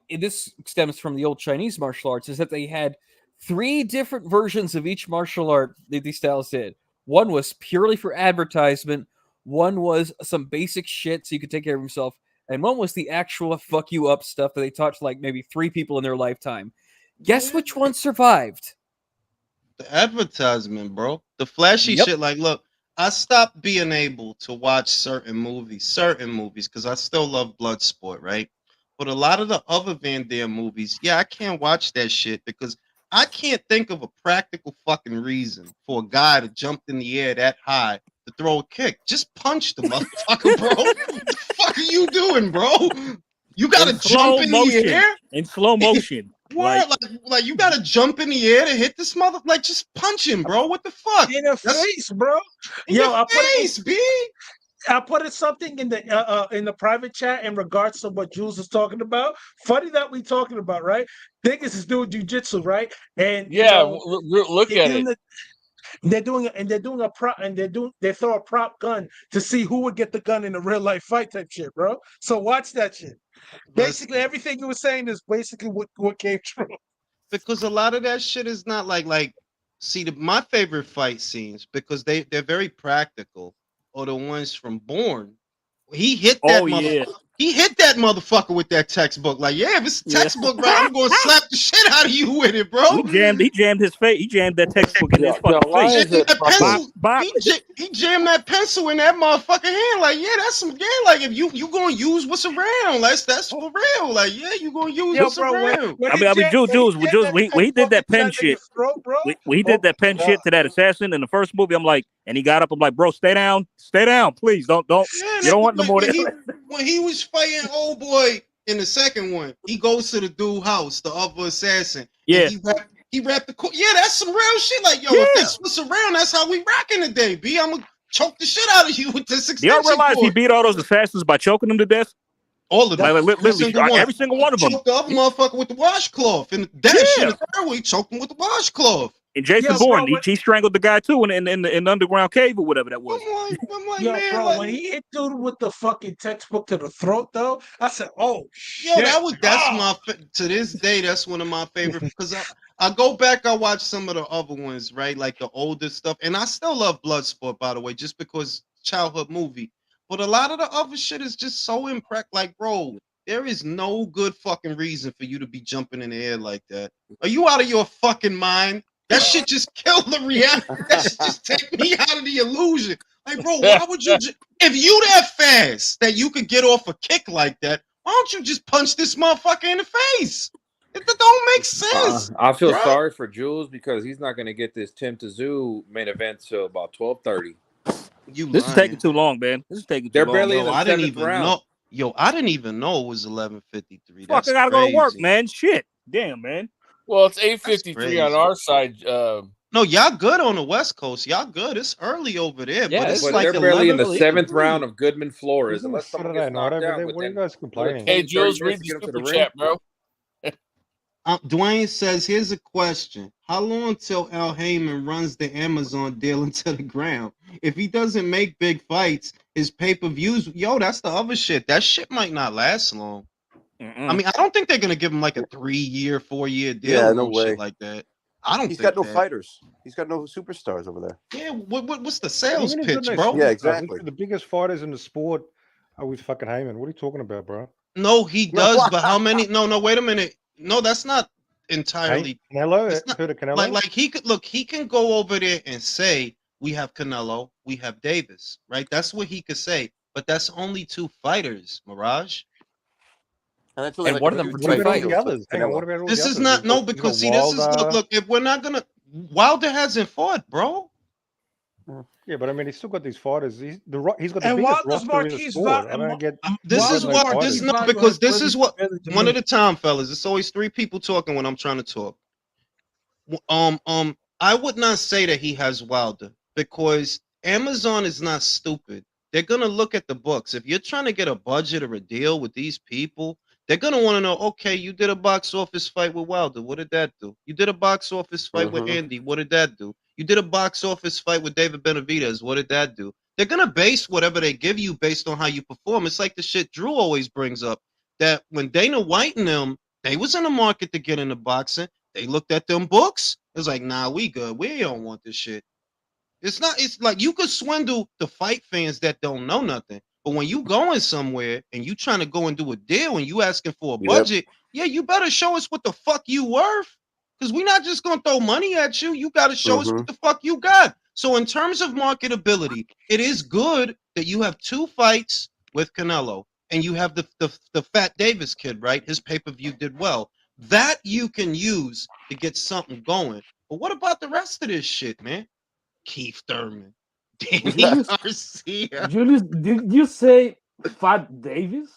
This stems from the old Chinese martial arts. Is that they had 3 different versions of each martial art that these styles did. One was purely for advertisement. One was some basic shit so you could take care of yourself. And one was the actual fuck you up stuff that they taught to like maybe 3 people in their lifetime. Guess which one survived? The advertisement, bro. The flashy Yep. shit. Like, look, I stopped being able to watch certain movies, because I still love Bloodsport, right? But a lot of the other Van Damme movies, yeah, I can't watch that shit because I can't think of a practical fucking reason for a guy to jump in the air that high to throw a kick. Just punch the motherfucker, bro. What the fuck are you doing, bro? You gotta jump in the air? In slow motion. What? Like you gotta jump in the air to hit this mother? Like, just punch him, bro. What the fuck? In the face, bro. In your face, B. I put it something in the private chat in regards to what Jules is talking about. Funny that we talking about, right? Niggas is doing jujitsu, right? And yeah, look at it. They throw a prop gun to see who would get the gun in a real life fight type shit, bro. So watch that shit. Basically, everything you were saying is basically what came true. Because a lot of that shit is not like see my favorite fight scenes, because they're very practical, are the ones from Bourne. He hit that motherfucker. He hit that motherfucker with that textbook. Like, yeah, if it's a textbook, bro, I'm gonna slap the shit out of you with it, bro. He jammed his face. He jammed that textbook in his fucking face. He jammed that pencil in that motherfucking hand. Like, yeah, that's some like if you gonna use what's around. That's for real. Like, yeah, you gonna use what's around. I mean, Jules, when he did that pen shit, when he did that pen shit to that assassin in the first movie, I'm like, and he got up, I'm like, bro, stay down, please, don't. You don't want no more. When he was fighting old boy in the second one, he goes to the dude house, the other assassin. Yeah. He rapped the court. Yeah, that's some real shit. Like, yo, if this was around, that's how we rocking today, B. I'm gonna choke the shit out of you with this extension. Y'all realize he beat all those assassins by choking them to death? All of them. Every single one of them. Choked the other motherfucker with the washcloth. And that shit is there where he choked him with the washcloth. And Jason Bourne, he strangled the guy too in the underground cave or whatever that was. When he hit dude with the fucking textbook to the throat, though, I said, "Oh shit!" Yo, to this day, that's one of my favorite, because I go back, I watch some of the other ones, right, like the older stuff, and I still love Bloodsport, by the way, just because childhood movie. But a lot of the other shit is just so like, bro, there is no good fucking reason for you to be jumping in the air like that. Are you out of your fucking mind? That shit just killed the reality. That shit just take me out of the illusion. Like, bro, why would you? If you that fast that you could get off a kick like that, why don't you just punch this motherfucker in the face? It don't make sense. I feel sorry for Jules because he's not going to get this Tim Tszyu main event till about 12:30. This is taking too long, man. This is taking too long. They're barely in the seventh round. I didn't even know it was 11:53. Fuck, I gotta go to work, man. Shit, damn, man. Well, it's 8:53 on our side. No, y'all good on the West Coast. Y'all good. It's early over there. Yeah, but it's but like they're barely in the 7th round of Goodman Flores. Unless someone gets knocked down. What are you guys complaining? Hey, Jules, read the super chat, bro. Dwayne says, here's a question. How long till Al Heyman runs the Amazon deal into the ground? If he doesn't make big fights, his pay-per-views, that's the other shit. That shit might not last long. I mean, I don't think they're going to give him like a 3-year, 4-year deal. Yeah, no way. Shit like that. I don't think he's got no fighters. He's got no superstars over there. Yeah, what's the sales pitch, bro? Yeah, exactly. The biggest fighters in the sport are with fucking Heyman. What are you talking about, bro? No, he does, but how many? No, wait a minute. No, that's not entirely. Canelo? Heard of Canelo? Like he can go over there and say, we have Canelo, we have Davis, right? That's what he could say. But that's only 2 fighters, Mirage. And one of them for 2 fights. This is not because see, this is look. If we're not gonna, Wilder hasn't fought, bro. Yeah, but I mean, he's still got these fighters. He's got the biggest roster in the sport. I don't get. This is what one at a time, fellas. It's always 3 people talking when I'm trying to talk. I would not say that he has Wilder because Amazon is not stupid. They're gonna look at the books. If you're trying to get a budget or a deal with these people, they're gonna want to know. Okay, you did a box office fight with Wilder. What did that do? You did a box office fight with Andy. What did that do? You did a box office fight with David Benavidez. What did that do? They're gonna base whatever they give you based on how you perform. It's like the shit Drew always brings up, that when Dana White and them, they was in the market to get into boxing. They looked at them books. It was like, nah, we good. We don't want this shit. It's like you could swindle the fight fans that don't know nothing. But when you going somewhere and you trying to go and do a deal and you asking for a budget, yeah, you better show us what the fuck you worth. Because we're not just gonna throw money at you. You got to show us what the fuck you got. So in terms of marketability, it is good that you have 2 fights with Canelo, and you have the Fat Davis kid, right? His pay-per-view did well. That you can use to get something going. But what about the rest of this shit, man? Keith Thurman, Danny Garcia, Julius, did you say Fat Davis?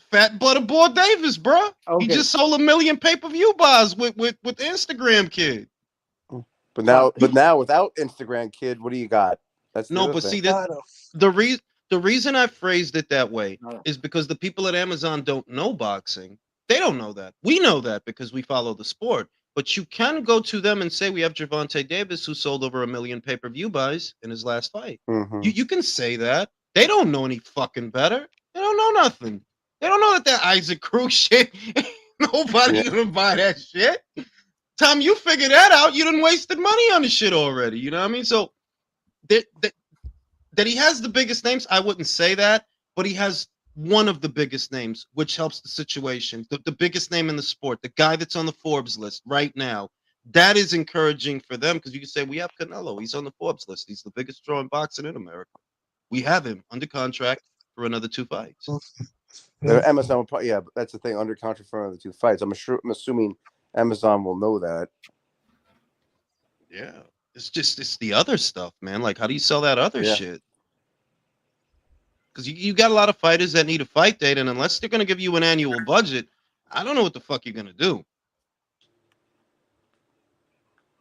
Fat Butterball Davis, bro. Okay. He just sold 1 million pay-per-view buys with Instagram kid. But now without Instagram kid, what do you got? That's no, but see that the reason I phrased it that way is because the people at Amazon don't know boxing. They don't know that. We know that because we follow the sport. But you can go to them and say we have Gervonta Davis who sold over 1 million pay-per-view buys in his last fight. You can say that. They don't know any fucking better. They don't know nothing. They don't know that Isaac Cruz shit. Nobody gonna buy that shit. Tom, you figure that out. You done wasted money on the shit already. You know what I mean? So that he has the biggest names, I wouldn't say that, but he has one of the biggest names, which helps the situation. The biggest name in the sport, the guy that's on the Forbes list right now. That is encouraging for them because you can say we have Canelo. He's on the Forbes list. He's the biggest draw in boxing in America. We have him under contract for another 2 fights. Amazon will probably, but that's the thing, under contract for another 2 fights. I'm assuming Amazon will know that. Yeah. It's the other stuff, man. Like, how do you sell that other shit? Because you got a lot of fighters that need a fight date, and unless they're going to give you an annual budget, I don't know what the fuck you're going to do.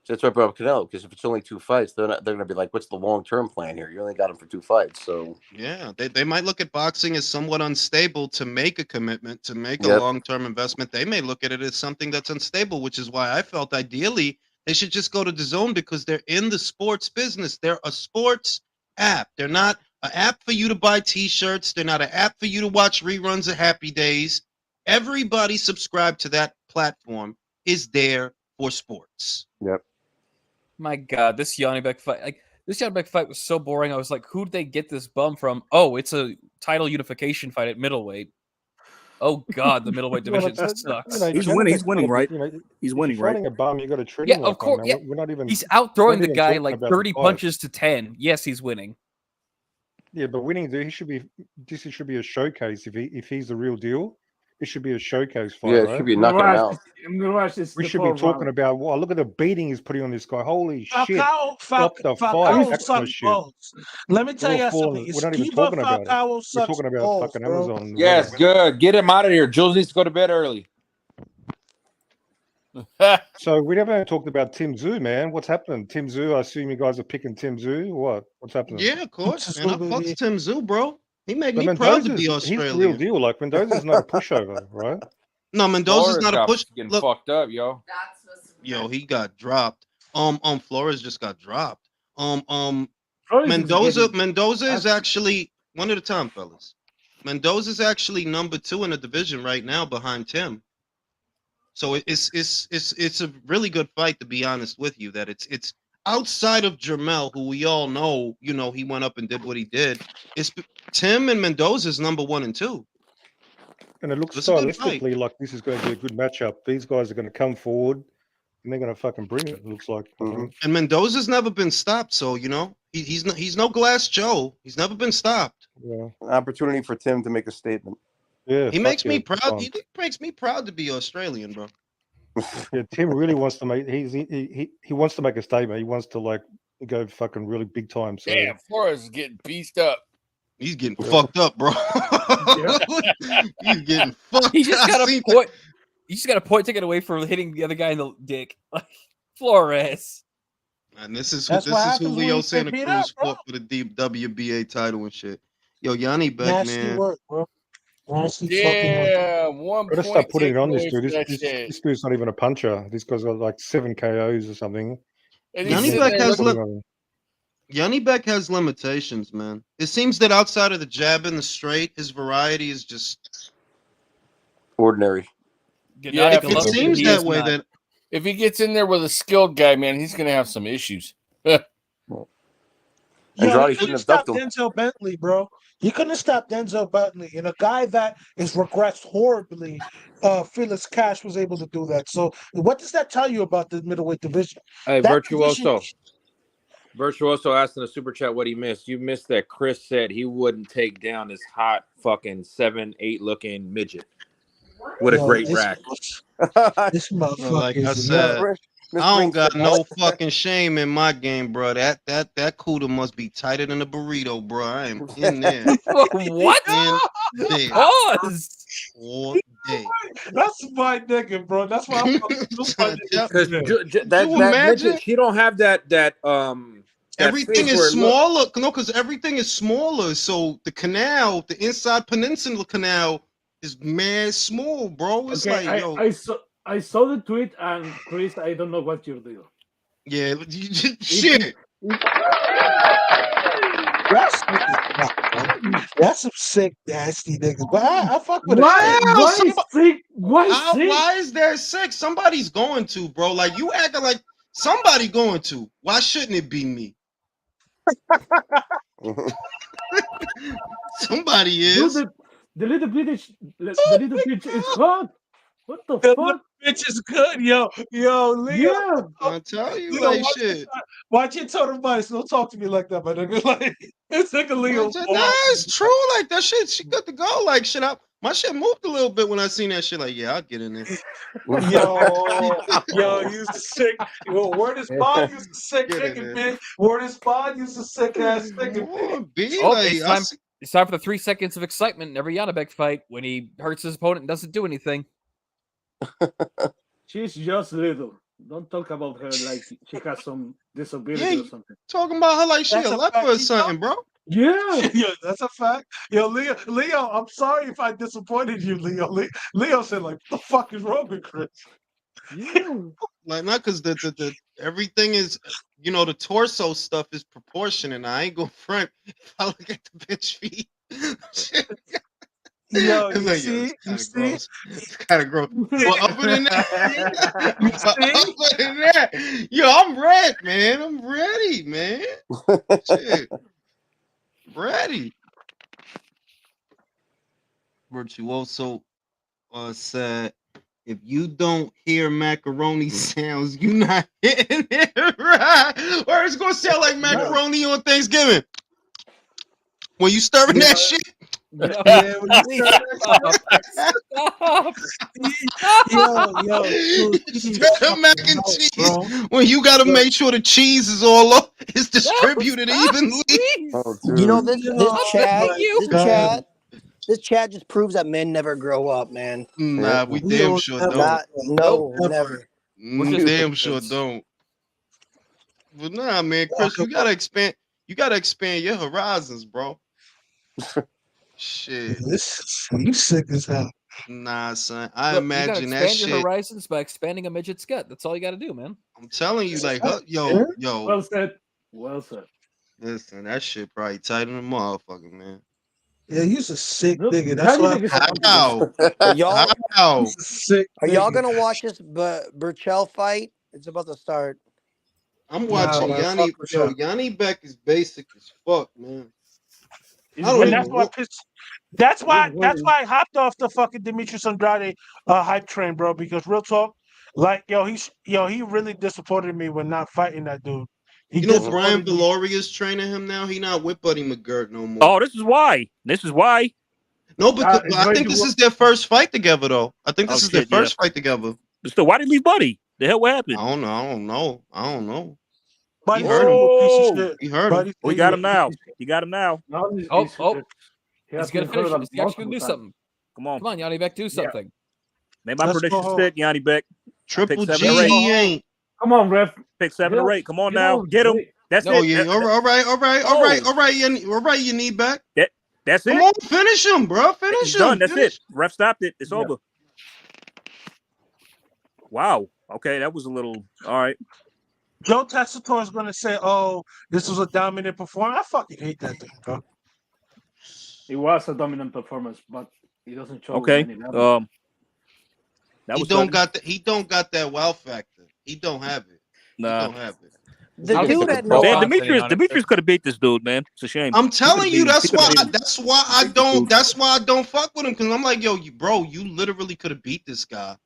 So that's why I brought up Canelo, because if it's only 2 fights, they're going to be like, what's the long-term plan here? You only got him for 2 fights, so... Yeah, they might look at boxing as somewhat unstable to make a commitment, to make a long-term investment. They may look at it as something that's unstable, which is why I felt ideally they should just go to DAZN because they're in the sports business. They're a sports app. They're not an app for you to buy T-shirts. They're not an app for you to watch reruns of Happy Days. Everybody subscribed to that platform is there for sports. Yep. My God, this Janibek fight was so boring. I was like, who'd they get this bum from? Oh, it's a title unification fight at middleweight. Oh God, the middleweight division sucks. He's winning, right? He's winning, right? Fighting a bum, you got to treat Yeah, him like of course. one, Yeah. We're not even. He's outthrowing the even guy talking like about 30 the fight. punches to 10. Yes, he's winning. Yeah, but winning, dude, this should be a showcase. If he's the real deal, it should be a showcase fight. Yeah, it right? should be knocking him out. We should be talking about, wow, look at the beating he's putting on this guy. Holy shit. Stop the fight. That kind of shit. Let me tell you something. We're not even talking about it. We're talking about balls, fucking bro. Amazon. Yes, good. Get him out of here. Jules needs to go to bed early. So we never talked about Tim Tszyu, man. What's happening? Tim Tszyu, I assume you guys are picking Tim Tszyu. What's happening? Yeah, of course. Man, I fucks Tim Tszyu, bro. He made But me proud to be He's Australian. the real deal. Like, Mendoza's not a pushover, right? No, Mendoza's not a push. Getting fucked up, yo. Yo, he got dropped. Flores just got dropped. Mendoza is actually one at a time, fellas. Mendoza's actually number 2 in the division right now behind Tim. So it's a really good fight, to be honest with you. That it's outside of Jermell, who we all know, you know, he went up and did what he did. It's Tim and Mendoza's number 1 and 2. And it looks stylistically like this is going to be a good matchup. These guys are going to come forward and they're going to fucking bring it. It looks like. And Mendoza's never been stopped, so you know he's no Glass Joe. He's never been stopped. Yeah, an opportunity for Tim to make a statement. Yeah, he makes me proud. He makes me proud to be Australian, bro. Yeah, Tim really wants to make. He wants to make a statement. He wants to like go fucking really big time. So. Damn, Flores is getting pieced up. He's getting fucked up, bro. He's getting fucked. He just got a point. You just got a point taken away for hitting the other guy in the dick, like Flores. And this is who Leo Santa Cruz fought for the WBA title and shit. Yo, Janibek, man. Work, bro. Yeah, 1 Gotta start putting it on this dude. This dude's not even a puncher. This guy's got like 7 KOs or something. Janibek has limitations, man. It seems that outside of the jab and the straight, his variety is just ordinary. Yeah, it seems that way. That if he gets in there with a skilled guy, man, he's gonna have some issues. Yo, you stop Denzel Bentley, bro. He couldn't stop Denzel Button, and a guy that is regressed horribly. Felix Cash was able to do that. So, what does that tell you about the middleweight division? Hey, That division, Virtuoso asked in the super chat what he missed. You missed that Chris said he wouldn't take down this hot fucking 7'8" looking midget with a great rack. This motherfucker. Like I said, I don't got no fucking shame in my game, bro. That cooter must be tighter than a burrito, bro. I am in there. What? In there. Pause. All day. That's my nigga, bro. That's why I'm Because that midget, she don't have that everything face is where it smaller. No, because everything is smaller. So the canal, the inside peninsula canal, is mad small, bro. It's Okay, like, yo, I saw the tweet, and Chris, I don't know what you're doing. yeah, shit. That's some sick, nasty niggas. But I fuck with Why? it. Why is there 6? Somebody's going to, bro. Like, you acting like somebody going to. Why shouldn't it be me? Somebody is. Dude, the little bitch is hot. What the fuck? Bitch is good, yo, Leo. Yeah, I tell you, Leo, like shit. Watch your tone of voice. Don't talk to me like that, my nigga. Like it's like a Leo. That's true. Like that shit, she good to go. Like shit, my shit moved a little bit when I seen that shit. Like, yeah, I'll get in there. Yo, you sick. Yo, word is bond, you sick nigga, man. Word is bond, you sick ass nigga. It's time for the 3 seconds of excitement in every Janibek fight when he hurts his opponent and doesn't do anything. She's just little. Don't talk about her like she has some disability or something. Talking about her like she a leper or something, bro. Yeah. Yeah, that's a fact. Yo, Leo, I'm sorry if I disappointed you, Leo. Leo said, like, what the fuck is wrong with Chris? Yeah. Like, not because the everything is, the torso stuff is proportionate. I ain't gonna front if I look at the bitch feet. Yo, It's you like, see? It's kind of gross. Well, other than that, yo, I'm red, man. I'm ready, man. Shit. Ready. Virtuoso said, if you don't hear macaroni sounds, you not hitting it right. Or it's gonna sound like macaroni on Thanksgiving. When you stirring that shit. Yeah, when you Yo, mac and cheese. When you gotta make sure the cheese is all up, it's distributed evenly. This chat just proves that men never grow up, man. Nah, we damn sure don't. Never. Damn sure don't. But nah, man, Chris, you gotta expand your horizons, bro. Shit. You sick as hell. Nah, son. I Look, imagine you that expand shit. your horizons by expanding a midget's gut. That's all you got to do, man. I'm telling you, like, yo. Well said. Well said. Listen, that shit probably tighter than a motherfucker, man. Yeah, you's a sick nigga. That's why. How? Are y'all gonna watch this Burchell fight? It's about to start. I'm watching Yanni. Yo, Janibek is basic as fuck, man. And that's why I hopped off the fucking Demetrius Andrade hype train, bro. Because real talk, like he really disappointed me when not fighting that dude. Brian Valoria's training him now. He not with Buddy McGirt no more. Oh, this is why. No, because I think this is their first fight together, though. I think this is their first fight together. So why did he leave Buddy? The hell, what happened? I don't know. Buddy heard him. He heard him. We got him now. He got him now. He's gonna finish. He's actually gonna do something. Come on, Janibek, do something. Make my prediction stick, Janibek. Triple G, he ain't. Come on, ref. Pick 7 or 8. Come on now, get him. That's it. Yeah. All right. You need back. That's it. Come on, finish him, bro. Finish him. Done. That's it. Ref stopped it. It's over. Wow. Okay, that was a little. All right. Joe Tessitore is going to say, "Oh, this was a dominant performance." I fucking hate that thing, bro. It was a dominant performance, but he doesn't show. Okay. He don't got that wow factor. He don't have it. Nah. He don't have it. The I'll give dude it had to no. Man, Bob sitting Demetrius on it. Demetrius could have beat this dude, man. It's a shame. I'm telling you, that's why beat him. I don't fuck with him, because I'm like, yo, bro, you literally could have beat this guy.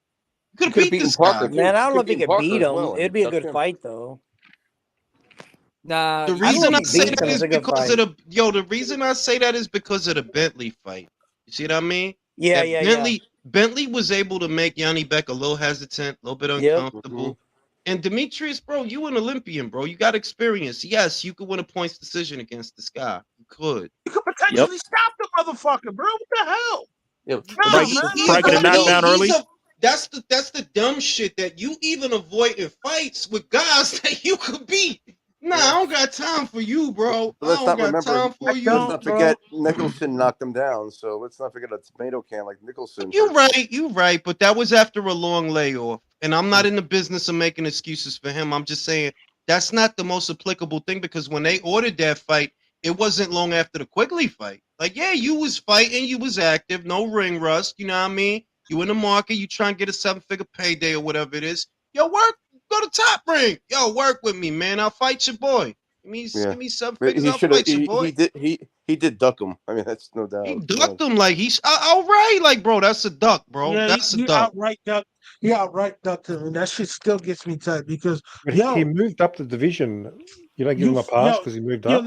You could He have beat this Parker guy. too. Man, I don't know Could've if he beaten could Parker beat as him. well, and It'd be a ducked good him. fight, though. Nah, The I don't know reason if I he say beats that him. is It's a good because fight. the reason I say that is because of the Bentley fight. You see what I mean? Yeah, That yeah. Bentley was able to make Janibek a little hesitant, a little bit Yep. uncomfortable. And Demetrius, bro, you an Olympian, bro. You got experience. Yes, you could win a points decision against this guy. You could. You could potentially stop the motherfucker, bro. What the hell? Yeah, Nah, Probably man. get a knockdown early. That's the dumb shit that you even avoid in fights with guys that you could beat. Nah, I don't got time for you, bro. But let's not remember. Let's not forget Nicholson knocked him down. So let's not forget a tomato can like Nicholson. You're right. But that was after a long layoff. And I'm not in the business of making excuses for him. I'm just saying that's not the most applicable thing, because when they ordered that fight, it wasn't long after the Quigley fight. Like, yeah, you was fighting, you was active, no ring rust. You know what I mean? You in the market, you trying to get a 7-figure payday or whatever it is. Yo, go to Top Ring. Yo, work with me, man. I'll fight your boy. Give me 7 figures. He I'll should have. fight your boy. He did duck him. I mean, that's no doubt. He ducked him like he's outright. Like, bro, that's a duck, bro. Yeah, that's a he duck. outright ducked him, and that shit still gets me tight because he moved up the division. You don't give him a pass because he moved up.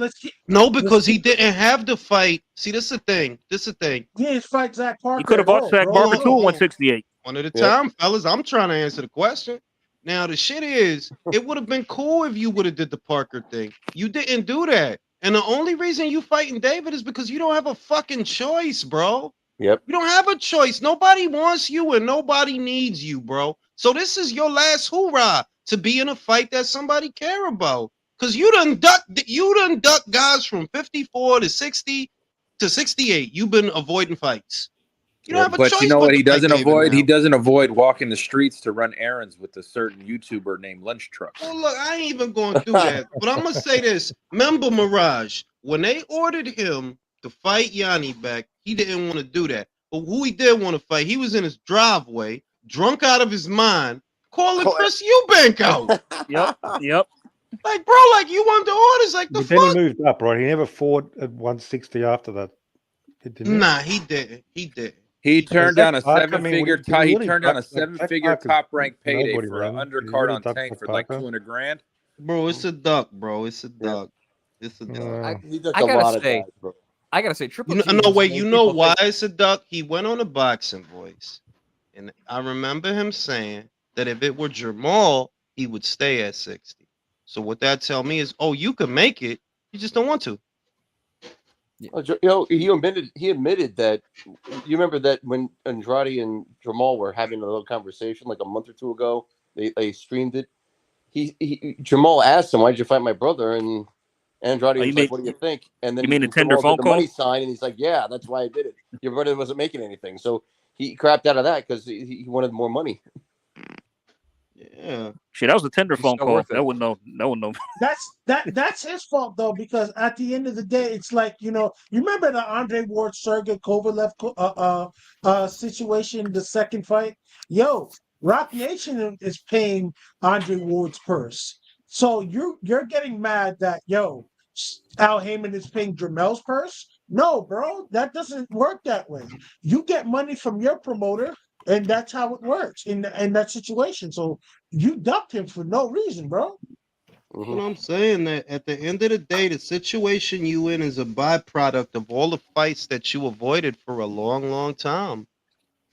Because he didn't have the fight. See, this is the thing. He didn't fight Zach Parker. He could have fought Zach Parker too at 168. One at a time, fellas. I'm trying to answer the question. Now, the shit is, it would have been cool if you would have did the Parker thing. You didn't do that. And the only reason you fighting David is because you don't have a fucking choice, bro. Yep. You don't have a choice. Nobody wants you and nobody needs you, bro. So this is your last hoorah to be in a fight that somebody care about. Because you done duck guys from 54 to 60 to 68. You've been avoiding fights. You don't have a but choice. you know what he to fight doesn't David avoid? now. He doesn't avoid walking the streets to run errands with a certain YouTuber named Lunch Trucks. Well, look, I ain't even going to do that. But I'm going to say this. Remember, Mirage, when they ordered him to fight Janibek, he didn't want to do that. But who he did want to fight, he was in his driveway, drunk out of his mind, calling Chris Eubank out. Yep. Like, bro, like, you want the orders, like, the But then fuck? he moved up, right? He never fought at 160 after that. Nah, he didn't. He didn't. He turned down a Parker, I mean, seven-figure he really top-ranked Parker's payday nobody, for an man. He undercard really on ducked Tank for Parker. like $200,000. Bro, it's a duck, bro. It's a duck. It's a duck. He ducked I a gotta lot of say, guys, bro. I gotta say, Triple You G. know, has wait, made you know people why think- it's a duck? He went on a Boxing Voice, and I remember him saying that if it were Jamal, he would stay at 60. So what that tell me is, oh, you can make it, you just don't want to. He admitted that. You remember that when Andrade and Jamal were having a little conversation like a month or two ago, they streamed it. Jamal asked him, "Why'd you fight my brother?" And Andrade was like, "What do you think?" And then you mean the tender Jamal phone did the call? money sign, and he's like, "Yeah, that's why I did it. Your brother wasn't making anything, so he crapped out of that because he wanted more money." Yeah. Shit, that was a tender phone so call. worth it. That would no. That's his fault though, because at the end of the day, it's like, you remember the Andre Ward Sergey Kovalev situation, the second fight. Yo, Rock Nation is paying Andre Ward's purse, so you're getting mad that Al Heyman is paying Dramel's purse. No, bro, that doesn't work that way. You get money from your promoter. And that's how it works in that situation. So you ducked him for no reason, bro. That's what I'm saying, that at the end of the day, the situation you in is a byproduct of all the fights that you avoided for a long, long time.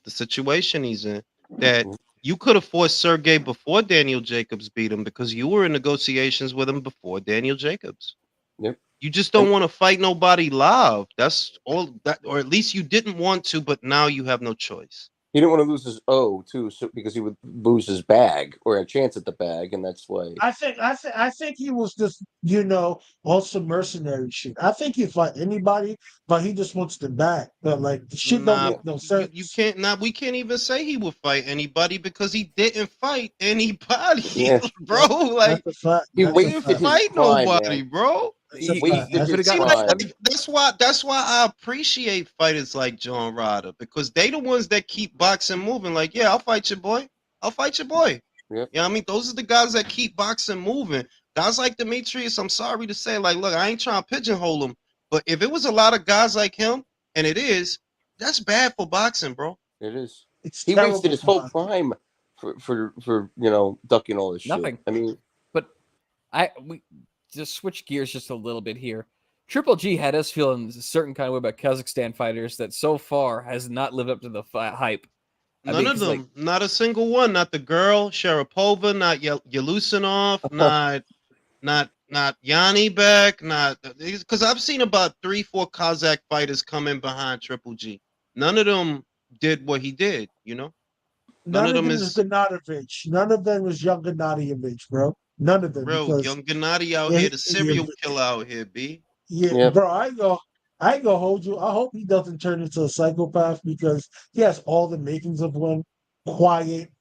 The situation he's in, that you could have fought Sergey before Daniel Jacobs beat him because you were in negotiations with him before Daniel Jacobs. Yep. You just don't want to fight nobody live. That's all that, or at least you didn't want to, but now you have no choice. He didn't want to lose his O too, because he would lose his bag or a chance at the bag, and that's why. I think he was just on some mercenary shit. I think he'd fight anybody, but he just wants the bag. But like the shit don't make no sense. You can't now. We can't even say he would fight anybody because he didn't fight anybody, bro. Like he didn't fight nobody, bro. That's why I appreciate fighters like John Ryder, because they the ones that keep boxing moving. Like, yeah, I'll fight your boy. I'll fight your boy. Yep. You know what I mean? Those are the guys that keep boxing moving. guys like Demetrius, I'm sorry to say, like, look, I ain't trying to pigeonhole him, but if it was a lot of guys like him, and it is, that's bad for boxing, bro. It is. It's He wasted his whole boxing. prime for ducking all this Nothing. shit. I mean, but we just switch gears just a little bit here. Triple G had us feeling a certain kind of way about Kazakhstan fighters that so far has not lived up to the hype. None of them, not a single one. Not the girl Sharapova, not Yelusinov, not Janibek, not because I've seen about 3-4 Kazakh fighters come in behind Triple G. None of them did what he did. None of them is Gennadovich. None of them was young Gennadovich, bro. None of them. Bro, young Gennady out here, the serial killer out here, B. Yeah, bro, I ain't gonna hold you. I hope he doesn't turn into a psychopath because he has all the makings of one. Quiet,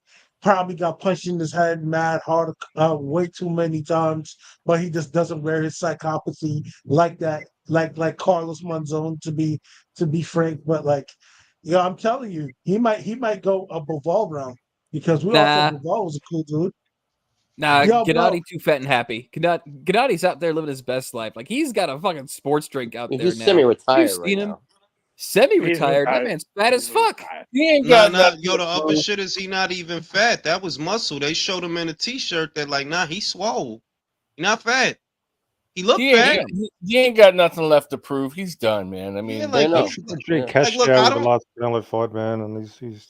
probably got punched in his head mad hard, way too many times, but he just doesn't wear his psychopathy like that, like Carlos Monzon to be frank. But like, I'm telling you, he might go a Bivol round because we all thought Bivol was a cool dude. Nah, Yo, Gennady too fat and happy. Gennady's out there living his best life. Like he's got a fucking sports drink out there he's now. semi-retired You've seen right him. now. Semi-retired. That man's fat as fuck. He ain't Nah, got yo, the upper shit is he not even fat. That was muscle. They showed him in a t-shirt that like, nah, he swole. He not fat. He looked fat. He ain't got nothing left to prove. He's done, man. I mean, Yeah, like, Cashed look, out I with the don't. last Canelo fight, man, and he's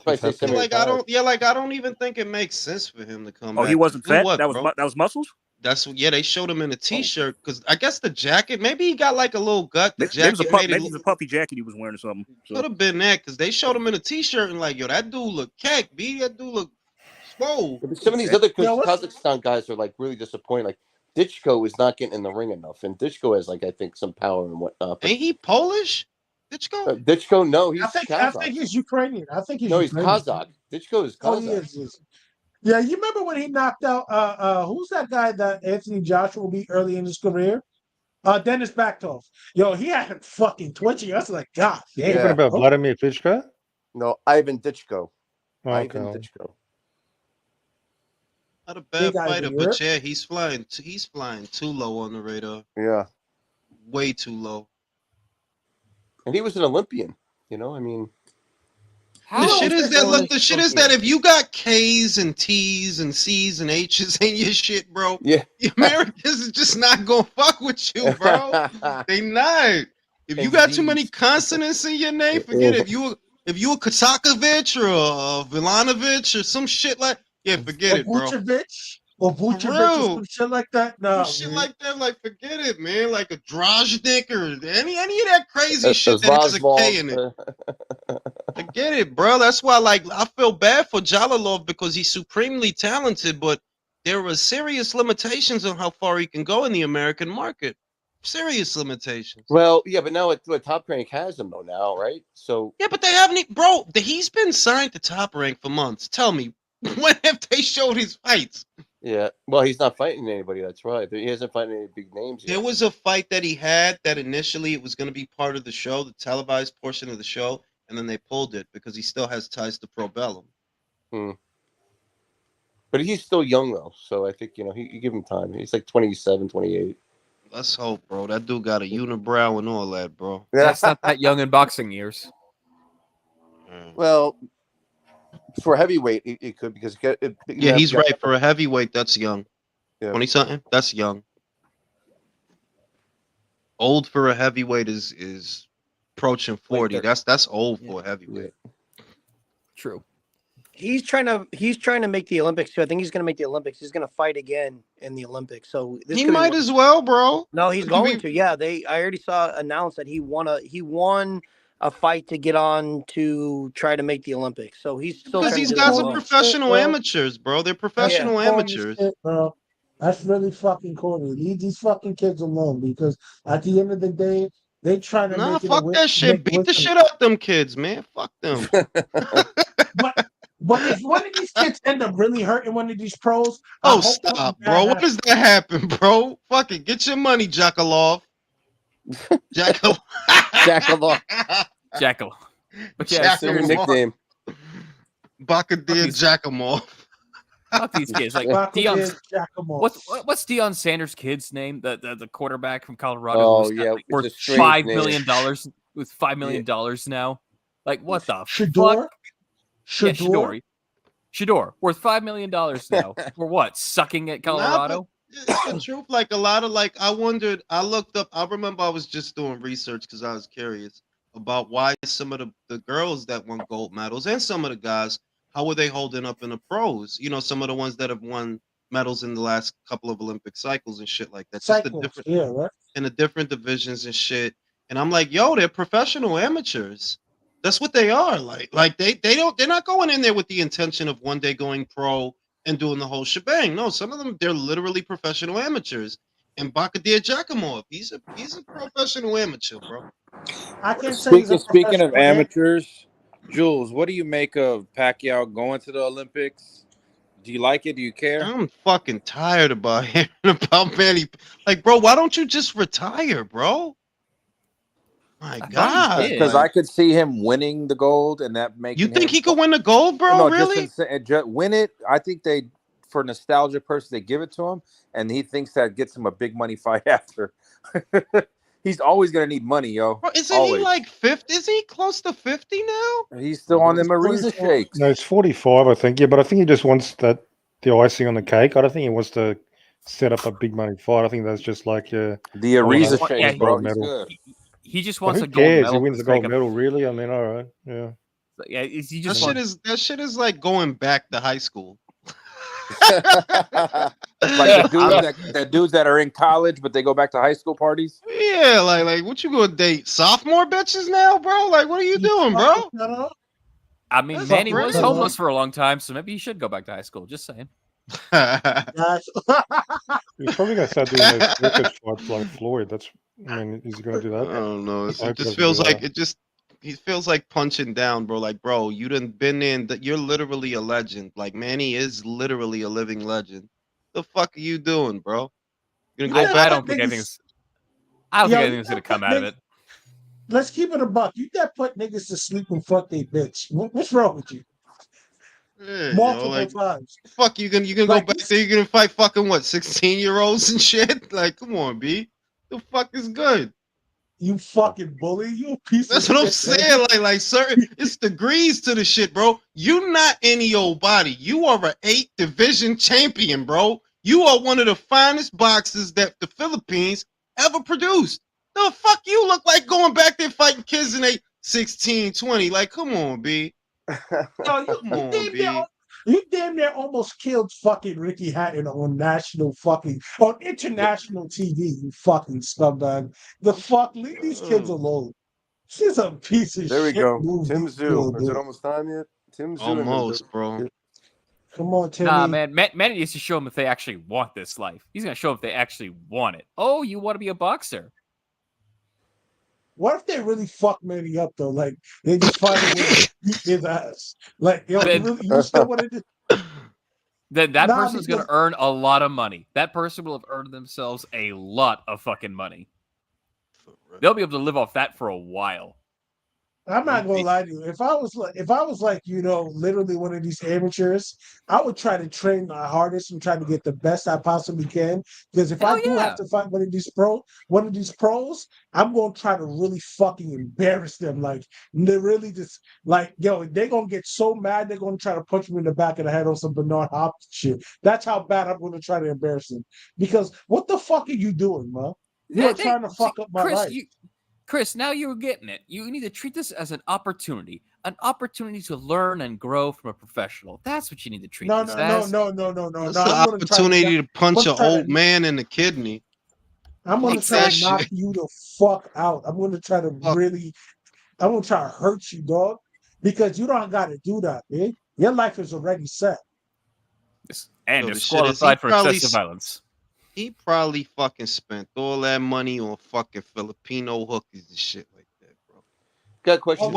happy. Like I don't. Yeah, like I don't even think it makes sense for him to come Oh, back. he wasn't Do fat. what, That was bro? that was muscles. That's they showed him in a t-shirt because I guess the jacket. Maybe he got like a little gut. The Maybe jacket maybe it was a puffy jacket he was wearing or something. So. could have been that because they showed him in a t-shirt and like, yo, that dude look keck. B, that dude look swole. But some of these other Kazakhstan guys are like really disappointing. Like Ditchko is not getting in the ring enough, and Ditchko has like I think some power and whatnot. But, ain't he Polish? Ditchko? Ditchko, no, he's I think he's Ukrainian. I think he's Ukrainian. Kazakh. Ditchko is Kazakh. Oh, he is. Yeah, you remember when he knocked out who's that guy that Anthony Joshua beat early in his career? Dennis Baktov. Yo, he had him fucking twitching. I was like, God damn. You're talking about Vladimir Klitschko? No, Ivan Ditchko. Oh, Ivan Ditchko. Not a bad fighter, but yeah, he's flying too low on the radar. Yeah. Way too low. And he was an Olympian, I mean. The shit is that if you got K's and T's and C's and H's in your shit, bro, the Americans is just not gonna fuck with you, bro. They not. If you got too many consonants in your name, forget it. If you a Kasakovich or a Vilanovich or some shit like, forget it, bro. Or Vucevic or some shit like that. No, shit like that, like forget it, man. Like a Drozdik or any of that crazy shit that has a K in it. Forget it, bro. That's why, like, I feel bad for Jalilov because he's supremely talented, but there are serious limitations on how far he can go in the American market. Serious limitations. Well, yeah, but now Top Rank has him though now, right? So yeah, but they haven't, bro. He's been signed to Top Rank for months. Tell me, when have they showed his fights? Yeah, well, he's not fighting anybody. That's right. He hasn't fighting any big names yet. There was a fight that he had that initially it was going to be part of the show, the televised portion of the show, and then they pulled it because he still has ties to Pro Bellum. But he's still young though, so I think you give him time. He's like 27, 28. Let's hope, bro. That dude got a unibrow and all that, bro. That's not that young in boxing years. Well, for heavyweight, it could because he's right. For a heavyweight, that's young. 20-something, that's young. Old for a heavyweight is approaching 40. That's old for a heavyweight. True. He's trying to make the Olympics too. I think he's going to make the Olympics. He's going to fight again in the Olympics. So he might as well, bro. No, he's going to. Yeah, I already saw announced that he won a fight to get on to try to make the Olympics. So he's still because these guys are professional amateurs, bro. They're professional amateurs. Shit, bro. That's really fucking corny. Leave these fucking kids alone because at the end of the day, they trying to make fuck that shit. Beat the shit out them kids, man. Fuck them. But if one of these kids end up really hurting one of these pros, stop, bro. What does that happen, bro? Fuck it. Get your money, Jackaloff. Jackaloff. But yeah, it's a nickname. Bakadir Jackamoff. Fuck these kids. Like Fuck what's Deion Sanders' kid's name? The quarterback from Colorado. Oh, who's yeah, like, worth it's a strange $5 million with $5 million now. Like what the Shador? fuck? Yeah, Shador worth $5 million now for what? Sucking at Colorado. It's the truth. Like a lot of I wondered. I looked up. I remember I was just doing research because I was curious about why some of the girls that won gold medals and some of the guys, how were they holding up in the pros? You know, some of the ones that have won medals in the last couple of Olympic cycles and shit like that. Just the different, right? in the different divisions and shit. And I'm like, yo, they're professional amateurs. That's what they are. Like they're not going in there with the intention of one day going pro and doing the whole shebang. No, some of them, they're literally professional amateurs. And Bakadir Jakimov, he's a professional amateur, bro. I can't say he's a Speaking of professional amateurs, Jules, what do you make of Pacquiao going to the Olympics? Do you like it? Do you care? I'm fucking tired about hearing about Manny. Like, bro, why don't you just retire, bro? My God, because I could see him winning the gold, and that making. You think he could win the gold, bro? No, really? Just win it. I think for nostalgia purposes, they give it to him, and he thinks that gets him a big money fight after. He's always gonna need money, yo. Bro, isn't he like 50? Is he close to 50 now? He's still on them Ariza shakes. No, it's 45, I think. Yeah, but I think he just wants the icing on the cake. I don't think he wants to set up a big money fight. I think that's just like the Ariza shakes, bro. He's medal. good. He just wants who a gold cares? medal. He wins the gold medal, really? I mean, all right, yeah. Yeah, he just that shit is like going back to high school. Like the dudes that are in college, but they go back to high school parties. Yeah, like what you gonna date sophomore bitches now, bro? Like, what are you doing, bro? I mean, Manny was homeless for a long time, so maybe he should go back to high school. Just saying. He's probably gonna start doing those circus fights like Floyd. I mean, is he gonna do that? I don't know. It just feels like he feels like punching down, bro. Like, bro, you done been in that. You're literally a legend. Like, Manny is literally a living legend. The fuck are you doing, bro? You gonna go back? I don't think anything's gonna come out of it. Let's keep it a buck. You got put niggas to sleep and fuck they bitch. What's wrong with you? Yeah, Multiple times. Fuck, you gonna go back there? You gonna fight fucking what, 16-year-olds and shit? Like, come on, B. The fuck is good? You fucking bully. You a piece That's of what I'm shit, saying. Like certain, it's degrees to the shit, bro. You not any old body. You are an 8th division champion, bro. You are one of the finest boxers that the Philippines ever produced. The fuck you look like going back there fighting kids in 16, 20. Like, come on, B. You damn near almost killed fucking Ricky Hatton on international TV, you fucking scumbag. The fuck, leave these kids alone. She's a piece of shit. There we go. Move Tim these Tszyu. kids, Is it almost time yet? Tim Tszyu. Almost, bro. Come on, Timmy. Nah, man. Manny needs to show them if they actually want this life. He's gonna show them if they actually want it. Oh, you want to be a boxer? What if they really fuck Manny up though? Like they just find a way to beat his ass. Like, yo, you still want to do? Then that person's gonna earn a lot of money. That person will have earned themselves a lot of fucking money. They'll be able to live off that for a while. I'm not gonna lie to you. If I was like, literally one of these amateurs, I would try to train my hardest and try to get the best I possibly can. Because if I do have to fight one of these pros, I'm gonna try to really fucking embarrass them. Like they really just like, yo, they're gonna get so mad they're gonna try to punch me in the back of the head on some Bernard Hopkins shit. That's how bad I'm gonna try to embarrass them. Because what the fuck are you doing, man? You're trying to fuck up my life. Chris, now you're getting it. You need to treat this as an opportunity to learn and grow from a professional. That's what you need to treat this as. No. It's an opportunity to punch an old man in the kidney. I'm going to try to knock you the fuck out. I'm going to try to I'm going to try to hurt you, dog, because you don't got to do that, man. Your life is already set. And disqualified for excessive violence. He probably fucking spent all that money on fucking Filipino hookers and shit like that, bro. Got a question.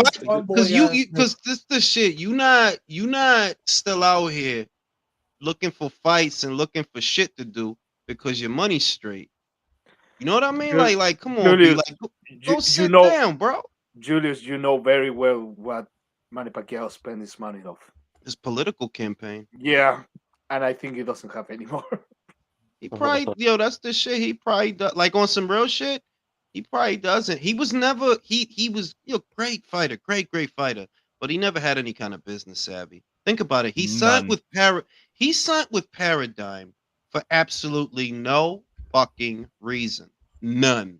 Because this the shit. You not still out here looking for fights and looking for shit to do because your money's straight. You know what I mean? Like, come on, Julius, go sit down, bro. Julius, you know very well what Manny Pacquiao spent his money off. His political campaign. Yeah. and I think he doesn't have anymore. He probably, that's the shit. He probably does, like on some real shit. He probably doesn't. He was never. He was great fighter, great fighter, but he never had any kind of business savvy. Think about it. He signed with He signed with Paradigm for absolutely no fucking reason. None.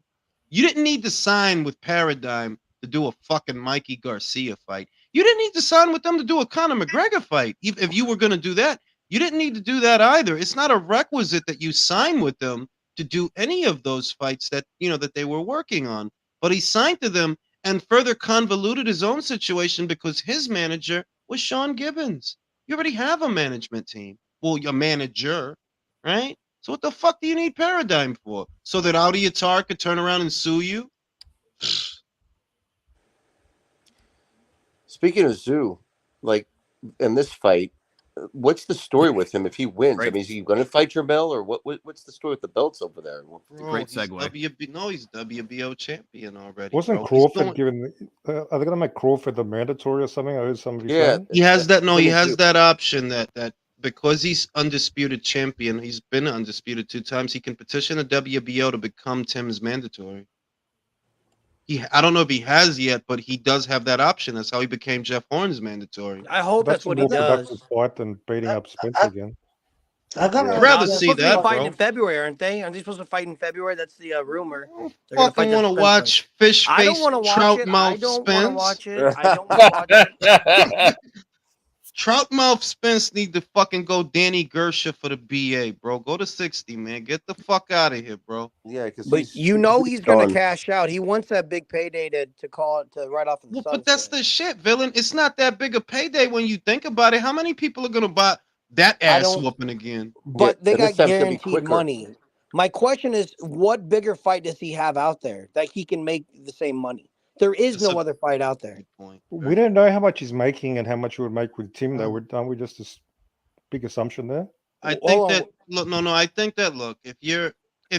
You didn't need to sign with Paradigm to do a fucking Mikey Garcia fight. You didn't need to sign with them to do a Conor McGregor fight. If you were going to do that, you didn't need to do that either. It's not a requisite that you sign with them to do any of those fights that that they were working on. But he signed to them and further convoluted his own situation because his manager was Sean Gibbons. You already have a management team. Well, your manager, right? So what the fuck do you need Paradigm for? So that Audi Attar could turn around and sue you? Speaking of Tszyu, like in this fight, what's the story with him if he wins? I mean, is he going to fight Jermell, or what's the story with the belts over there? Bro, great segue. He's WBO champion already. Wasn't Crawford given? Are they going to make Crawford the mandatory or something? I heard somebody saying. He has that. No, he has that option that because he's undisputed champion, he's been undisputed 2 times. He can petition the WBO to become Tim's mandatory. I don't know if he has yet, but he does have that option. That's how he became Jeff Horn's mandatory. I hope that's what he does. Fight than beating up Spence again. I'd rather see that, They're fighting bro. in February, aren't they? Aren't they supposed to fight in February? That's the rumor. I fucking want to watch fish face trout mouth Spence. I don't want to watch it. Troutmouth Spence need to fucking go Danny Gersha for the BA, bro. Go to 60, man. Get the fuck out of here, bro. Yeah, because he's gonna cash out. He wants that big payday to call it to right off in the sunset. But that's the shit, villain. It's not that big a payday when you think about it. How many people are gonna buy that ass whooping again? But they got guaranteed money. My question is, what bigger fight does he have out there that he can make the same money? There is no other fight out there. We don't know how much he's making and how much he would make with Tim, though. Aren't we just a big assumption there? I think that I think that look, if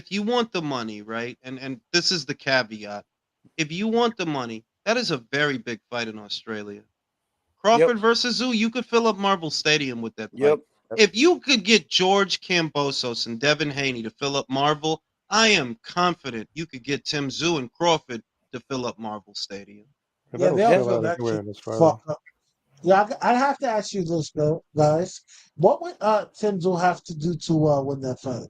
you want the money, right? And this is the caveat. If you want the money, that is a very big fight in Australia. Crawford versus Tszyu, you could fill up Marvel Stadium with that fight. If you could get George Kambosos and Devin Haney to fill up Marvel, I am confident you could get Tim Tszyu and Crawford to fill up Marvel Stadium. Yeah, I have to ask you this though, guys. What would Tim Tszyu have to do to win that fight?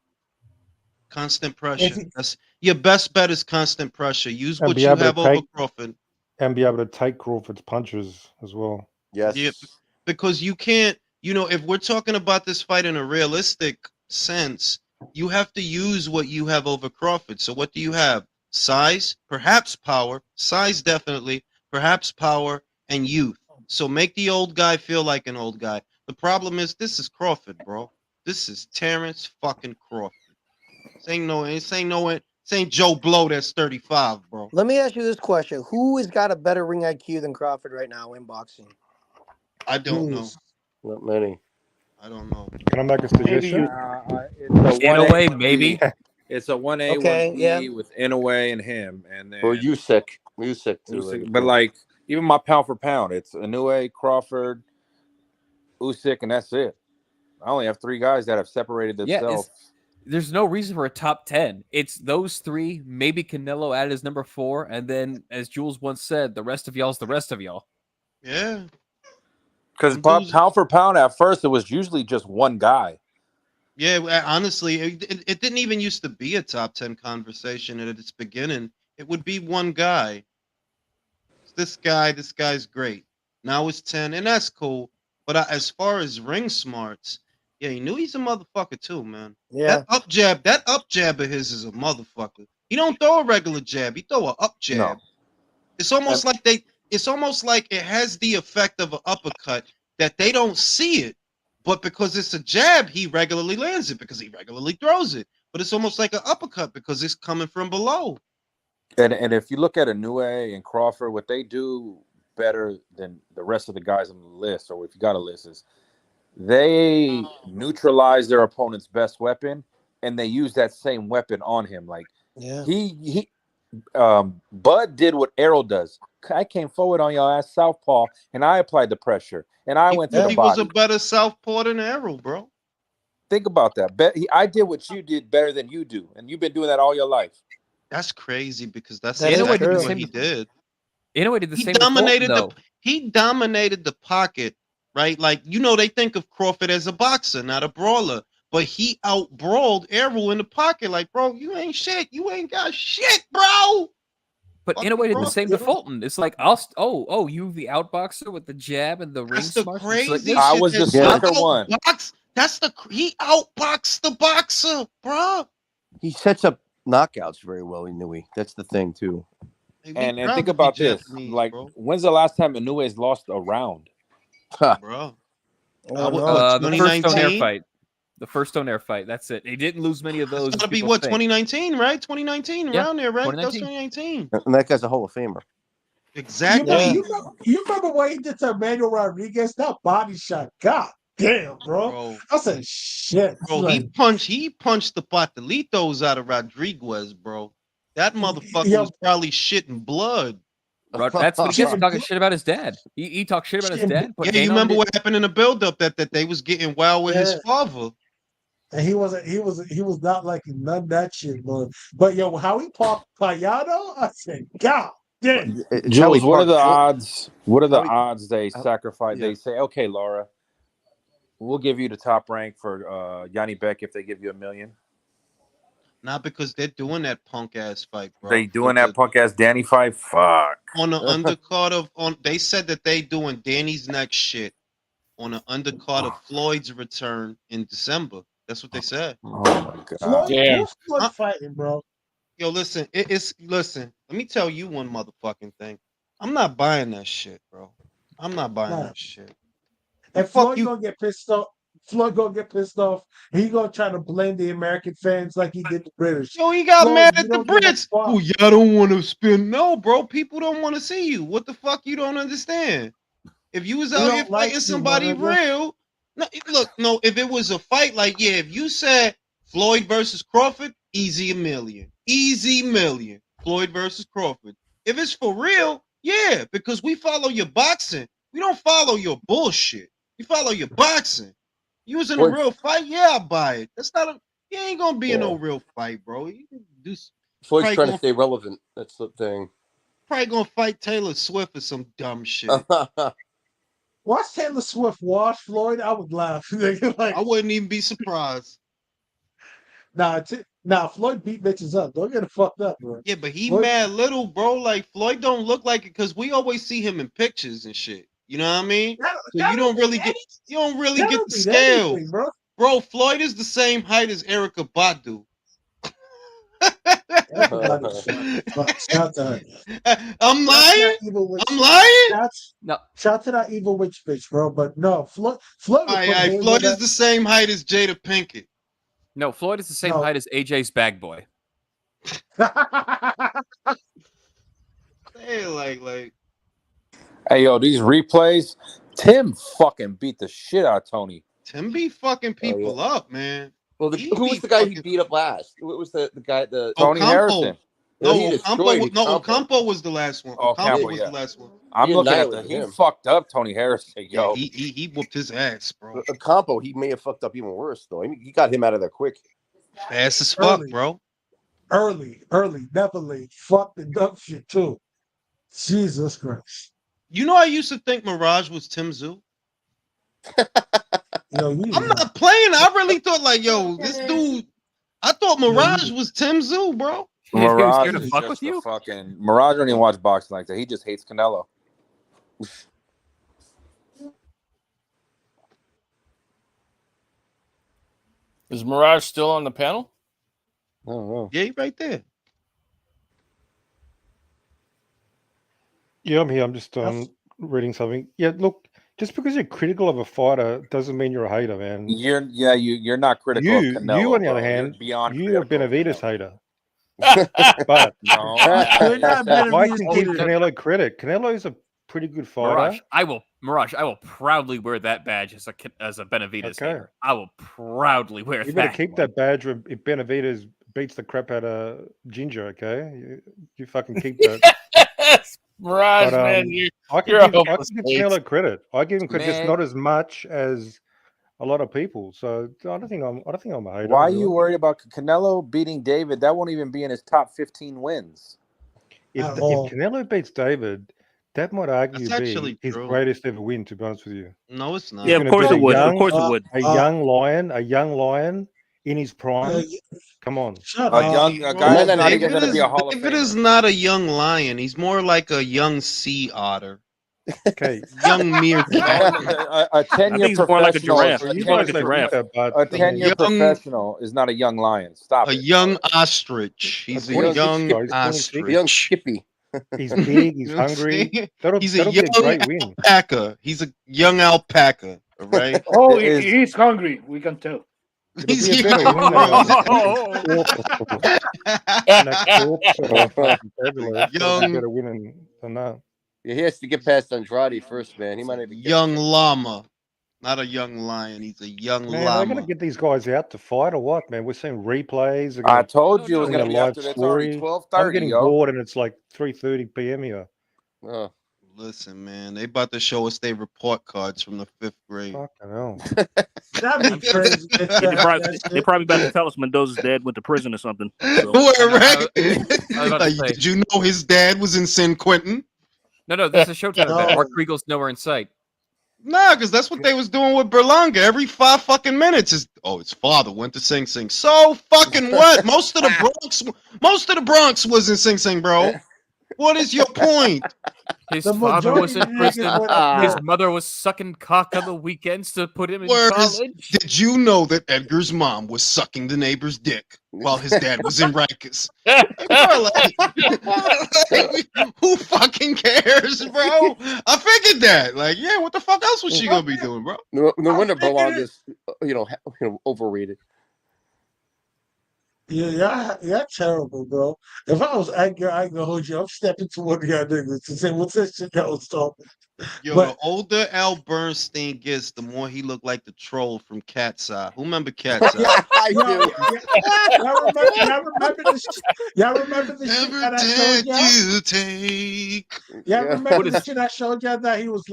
Constant pressure. That's your best bet is constant pressure. Use what you have over Crawford. And be able to take Crawford's punches as well. Yes. Yeah, because you can't, if we're talking about this fight in a realistic sense, you have to use what you have over Crawford. So what do you have? Size, perhaps power. Size definitely, perhaps power and youth. So make the old guy feel like an old guy. The problem is this is Crawford, bro. This is Terrence fucking Crawford. This ain't Joe Blow that's 35, bro. Let me ask you this question: who has got a better ring IQ than Crawford right now in boxing? I don't know. Not many. I don't know. Can I make a suggestion? In a way, maybe. It's a 1A, Okay, 1B with Inoue and him, and then Or Usyk too. But like even my pound for pound, it's Inoue, Crawford, Usyk, and that's it. I only have 3 guys that have separated themselves. There's no reason for a top 10. It's those 3, maybe Canelo added as number 4, and then, as Jules once said, the rest of y'all's the rest of y'all. Yeah. Because pound for pound, at first, it was usually just one guy. Yeah, honestly, it didn't even used to be a top 10 conversation at its beginning. It would be one guy. This guy's great. Now it's 10, and that's cool. But as far as ring smarts, yeah, he knew he's a motherfucker too, man. Yeah. That up jab of his is a motherfucker. He don't throw a regular jab. He throw an up jab. No. It's almost like it has the effect of an uppercut that they don't see it. But because it's a jab, he regularly lands it because he regularly throws it. But it's almost like an uppercut because it's coming from below. And if you look at Inoue and Crawford, what they do better than the rest of the guys on the list, or if you got a list, is they neutralize their opponent's best weapon and they use that same weapon on him. Like Bud did what Errol does. I came forward on y'all ass southpaw and I applied the pressure and I went to the body. He was a better southpaw than Errol, bro. Think about that. I did what you did better than you do, and you've been doing that all your life. That's crazy because that's That is exactly true. what he did. Inoue did the He same with Fulton, dominated though. he dominated the pocket, right? Like, you know, they think of Crawford as a boxer, not a brawler. But he out-brawled Errol in the pocket. Like, bro, you ain't shit. You ain't got shit, bro. But Inoue did the same to Fulton. It's like, you the outboxer with the jab and the ring That's the smash. crazy Like, I was the slicker one. He outboxed the boxer, bro. He sets up knockouts very well, Inoue. That's the thing too. And think about this. Like, when's the last time Inoue's lost a round? Bro. The first Stone Air fight. The first Stone Air fight. That's it. He didn't lose many of those. It's gotta be what, 2019, right? 2019, Yeah, around there, right? That was 2019. 2019. And that guy's a Hall of Famer. Exactly. You remember what he did to Emmanuel Rodriguez? That body shot. God damn, bro. I said shit. Bro, Like, he punched the patelitos out of Rodriguez, bro. That motherfucker was probably shitting blood. That's what he gets for talking shit about his dad. He talked shit about his dad. Yeah, you remember what happened in the build-up that they was getting wild with his father. and he was not liking none of that shit, man. But yo, how he popped Payano, I said, God damn. Jules, what are the odds? What are the odds they sacrifice? They say, okay, Laura, we'll give you the top rank for Janibek if they give you $1 million. Not because they're doing that punk ass fight, bro. They doing that punk ass Danny fight? Fuck. On the undercard of they said that they doing Danny's next shit on the undercard of Floyd's return in December. That's what they said. Oh my god. Who's Floyd fighting, bro? Yo, listen, listen. Let me tell you one motherfucking thing. I'm not buying that shit, bro. I'm not buying that shit. And Floyd gonna get pissed off. Floyd gonna get pissed off. He gonna try to blame the American fans like he did the British. Yo, he got Floyd, mad you at the don't give a Brits. fuck. Oh, y'all don't want to spin. No, bro. People don't want to see you. What the fuck you don't understand? If you was We out don't here like fighting you, somebody my nigga. real, no, if it was a fight, like, yeah, if you said Floyd versus Crawford, easy $1 million. Easy $1 million. Floyd versus Crawford. If it's for real, yeah, because we follow your boxing. We don't follow your bullshit. We follow your boxing. You was in a real fight, yeah, I'll buy it. That's not he ain't gonna be in no real fight, bro. You can do Floyd's trying to stay relevant. That's the thing. Probably gonna fight Taylor Swift or some dumb shit. Watch Taylor Swift wash Floyd. I would laugh. Like, I wouldn't even be surprised. Nah, Floyd beat bitches up. Don't get it fucked up, bro. Yeah, but he Floyd, mad little, bro. Like, Floyd don't look like it because we always see him in pictures and shit. You know what I mean? So you don't really get the scale. anything, bro. Bro, Floyd is the same height as Erica Badu. Shout to her. I'm lying. I'm lying. Shout to that evil witch bitch, bro. But no, Floyd. Floyd is the same height as Jada Pinkett. No, Floyd is the same height as AJ's bag boy. Hey, like. Hey, yo, these replays. Tim fucking beat the shit out of Tony. Tim be fucking people up, man. Well, who was the guy he beat up last? What was the guy? Tony Harrison. No, Ocampo was the last one. Ocampo was the last one. I'm looking at that. He fucked up Tony Harrison, yo. Yeah, he whooped his ass, bro. Ocampo, he may have fucked up even worse, though. I mean, he got him out of there quick. Fast as fuck, bro. Early, never late. Fuck the dumb shit, too. Jesus Christ. You know, I used to think Mirage was Tim Tszyu. I'm not playing. I really thought, like, yo, this dude. I thought Mirage was Tim Tszyu, bro. Mirage is just a fucking. Mirage don't even watch boxing like that. He just hates Canelo. Is Mirage still on the panel? Oh, yeah, he's right there. Yeah, I'm here. I'm just reading something. Yeah, look, just because you're critical of a fighter doesn't mean you're a hater, man. You're not critical of Canelo. You, on the bro. other hand, you're a Benavidez hater. But no, why can keep Canelo credit? Canelo's a pretty good fighter. Mirage, I will proudly wear that badge as a Benavidez hater. I will proudly wear that. You better keep that badge if Benavidez beats the crap out of Ginger, okay? You fucking keep that. Mirage, but, man, I can give Canelo credit. I give him credit, just not as much as a lot of people. So I don't think I'm a hater. Why are you worried about Canelo beating David? That won't even be in his top 15 wins. If Canelo beats David, that might argue be his greatest ever win. To be honest with you, no, it's not. Yeah, of course it would. Of course it would. A young lion in his prime. Come on, a guy that's not even going to be a Hall of Famer. David is not a young lion. He's more like a young sea otter. Okay, young meerkat. A 10-year professional. More like a giraffe. He's more like a giraffe. A 10-year professional is not a young lion. Stop it. A young ostrich. He's a young ostrich. Young Skippy. He's big. He's hungry. He's a young alpaca. He's a young alpaca. All right. Oh, he's hungry. We can tell. He's young. Yeah, he has to get past Andrade first, man. He might have young llama, not a young lion. He's a young llama. They're gonna get these guys out to fight or what, man? We're seeing replays. I told you it was gonna be after this already 12:30. I'm getting bored, and it's like 3:30 p.m. here. Oh. Listen, man, they about to show us their report cards from the 5th grade. Fucking hell. That'd be crazy. They probably about to tell us Mendoza's dad went to prison or something. So. Right? Did you know his dad was in San Quentin? No, this is a Showtime event. Mark Regal's nowhere in sight. Nah, because that's what they was doing with Berlanga. Every 5 fucking minutes is his father went to Sing Sing. So fucking what? Most of the Bronx was in Sing Sing, bro. What is your point? His father was in prison. His mother was sucking cock on the weekends to put him in college. Did you know that Edgar's mom was sucking the neighbor's dick while his dad was in Rikers? Who fucking cares, bro? I figured that. Like, yeah, what the fuck else was she gonna be doing, bro? No wonder Belong is, overrated. Yeah, terrible, bro. If I was Edgar, I ain't gonna hold you. I'm stepping to one of y'all niggas and say, what's that shit that was talking? The older Al Bernstein gets, the more he looked like the troll from Cat's Eye. Who remember Cat's Eye? I do. Y'all remember the shit that I showed y'all? You take. Y'all remember the shit I showed y'all that he was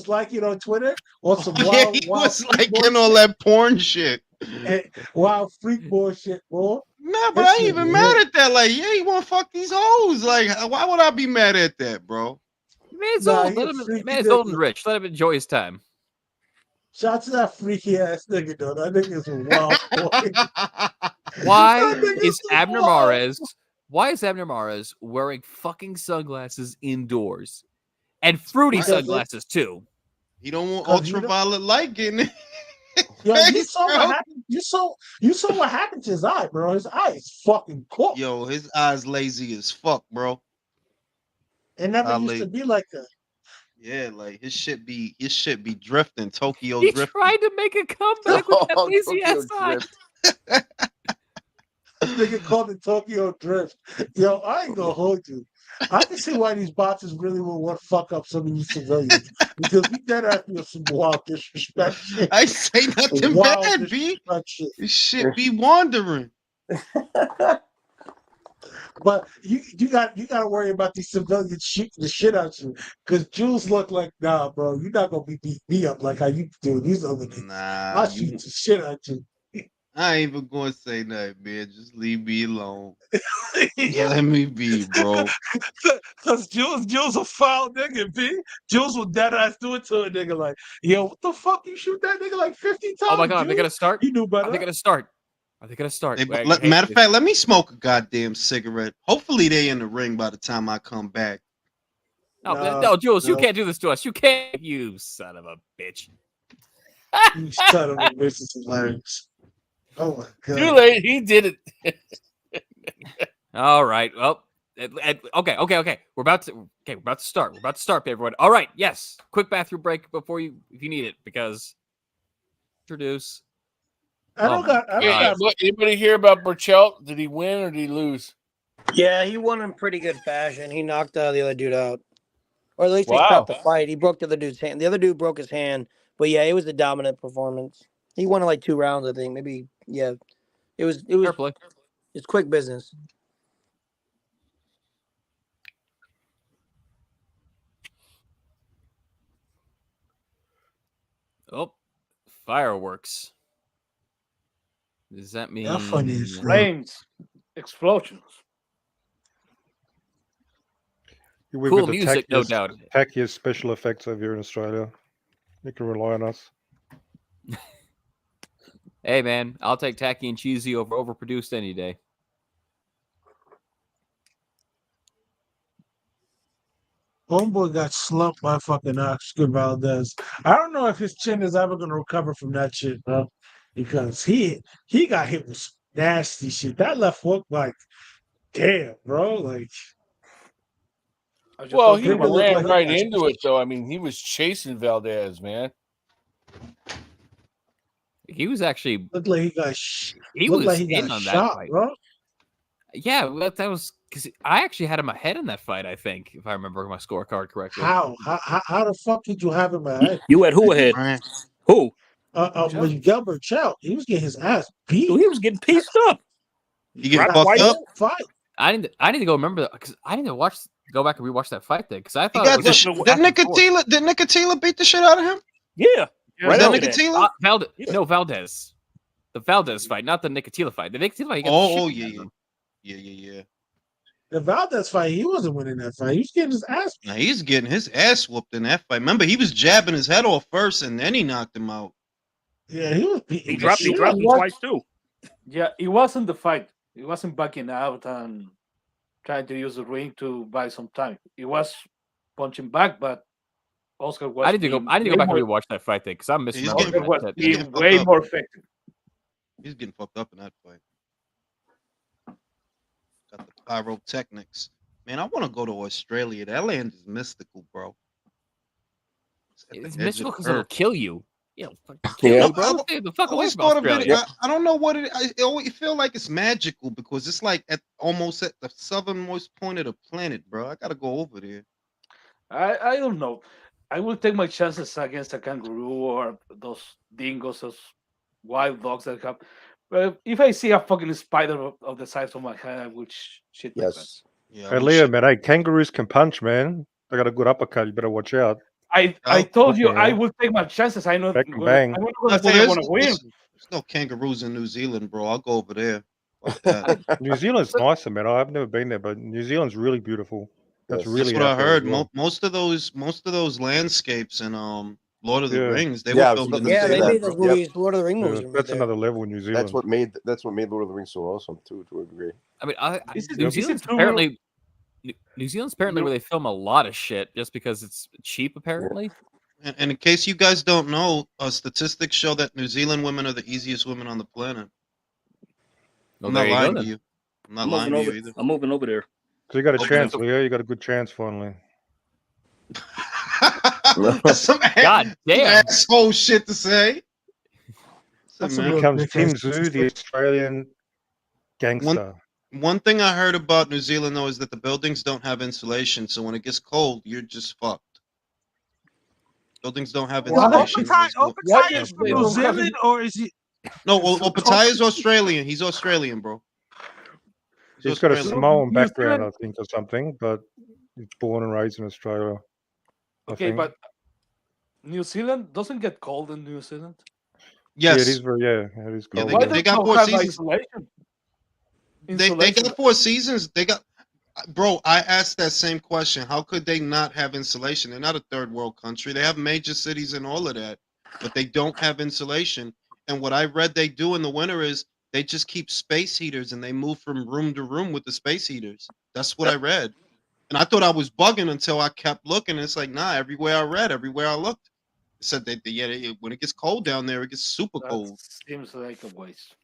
liking on Twitter? Or some wild, he was liking all that porn shit. Wild freak bullshit, bro. Nah, but I ain't even mad at that. Like, yeah, you want to fuck these hoes. Like, why would I be mad at that, bro? Man's old and rich. Let him enjoy his time. Shout out to that freaky ass nigga, though. That nigga is a wild boy. Why is Abner Mares wearing fucking sunglasses indoors? And fruity sunglasses, too. He don't want ultraviolet light getting it. Yo, you saw what happened. You saw what happened to his eye, bro. His eye is fucking cooked. Yo, his eye's lazy as fuck, bro. It never used to be like that. Yeah, like his shit be drifting. Tokyo he drifting. Tried to make a comeback with that lazy ass eye. Nigga called it Tokyo Drift. Yo, I ain't gonna hold you. I can see why these boxers really will want to fuck up some of these civilians because we dead after some wild disrespect shit. I say nothing bad, B. This shit be wandering. But you got to worry about these civilians shooting the shit out you because Jules look like, nah, bro, you're not gonna be beat me up like how you do these other niggas. Nah, I'll shoot the shit out you. I ain't even gonna say nothing, man. Just leave me alone. Let me be, bro. Cause Jules a foul nigga, B. Jules will dead ass do it to a nigga like, yo, what the fuck? You shoot that nigga like 50 times? Oh my god, Jules? they gotta start. You knew better. Are they gonna start? Matter of fact, let me smoke a goddamn cigarette. Hopefully they in the ring by the time I come back. No, Jules, you can't do this to us. You can't, you son of a bitch. You son of a bitch is hilarious. Oh my god. Too late. He did it. All right. Well, okay. We're about to start. We're about to start, everyone. All right. Yes. Quick bathroom break before if you need it, because introduce. Anybody hear about Burchell? Did he win or did he lose? Yeah, he won in pretty good fashion. He knocked the other dude out, or at least he stopped the fight. He broke the other dude's hand. The other dude broke his hand, but yeah, it was a dominant performance. He won in like 2 rounds, I think. Maybe, yeah. It was. Fair play. It's quick business. Oh, Fireworks. Does that mean That funny as fuck. Flames, explosions. We've Cool got the music, no tackiest, doubt. tackiest special effects over here in Australia. You can rely on us. Hey man, I'll take tacky and cheesy over overproduced any day. Homeboy got slumped by fucking Oscar Valdez. I don't know if his chin is ever gonna recover from that shit, bro. Because he got hit with nasty shit. That left hook, like, damn, bro. Like, Well, he Nigga looked ran like he right got- into it, though. I mean, he was chasing Valdez, man. He was actually looked like he got he looked was like he in got on that shot, fight. bro. Yeah, that was because I actually had him ahead in that fight. I think, if I remember my scorecard correctly. How the fuck did you have him ahead? You had who ahead? Who? When Gilbert Chow, he was getting his ass beat. He was getting pieced up. You get fucked up. Fight. I need to go remember because I need to go back and rewatch that fight then because I He thought got it the was did Nicotila beat the shit out of him? Yeah. Was that Nicotila? No, Valdez. The Valdez fight, not the Nicotila fight. The Nicotila fight. He got the shit out of him. Yeah. The Valdez fight, he wasn't winning that fight. He was getting his ass. Now he's getting his ass whooped in that fight. Remember, he was jabbing his head off first, and then he knocked him out. Yeah, he was. He dropped him twice too. Yeah, it wasn't the fight. It wasn't backing out and trying to use the ring to buy some time. It was punching back, but Oscar was. I need to go back and rewatch that fight then because I'm missing. Oscar was being way more effective. He's getting fucked up in that fight. Got the pyrotechnics. Man, I want to go to Australia. That land is mystical, bro. It's mystical because it'll kill you. Yeah. You, bro. Stay the fuck away from Australia. I don't know what it. I always feel like it's magical because it's like almost at the southernmost point of the planet, bro. I gotta go over there. I don't know. I will take my chances against a kangaroo or those dingoes, those wild dogs that have. But if I see a fucking spider of the size of my head, I will shit my pants. Yeah. Hey, Leo, man. Hey, kangaroos can punch, man. They got a good uppercut. You better watch out. I told you I will take my chances. I know. Back and bang. I'm not going to say I want to win. There's no kangaroos in New Zealand, bro. I'll go over there. Fuck that. New Zealand's nicer, man. I've never been there, but New Zealand's really beautiful. That's really what I out there heard. as well. Most of those landscapes in Lord of the Rings, they Yeah, were filmed in New Yeah, they Zealand. made those movies, Lord of the Rings movies. That's another level in New Zealand. That's what made Lord of the Rings so awesome too, to a degree. I mean, New Zealand's apparently where they film a lot of shit just because it's cheap, apparently. And in case you guys don't know, statistics show that New Zealand women are the easiest women on the planet. Well, I'm there not you go lying then. to you. I'm not lying to you either. I'm moving over there. So you got a Okay. chance, Leo. You got a good chance finally. That's some God damn. asshole shit to say. Here comes Tim Tszyu, the Australian gangster. One thing I heard about New Zealand though is that the buildings don't have insulation, so when it gets cold, you're just fucked. Buildings don't have insulation. Opatai is from New Zealand, or is he? No, Opatai is Australian. He's Australian, bro. He's got a Australian. Samoan background, I think, or something, but he's born and raised in Australia. I Okay, think. but New Zealand doesn't get cold in New Zealand. Yeah, Yes. it is very. Yeah, it is Yeah, cold. they got 4 have seasons. isolation? They got 4 seasons. They got, bro. I asked that same question. How could they not have insulation? They're not a third world country. They have major cities and all of that, but they don't have insulation. And what I read they do in the winter is they just keep space heaters and they move from room to room with the space heaters. That's what I read. And I thought I was bugging until I kept looking. It's like, nah, everywhere I read, everywhere I looked, it said that when it gets cold down there, it gets super cold. Seems like a waste.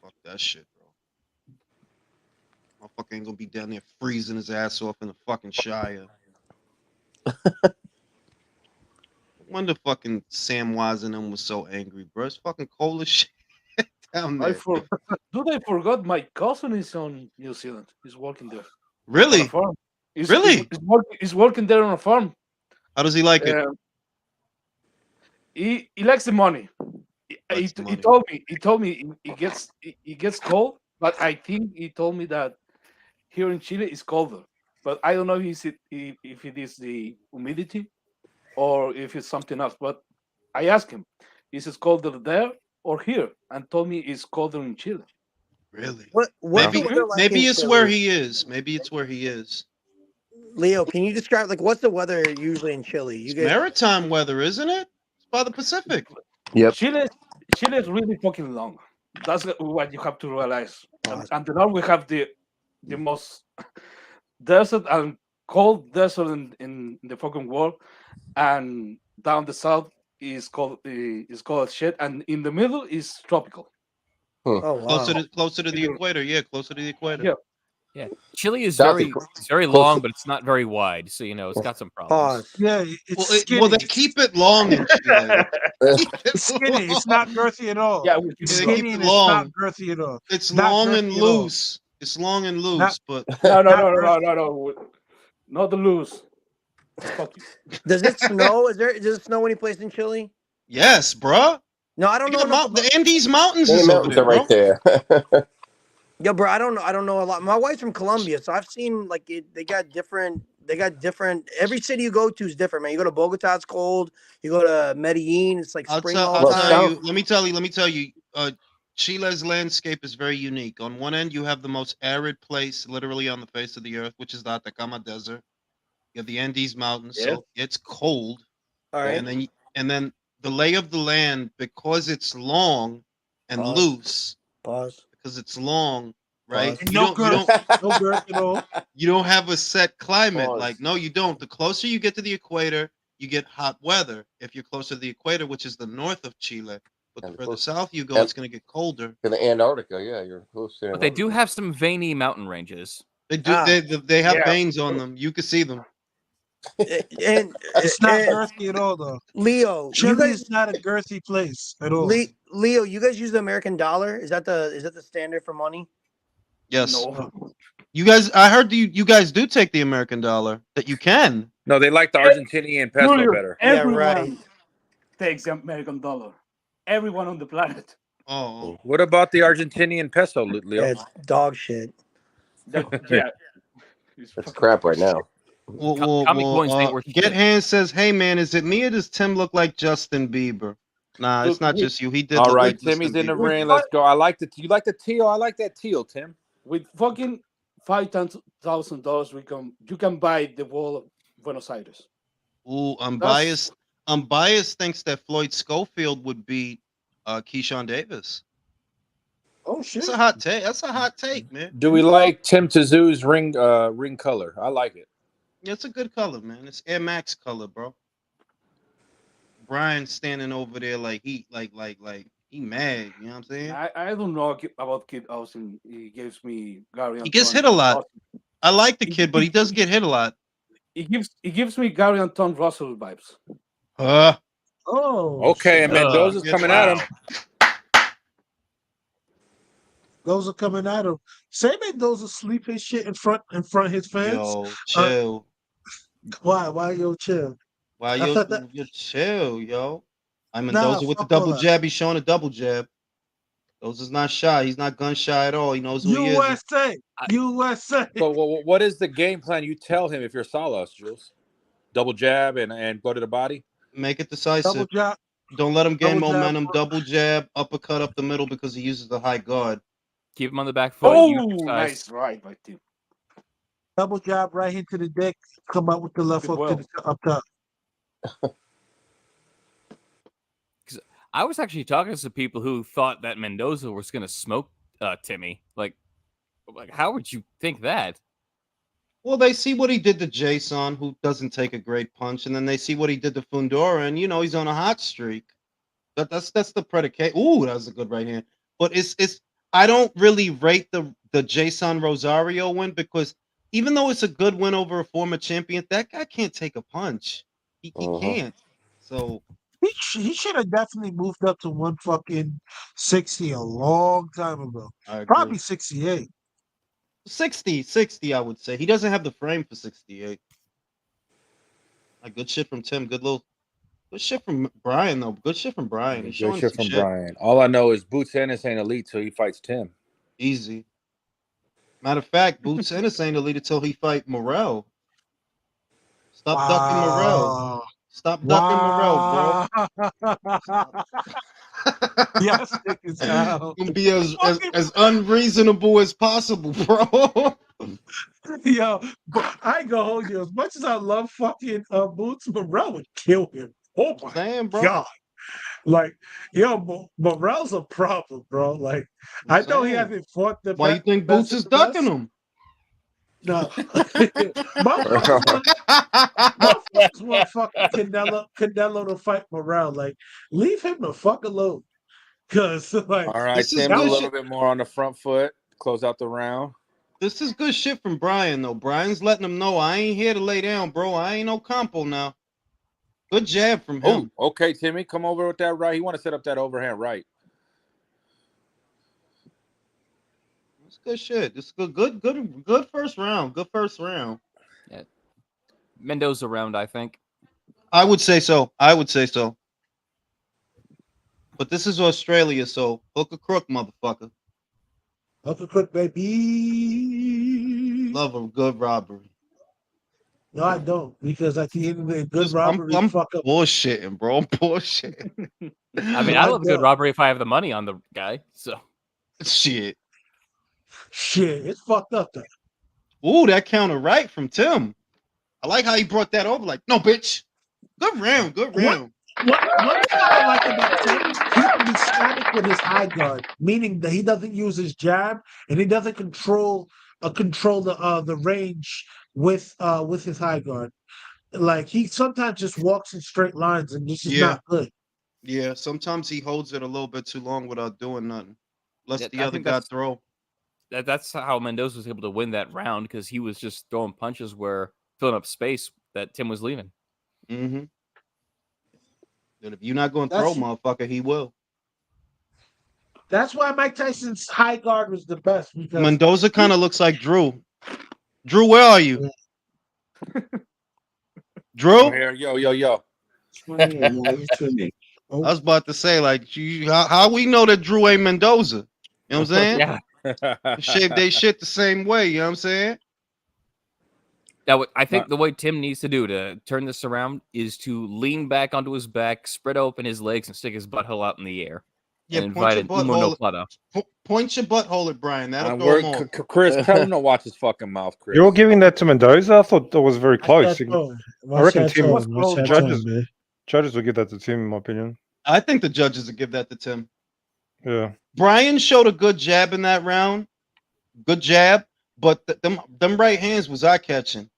Fuck that shit, bro. Motherfucker ain't gonna be down there freezing his ass off in the fucking Shire. Wonder fucking Samwise and them was so angry, bro. It's fucking cold as shit down there. Dude, I forgot my cousin is on New Zealand. He's working there. Really? On a farm. Really? He's working there on a farm. How does he like it? He likes the money. He told me he gets cold, but I think he told me that here in Chile it's colder. But I don't know if it is the humidity or if it's something else. But I asked him, is it colder there or here? And told me it's colder in Chile. Really? What's the weather like Maybe in it's where Chile? he is. Maybe it's where he is. Leo, can you describe like what's the weather usually in Chile? You It's guys, maritime weather, isn't it? It's by the Pacific. Yep. Chile is really fucking long. That's what you have to realize. And now we have the most desert and cold desert in the fucking world, and down the south is called shit, and in the middle is tropical. Oh wow. Closer to the equator. Yeah, closer to the equator. Yeah, Chile is South very Equ- it's very close long, to- but it's not very wide. So it's got some problems. Pause. Yeah, it's skinny. Well, they keep it long in Chile. It's skinny. It's not girthy at all. Yeah, It's They keep skinny it and it's not long. girthy at all. It's Not long girthy and at all. loose. It's long and loose, Not- but no, Not girthy. not the loose. Fuck you. Does it snow? Does it snow any place in Chile? yes, bruh. No, I don't know enough about. The Andes Mountains The is over mountains there, are right bro. there. Yo, bro, I don't know a lot. My wife's from Colombia, so I've seen like they got different. Every city you go to is different, man. You go to Bogota, it's cold. You go to Medellin, it's like spring all the time. Let me tell you. Chile's landscape is very unique. On one end, you have the most arid place literally on the face of the earth, which is the Atacama Desert. You have the Andes Mountains, so it's cold. All right. And then the lay of the land, because it's long and loose. Pause. Because it's long, right? And no girth at all. You don't have a set climate. Pause. Like, no, you don't. The closer you get to the equator, you get hot weather. If you're closer to the equator, which is the north of Chile, but the further south you go, it's going to get colder. In the Antarctica, yeah, you're close to. But they do have some veiny mountain ranges. They do. They have veins on them. You can see them. And it's not girthy at all, though. Leo, Chile is not a girthy place at all. Leo, you guys use the American dollar? Is that the standard for money? Yes. No. You guys, I heard you guys do take the American dollar. That you can. No, they like the Argentinian peso better. Everyone takes the American dollar. Everyone on the planet. Oh. What about the Argentinian peso, Leo? Yeah, it's dog shit. Yeah. That's crap right now. Get Hands says, "Hey man, is it me or does Tim look like Justin Bieber?" Nah, it's not just you. He did. All look right, like Timmy's Justin in the Bieber. ring. Let's go. I like the. You like the teal? I like that teal, Tim. With fucking $5,000, you can buy the wall of Buenos Aires. Ooh, unbiased thinks that Floyd Schofield would beat Keyshawn Davis. Oh shit! That's a hot take. That's a hot take, man. Do we like Tim Tszyu's ring color? I like it. Yeah, it's a good color, man. It's Air Max color, bro. Brian standing over there like he mad. You know what I'm saying? I don't know about Kid Austin. He gives me Gary. He gets hit a lot. I like the kid, but he does get hit a lot. He gives me Gary Anton Russell vibes. Oh. Okay, and Mendoza's coming at him. Those are coming at him. Say Mendoza sleep his shit in front of his fans. Yo, chill. Why yo chill? Why you chill, yo? I'm Mendoza with the double jab. He's showing a double jab. Mendoza's not shy. He's not gun shy at all. He knows who he is. USA. But what is the game plan? You tell him if you're Salas, Jules. Double jab and go to the body. Make it decisive. Double jab. Don't let him gain Double jab. momentum. Double jab, uppercut up the middle because he uses the high guard. Keep him on the back foot. Oh, nice right by Tim. Double jab right into the dick. Come out with the left hook to the up top. I was actually talking to some people who thought that Mendoza was going to smoke Timmy. Like, how would you think that? Well, they see what he did to Jason, who doesn't take a great punch, and then they see what he did to Fundora, and he's on a hot streak. That's the predicate. Ooh, that was a good right hand. But it's I don't really rate the Jason Rosario win because even though it's a good win over a former champion, that guy can't take a punch. He can't. So he should have definitely moved up to 160 a long time ago. Probably 68. 60, I would say. He doesn't have the frame for 68. Good shit from Tim. Good shit from Brian, though. Good shit from Brian. He's Good showing shit some from Brian. All I know is Boots Ennis ain't elite till he fights Tim. Easy. Matter of fact, Boots Ennis ain't elite until he fight Morrell. Stop ducking Morrell. Stop ducking Morrell, bro. Yes, niggas out. Gonna be as unreasonable as possible, bro. Yo, but I ain't gonna hold you. As much as I love fucking Boots, Morrell would kill him. Oh my Saying, bro. god. Like, yo, Morrell's a problem, bro. Like, I know he hasn't fought the Why you think Boots is ducking him? No. Motherfuckers want fucking Canelo to fight Morrell. Like, leave him the fuck alone. Cause like, all right, this is Tim, a good little shit. bit more on the front foot. Close out the round. This is good shit from Brian, though. Brian's letting him know I ain't here to lay down, bro. I ain't no compo now. Good jab from him. Oh, okay, Timmy, come over with that right. He want to set up that overhand right. It's good shit. It's good first round. Good first round. Yeah. Mendoza round, I think. I would say so. But this is Australia, so hook a crook, motherfucker. Hook a crook, baby. Love a good robbery. No, I don't, because at the end of the day, good robbery I'm fuck up. bullshitting, bro. I'm bullshitting. I mean, I love a good robbery if I have the money on the guy. So shit, it's fucked up though. Ooh, that counter right from Tim. I like how he brought that over. Like, no, bitch. Good round. Good round. One thing I like about Tim, he can be static with his high guard, meaning that he doesn't use his jab and he doesn't control the range with his high guard. Like, he sometimes just walks in straight lines, and this is not good. Yeah, sometimes he holds it a little bit too long without doing nothing. Unless the I other think guy throw. That's how Mendoza was able to win that round, because he was just throwing punches where filling up space that Tim was leaving. Mm-hmm. And if you're not going to throw, motherfucker, he will. That's why Mike Tyson's high guard was the best. Because Mendoza kind of looks like Drew. Drew, where are you? Drew? I'm here. Yo. I was about to say, like, how we know that Drew ain't Mendoza? You know what I'm saying? Yeah. Shave they shit the same way, you know what I'm saying? Now, I think the way Tim needs to do to turn this around is to lean back onto his back, spread open his legs, and stick his butthole out in the air. Yeah, and invite an umo no plata. Point your butthole at Brian. That'll throw him off. Chris, tell him to watch his fucking mouth, Chris. You're giving that to Mendoza? I thought that was very close. I reckon judges will give that to Tim, in my opinion. I think the judges will give that to Tim. Yeah. Brian showed a good jab in that round. Good jab, but them right hands was eye catching.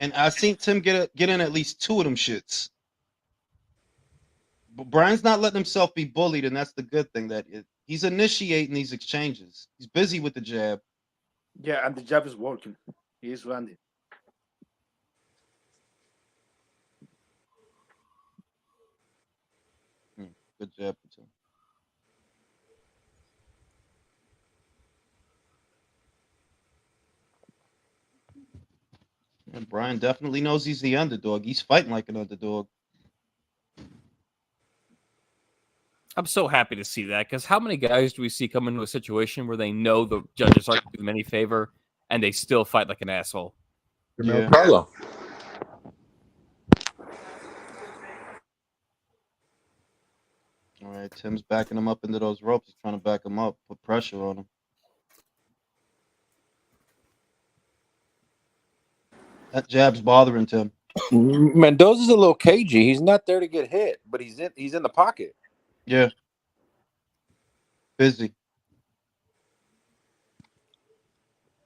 And I seen Tim get in at least two of them shits. But Brian's not letting himself be bullied, and that's the good thing. He's initiating these exchanges. He's busy with the jab. Yeah, and the jab is working. He is landing. Good jab, Tim. And Brian definitely knows he's the underdog. He's fighting like an underdog. I'm so happy to see that, because how many guys do we see come into a situation where they know the judges aren't going to do them any favor and they still fight like an asshole? Yeah. Carlo. All right, Tim's backing him up into those ropes. He's trying to back him up, put pressure on him. That jab's bothering Tim. Mendoza's a little cagey. He's not there to get hit, but he's in the pocket. Yeah. Busy.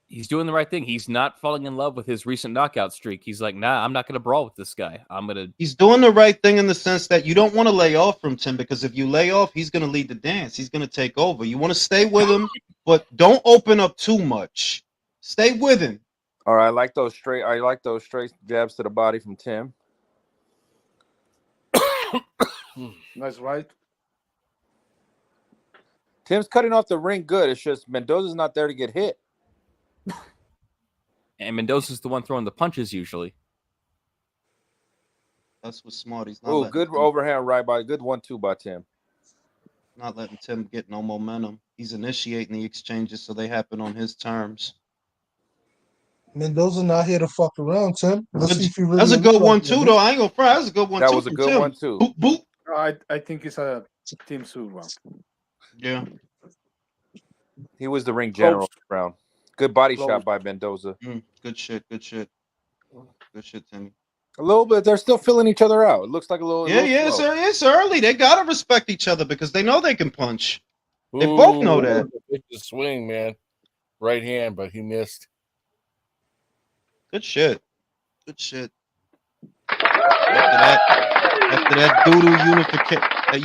He's doing the right thing. He's not falling in love with his recent knockout streak. He's like, nah, I'm not going to brawl with this guy. He's doing the right thing in the sense that you don't want to lay off from Tim, because if you lay off, he's going to lead the dance. He's going to take over. You want to stay with him, but don't open up too much. Stay with him. All right, I like those straight jabs to the body from Tim. Nice right. Tim's cutting off the ring good. It's just Mendoza's not there to get hit. And Mendoza's the one throwing the punches usually. That's what's smart. He's not. Oh, good overhand right by good 1-2 by Tim. Not letting Tim get no momentum. He's initiating the exchanges so they happen on his terms. Mendoza not here to fuck around, Tim. Let's see if he really. That's a good one too, though. I ain't gonna fry. That's a good one That too. was a from good Tim. one too. Boop boop. I think it's a Team Tszyu round. Yeah. He was the ring general round. Good body shot by Mendoza. Good shit. Good shit. Good shit, Timmy. A little bit. They're still filling each other out. It looks like a little. Yeah, slow. it's early. They gotta respect each other because they know they can punch. They both know that. It's a swing, man. Right hand, but he missed. Good shit. Good shit. After that doodle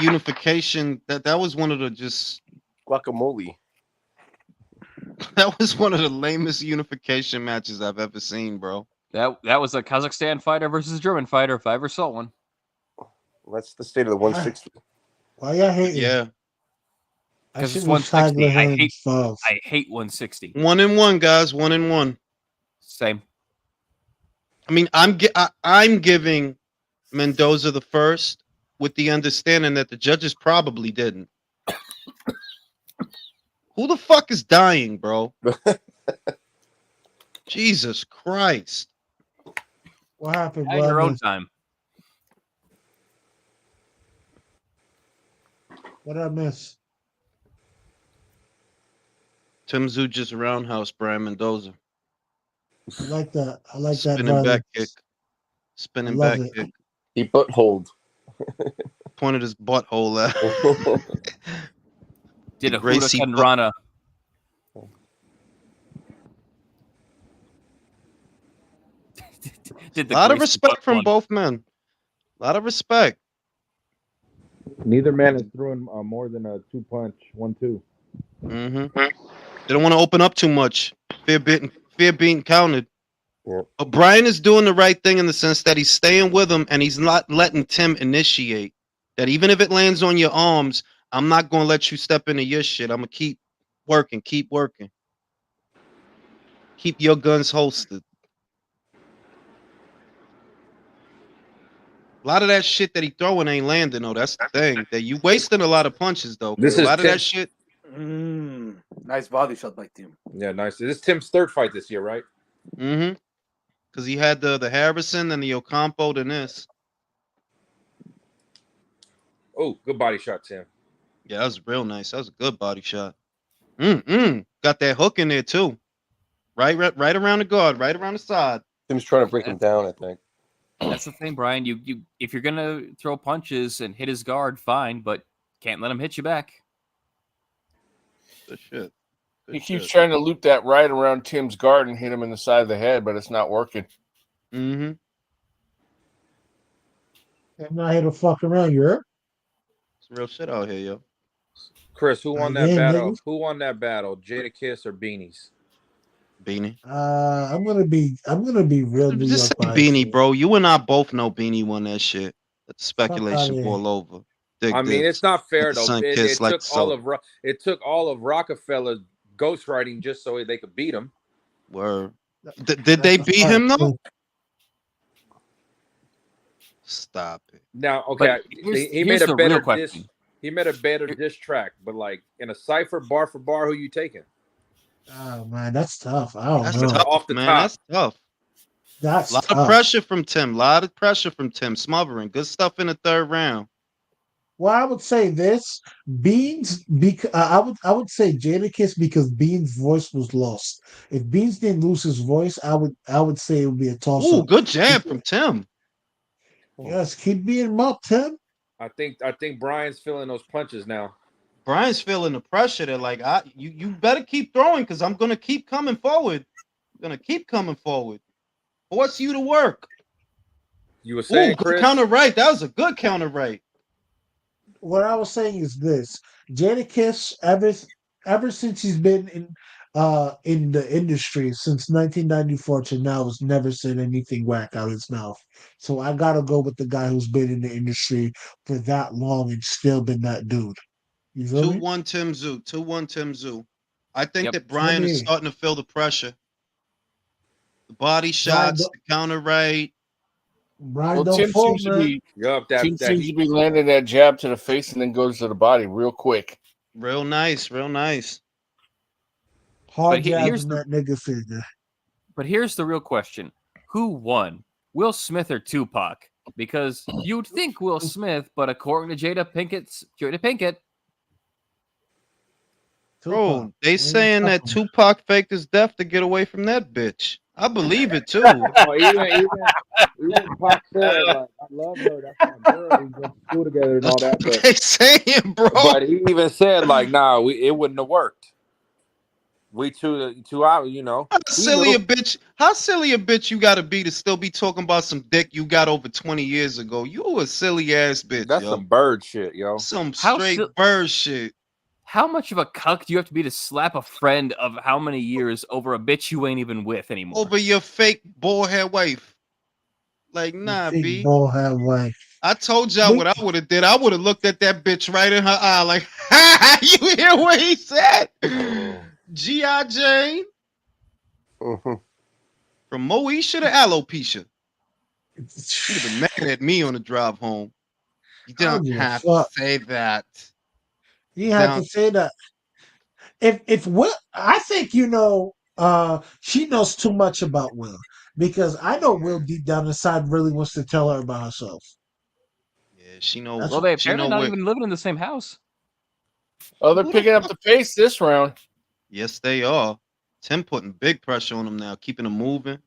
unification, that was one of the just guacamole. That was one of the lamest unification matches I've ever seen, bro. That was a Kazakhstan fighter versus a German fighter, if I ever saw one. That's the state of the 160. Why y'all hating? Yeah. Because it's 160. I hate 160. 1-1, guys. 1-1. Same. I mean, I'm giving Mendoza the first with the understanding that the judges probably didn't. Who the fuck is dying, bro? Jesus Christ. What happened, At your own time. What did I miss? Tszyu just roundhouse Brian Mendoza. I like that. I like that. Spinning back kick. Spinning back kick. He buttholed. Pointed his butthole out. Did a Huracan Rana. A lot of respect from both men. A lot of respect. Neither man is throwing more than a 2-punch 1-2. Mm-hmm. They don't want to open up too much. Fear being counted. Yeah. But Brian is doing the right thing in the sense that he's staying with him and he's not letting Tim initiate. That even if it lands on your arms, I'm not going to let you step into your shit. I'm going to keep working. Keep your guns holstered. A lot of that shit that he throwing ain't landing, though. That's the thing. That you wasting a lot of punches, though. A lot of that shit. Nice body shot by Tim. Yeah, nice. This is Tim's third fight this year, right? Mm-hmm. Because he had the Harrison and the Ocampo, then this. Oh, good body shot, Tim. Yeah, that was real nice. That was a good body shot. Got that hook in there, too. Right around the guard, right around the side. Tim's trying to break him down, I think. That's the thing, Brian. You if you're gonna throw punches and hit his guard, fine, but can't let him hit you back. Good shit. He keeps trying to loop that right around Tim's guard and hit him in the side of the head, but it's not working. Mm-hmm. I'm not here to fuck around, you heard? It's real shit out here, yo. Chris, who won that battle? Who won that battle? Jada Kiss or Beanies? Beanie. I'm gonna be real New Just York say Beanie, bro. You and I both know Beanie won that shit. That's speculation all over. I mean, it's not fair though. It took all of Rockefeller ghostwriting just so they could beat him. Word. Did they beat him though? Stop it. Now, okay, he made a better diss. He made a better diss track, but like in a cipher, bar for bar, who you taking? Oh man, that's tough. I don't know. Tough, off the man. top. That's tough. That's a lot tough. of pressure from Tim. A lot of pressure from Tim. Smothering. Good stuff in the third round. Well, I would say this Beans. I would say Jadakiss because Beans' voice was lost. If Beans didn't lose his voice, I would say it would be a toss up. Ooh, good jab from Tim. Yes, keep beating him up, Tim. I think Brian's feeling those punches now. Brian's feeling the pressure. They're like, you better keep throwing because I'm gonna keep coming forward. Force you to work. You were saying, good Chris? counter right. That was a good counter right. What I was saying is this: Jadakiss, ever since he's been in the industry since 1994 to now, has never said anything whack out of his mouth. So I gotta go with the guy who's been in the industry for that long and still been that dude. You feel me? 2-1 Tim Tszyu. 2-1 Tim Tszyu. I think that Brian is starting to feel the pressure. The body shots, the counter right. Brian Tim seems to be landing that jab to the face and then goes to the body real quick. Real nice. Hard jab in that nigga figure. But here's the real question: who won, Will Smith or Tupac? Because you'd think Will Smith, but according to Jada Pinkett, Bro, they saying that Tupac faked his death to get away from that bitch. I believe it too. Oh, even Pac said, like, I love her. That's my girl. We went to school together and all that. But they saying, bro. But he even said, like, nah, it wouldn't have worked. We two hours, you know. How silly a bitch you gotta be to still be talking about some dick you got over 20 years ago. You a silly ass bitch. That's some bird shit, yo. Some straight bird shit. How much of a cuck do you have to be to slap a friend of how many years over a bitch you ain't even with anymore? Over your fake bald-head wife. Like, nah, B. Bald-head wife. I told y'all what I would have did. I would have looked at that bitch right in her eye like, ha, you hear what he said? G.I. Jane. From Moesha to alopecia. She'd have been mad at me on the drive home. You don't have to say that. You have to say that. If Will, I think she knows too much about Will, because I know Will deep down inside really wants to tell her about herself. Yeah, she knows. Well, they apparently not even living in the same house. Oh, they're picking up the pace this round. Yes, they are. Tim putting big pressure on them now, keeping them moving.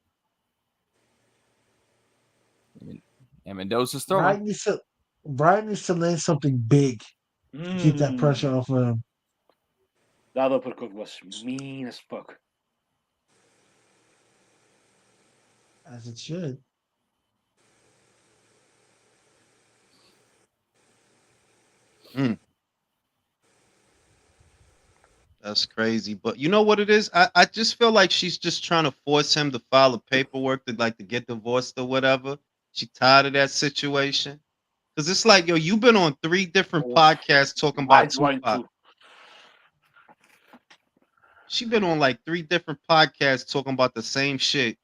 And Mendoza's throwing. Brian needs to land something big to keep that pressure off of him. That uppercut was mean as fuck. As it should. That's crazy. But you know what it is? I just feel like she's just trying to force him to file a paperwork to get divorced or whatever. She tired of that situation. Because it's like, yo, you've been on 3 different podcasts talking about Tupac. She been on like 3 different podcasts talking about the same shit.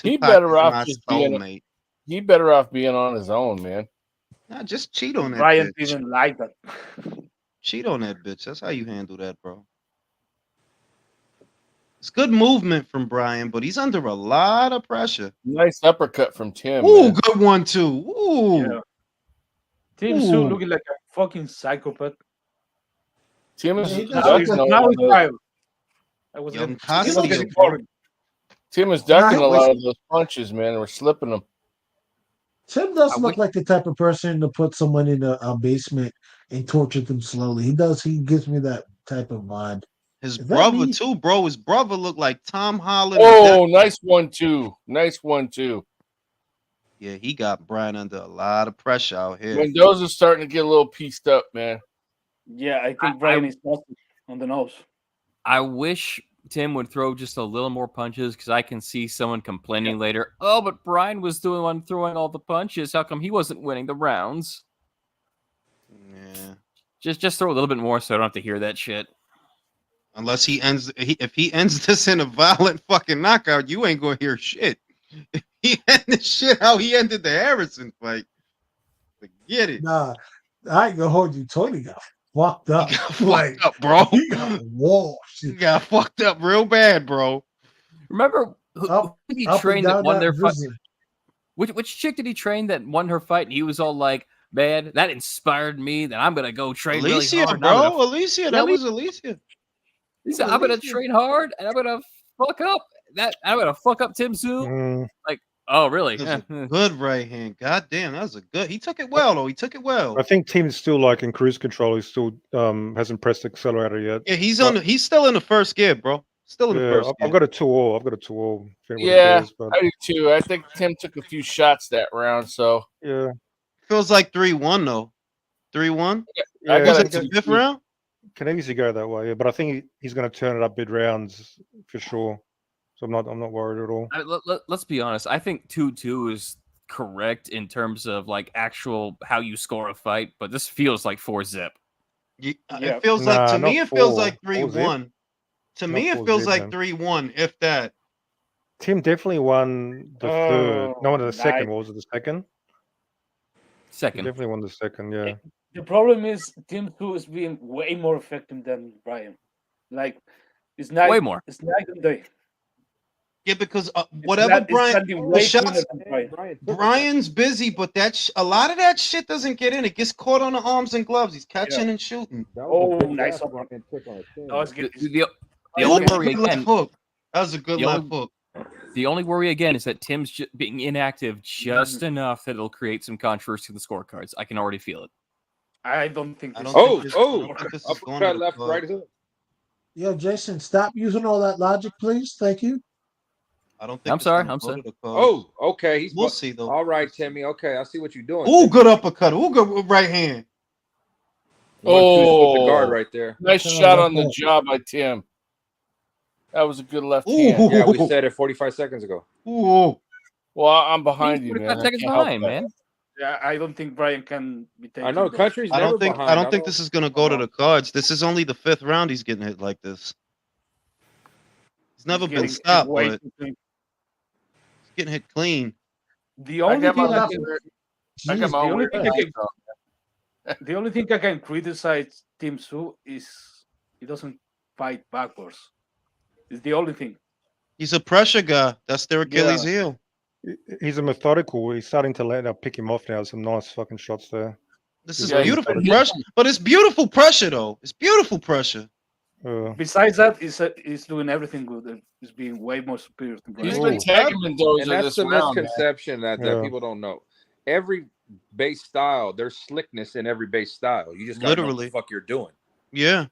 He better off just being. He better off being on his own, man. Nah, just cheat on that Brian bitch. didn't like that. Cheat on that bitch. That's how you handle that, bro. It's good movement from Brian, but he's under a lot of pressure. Nice uppercut from Tim. Ooh, good one too. Ooh. Yeah. Tim Tszyu looking like a fucking psychopath. Tim is Tim is ducking a lot of those punches, man. We're slipping them. Tim does look like the type of person to put someone in a basement and torture them slowly. He does. He gives me that type of vibe. His brother too, bro. His brother looked like Tom Holland. Oh, nice one too. Nice one too. Yeah, he got Brian under a lot of pressure out here. Mendoza's starting to get a little pieced up, man. Yeah, I think Brian is on the nose. I wish Tim would throw just a little more punches, because I can see someone complaining later. Oh, but Brian was throwing all the punches. How come he wasn't winning the rounds? Yeah. Just throw a little bit more so I don't have to hear that shit. Unless if he ends this in a violent fucking knockout, you ain't gonna hear shit. If he ended shit how he ended the Harrison fight, forget it. Nah, I ain't gonna hold you. Tony got fucked up. He got fucked up, bro. He got washed. He got fucked up real bad, bro. Remember who did he train that won their fight? Which chick did he train that won her fight? And he was all like, "Man, that inspired me. That I'm gonna go train Alicia, really hard." Bro. Alicia, that was Alicia. He said, "I'm gonna train hard, and I'm gonna fuck up I'm gonna fuck up Tim Tszyu." Like, oh, really? That was a good right hand. God damn, that was a good. He took it well, though. He took it well. I think Tim's still like in cruise control. He still hasn't pressed the accelerator yet. Yeah, he's still in the first gear, bro. Still in the first gear. I've got a 2-all. Yeah, I do too. I think Tim took a few shots that round, so yeah. Feels like 3-1 though. 3-1. Yeah, I got the 5th round. Can easily go that way, but I think he's going to turn it up mid rounds for sure. So I'm not worried at all. Let's be honest. I think 2-2 is correct in terms of like actual how you score a fight, but this feels like 4-zip. It feels like to me it feels like 3-1. To me it feels like 3-1, if that. Tim definitely won the third. No, the second. What was it? The second. Second. He definitely won the second. Yeah. The problem is Tim Tszyu is being way more effective than Brian. Like, it's not way more. It's night and day. Yeah, because whatever Brian's busy, but a lot of that shit doesn't get in. It gets caught on the arms and gloves. He's catching and shooting. Nice. That was good. The only worry again. Hook. That was a good left hook. The only worry again is that Tim's being inactive just enough that it'll create some controversy in the scorecards. I can already feel it. I don't think. Uppercut left, right hook. Yo, Jason, stop using all that logic, please. Thank you. I don't think. I'm sorry. Okay. We'll see though. All right, Timmy. Okay, I see what you're doing. Ooh, good uppercut. Ooh, good right hand. The guard right there. Nice shot on the jaw by Tim. That was a good left hand. Yeah, we said it 45 seconds ago. Ooh. Well, I'm behind you, man. 45 seconds behind, man. Yeah, I don't think Brian can be taken. I know country's I never don't think. behind. I don't think this is gonna go to the cards. This is only the 5th round he's getting hit like this. He's never been stopped, but he's getting hit clean. The only thing I can criticize Tim Tszyu is he doesn't fight backwards. It's the only thing. He's a pressure guy. That's their Achilles heel. He's a methodical. He's starting to let up, pick him off now. Some nice fucking shots there. This is beautiful pressure, but it's beautiful pressure though. It's beautiful pressure. Besides that, he's doing everything good. He's being way more superior to Brian. He's been tagging Mendoza. And that's the misconception that people don't know. Every base style, there's slickness in every base style. You just gotta know what the fuck you're doing. Yeah.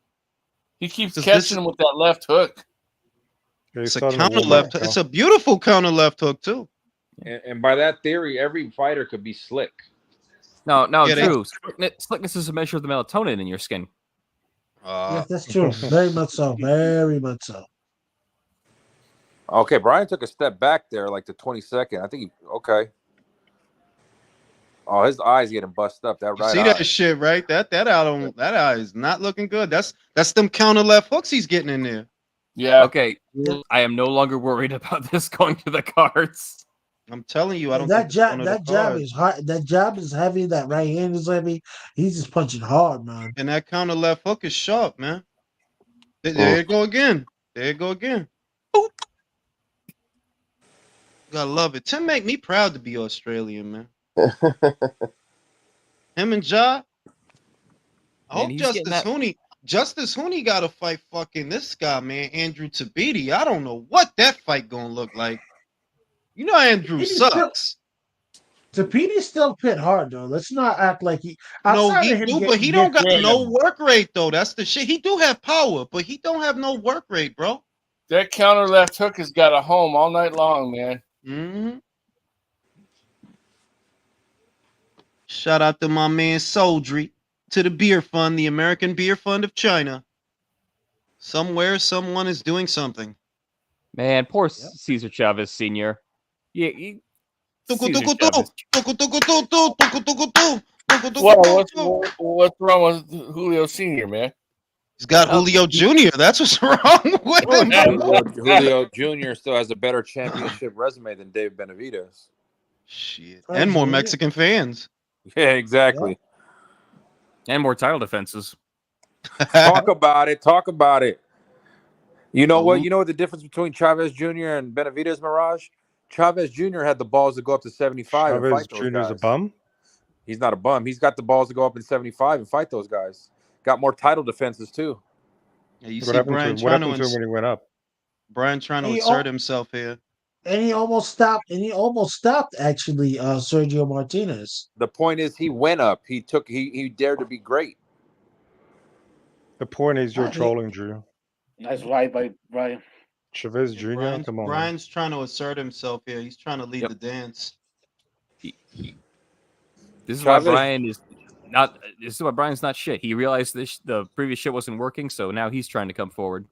He keeps catching him with that left hook. It's a counter left. It's a beautiful counter left hook too. And by that theory, every fighter could be slick. No, true. Slickness is a measure of the melatonin in your skin. Yes, that's true. Very much so. Very much so. Okay, Brian took a step back there, like the 22nd. I think okay. Oh, his eyes getting busted up. That right. See that shit, right? That eye is not looking good. That's them counter left hooks he's getting in there. Yeah. Okay. I am no longer worried about this going to the cards. I'm telling you, I don't. That jab is hard. That jab is heavy. That right hand is heavy. He's just punching hard, man. And that counter left hook is sharp, man. There you go again. There you go again. Boop. Gotta love it. Tim make me proud to be Australian, man. Him and Ja. I hope Justice Hooney got to fight fucking this guy, man, Andrew Tabiti. I don't know what that fight gonna look like. You know Andrew sucks. Tabiti's still pit hard though. Let's not act like he. No, he do, but he don't got no work rate though. That's the shit. He do have power, but he don't have no work rate, bro. That counter left hook has got a home all night long, man. Mm-hmm. Shout out to my man Soldry, to the beer fund, the American Beer Fund of China. Somewhere, someone is doing something. Man, poor Cesar Chavez Sr. Yeah. What's wrong with Julio Sr., man? He's got Julio Jr. That's what's wrong with him. Julio Jr. still has a better championship resume than David Benavidez. Shit. And more Mexican fans. Yeah, exactly. And more title defenses. Talk about it. Talk about it. You know what? You know what the difference between Chavez Jr. and Benavidez, Mirage? Chavez Jr. had the balls to go up to 75 and fight those Jr. guys. is a bum? He's not a bum. He's got the balls to go up in 75 and fight those guys. Got more title defenses, too. Yeah, you What see happened Brian to him when he went up? Brian trying to assert himself here. And he almost stopped. Actually, Sergio Martinez. The point is, he went up. He dared to be great. The point is, you're trolling, Drew. Nice right by Brian. Chavez Jr. Come on. Brian's trying to assert himself here. He's trying to lead the dance. This is why Brian is not. This is why Brian's not shit. He realized the previous shit wasn't working, so now he's trying to come forward.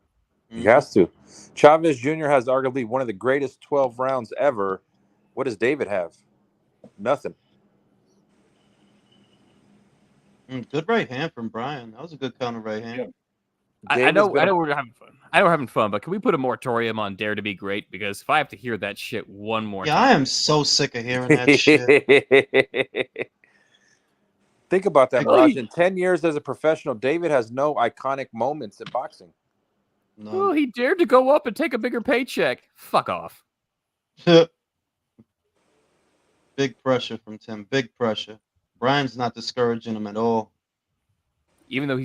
He has to. Chavez Jr. has arguably one of the greatest 12 rounds ever. What does David have? Nothing. Good right hand from Brian. That was a good counter right hand. Yeah. I know we're having fun. I know we're having fun, but can we put a moratorium on Dare to Be Great? Because if I have to hear that shit one more time. Yeah, I am so sick of hearing that shit. Think about that, Raj. In 10 years as a professional, David has no iconic moments in boxing. No. Oh, he dared to go up and take a bigger paycheck. Fuck off. Big pressure from Tim. Big pressure. Brian's not discouraging him at all. Even though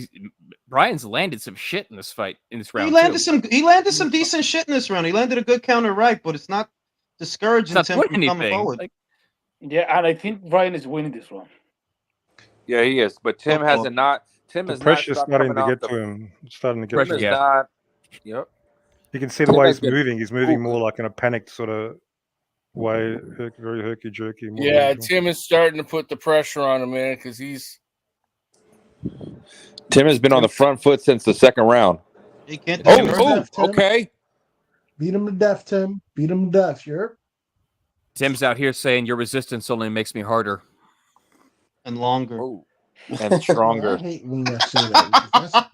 Brian's landed some shit in this fight in this round. He landed some decent shit in this round. He landed a good counter right, but it's not discouraging Tim from coming forward. Yeah, and I think Brian is winning this round. Yeah, he is. But Tim hasn't not. Tim is not starting to get to him. It's starting to get Tim to is him. not. Yep. You can see the way he's moving. He's moving more like in a panicked sort of way, very herky jerky. Yeah, Tim is starting to put the pressure on him, man, because Tim has been on the front foot since the second round. He can't. Okay. Beat him to death, Tim. Beat him to death. Sure. Tim's out here saying your resistance only makes me harder and longer. And stronger. I hate when you say that.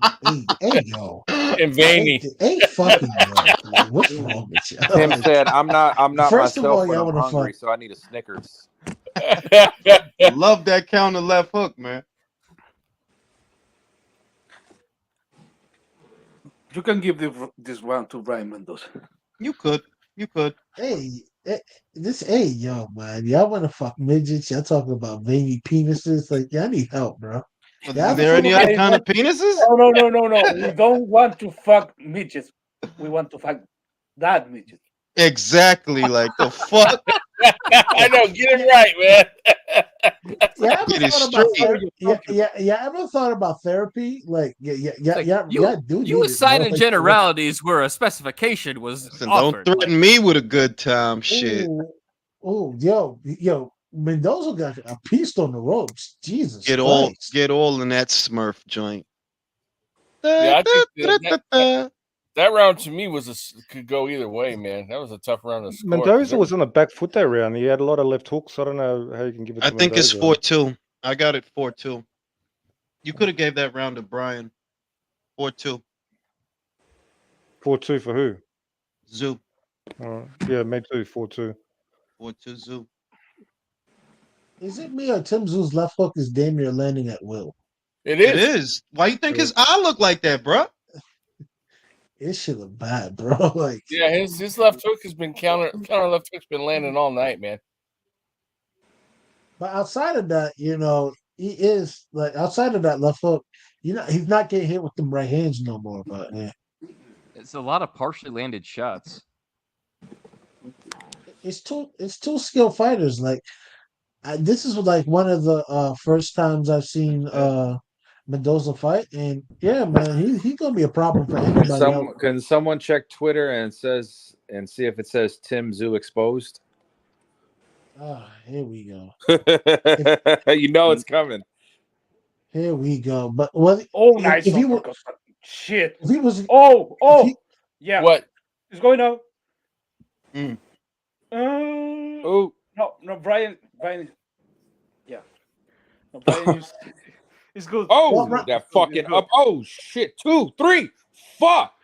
Hey, yo. And veiny. Hey, fucking yo. What's wrong with you? Tim said, I'm not First of myself all, when y'all I'm wanna hungry, fuck. so I need a Snickers. Love that counter left hook, man. You can give this round to Brian Mendoza. You could. Hey, yo, man. Y'all want to fuck midgets? Y'all talking about veiny penises? Like, y'all need help, bro. Is there any other kind of penises? No. We don't want to fuck midgets. We want to fuck that midget. Exactly. Like the fuck. I know. Get it right, man. Yeah, Get it straight. I ever thought about therapy? Like, You need assigning it, bro. generalities where a specification was Listen, offered. don't threaten me with a good time. Shit. Oh, yo, Mendoza got a piece on the ropes. Jesus Get Christ. all in that Smurf joint. Yeah, I think that round to me could go either way, man. That was a tough round to score. Mendoza was on the back foot that round. He had a lot of left hooks. I don't know how you can give it to I think it's Mendoza. 4-2. I got it 4-2. You could have gave that round to Brian. 4-2. 4-2 for who? Tszyu. Yeah, me too. 4-2. 4-2 Tszyu. Is it me or Tim Tszyu's left hook is damn near landing at will? It is. It is. Why you think his eye look like that, bro? It should look bad, bro. Like, Yeah, his left hook has been counter left hook's been landing all night, man. but outside of that, he is like outside of that left hook, he's not getting hit with them right hands no more. But yeah, It's a lot of partially landed shots. it's two skilled fighters. Like, this is like one of the first times I've seen Mendoza fight, and yeah, man, he's gonna be a problem for anybody else. Can someone check Twitter and see if it says Tim Tszyu exposed? Here we go. You know it's coming. Here we go. But what? Nice. If he was shit. If he was. Yeah. What is going on? Oh no, Brian. Yeah. No, Brian is good. Oh, that fucking up. Oh shit. 2, 3. Fuck.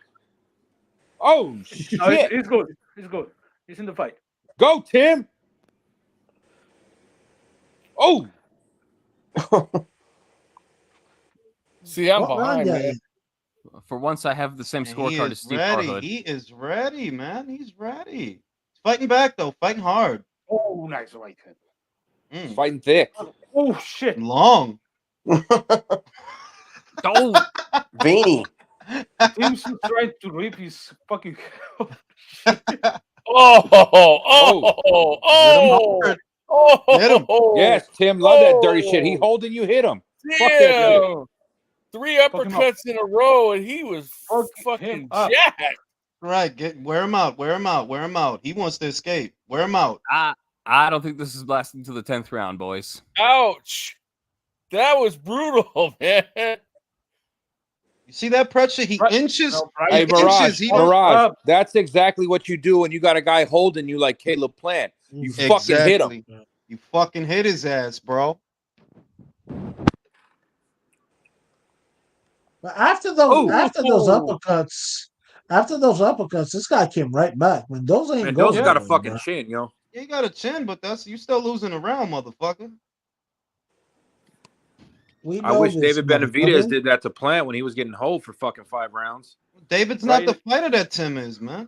Oh shit. No, it's good. It's good. He's in the fight. Go, Tim. Oh. See, I'm behind, man. For once, I have the same scorecard as Steve Harhood. He is ready, man. He's ready. He's fighting back though, fighting hard. Oh, nice right hand. Fighting thick. Oh shit. Long. Oh, veiny. Tim's trying to rip his fucking. Hit him. Yes, Tim, love that dirty shit. He holding you, hit him. Fuck that Damn. 3 uppercuts in a row, and he was fucking jacked. Right, wear him out, wear him out, wear him out. He wants to escape. Wear him out. I don't think this is lasting to the 10th round, boys. Ouch. That was brutal, man. You see that pressure? He inches. Hey, Mirage, that's exactly what you do when you got a guy holding you like Caleb Plant. You fucking hit him. You fucking hit his ass, bro. But after those uppercuts, this guy came right back. Mendoza got a fucking chin, yo. He got a chin, but you still losing a round, motherfucker. I wish David Benavidez did that to Plant when he was getting hold for fucking 5 rounds. David's not the fighter that Tim is, man.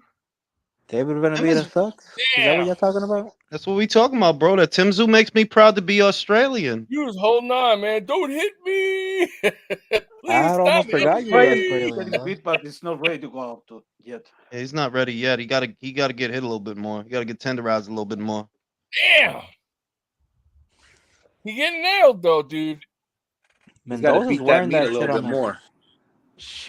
David Benavidez sucks? Is that what you're talking about? That's what we talking about, bro. That Tszyu makes me proud to be Australian. You was holding on, man. Don't hit me. I had almost forgot you were Australian, Pretty bro. bit, but it's not ready to go out yet. Yeah, he's not ready yet. He gotta get hit a little bit more. He gotta get tenderized a little bit more. Damn. He getting nailed though, dude. Mendoza's wearing that shit on more.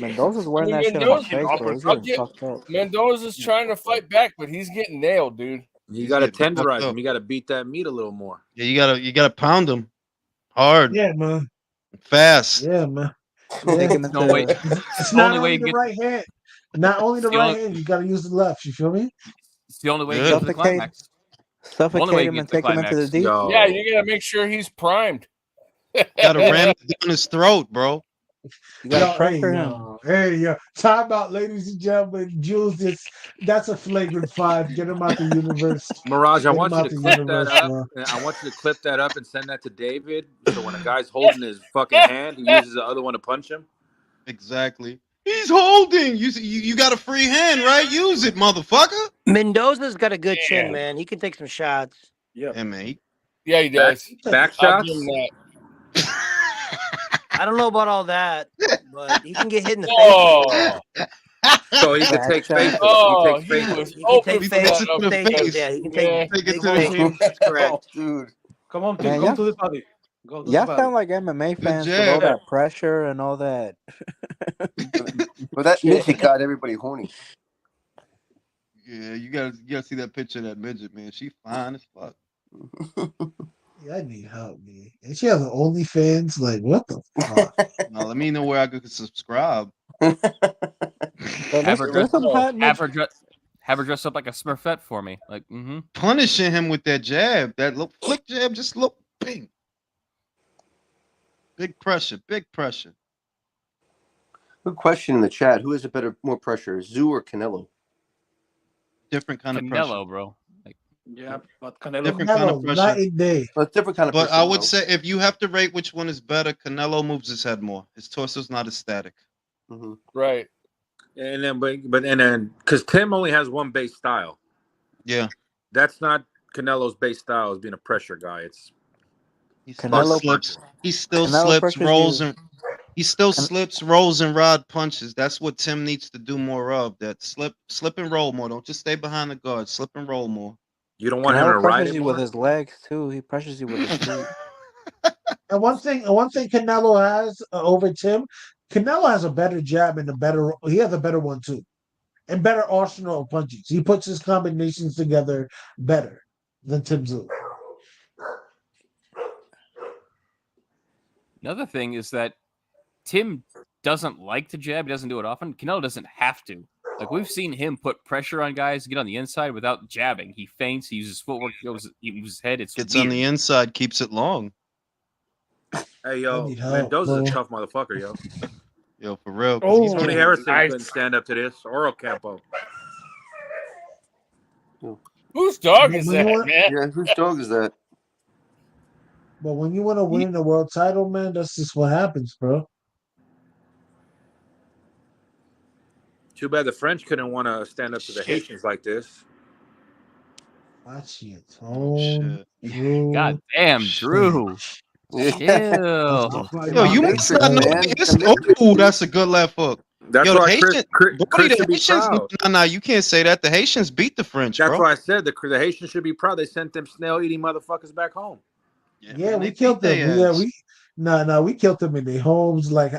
Mendoza's wearing that shit on his face, bro. He's getting fucked up. Mendoza's trying to fight back, but he's getting nailed, dude. You got to tenderize him. You got to beat that meat a little more. Yeah, you gotta pound him hard. Yeah, man. Fast. Yeah, man. Take him Yeah. into It's not only the right hand. Not only the the right only- hand, you got to use the left. You feel me? It's the only way to get to the climax. Suffocate him and take him into the deep. Yeah, you gotta make sure he's primed. Gotta ram it down his throat, bro. You gotta Yo, pressure hey, him. yo. Hey, yo. Time out, ladies and gentlemen. Jules, that's a flagrant 5. Get him out the universe. Mirage, I Get want him you out to the clip universe, that up. bro. I want you to clip that up and send that to David. So when a guy's holding his fucking hand, he uses the other one to punch him. Exactly. He's holding. You got a free hand, right? Use it, motherfucker. Mendoza's got a good chin, man. He can take some shots. Yeah, mate. Yeah, he does. Back I'll shots. give him that. I don't know about all that, but he can get hit in the Oh. face. So he can take faces. Oh, he takes he faces. was He can open take for face. that He can take, uppercut. yeah, he can Yeah. take Take it big to the face. That's correct. Dude. Come on, Man, Tim, come to the party. Go to the Y'all party. sound like MMA fans with all jab. that pressure and all that. But that midget got everybody horny. Yeah, you gotta see that picture of that midget, man. She fine as fuck. Yeah, I need help, man. And she has an OnlyFans. Like, what the fuck? Now let me know where I could subscribe. But Have her there's dress some hot have her dress up like a Smurfette for me. Like, Punishing him with that jab, that little flick jab, just look bing. Big pressure, big pressure. Good question in the chat. Who has more pressure, Tszyu or Canelo? Different kind of pressure. Canelo, bro. Like, Yeah, but Canelo. Different kind of Canelo, pressure. night and day. Well, it's different kind of But pressure. I would though. say if you have to rate which one is better, Canelo moves his head more. His torso's not as static. Mhm. Right. And then, because Tim only has one base style. Yeah. That's not Canelo's base style as being a pressure guy. He Canelo slips. He still Canelo slips, pressures rolls, you. and he still slips, rolls, and rod punches. That's what Tim needs to do more of. That slip and roll more. Don't just stay behind the guard. Slip and roll more. You don't want him to Canelo ride pressures it you more? with his legs too. He pressures you with his feet. And one thing Canelo has over Tim, Canelo has a better jab and he has a better one too, and better arsenal of punches. He puts his combinations together better than Tim Tszyu. another thing is that Tim doesn't like to jab. He doesn't do it often. Canelo doesn't have to. Like, we've seen him put pressure on guys to get on the inside without jabbing. He feints. He uses footwork. He uses his head. It's Gets weird. on the inside, keeps it long. Hey, yo, need help, Mendoza's bro. a tough motherfucker, yo. Yo, for real. 'Cause he's Tony getting- Harrison nice. couldn't stand up to this. Or Ocampo. Whose dog is When you that, want- man? Yeah, whose dog is that? But when you want to win the world title, man, that's just what happens, bro. Too bad the French couldn't want to stand up to the Haitians like this. Watch your Oh, tone. shit. Drew. God damn, Drew. Chill. Yo, you must Matrix, not know man. the It's the history. Oh, that's a good left hook. That's Yo, the why Chris, Haitian- Chris, Brody, Chris the should be Haitians, proud. no, you can't say that. The Haitians beat the French, That's bro. why I said the Haitians should be proud. They sent them snail-eating motherfuckers back home. Yeah, man, we they killed beat them. their Yeah, ass. we killed them in their homes. Like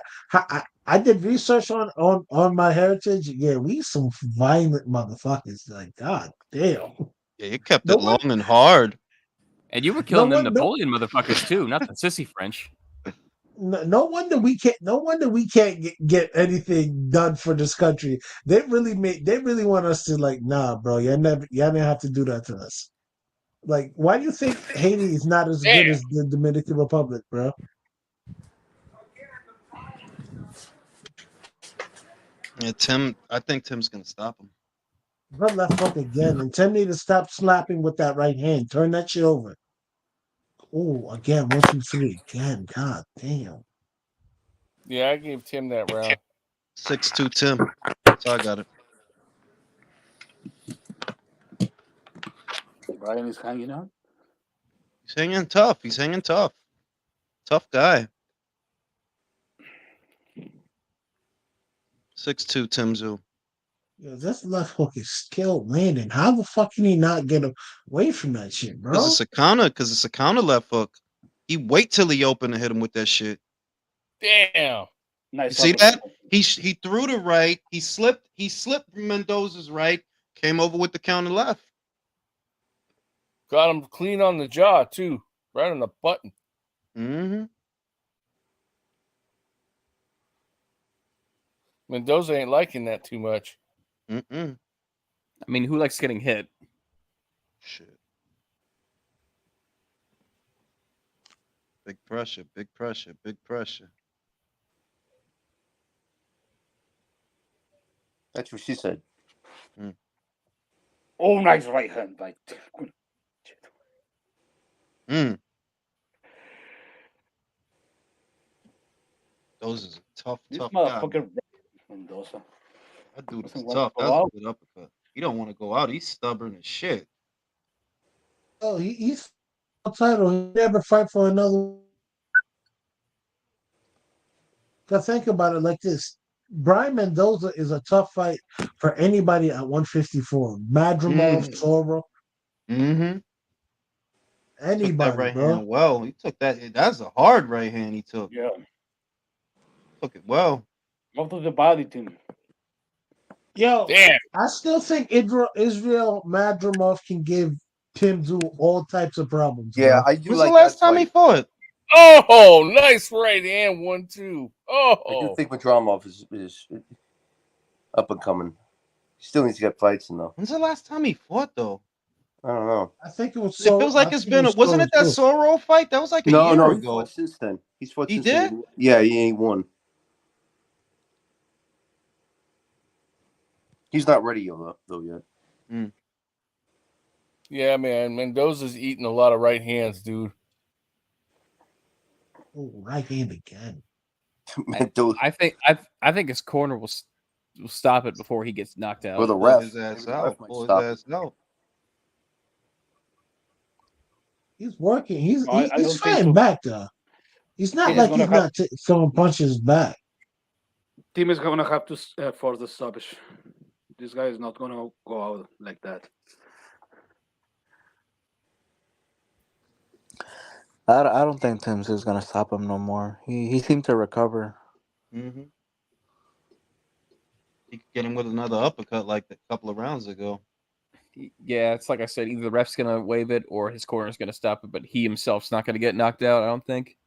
I did research on my heritage. Yeah, we some violent motherfuckers. Like, God damn. Yeah, you kept No it long and hard. And you were killing them one- Napoleon motherfuckers too, not the sissy French. No wonder we can't. No wonder we can't get anything done for this country. They really want us to like. Nah, bro. Y'all didn't have to do that to us. Like, why do you think Haiti is not as good as the Dominican Republic, bro? Yeah, I think Tim's gonna stop him. Good left hook again, and Tim need to stop slapping with that right hand. Turn that shit over. Oh, again, 1, 2, 3. Again, God damn. Yeah, I gave Tim that round. 6'2" Tim. That's how I got it. Brian is hanging on. He's hanging tough. He's hanging tough. Tough guy. 6'2", Tszyu. Yeah, this left hook is skilled landing. How the fuck can he not get away from that shit, bro? Because it's a counter left hook. He wait till he open to hit him with that shit. Damn. Nice. You see that? He threw the right. He slipped Mendoza's right. Came over with the counter left. Got him clean on the jaw too, right on the button. Mm-hmm. Mendoza ain't liking that too much. Mm-mm. I mean, who likes getting hit? Shit. Big pressure, big pressure, big pressure. That's what she said. Oh, nice right hand, right. Those is a tough This guy. motherfucker Mendoza. That dude is Doesn't want tough. to go That's a out. good uppercut. He don't want to go out. He's stubborn as shit. Oh, he's title. He never fight for another. Cause think about it like this: Brian Mendoza is a tough fight for anybody at 154. Madrimov, Soro, Mm-hmm. anybody, took that right bro. hand well. He took that. That's a hard right hand he took. Yeah. Took it well. Go to the body team. Yo, Damn. I still think Israel Madrimov can give Tim Tszyu all types of problems. Yeah, bro. I do When's like the last that time fight. he fought? Oh, nice right hand, 1-2. I do Oh, think Madrimov is up and coming. He still needs to get fights in though. When's the last time he fought though? I don't know. I think it was It feels like it's been. Wasn't it that Soro fight? That was like a year No, he ago. fought since then. He's fought He since did? then. Yeah, he ain't won. He's not ready though yet. yeah, man. Mendoza's eating a lot of right hands, dude. Oh, right hand again. I think his corner will stop it before he gets knocked out. Or the Pull ref. his ass Maybe the ref out. might Pull his stop ass out. He's working. He's No, I don't think fighting so. back though. He's not Tim is like gonna he's have not throwing punches back. Tim is gonna have to force the stoppage. This guy is not gonna go out like that. I don't think Tim's is gonna stop him no more. He seemed to recover. Mm-hmm. He could get him with another uppercut like a couple of rounds ago. Yeah, it's like I said, either the ref's gonna wave it or his corner's gonna stop it, but he himself's not gonna get knocked out, I don't think.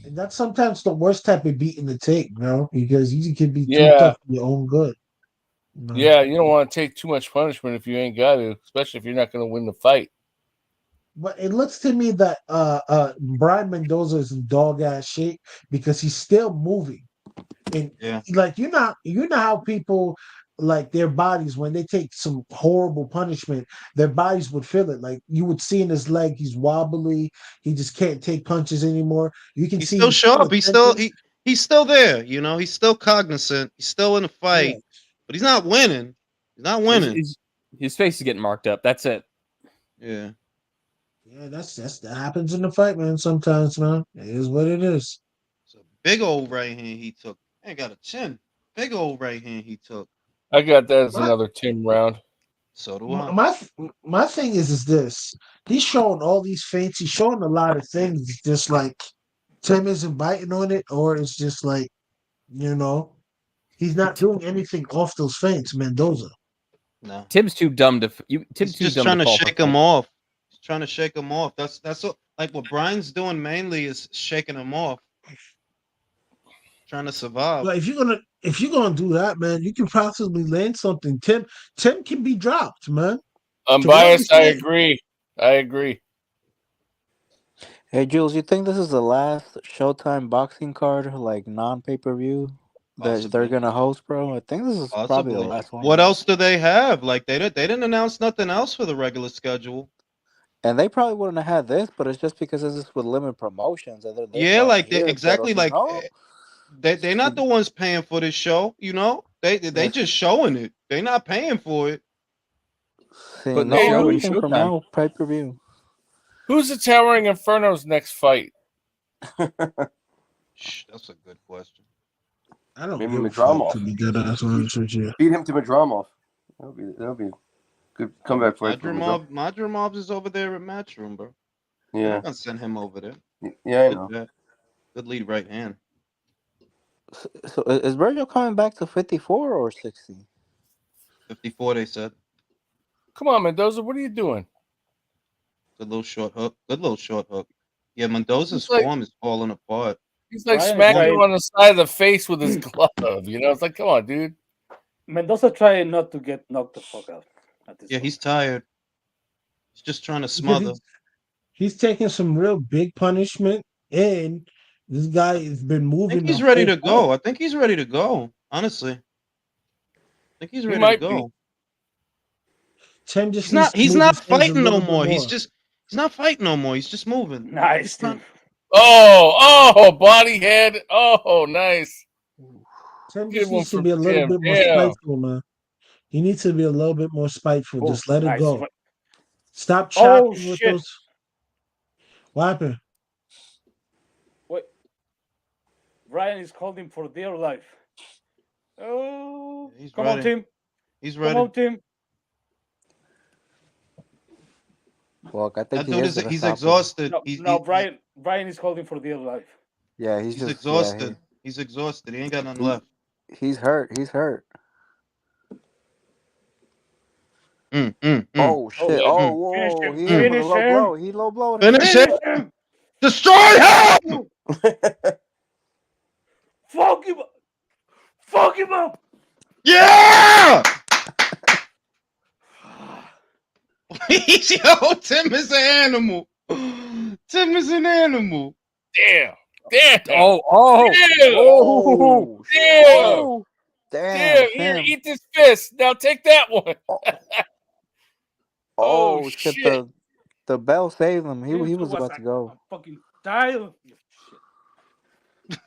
And that's sometimes the worst type of beating to take, bro, because you can be too Yeah. tough for your own good. No. Yeah, you don't want to take too much punishment if you ain't got to, especially if you're not going to win the fight. But it looks to me that Brian Mendoza is in dog ass shape because he's still moving. And like you know how people like their bodies when they take some horrible punishment, their bodies would feel it. Like you would see in his leg, he's wobbly. He just can't take punches anymore. You can He's see still sharp. attention. He's still there. You know, he's still cognizant. He's still in the fight, but he's not winning. He's not winning. His face is getting marked up. That's it. Yeah. Yeah, that happens in the fight, man. Sometimes, man, it is what it is. It's a big old right hand he took. Ain't got a chin. Big old right hand he took. I got that as another Tim round. So do I. My thing is this: he's showing all these feints. He's showing a lot of things. It's just like Tim isn't biting on it, or it's just like he's not doing anything off those feints. Mendoza. No. Tim's too dumb to. Tim's too just dumb trying to fall shake for him feints. off. He's trying to shake him off. That's what like what Brian's doing mainly is shaking him off. Trying to survive. But if you're gonna do that, man, you can possibly land something. Tim can be dropped, man. Unbiased, I agree. Hey, Jules, you think this is the last Showtime boxing card, like non-pay-per-view, that they're gonna host, bro? I think this is probably the last one. What else do they have? Like they didn't announce nothing else for the regular schedule. And they probably wouldn't have had this, but it's just because this is with limited promotions. And Yeah, like they exactly like they're not the ones paying for this show. You know, they just showing it. They're not paying for it. See, But no hey, anything from now pay-per-view. Who's the Towering Inferno's next fight? That's a good question. I don't Maybe give a fuck, Madramov. to be dead ass honest with you. Beat him to Madramov. That'll be good comeback fight for Madramov. Madramov is over there at Matchroom, bro. Yeah. They're not gonna send him over there. Yeah, I know. Good lead right hand. So is Virgil coming back to 54 or 60? 54, they said. Come on, Mendoza, what are you doing? Good little short hook. Good little short hook. Yeah, Mendoza's He's like- form is falling apart. He's like Ryan smacking tried- him on the side of the face with his glove. You know, it's like, come on, dude. Mendoza trying not to get knocked the fuck out. Yeah, he's tired. He's just trying to smother. He's taking some real big punishment, and this guy has been I moving. think he's ready to go. I think he's ready to go. Honestly, I think he's ready to go. Tim just He's not fighting no more. He's not fighting no more. He's just moving. Nice. Oh, body head. Oh, nice. Tim Good just one needs to from be a little Tim. bit more Yeah. spiteful, man. He needs to be a little bit more spiteful. Just let it nice. go. Stop Oh, chopping with shit. those. What happened? Wait. Ryan is holding for dear life. Oh, He's come on, ready. Tim. He's Come ready. on, Tim. Well, I think That dude he's exhausted. No, Brian is holding for dear life. Yeah, He's exhausted. He's exhausted. He ain't got nothing left. He's hurt. He's hurt. Oh shit! Oh, whoa! He Finish put a low him. blow. He low blowed. Finish him! Destroy him! Fuck him up! Fuck him up! Yeah! Yo, Tim is an animal. Tim is an animal. Damn. Damn. Damn. Here, eat this fist. Now take that one. Oh, Oh, shit! shit. The bell saved him. He was about to go. Fucking tired.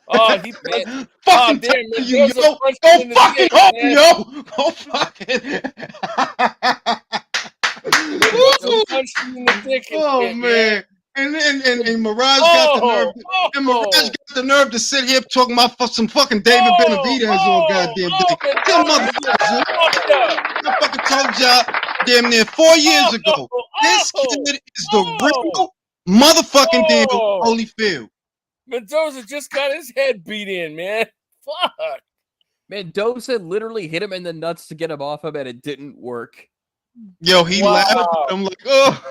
Oh, he fucking damn, telling man, you, there's a yo. punch Go in the fucking dick, home, man. yo. Go fucking. There's a punch in the dick and Oh shit, man. And Mirage got the nerve. And Mirage got the nerve to sit here talking about some fucking David Benavidez all goddamn day. Them motherfuckers. I fucking told y'all damn near 4 years ago. This kid is the real motherfucking deal, Holyfield. Mendoza just got his head beat in, man. Fuck. Mendoza literally hit him in the nuts to get him off him, and it didn't work. Yo, he laughed. I'm like, oh.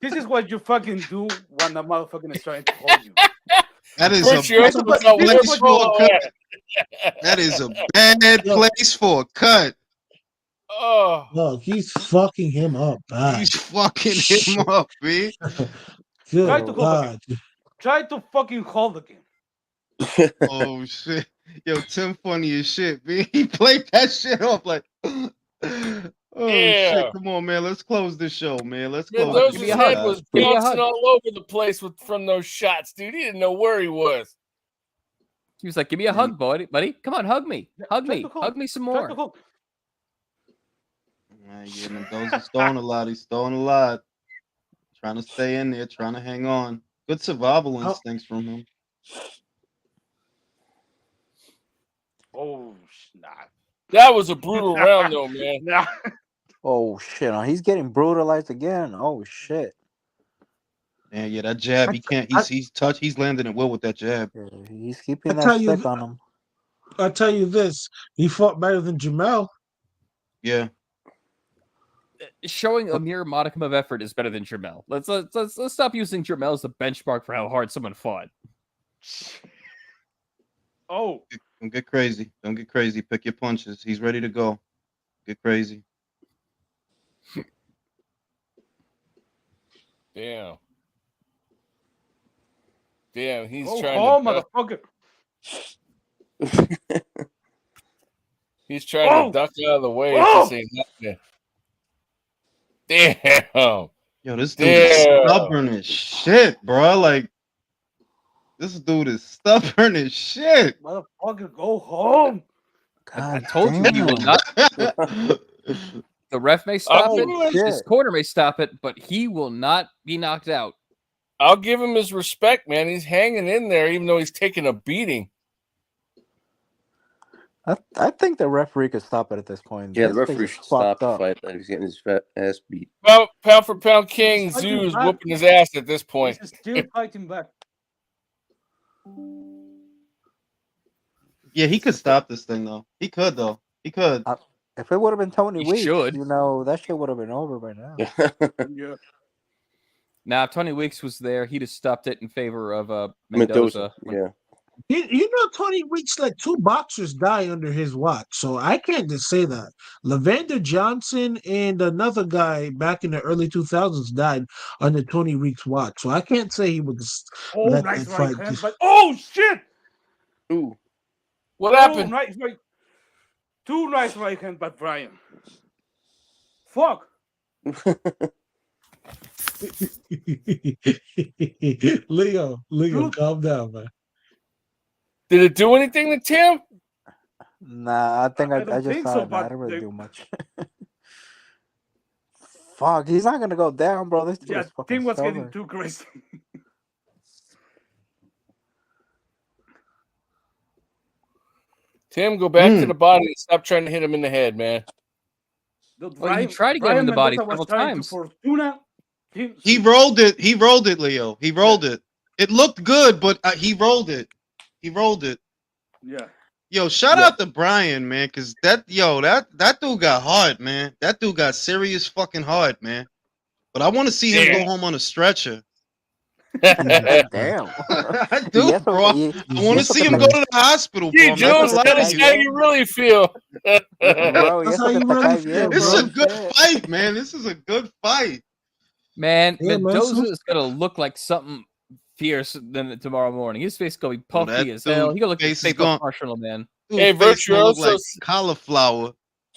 This is what you fucking do when the motherfucking is trying to hold you. That is a bad place for a cut. That is a bad place for a cut. Oh, look, he's fucking him up. Bad. He's fucking him up, man. Good Try to hold God. again. Try to fucking hold again. Oh shit. Yo, Tim funny as shit, man. He played that shit off like oh shit. Come on, man. Let's close this show, man. Let's close Mendoza's this head show. was bouncing all over the place from those shots, dude. He didn't know where he was. He was like, "Give me a hug, buddy. Come on, hug me. Hug me some more." Yeah, Mendoza's throwing a lot. He's throwing a lot. Trying to stay in there, trying to hang on. Good survival instincts from him. Oh, snap. That was a brutal round, though, man. Oh shit! He's getting brutalized again. Oh shit! Yeah, that jab. He can't. He's landing it well with that jab. He's keeping that stick on him. I'll tell you this: he fought better than Jamel. Yeah. Showing a mere modicum of effort is better than Jermel. Let's stop using Jermel as a benchmark for how hard someone fought. Oh, don't get crazy. Don't get crazy. Pick your punches. He's ready to go. Get crazy. Damn. Damn, he's oh, trying to motherfucker. He's trying to duck out of the way. This ain't happening. Damn. Yo, this dude is stubborn as shit, bro. Like, this dude is stubborn as shit. Motherfucker, go home. I told you he will not. The ref may stop Oh, it. His corner may stop it, but he will not be knocked out. I'll give him his respect, man. He's hanging in there, even though he's taking a beating. I think the referee could stop it at this point. Yeah, This the referee should stop the fight. That he's getting his ass beat. Pound for pound king, He's fighting Tszyu's back. whooping his ass at this point. He's still fighting back. Yeah, he could stop this thing though. He could though. He could. If it would have been Tony He Weeks, should. you know, that shit would have been over by now. Yeah. Now, if Tony Weeks was there, he'd have stopped it in favor of Mendoza. Yeah. You know, Tony Weeks let 2 boxers die under his watch, so I can't just say that. Levander Johnson and another guy back in the early 2000s died under Tony Weeks' watch, so I can't say he would just let Nice that right fight. hand, but shit! Ooh. What happened? Nice right. 2 nice right hand by Brian. Fuck. Leo, calm down, man. Did it do anything to Tim? Nah, I think I don't just think saw so, it. Nah, I but didn't really they- do much. Fuck, he's not gonna go down, bro. This dude Yeah, is fucking Tim was getting stubborn. too crazy. Tim, go back to the body and stop trying to hit him in the head, man. Well, you tried to get him in the body several times. He rolled it. He rolled it, Leo. He rolled it. It looked good, but he rolled it. He rolled it. Yeah. Yo, shout out to Brian, man, because that dude got hard, man. That dude got serious fucking hard, man. But I want to see him go home on a stretcher. Damn. I do, Yes, bro. he- I want to see him go to the hospital, bro. Gee, I'm not Jules, gonna tell lie us to how you. you really feel. Bro, That's yes, how you really feel, This is bro. a good fight, man. This is a good fight. Man, Yeah, Mendoza man, is gonna look like something fierce then tomorrow morning. His face is gonna be Bro, puffy that as hell. dude He gonna look like face is Stay gone. Puft Marshall, man. Dude, Hey, face gonna look Virtuoso. like cauliflower.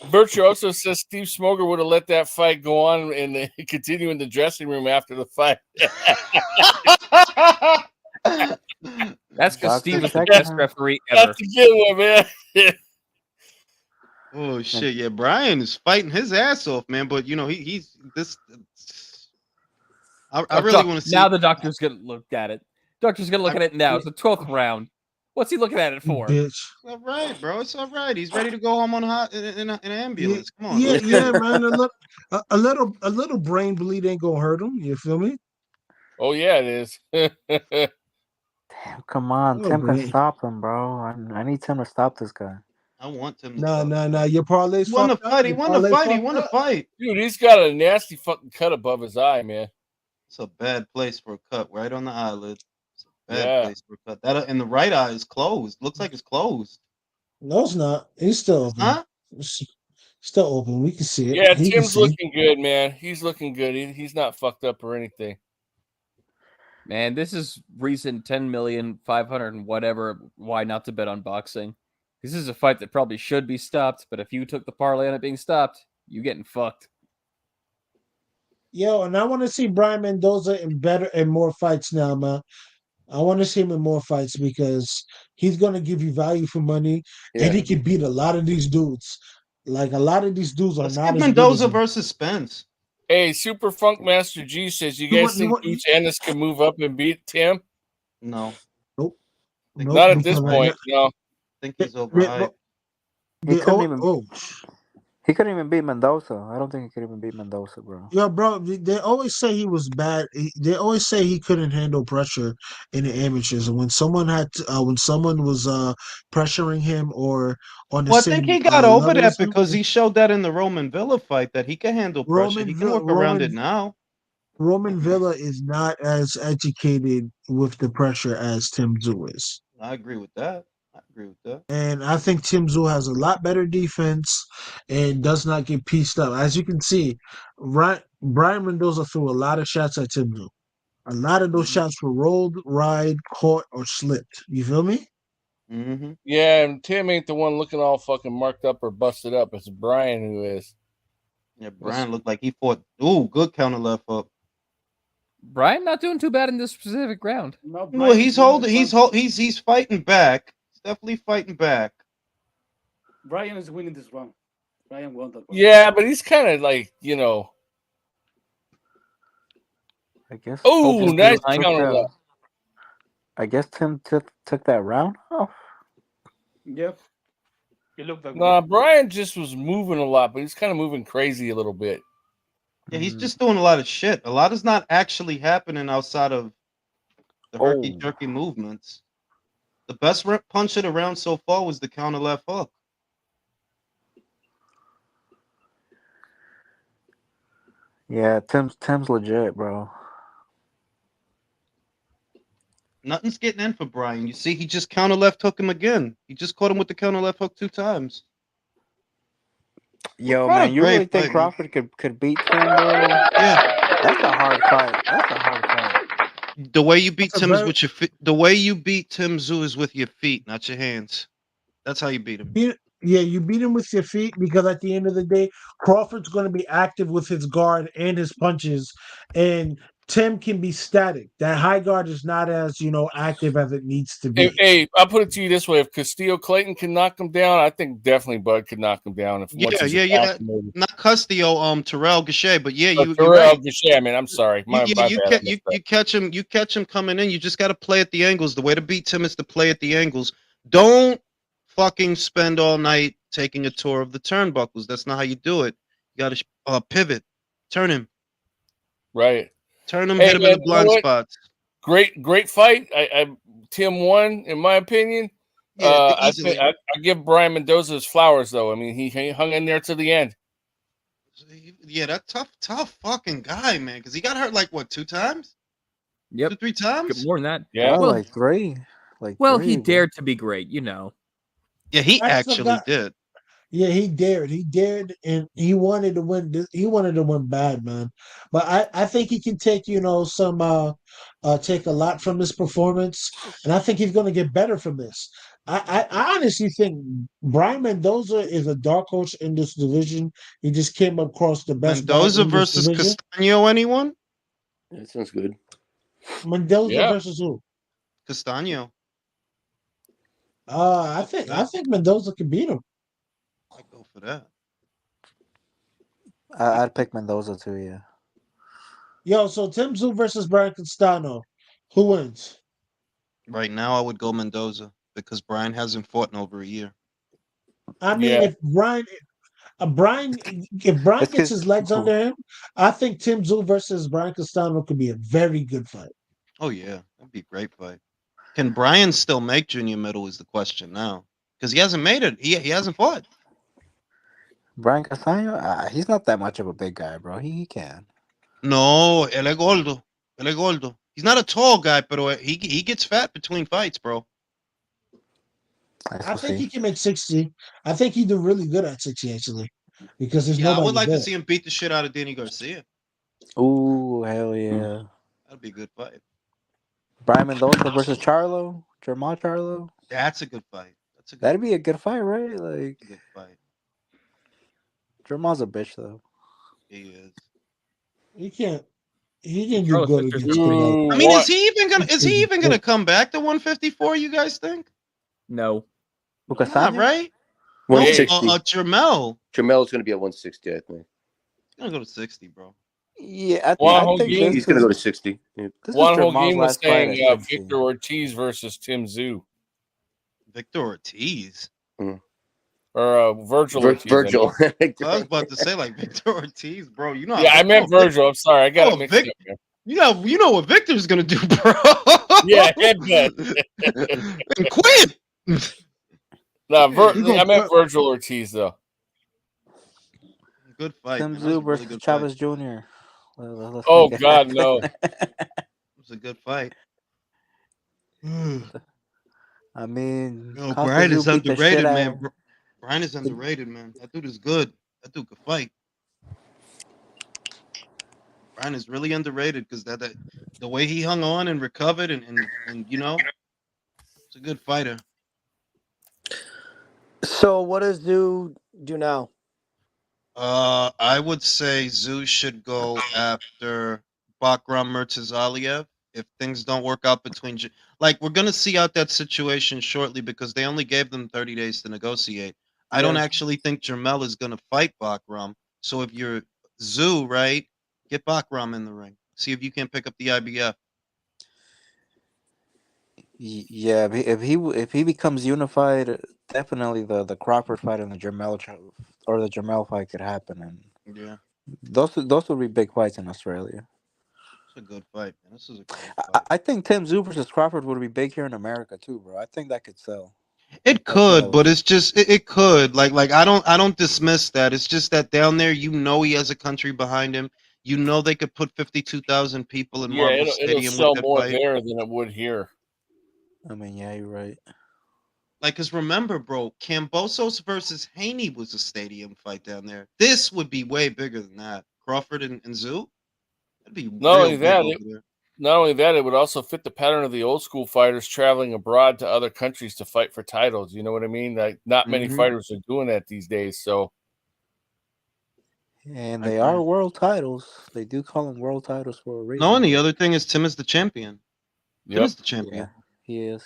Virtuoso says Steve Smoker would have let that fight go on and continue in the dressing room after the fight. That's because Doctor Steve is the check best him. referee ever. That's a good one, man. Oh shit, yeah, Brian is fighting his ass off, man. But you know, he's this. I really want to see. Now the doctor's gonna look at it. Doctor's gonna look at it now. It's the 12th round. What's he looking at it for? Bitch. It's all right, bro. It's all right. He's ready to go home on in an ambulance. Come on. Yeah, man. A little brain bleed ain't gonna hurt him. You feel me? Oh yeah, it is. Damn, come on. Oh, Tim can man. stop him, bro. I need Tim to stop this guy. I want him to. Nah. Your parlay's He won the fucked up. fight. He Your won the parlay fight. He fucked won the up. fight. Dude, he's got a nasty fucking cut above his eye, man. It's a bad place for a cut, right on the eyelid. It's a bad Yeah. place for a cut. That and the right eye is closed. Looks like it's closed. No, it's not. It's still open. Huh? It's still open. We can see it. Yeah, He can Tim's see. looking good, man. He's looking good. He's not fucked up or anything. Man, this is reason 10,500,000 and whatever why not to bet on boxing. This is a fight that probably should be stopped, but if you took the parlay on it being stopped, you getting fucked. Yo, and I want to see Brian Mendoza in better and more fights now, man. I want to see him in more fights because he's gonna give you value for money, and he can beat a lot of these dudes. Like a lot of these dudes are Let's not get as good as Mendoza him. versus Spence. Hey, Super Funk Master G says, you guys think Dooch Ennis can move up and beat Tim? No. Nope. Not at this point, no. I think he's overhyped. He couldn't even beat Mendoza. I don't think he could even beat Mendoza, bro. Yo, bro, they always say he was bad. They always say he couldn't handle pressure in the amateurs. And when someone was pressuring him or on the Well, I same, think he got over level that as him, because he showed that in the Roman Villa fight that he can handle pressure. He can work around it now. Roman Villa is not as educated with the pressure as Tim Tszyu is. I agree with that. And I think Tim Tszyu has a lot better defense and does not get pieced up. As you can see, Brian Mendoza threw a lot of shots at Tim Tszyu. A lot of those shots were rolled, ride, caught, or slipped. You feel me? Mm-hmm. Yeah, and Tim ain't the one looking all fucking marked up or busted up. It's Brian who is. Yeah, Brian looked like he fought. Ooh, good counter left hook. Brian not doing too bad in this specific round. No, Well, he's holding. He's fighting back. He's definitely fighting back. Brian is winning this round. Brian won that one. Yeah, but he's kind of like, I guess. Oh, Tim nice took counter that. left. I guess Tim took that round off. Yeah. He looked that Nah, good. Brian just was moving a lot, but he's kind of moving crazy a little bit. Yeah, he's just doing a lot of shit. A lot is not actually happening outside of the herky jerky movements. The best punch of the round so far was the counter left hook. Yeah, Tim's legit, bro. Nothing's getting in for Brian. You see, he just counter left hook him again. He just caught him with the counter left hook 2 times. Yo, man, you really think Crawford could beat Tim, bro? Yeah, that's a hard fight. That's a hard fight. The way you beat Tim is with your feet. The way you beat Tim Tszyu is with your feet, not your hands. That's how you beat him. You beat him with your feet because at the end of the day, Crawford's going to be active with his guard and his punches, and Tim can be static. That high guard is not as active as it needs to be. Hey, I'll put it to you this way: if Castillo Clayton can knock him down, I think definitely Bud could knock him down. If Yeah. Not Castillo, Terrell Gachet, but yeah, you're Terrell right. Gachet. I mean, I'm sorry, you catch him coming in. You just got to play at the angles. The way to beat Tim is to play at the angles. Don't fucking spend all night taking a tour of the turnbuckles. That's not how you do it. You got to pivot, turn him. Right. Turn him, hit him in the blind spots. Great fight. Tim won, in my opinion. Yeah, I give Brian Mendoza his flowers, though. I mean, he hung in there to the end. Yeah, that tough fucking guy, man. Because he got hurt like what, 2 times? Yep. 2, 3 times? More than that. Yeah. Well, like 3. He dared to be great, Yeah, he actually did. Yeah, he dared, and he wanted to win. He wanted to win bad, man. But I think he can take some take a lot from this performance, and I think he's going to get better from this. I honestly think Brian Mendoza is a dark horse in this division. He just came across the best. Mendoza versus Castano, anyone? That sounds good. Mendoza versus who? Castano. I think Mendoza can beat him. I go for that. I'd pick Mendoza too. Yeah. Yo, so Tim Tszyu versus Brian Castano, who wins? Right now, I would go Mendoza because Brian hasn't fought in over a year. I mean, if Brian gets his legs under him, I think Tim Tszyu versus Brian Castano could be a very good fight. Oh yeah, that'd be a great fight. Can Brian still make junior middle is the question now, because he hasn't made it. He hasn't fought. Brian Castano, he's not that much of a big guy, bro. He can. No, él es gordo. Él es gordo. He's not a tall guy, but he gets fat between fights, bro. I think he can make 60. I think he'd do really good at 60, actually, because there's I nobody would like there. to see him beat the shit out of Danny Garcia. Ooh, hell yeah. That'd be a good fight. Brian Mendoza versus Charlo, Jermall Charlo. That's a good fight. That'd be a good fight, right? Like, good fight. Jermall's a bitch, though. He is. He can do good against I mean, is he even gonna come back to 154? You guys think? No. Not right. 160. Jermell. Jermell's going to be at 160, I think. He's gonna go to 60, bro. Yeah, I think he's going to go to 60. Yeah. Juan Holguin was saying Victor Ortiz versus Tim Tszyu. Victor Ortiz. Or Virgil Ortiz. Virgil. I was about to say like Victor Ortiz, bro. You know. Yeah, I meant Virgil. I'm sorry, I got it mixed up. You know what Victor's gonna do, bro. Yeah, headbutt. And quit. I meant Virgil Ortiz though. Good fight. Tim Tszyu versus Chavez Jr. Oh God, no. It was a good fight. I mean, Brian is underrated, man. Brian is underrated, man. That dude is good. That dude could fight. Brian is really underrated because that the way he hung on and recovered and you know, it's a good fighter. So what does Tszyu do now? I would say Tszyu should go after Bakram Murtazaliev if things don't work out between. Like, we're gonna see out that situation shortly because they only gave them 30 days to negotiate. I don't actually think Jermell is going to fight Bakram. So if you're Tszyu, right, get Bakram in the ring. See if you can pick up the IBF. Yeah, if he becomes unified, definitely the Crawford fight and the Jermell fight could happen, and Yeah, those would be big fights in Australia. it's a good fight, man. This is a great fight. I think Tim Tszyu versus Crawford would be big here in America too, bro. I think that could sell. It could, but it's just it could. Like I don't dismiss that. It's just that down there, you know, he has a country behind him. You know, they could put 52,000 people in Marble it'll Stadium with sell that more fight. there than it would here. I mean, yeah, you're right. Like, cause remember, bro, Kambosos versus Haney was a stadium fight down there. This would be way bigger than that. Crawford and Tszyu, that'd be Not real only big that, over there. not only that, it would also fit the pattern of the old school fighters traveling abroad to other countries to fight for titles. You know what I mean? Like, not many fighters are doing that these days. So, And they are world titles. They do call them world titles for a reason. No, and the other thing is Tim is the champion. Tim is the champion. Yeah, he is.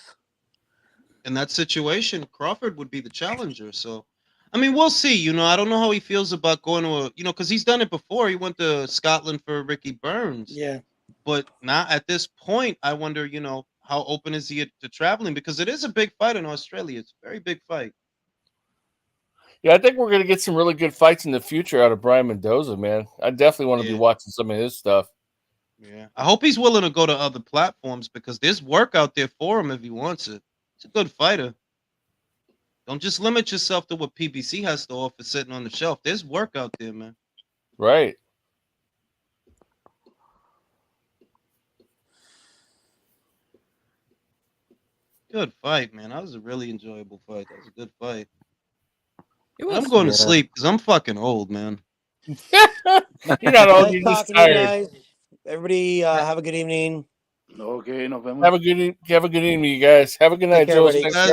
In that situation, Crawford would be the challenger. So, I mean, we'll see. You know, I don't know how he feels about going to a, you know, because he's done it before. He went to Scotland for Ricky Burns. Yeah. But now at this point, I wonder, you know, how open is he to traveling? Because it is a big fight in Australia. It's a very big fight. yeah, I think we're going to get some really good fights in the future out of Brian Mendoza, man. I definitely want to be watching some of his stuff. Yeah. I hope he's willing to go to other platforms because there's work out there for him if he wants it. He's a good fighter. Don't just limit yourself to what PBC has to offer sitting on the shelf. There's work out there, man. Right. Good fight, man. That was a really enjoyable fight. That was a good fight. Was, I'm going to sleep because I'm fucking old, man. You're not old. Nice You're just talking to you tired. guys. Everybody, have a good evening. Okay, nos vemos. Have a good evening, you guys. Have a good night, care, Joe. buddy. Thanks for